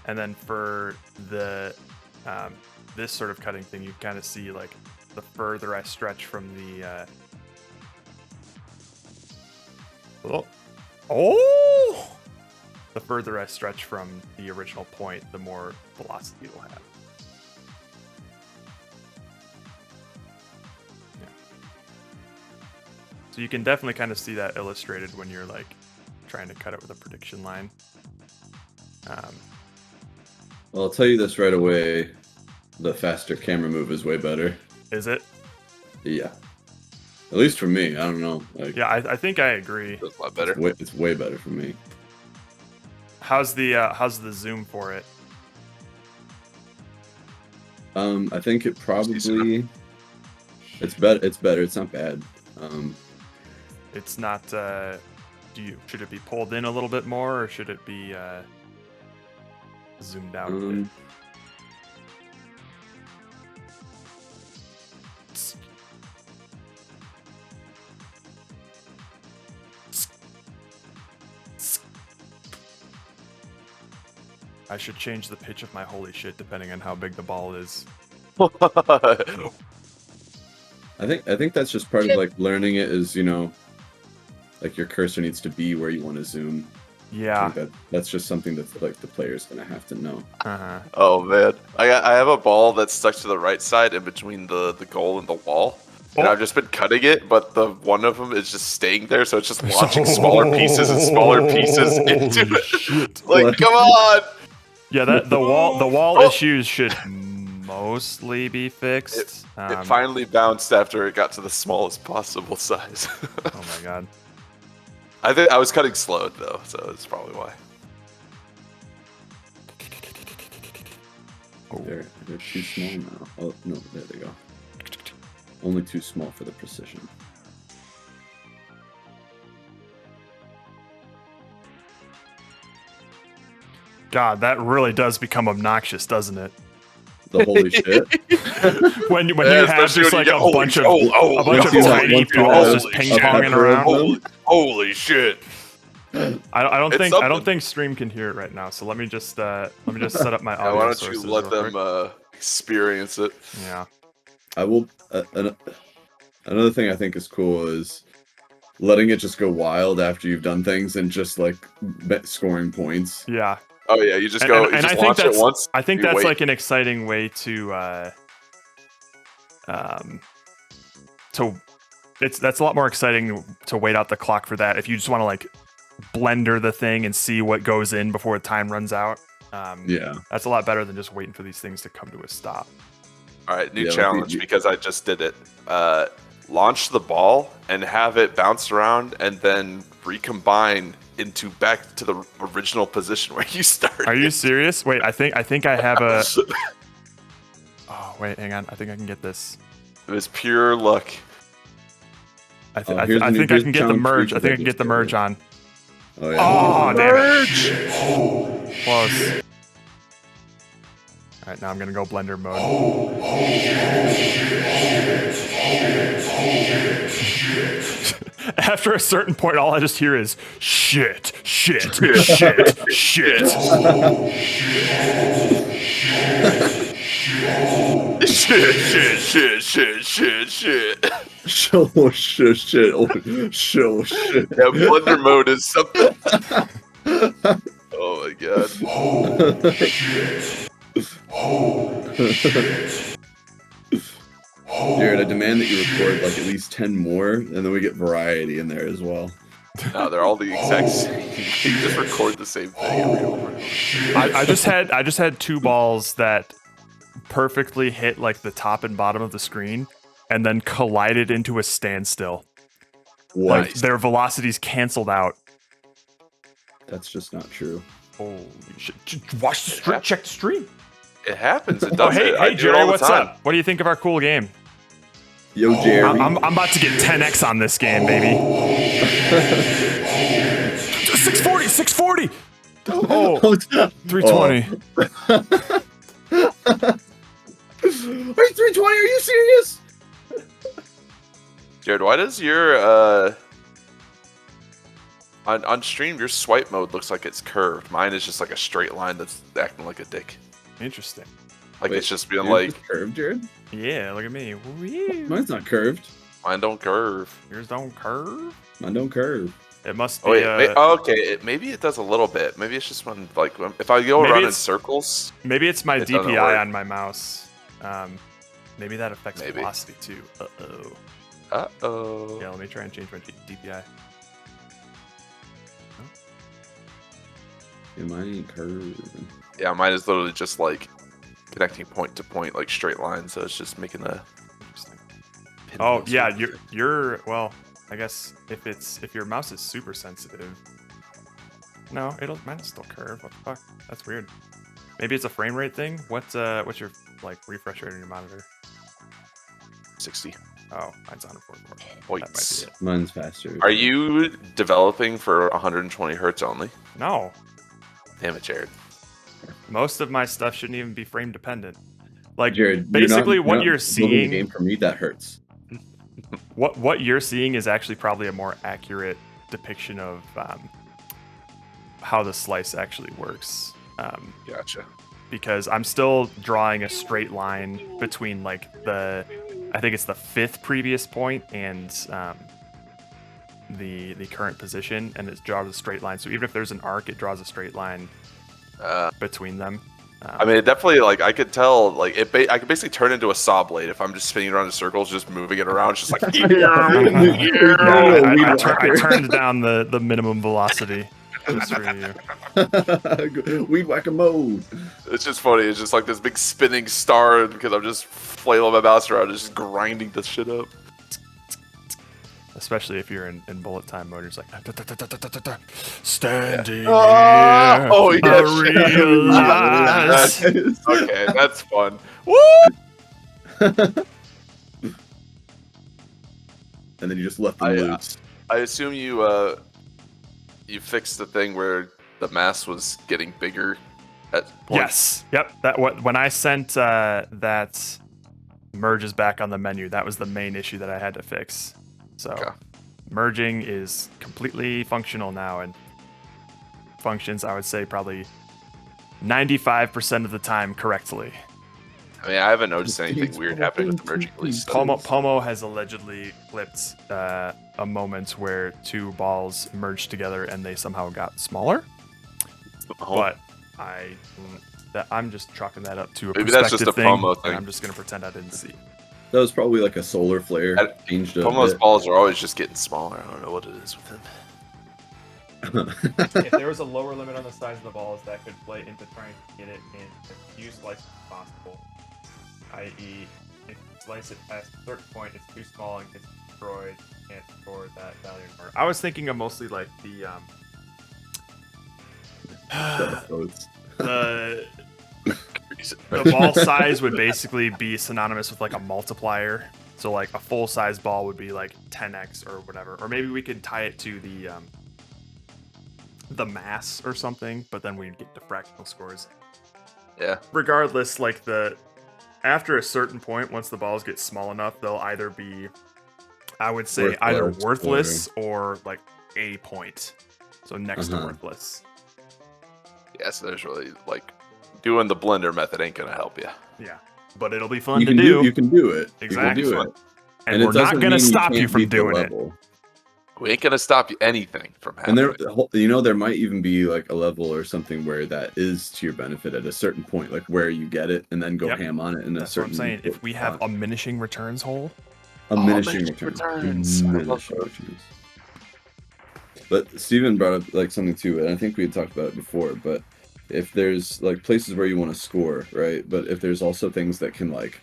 And then for the this sort of cutting thing, you kind of see like the further I stretch from the the further I stretch from the original point, the more velocity it'll have. Yeah. So you can definitely kind of see that illustrated when you're like trying to cut it with a prediction line. Well, I'll tell you this right away. The faster camera move is way better. Is it? Yeah. At least for me, I don't know. Like, Yeah, I think I agree. That's a lot better. It's way better for me. How's the zoom for it? I think it probably it's better. It's better. It's not bad. It's not. Should it be pulled in a little bit more, or should it be zoomed out a bit? I should change the pitch of my holy shit depending on how big the ball is. I think that's just part of like learning it is, like your cursor needs to be where you want to zoom. Yeah. I think that's just something that like the player's gonna have to know. Uh-huh. Oh man, I have a ball that's stuck to the right side in between the goal and the wall. And I've just been cutting it, but the one of them is just staying there, so it's just launching smaller pieces and smaller pieces into it. Shit. Like, come on! Yeah, the wall issues should mostly be fixed. It finally bounced after it got to the smallest possible size. Oh my god. I was cutting slow though, so that's probably why. They're too small now. Oh no, there they go. Only too small for the precision. God, that really does become obnoxious, doesn't it? The holy shit. when you have just like a bunch of tiny balls just ping ponging around. Holy shit! I don't think stream can hear it right now. So let me just set up my audio. Why don't you let them experience it? Yeah. I will. Another thing I think is cool is letting it just go wild after you've done things and just like scoring points. Yeah. Oh yeah, you just go. And I think that's once. I think that's like an exciting way to that's a lot more exciting to wait out the clock for that. If you just want to like blender the thing and see what goes in before time runs out. Yeah, that's a lot better than just waiting for these things to come to a stop. All right, new challenge because I just did it. Launch the ball and have it bounce around and then recombine into back to the original position where you started. Are you serious? Wait, I think I have a. Oh wait, hang on. I think I can get this. It was pure luck. I think I can get the merge. I think I can get the merge on. Oh yeah. Oh damn it! Close. All right, now I'm gonna go blender mode. After a certain point, all I just hear is shit, shit, shit, shit. Shit. Show shit. Yeah, blender mode is something. Oh my god. Jared, I demand that you record like at least 10 more, and then we get variety in there as well. No, they're all the exact same. You just record the same thing every over. I just had two balls that perfectly hit like the top and bottom of the screen, and then collided into a standstill. What? Like their velocities canceled out. That's just not true. Holy shit! Watch the stream. Check the stream. It happens. It does. Hey, Jerry, what's up? What do you think of our cool game? Yo, Jerry. I'm about to get 10x on this game, baby. 640. Oh, 320. Wait, 320? Are you serious? Jared, why does your on stream your swipe mode looks like it's curved? Mine is just like a straight line that's acting like a dick. Interesting. Like it's just being like curved, Jared. Yeah, look at me. Mine's not curved. Mine don't curve. Yours don't curve. Mine don't curve. It must be. Okay, maybe it does a little bit. Maybe it's just when like if I go around in circles. Maybe it's my DPI on my mouse. Maybe that affects velocity too. Uh-oh. Yeah, let me try and change my DPI. Yeah, mine ain't curved. Yeah, mine is literally just like connecting point to point, like straight lines. So it's just making a Oh yeah, you're well. I guess if your mouse is super sensitive, no, might still curve. What the fuck? That's weird. Maybe it's a frame rate thing. What's your like refresh rate on your monitor? 60. Oh, mine's 144. Wait. That might be it. Mine's faster. Are you developing for 120 hertz only? No, Damn it, Jared. most of my stuff shouldn't even be frame dependent. Like Jared, basically, what you're building seeing. the game for me that hurts. What you're seeing is actually probably a more accurate depiction of how the slice actually works. Gotcha. Because I'm still drawing a straight line between like I think it's the 5th previous point and the current position, and it draws a straight line. So even if there's an arc, it draws a straight line between them. I mean, it definitely, like, I could tell, like, I could basically turn into a saw blade if I'm just spinning around in circles, just moving it around. It's just like, I turned down the minimum velocity. Just for you. Weed whacker mode. It's just funny. It's just like this big spinning star because I'm just flailing my mouse around, just grinding this shit up. Especially if you're in bullet time mode, it's like standing here. Oh yeah, realize. Okay, that's fun. Woo! And then you just left them loose. I assume you fixed the thing where the mass was getting bigger at points. Yes. Yep. When I sent that merges back on the menu, that was the main issue that I had to fix. So merging is completely functional now, and functions, I would say, probably 95% of the time correctly. I mean, I haven't noticed anything weird happening with the merging release. Pomo has allegedly clipped a moment where 2 balls merged together and they somehow got smaller. But I'm just chalking that up to a maybe that's just a thing, Pomo thing. and I'm just gonna pretend I didn't see. That was probably like a solar flare. Changed Pomo's balls are always just getting smaller. I don't know what it is with him. If there was a lower limit on the size of the balls, that could play into trying to get it in as few slices as possible. I.e., if you slice it past a certain point, it's too small and gets destroyed. You can't store that value anymore. I was thinking of mostly like the ball size would basically be synonymous with like a multiplier. So like a full size ball would be like 10x or whatever. Or maybe we could tie it to the mass or something, but then we'd get to fractional scores. Yeah. Regardless, like after a certain point, once the balls get small enough, they'll either be, I would say, either worthless or like a point. So next to worthless. Yeah, so there's really, like, doing the blender method ain't gonna help you. Yeah, but it'll be fun to do. You can do it. Exactly. You can do it. And we're not gonna stop you from doing it. We ain't gonna stop you anything from And happening. there might even be like a level or something where that is to your benefit at a certain point, like where you get it and then go ham on it. And that's what I'm saying. If we have a diminishing returns hole, diminishing returns. But Steven brought up like something too, and I think we had talked about it before. But if there's like places where you want to score, right? But if there's also things that can like,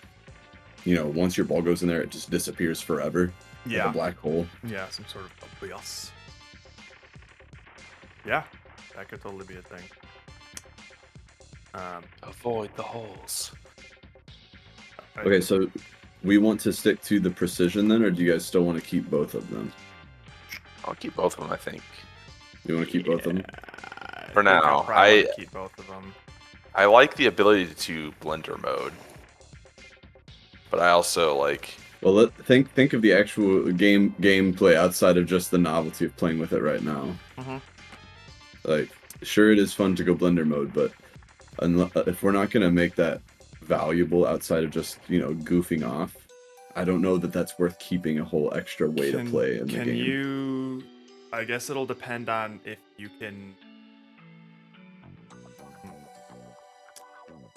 once your ball goes in there, it just disappears forever. Yeah. Like a black hole. Yeah, some sort of abyss. Yeah, that could totally be a thing. Avoid the holes. Okay, so we want to stick to the precision then, or do you guys still want to keep both of them? I'll keep both of them, I think. You want to keep both of them? For now, I keep both of them. I like the ability to blender mode, but I also like. Well, think of the actual gameplay outside of just the novelty of playing with it right now. Mm-hmm. Like, sure, it is fun to go blender mode, but if we're not gonna make that valuable outside of just goofing off, I don't know that that's worth keeping a whole extra way to play in the game. Can you? I guess it'll depend on if you can.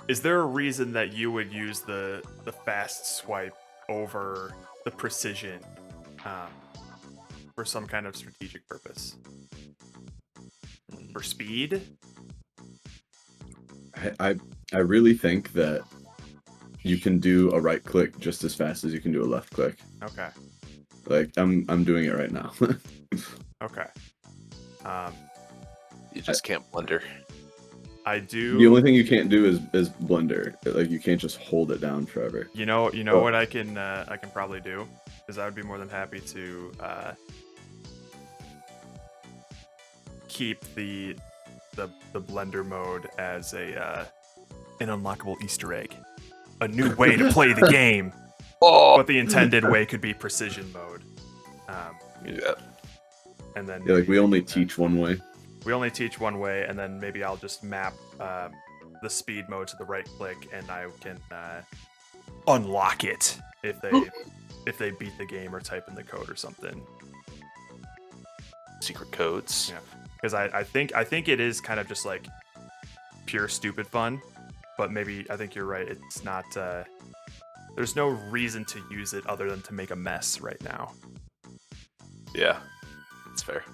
Is there a reason that you would use the fast swipe over the precision for some kind of strategic purpose? For speed? I really think that you can do a right click just as fast as you can do a left click. Okay. Like I'm doing it right now. Okay. You just can't blunder. I do. The only thing you can't do is blunder. Like you can't just hold it down forever. You know Oh. what I can probably do is I would be more than happy to keep the blender mode as an unlockable Easter egg, a new way to play the game. Oh, But the intended way could be precision mode. yeah. And then Yeah, like we only teach one way. We only teach one way, and then maybe I'll just map the speed mode to the right click, and I can unlock it if they beat the game or type in the code or something. Secret codes. Yeah, because I think it is kind of just like pure stupid fun, but maybe I think you're right. It's not. There's no reason to use it other than to make a mess right now. Yeah, that's fair.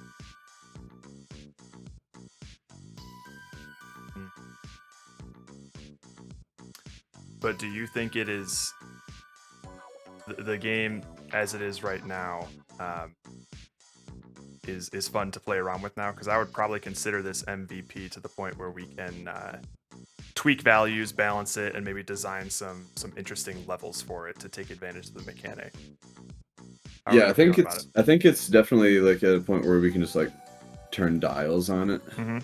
But do you think it is the game as it is right now is fun to play around with now? Because I would probably consider this MVP to the point where we can tweak values, balance it, and maybe design some interesting levels for it to take advantage of the mechanic. Yeah, I think it's definitely like at a point where we can just like turn dials on it. Mm-hmm.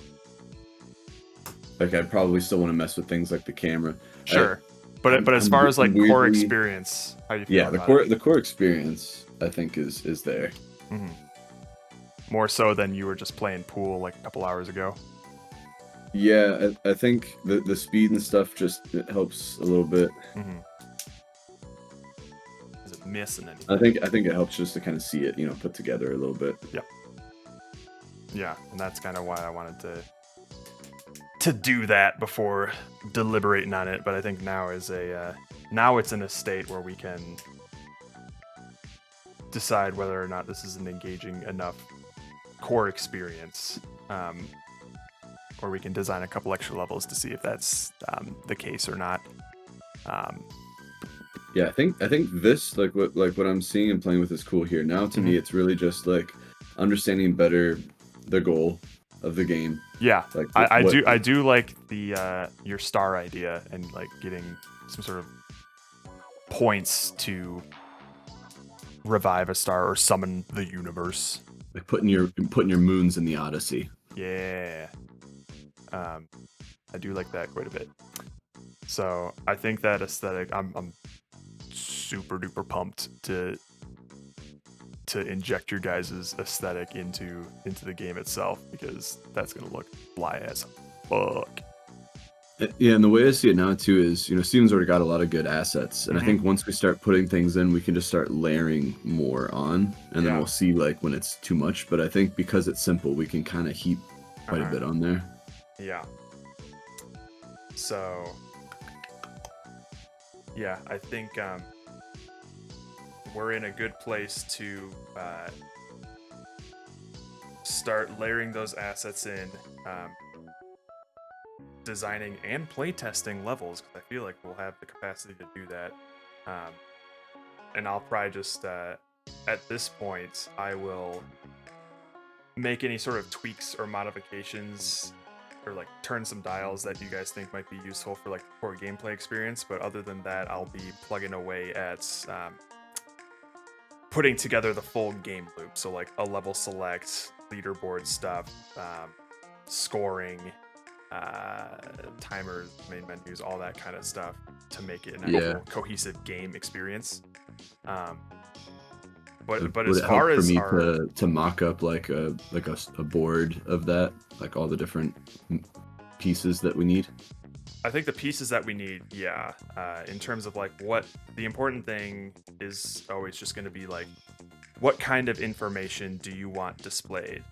Like I'd probably still want to mess with things like the camera. Sure. But as far as like weirdly, core experience, how you feel about it? The core experience I think is there. Mm-hmm. More so than you were just playing pool like a couple hours ago. Yeah, I think the speed and stuff just it helps a little bit. Mm-hmm. Is it missing anything? I think it helps just to kind of see it, put together a little bit. Yeah, and that's kind of why I wanted to do that before deliberating on it. But I think now now it's in a state where we can decide whether or not this is an engaging enough core experience, or we can design a couple extra levels to see if that's the case or not. Yeah, I think this like what I'm seeing and playing with is cool here. Now to me, it's really just like understanding better the goal of the game. Yeah, like I do like the your star idea and like getting some sort of points to revive a star or summon the universe. Like putting your moons in the Odyssey. Yeah, I do like that quite a bit. So I think that aesthetic, I'm super duper pumped to inject your guys' aesthetic into the game itself, because that's gonna look fly as fuck. Yeah, and the way I see it now too is, Steven's already got a lot of good assets, and I think once we start putting things in, we can just start layering more on, and then we'll see like when it's too much. But I think because it's simple, we can kind of heap quite a bit on there. Yeah. So, yeah, I think we're in a good place to start layering those assets in, designing and playtesting levels, because I feel like we'll have the capacity to do that. And I'll probably just, at this point, I will make any sort of tweaks or modifications or like turn some dials that you guys think might be useful for like core gameplay experience. But other than that, I'll be plugging away at putting together the full game loop. So like a level select, leaderboard stuff, scoring, timers, main menus, all that kind of stuff to make it an actual cohesive game experience. But as far as for me to mock up like a board of that, like all the different pieces that we need. I think the pieces that we need, in terms of like what the important thing is always just going to be like, what kind of information do you want displayed?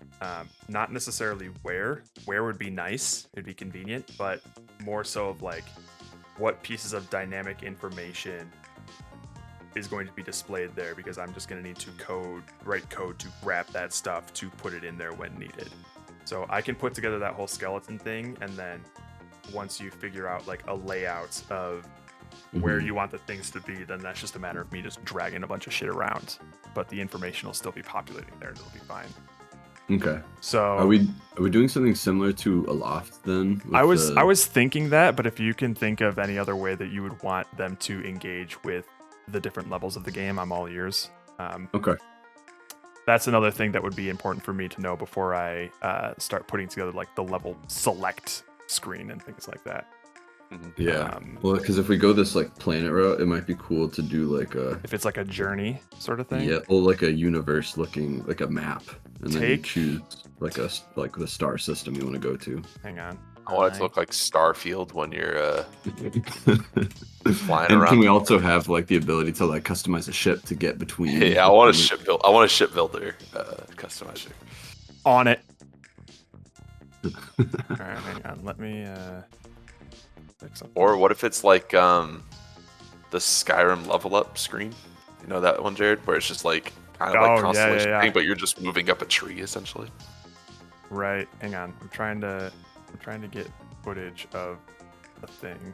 Not necessarily where would be nice, it'd be convenient, but more so of like what pieces of dynamic information is going to be displayed there, because I'm just going to need to write code to grab that stuff to put it in there when needed. So I can put together that whole skeleton thing, and then once you figure out like a layout of where you want the things to be, then that's just a matter of me just dragging a bunch of shit around. But the information will still be populating there, and it'll be fine. Okay. So are we doing something similar to a loft then? I was thinking that, but if you can think of any other way that you would want them to engage with the different levels of the game, I'm all ears. Okay. That's another thing that would be important for me to know before I start putting together like the level select screen and things like that. Yeah. Well, because if we go this like planet route, it might be cool to do like a if it's like a journey sort of thing. Yeah, or like a universe looking like a map, and then you choose like the star system you want to go to. Hang on. I want it to look like Starfield when you're flying and around. Can we also have like the ability to like customize a ship to get between? Yeah, I want a ship build. I want a ship builder customizer. On it. All right, hang on. Let me. Or what if it's like the Skyrim level up screen? You know that one, Jared, where it's just like kind of like constellation thing, but you're just moving up a tree essentially. Right. Hang on. I'm trying to get footage of the thing.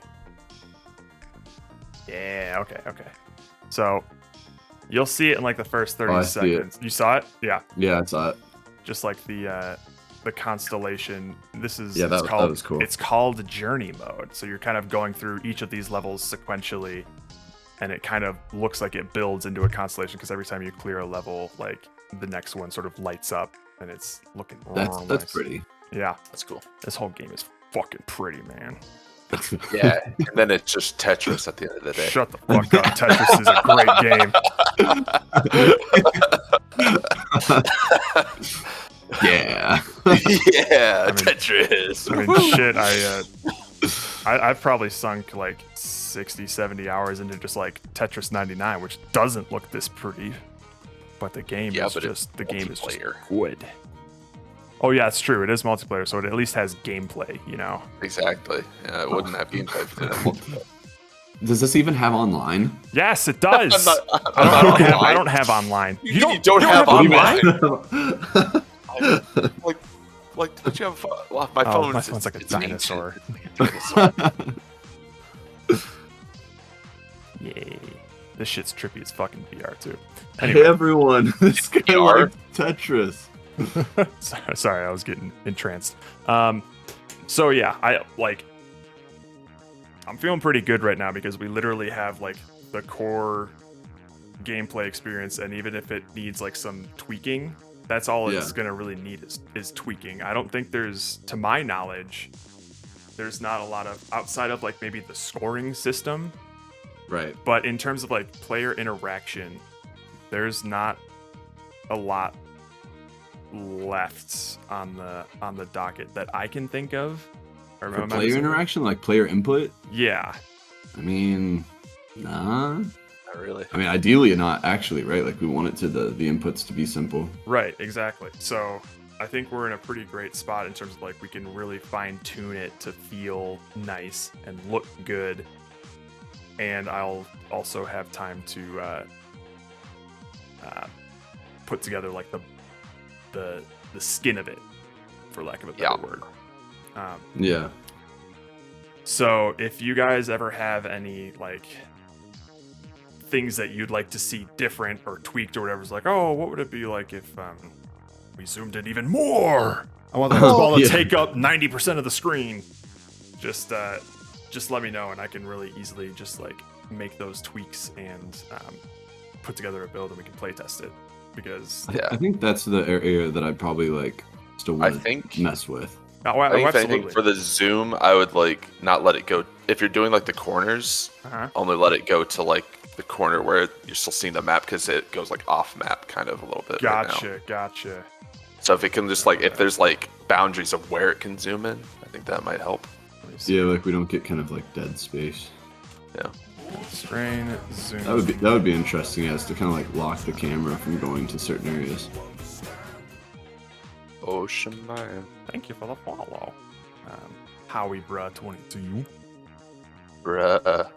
Yeah. Okay. So you'll see it in like the first 30 seconds. You saw it? Yeah. Yeah, I saw it. Just like the constellation. This is that was cool. It's called journey mode. So you're kind of going through each of these levels sequentially, and it kind of looks like it builds into a constellation because every time you clear a level, like the next one sort of lights up, and it's looking that's nice. pretty. Yeah, that's cool. This whole game is fucking pretty, man. Yeah, and then it's just Tetris at the end of the day. Shut the fuck up. Tetris is a great game. Yeah. Yeah, Tetris. I mean, shit, I've probably sunk like 60, 70 hours into just like Tetris 99, which doesn't look this pretty. But the game is just good. Oh yeah, it's true. It is multiplayer, so it at least has gameplay, you know. Exactly. Yeah, it wouldn't have gameplay if it didn't have multiplayer. Does this even have online? Yes, it does. I don't have online. You don't have online? like, don't you have my phone? My phone's like a dinosaur. Yay. This shit's trippy as fucking VR too. Anyway. Hey everyone, this guy likes Tetris. Sorry, I was getting entranced. So yeah, I'm feeling pretty good right now because we literally have like the core gameplay experience, and even if it needs like some tweaking, that's all it's gonna really need is tweaking. I don't think to my knowledge, there's not a lot of outside of like maybe the scoring system. Right. But in terms of like player interaction, there's not a lot left on the docket that I can think of. For player interaction, like player input? Yeah. I mean, nah. Not really. I mean, ideally not actually, right? Like we want it to the inputs to be simple. Right, exactly. So I think we're in a pretty great spot in terms of like we can really fine tune it to feel nice and look good. And I'll also have time to put together like the skin of it, for lack of a better word. Yeah. So if you guys ever have any like things that you'd like to see different or tweaked or whatever, it's like, oh, what would it be like if we zoomed in even more? I want the ball to take up 90% of the screen. Just let me know, and I can really easily just like make those tweaks and put together a build, and we can play test it. Because I think that's the area that I'd probably like still want to mess with. Oh, I think for the zoom, I would like not let it go. If you're doing like the corners, only let it go to like the corner where you're still seeing the map, because it goes like off map kind of a little bit. Gotcha. So if it can just like, if there's like boundaries of where it can zoom in, I think that might help. Yeah, like we don't get kind of like dead space. Yeah. Strain, zoom. That would be interesting, as to kind of like lock the camera from going to certain areas. Ocean man. Thank you for the follow. Howie bruh 22. Bruh.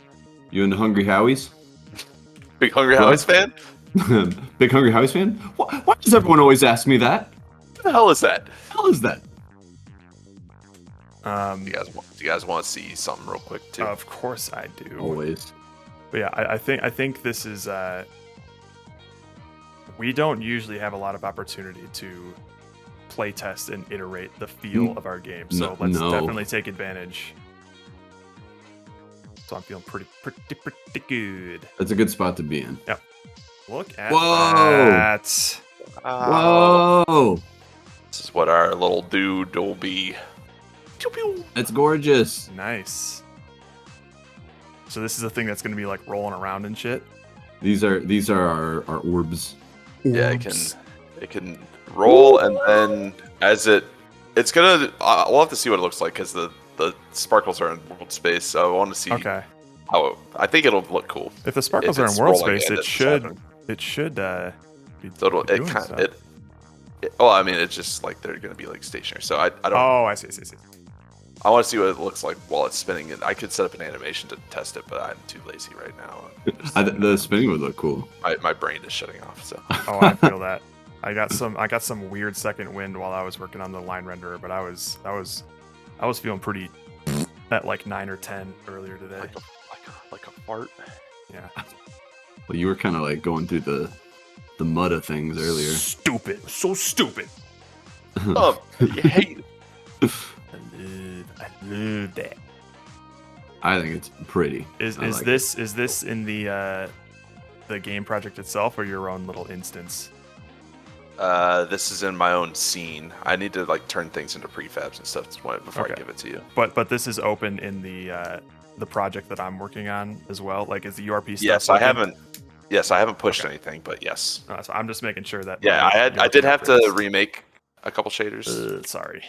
You into Hungry Howies? Big Hungry Howies fan? Big Hungry Howies fan? Why does everyone always ask me that? What the hell is that? What the hell is that? Do you guys want to see something real quick too? Of course I do. Always. But yeah, I think this is. We don't usually have a lot of opportunity to play test and iterate the feel of our game, so let's definitely take advantage. So I'm feeling pretty good. That's a good spot to be in. Yep. Look at Whoa! that. Whoa! This is what our little dude will be. Pew, pew. It's gorgeous. Nice. So this is a thing that's going to be like rolling around and shit. These are our orbs. Yeah, it can roll, and then as it's gonna. We'll have to see what it looks like because the sparkles are in world space. So I want to see. Okay. I think it'll look cool. If the sparkles are in world space, it should be. So doing stuff. well, I mean, it's just like they're gonna be like stationary. So I don't. Oh, I see. I want to see what it looks like while it's spinning. And I could set up an animation to test it, but I'm too lazy right now. The spinning would look cool. My brain is shutting off. So. Oh, I feel that. I got some weird second wind while I was working on the line renderer, but I was feeling pretty at like 9 or 10 earlier today. Like a fart. Yeah. Well, you were kind of like going through the mud of things earlier. Stupid. So stupid. Oh, you hate it. I love that. I think it's pretty. Is this in the game project itself or your own little instance? This is in my own scene. I need to like turn things into prefabs and stuff before I give it to you. But this is open in the project that I'm working on as well. Like, is the URP stuff? Yes, open? I haven't pushed anything, but yes. So I'm just making sure that. Yeah, I did have to remake a couple shaders. Sorry.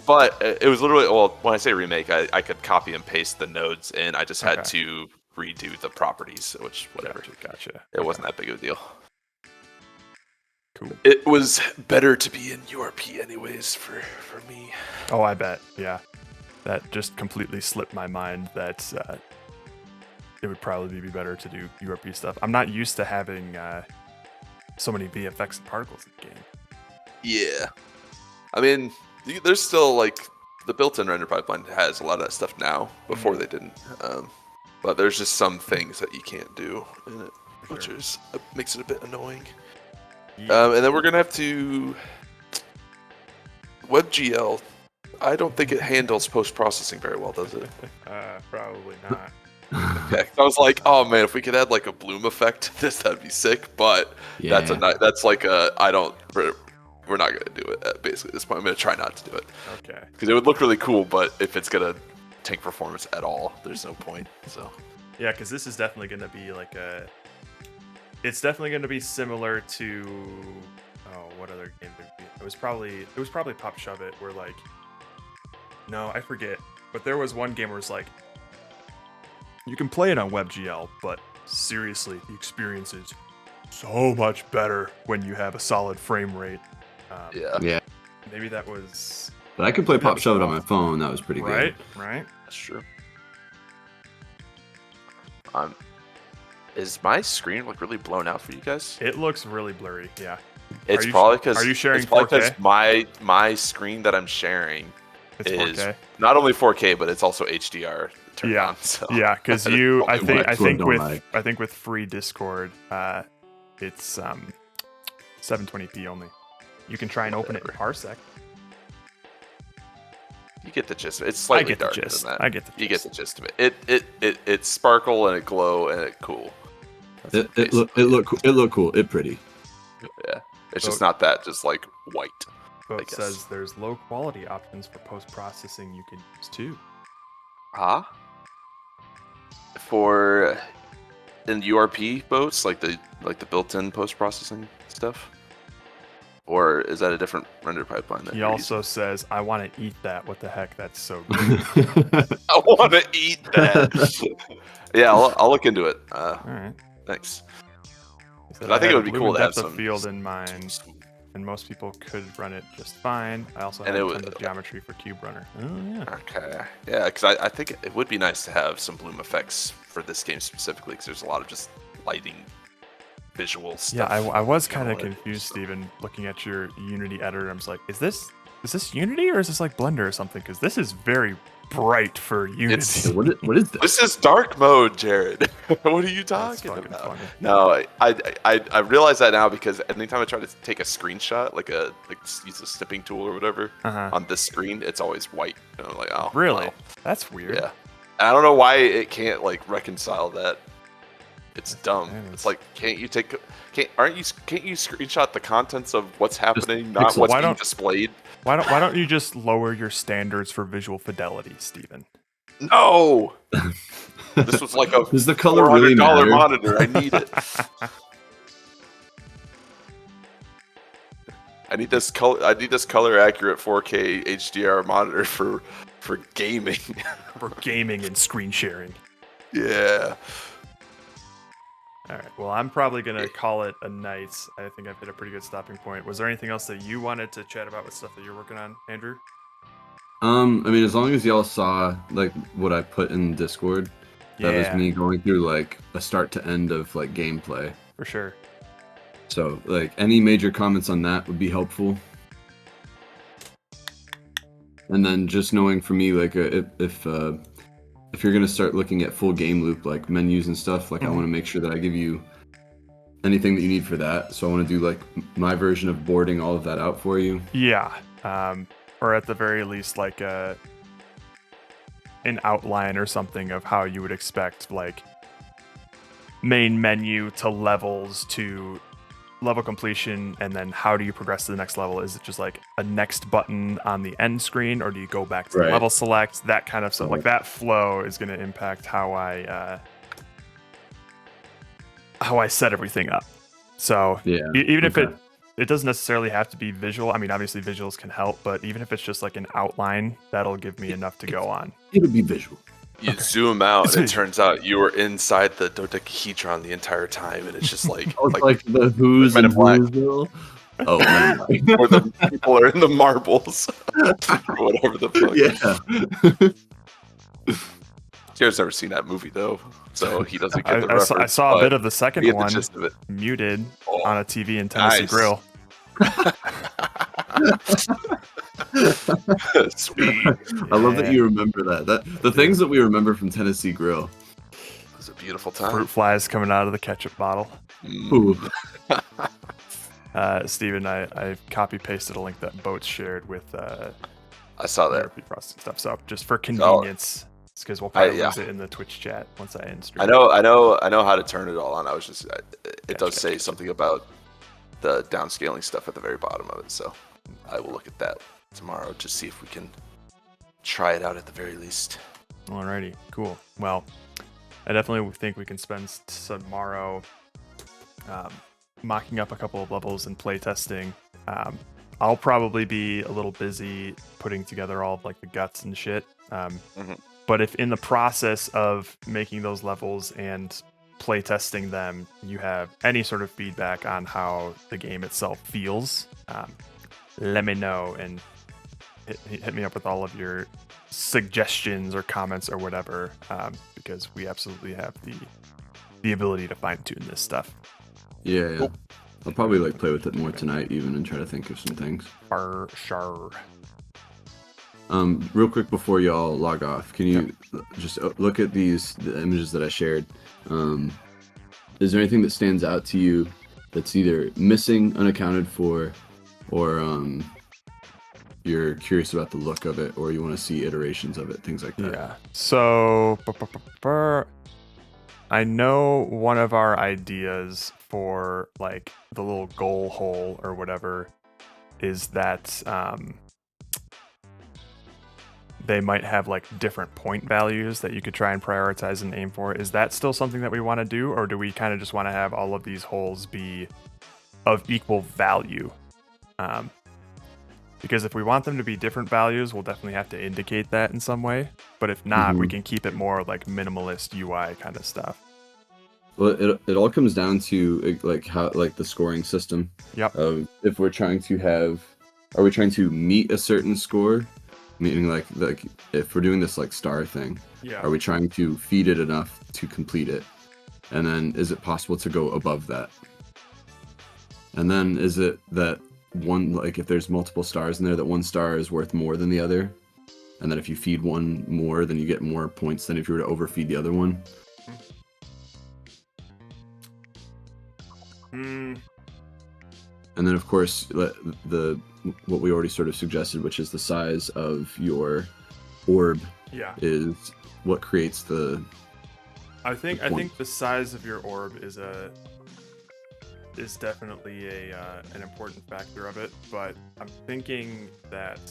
But it was literally, well, when I say remake, I could copy and paste the nodes in. I just had to redo the properties, which whatever. Gotcha. It wasn't that big of a deal. Cool. It was better to be in URP anyways for me. Oh, I bet. Yeah. That just completely slipped my mind that it would probably be better to do URP stuff. I'm not used to having so many VFX and particles in the game. Yeah. I mean, there's still like the built-in render pipeline has a lot of that stuff now. Before they didn't. But there's just some things that you can't do in it, which makes it a bit annoying. Yeah. And then we're gonna have to WebGL. I don't think it handles post-processing very well, does it? Probably not. Okay. I was like, oh man, if we could add like a bloom effect to this, that'd be sick. But yeah. that's like we're not gonna do it. Basically, at this point, I'm gonna try not to do it. Okay. Because it would look really cool, but if it's gonna tank performance at all, there's no point. So. Yeah, because this is definitely gonna be like it's definitely going to be similar to what other game would it be? It was probably Pop Shove It, where like, no, I forget, but there was one game where it's like, you can play it on WebGL, but seriously, the experience is so much better when you have a solid frame rate. Yeah. Maybe that was. But I could play Pop Shove It on my phone. That was pretty good. Right. That's true. Is my screen like really blown out for you guys? It looks really blurry. Yeah. It's probably because. Are you sharing 4K? My screen that I'm sharing is 4K. Not only 4K, but it's also HDR turned on. So. Yeah, because I think with free Discord, it's 720p only. You can try and open it in Parsec. You get the gist of it. It's slightly darker than that. I get the gist. You get the gist of it. It sparkle and it glow and it cool. It look cool. It pretty. Yeah. It's just not that just like white. It says there's low quality options for post processing you can use too. For in URP boats, like the built-in post processing stuff? Or is that a different render pipeline? He also says, I want to eat that. What the heck? That's so good. I want to eat that. Yeah, I'll look into it. All right. Thanks. I think it would be cool to have some field in mind, and most people could run it just fine. I also have tons of geometry for Cube Runner. Oh, yeah. Okay. Yeah, because I think it would be nice to have some bloom effects for this game specifically, because there's a lot of just lighting visual stuff. Yeah, I was kind of confused, Steven, looking at your Unity editor. I was like, is this is this Unity or is this like Blender or something? Because this is very bright for Unity. What is this? This is dark mode, Jared. What are you talking fucking about? funny. No, I realize that now because anytime I try to take a screenshot, like use a snipping tool or whatever on this screen, it's always white. And I'm like, oh, Really? wow. That's weird. Yeah. And I don't know why it can't like reconcile that. It's dumb. It's like, can't you screenshot the contents of what's happening, not what's being displayed? Why don't you just lower your standards for visual fidelity, Steven? No. This was like a Does the color really $400 matter? monitor. I need it. I need this color accurate 4K HDR monitor for gaming. For gaming and screen sharing. Yeah. All right. Well, I'm probably gonna call it a night. I think I've hit a pretty good stopping point. Was there anything else that you wanted to chat about with stuff that you're working on, Andrew? I mean, as long as y'all saw like what I put in Discord, that was me going through like a start to end of like gameplay. For sure. So like any major comments on that would be helpful. And then just knowing for me, like if you're gonna start looking at full game loop like menus and stuff, like I want to make sure that I give you anything that you need for that. So I want to do like my version of boarding all of that out for you. Yeah. Or at the very least, like an outline or something of how you would expect like main menu to levels to level completion, and then how do you progress to the next level? Is it just like a next button on the end screen, or do you go back to the level select? That kind of stuff. Like that flow is going to impact how I set everything up. So even if it doesn't necessarily have to be visual. I mean, obviously visuals can help, but even if it's just like an outline, that'll give me enough to go on. It'll be visual. You zoom out, and it turns out you were inside the dodecahedron the entire time, and it's just like like the who's Men in and Black. who's. Oh, Men in Black. Or the people are in the marbles, or whatever the fuck. Yeah. Jared's never seen that movie though, so he doesn't get the reference. I saw a bit of the second one, the gist of it. muted on a TV in Tennessee Nice. Grill. Sweet. I love that you remember that. The things that we remember from Tennessee Grill. It was a beautiful time. Fruit flies coming out of the ketchup bottle. Ooh. Steven, I copy pasted a link that Boats shared with I saw that. ERP frosting stuff. So just for convenience, it's because we'll probably lose it in the Twitch chat once I end stream. I know how to turn it all on. I was just it does say something about the downscaling stuff at the very bottom of it, so I will look at that tomorrow to see if we can try it out at the very least. Alrighty, cool. Well, I definitely think we can spend tomorrow mocking up a couple of levels and playtesting. I'll probably be a little busy putting together all of like the guts and shit. But if in the process of making those levels and playtesting them, you have any sort of feedback on how the game itself feels, let me know and hit me up with all of your suggestions or comments or whatever, because we absolutely have the ability to fine tune this stuff. Yeah. Cool. I'll probably like play with it more tonight even and try to think of some things. For sure. Real quick before y'all log off, can you just look at the images that I shared? Is there anything that stands out to you that's either missing, unaccounted for, or you're curious about the look of it, or you want to see iterations of it, things like that? Yeah. So I know one of our ideas for like the little goal hole or whatever is that they might have like different point values that you could try and prioritize and aim for. Is that still something that we want to do, or do we kind of just want to have all of these holes be of equal value? Because if we want them to be different values, we'll definitely have to indicate that in some way. But if not, we can keep it more like minimalist UI kind of stuff. Well, it all comes down to like how like the scoring system. Yep. If we're trying to are we trying to meet a certain score? Meaning like if we're doing this like star thing, are we trying to feed it enough to complete it? And then is it possible to go above that? And then is it that one, like if there's multiple stars in there, that one star is worth more than the other, and then if you feed one more, then you get more points than if you were to overfeed the other one. Hmm. And then of course the what we already sort of suggested, which is the size of your orb, is what creates the. I think the size of your orb is definitely an important factor of it, but I'm thinking that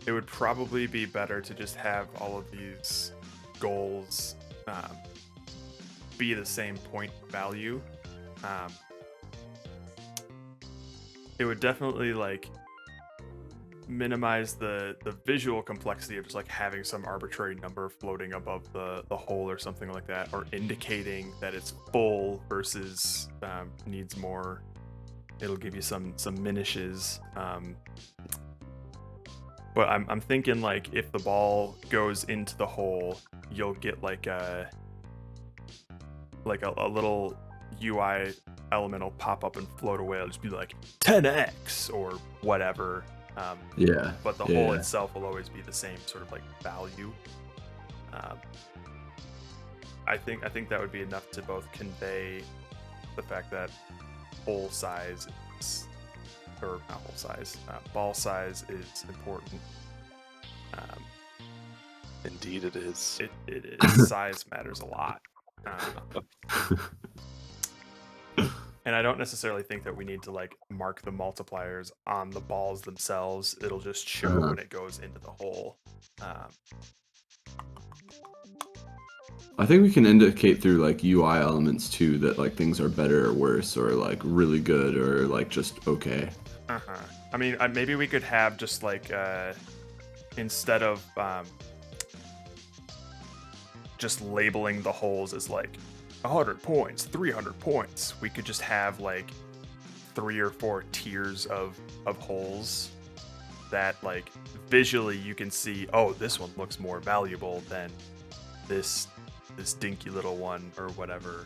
it would probably be better to just have all of these goals be the same point value. It would definitely like minimize the visual complexity of just like having some arbitrary number floating above the hole or something like that, or indicating that it's full versus needs more. It'll give you some minishes. But I'm thinking like if the ball goes into the hole, you'll get like a little UI element will pop up and float away. It'll just be like 10x or whatever. But the hole itself will always be the same sort of like value. I think that would be enough to both convey the fact that hole size is, or not hole size, ball size is important. Indeed, it is. It is. Size matters a lot. And I don't necessarily think that we need to like mark the multipliers on the balls themselves. It'll just show when it goes into the hole. I think we can indicate through like UI elements too that like things are better or worse, or like really good, or like just okay. I mean, maybe we could have just like instead of just labeling the holes as like 100 points, 300 points, we could just have like 3 or 4 tiers of holes that like visually you can see, oh, this one looks more valuable than this dinky little one or whatever.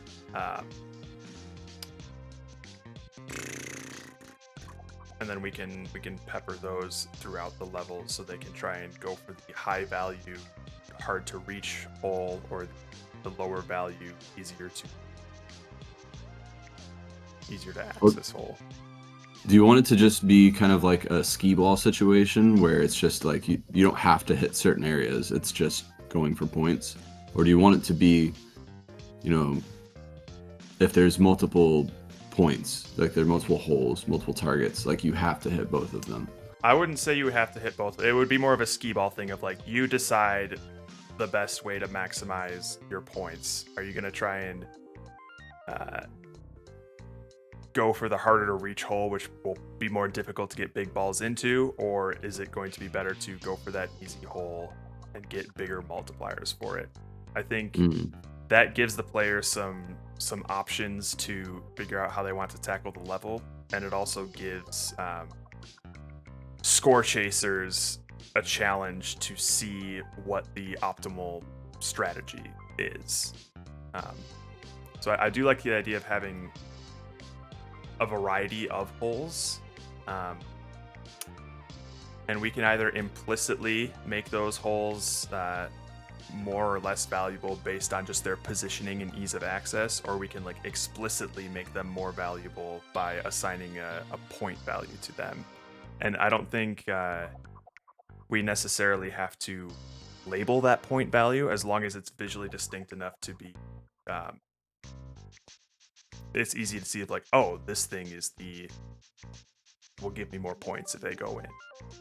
And then we can pepper those throughout the levels so they can try and go for the high value, hard to reach hole, or the lower value, easier to access hole. Do you want it to just be kind of like a skee ball situation where it's just like you don't have to hit certain areas, it's just going for points? Or do you want it to be, you know, if there's multiple points, like there are multiple holes, multiple targets, like you have to hit both of them? I wouldn't say you have to hit both. It would be more of a skee ball thing of like you decide the best way to maximize your points. Are you going to try and go for the harder to reach hole, which will be more difficult to get big balls into, or is it going to be better to go for that easy hole and get bigger multipliers for it? I think that gives the player some options to figure out how they want to tackle the level, and it also gives score chasers a challenge to see what the optimal strategy is. So I do like the idea of having a variety of holes, and we can either implicitly make those holes more or less valuable based on just their positioning and ease of access, or we can like explicitly make them more valuable by assigning a point value to them. And I don't think we necessarily have to label that point value, as long as it's visually distinct enough to be it's easy to see like, oh, this thing will give me more points if they go in,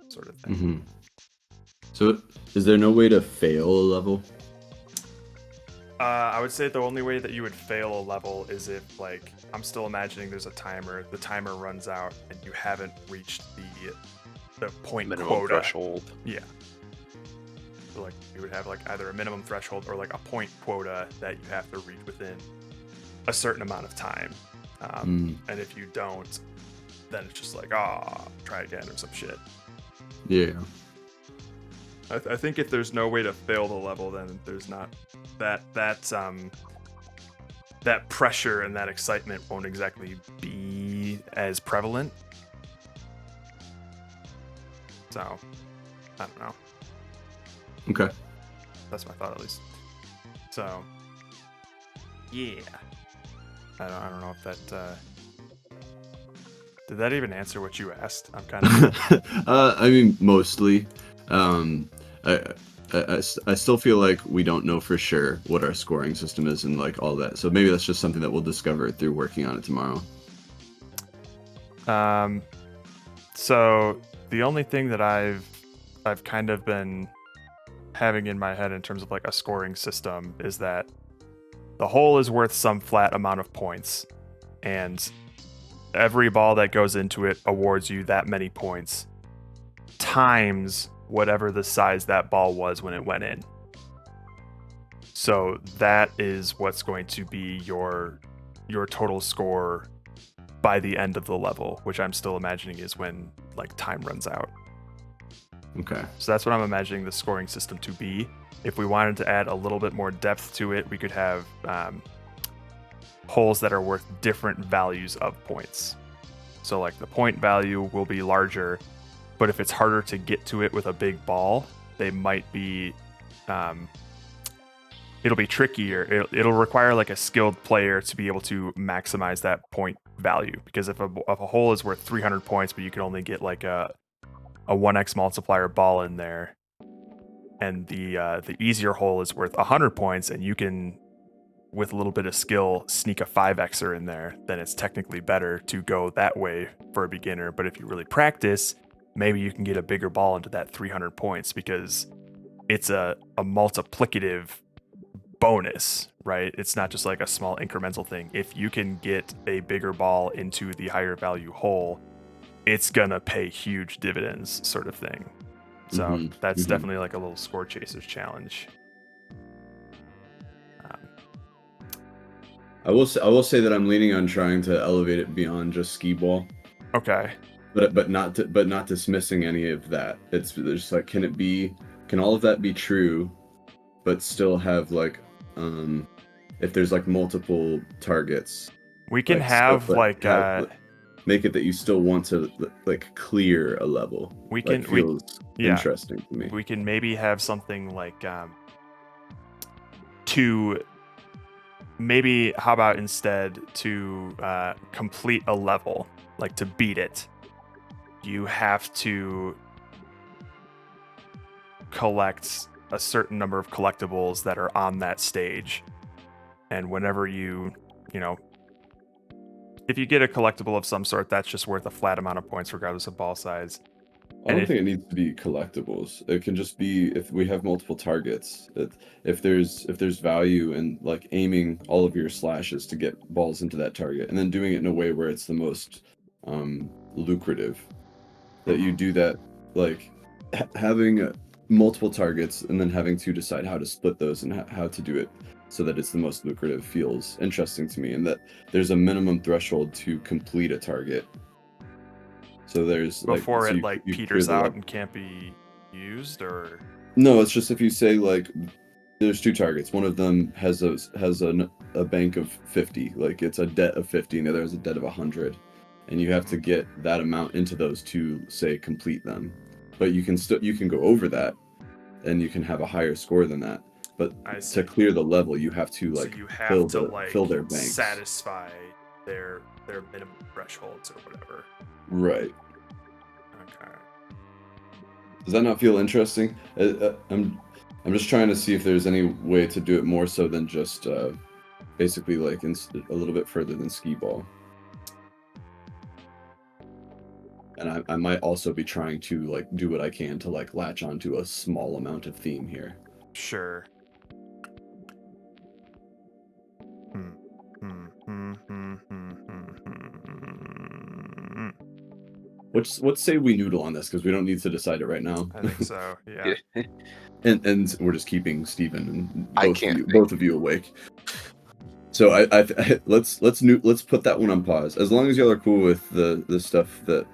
sort of thing. So is there no way to fail a level? I would say the only way that you would fail a level is if, like, I'm still imagining there's a timer, the timer runs out and you haven't reached the point minimum quota threshold. Yeah. So like you would have like either a minimum threshold or like a point quota that you have to reach within a certain amount of time. And if you don't, then it's just like, try again or some shit. Yeah. I think if there's no way to fail the level, then there's not that pressure and that excitement won't exactly be be as prevalent. So, I don't know. Okay. That's my thought, at least. So, yeah. I don't know if that did that even answer what you asked? I'm kind of. I mean, mostly. I still feel like we don't know for sure what our scoring system is and like all that. So maybe that's just something that we'll discover through working on it tomorrow. So the only thing that I've kind of been having in my head in terms of like a scoring system is that the hole is worth some flat amount of points, and every ball that goes into it awards you that many points times whatever the size that ball was when it went in. So that is what's going to be your total score by the end of the level, which I'm still imagining is when like time runs out. Okay. So that's what I'm imagining the scoring system to be. If we wanted to add a little bit more depth to it, we could have holes that are worth different values of points. So like the point value will be larger, but if it's harder to get to it with a big ball, they might be it'll be trickier. It'll require like a skilled player to be able to maximize that point value, because if a hole is worth 300 points but you can only get like a 1x multiplier ball in there, and the easier hole is worth 100 points and you can, with a little bit of skill, sneak a 5xer in there, then it's technically better to go that way for a beginner. But if you really practice, maybe you can get a bigger ball into that 300 points, because it's a multiplicative bonus, right? It's not just like a small incremental thing. If you can get a bigger ball into the higher value hole, it's gonna pay huge dividends, sort of thing. So that's definitely like a little score chasers challenge. I will say that I'm leaning on trying to elevate it beyond just skee ball. Okay. But not dismissing any of that. There's like, can all of that be true, but still have like if there's like multiple targets, we can like, have stuff, like make it that you still want to like clear a level. We can feels interesting to me. We can maybe have something like to maybe, how about instead to complete a level, like to beat it, you have to collect a certain number of collectibles that are on that stage. And whenever you know, if you get a collectible of some sort, that's just worth a flat amount of points regardless of ball size. I don't think it needs to be collectibles. It can just be, if we have multiple targets, if there's value in like aiming all of your slashes to get balls into that target, and then doing it in a way where it's the most lucrative, that you do that, like having multiple targets and then having to decide how to split those and how to do it so that it's the most lucrative feels interesting to me, and that there's a minimum threshold to complete a target. So there's before like, it peters out and can't be used, or no, it's just if you say like there's two targets, one of them has a bank of 50, like it's a debt of 50, and the other has a debt of 100, and you have to get that amount into those to say complete them. But you can go over that, and you can have a higher score than that. But to clear the level, you have to like fill their banks, satisfy their minimum thresholds or whatever. Right. Okay. Does that not feel interesting? I'm just trying to see if there's any way to do it more so than just basically like a little bit further than skee ball. And I might also be trying to like do what I can to like latch onto a small amount of theme here. Sure. Let's say we noodle on this, because we don't need to decide it right now. I think so. Yeah. and we're just keeping Steven and both of you awake. So I let's put that one on pause. As long as y'all are cool with the stuff that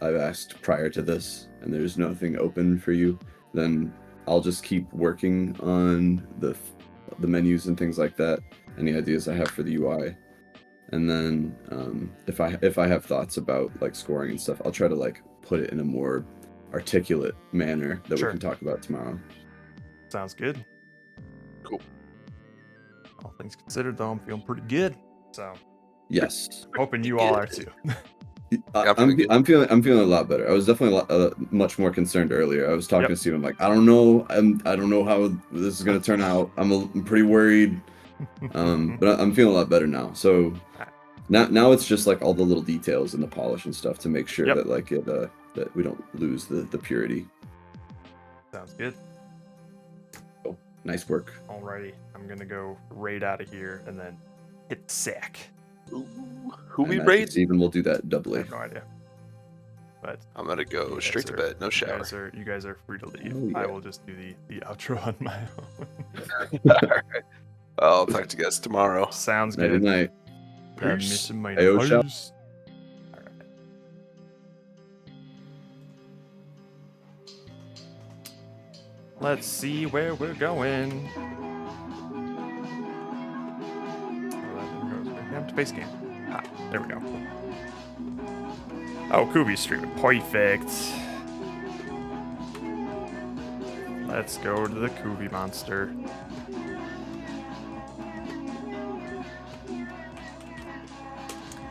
I've asked prior to this, and there's nothing open for you, then I'll just keep working on the menus and things like that. Any ideas I have for the UI, and then if I have thoughts about like scoring and stuff, I'll try to like put it in a more articulate manner that we can talk about tomorrow. Sounds good. Cool. All things considered, though, I'm feeling pretty good. So yes, hoping you all are too. I'm feeling a lot better. I was definitely much more concerned earlier. I was talking to Steve. I'm like, I don't know. I don't know how this is gonna turn out. I'm pretty worried. But I'm feeling a lot better now. So now it's just like all the little details and the polish and stuff to make sure that like that we don't lose the purity. Sounds good. Oh, nice work. Alrighty, I'm gonna go raid out of here and then hit the sack. Ooh, who we raid? raid? Steven will do that I doubly. have no idea. But I'm gonna go straight to bed. No shower. You guys are free to leave. Oh, yeah. I will just do the outro on my own. All right. I'll talk to you guys tomorrow. Sounds Night good. night. Peace. Ayo, shout. Alright. Let's see where we're going. To base game. There we go. Oh, Kubi's streaming. Perfect. Let's go to the Kubi monster.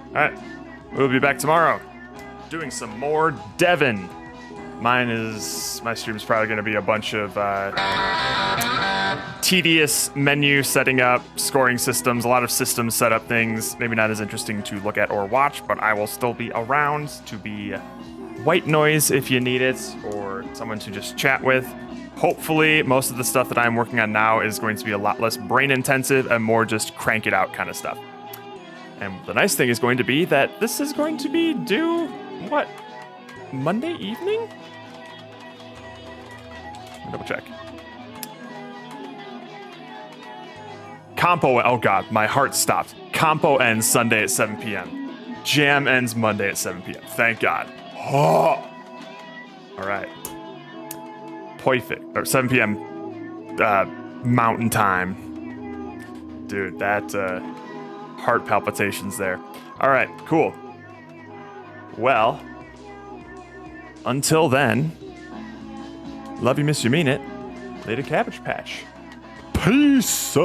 Alright. We'll be back tomorrow doing some more Devon. My stream's probably going to be a bunch of tedious menu setting up, scoring systems, a lot of systems setup things. Maybe not as interesting to look at or watch, but I will still be around to be white noise if you need it, or someone to just chat with. Hopefully, most of the stuff that I'm working on now is going to be a lot less brain intensive and more just crank it out kind of stuff. And the nice thing is going to be that this is going to be due, what, Monday evening? Double check. Compo, oh god, my heart stopped. Compo ends Sunday at 7 p.m. Jam ends Monday at 7 p.m. Thank God. Oh. All right. Perfect. Or 7 p.m. Mountain time. Dude, that heart palpitations there. All right, cool. Well, until then, love you, miss you, mean it. Later, Cabbage Patch. Peace.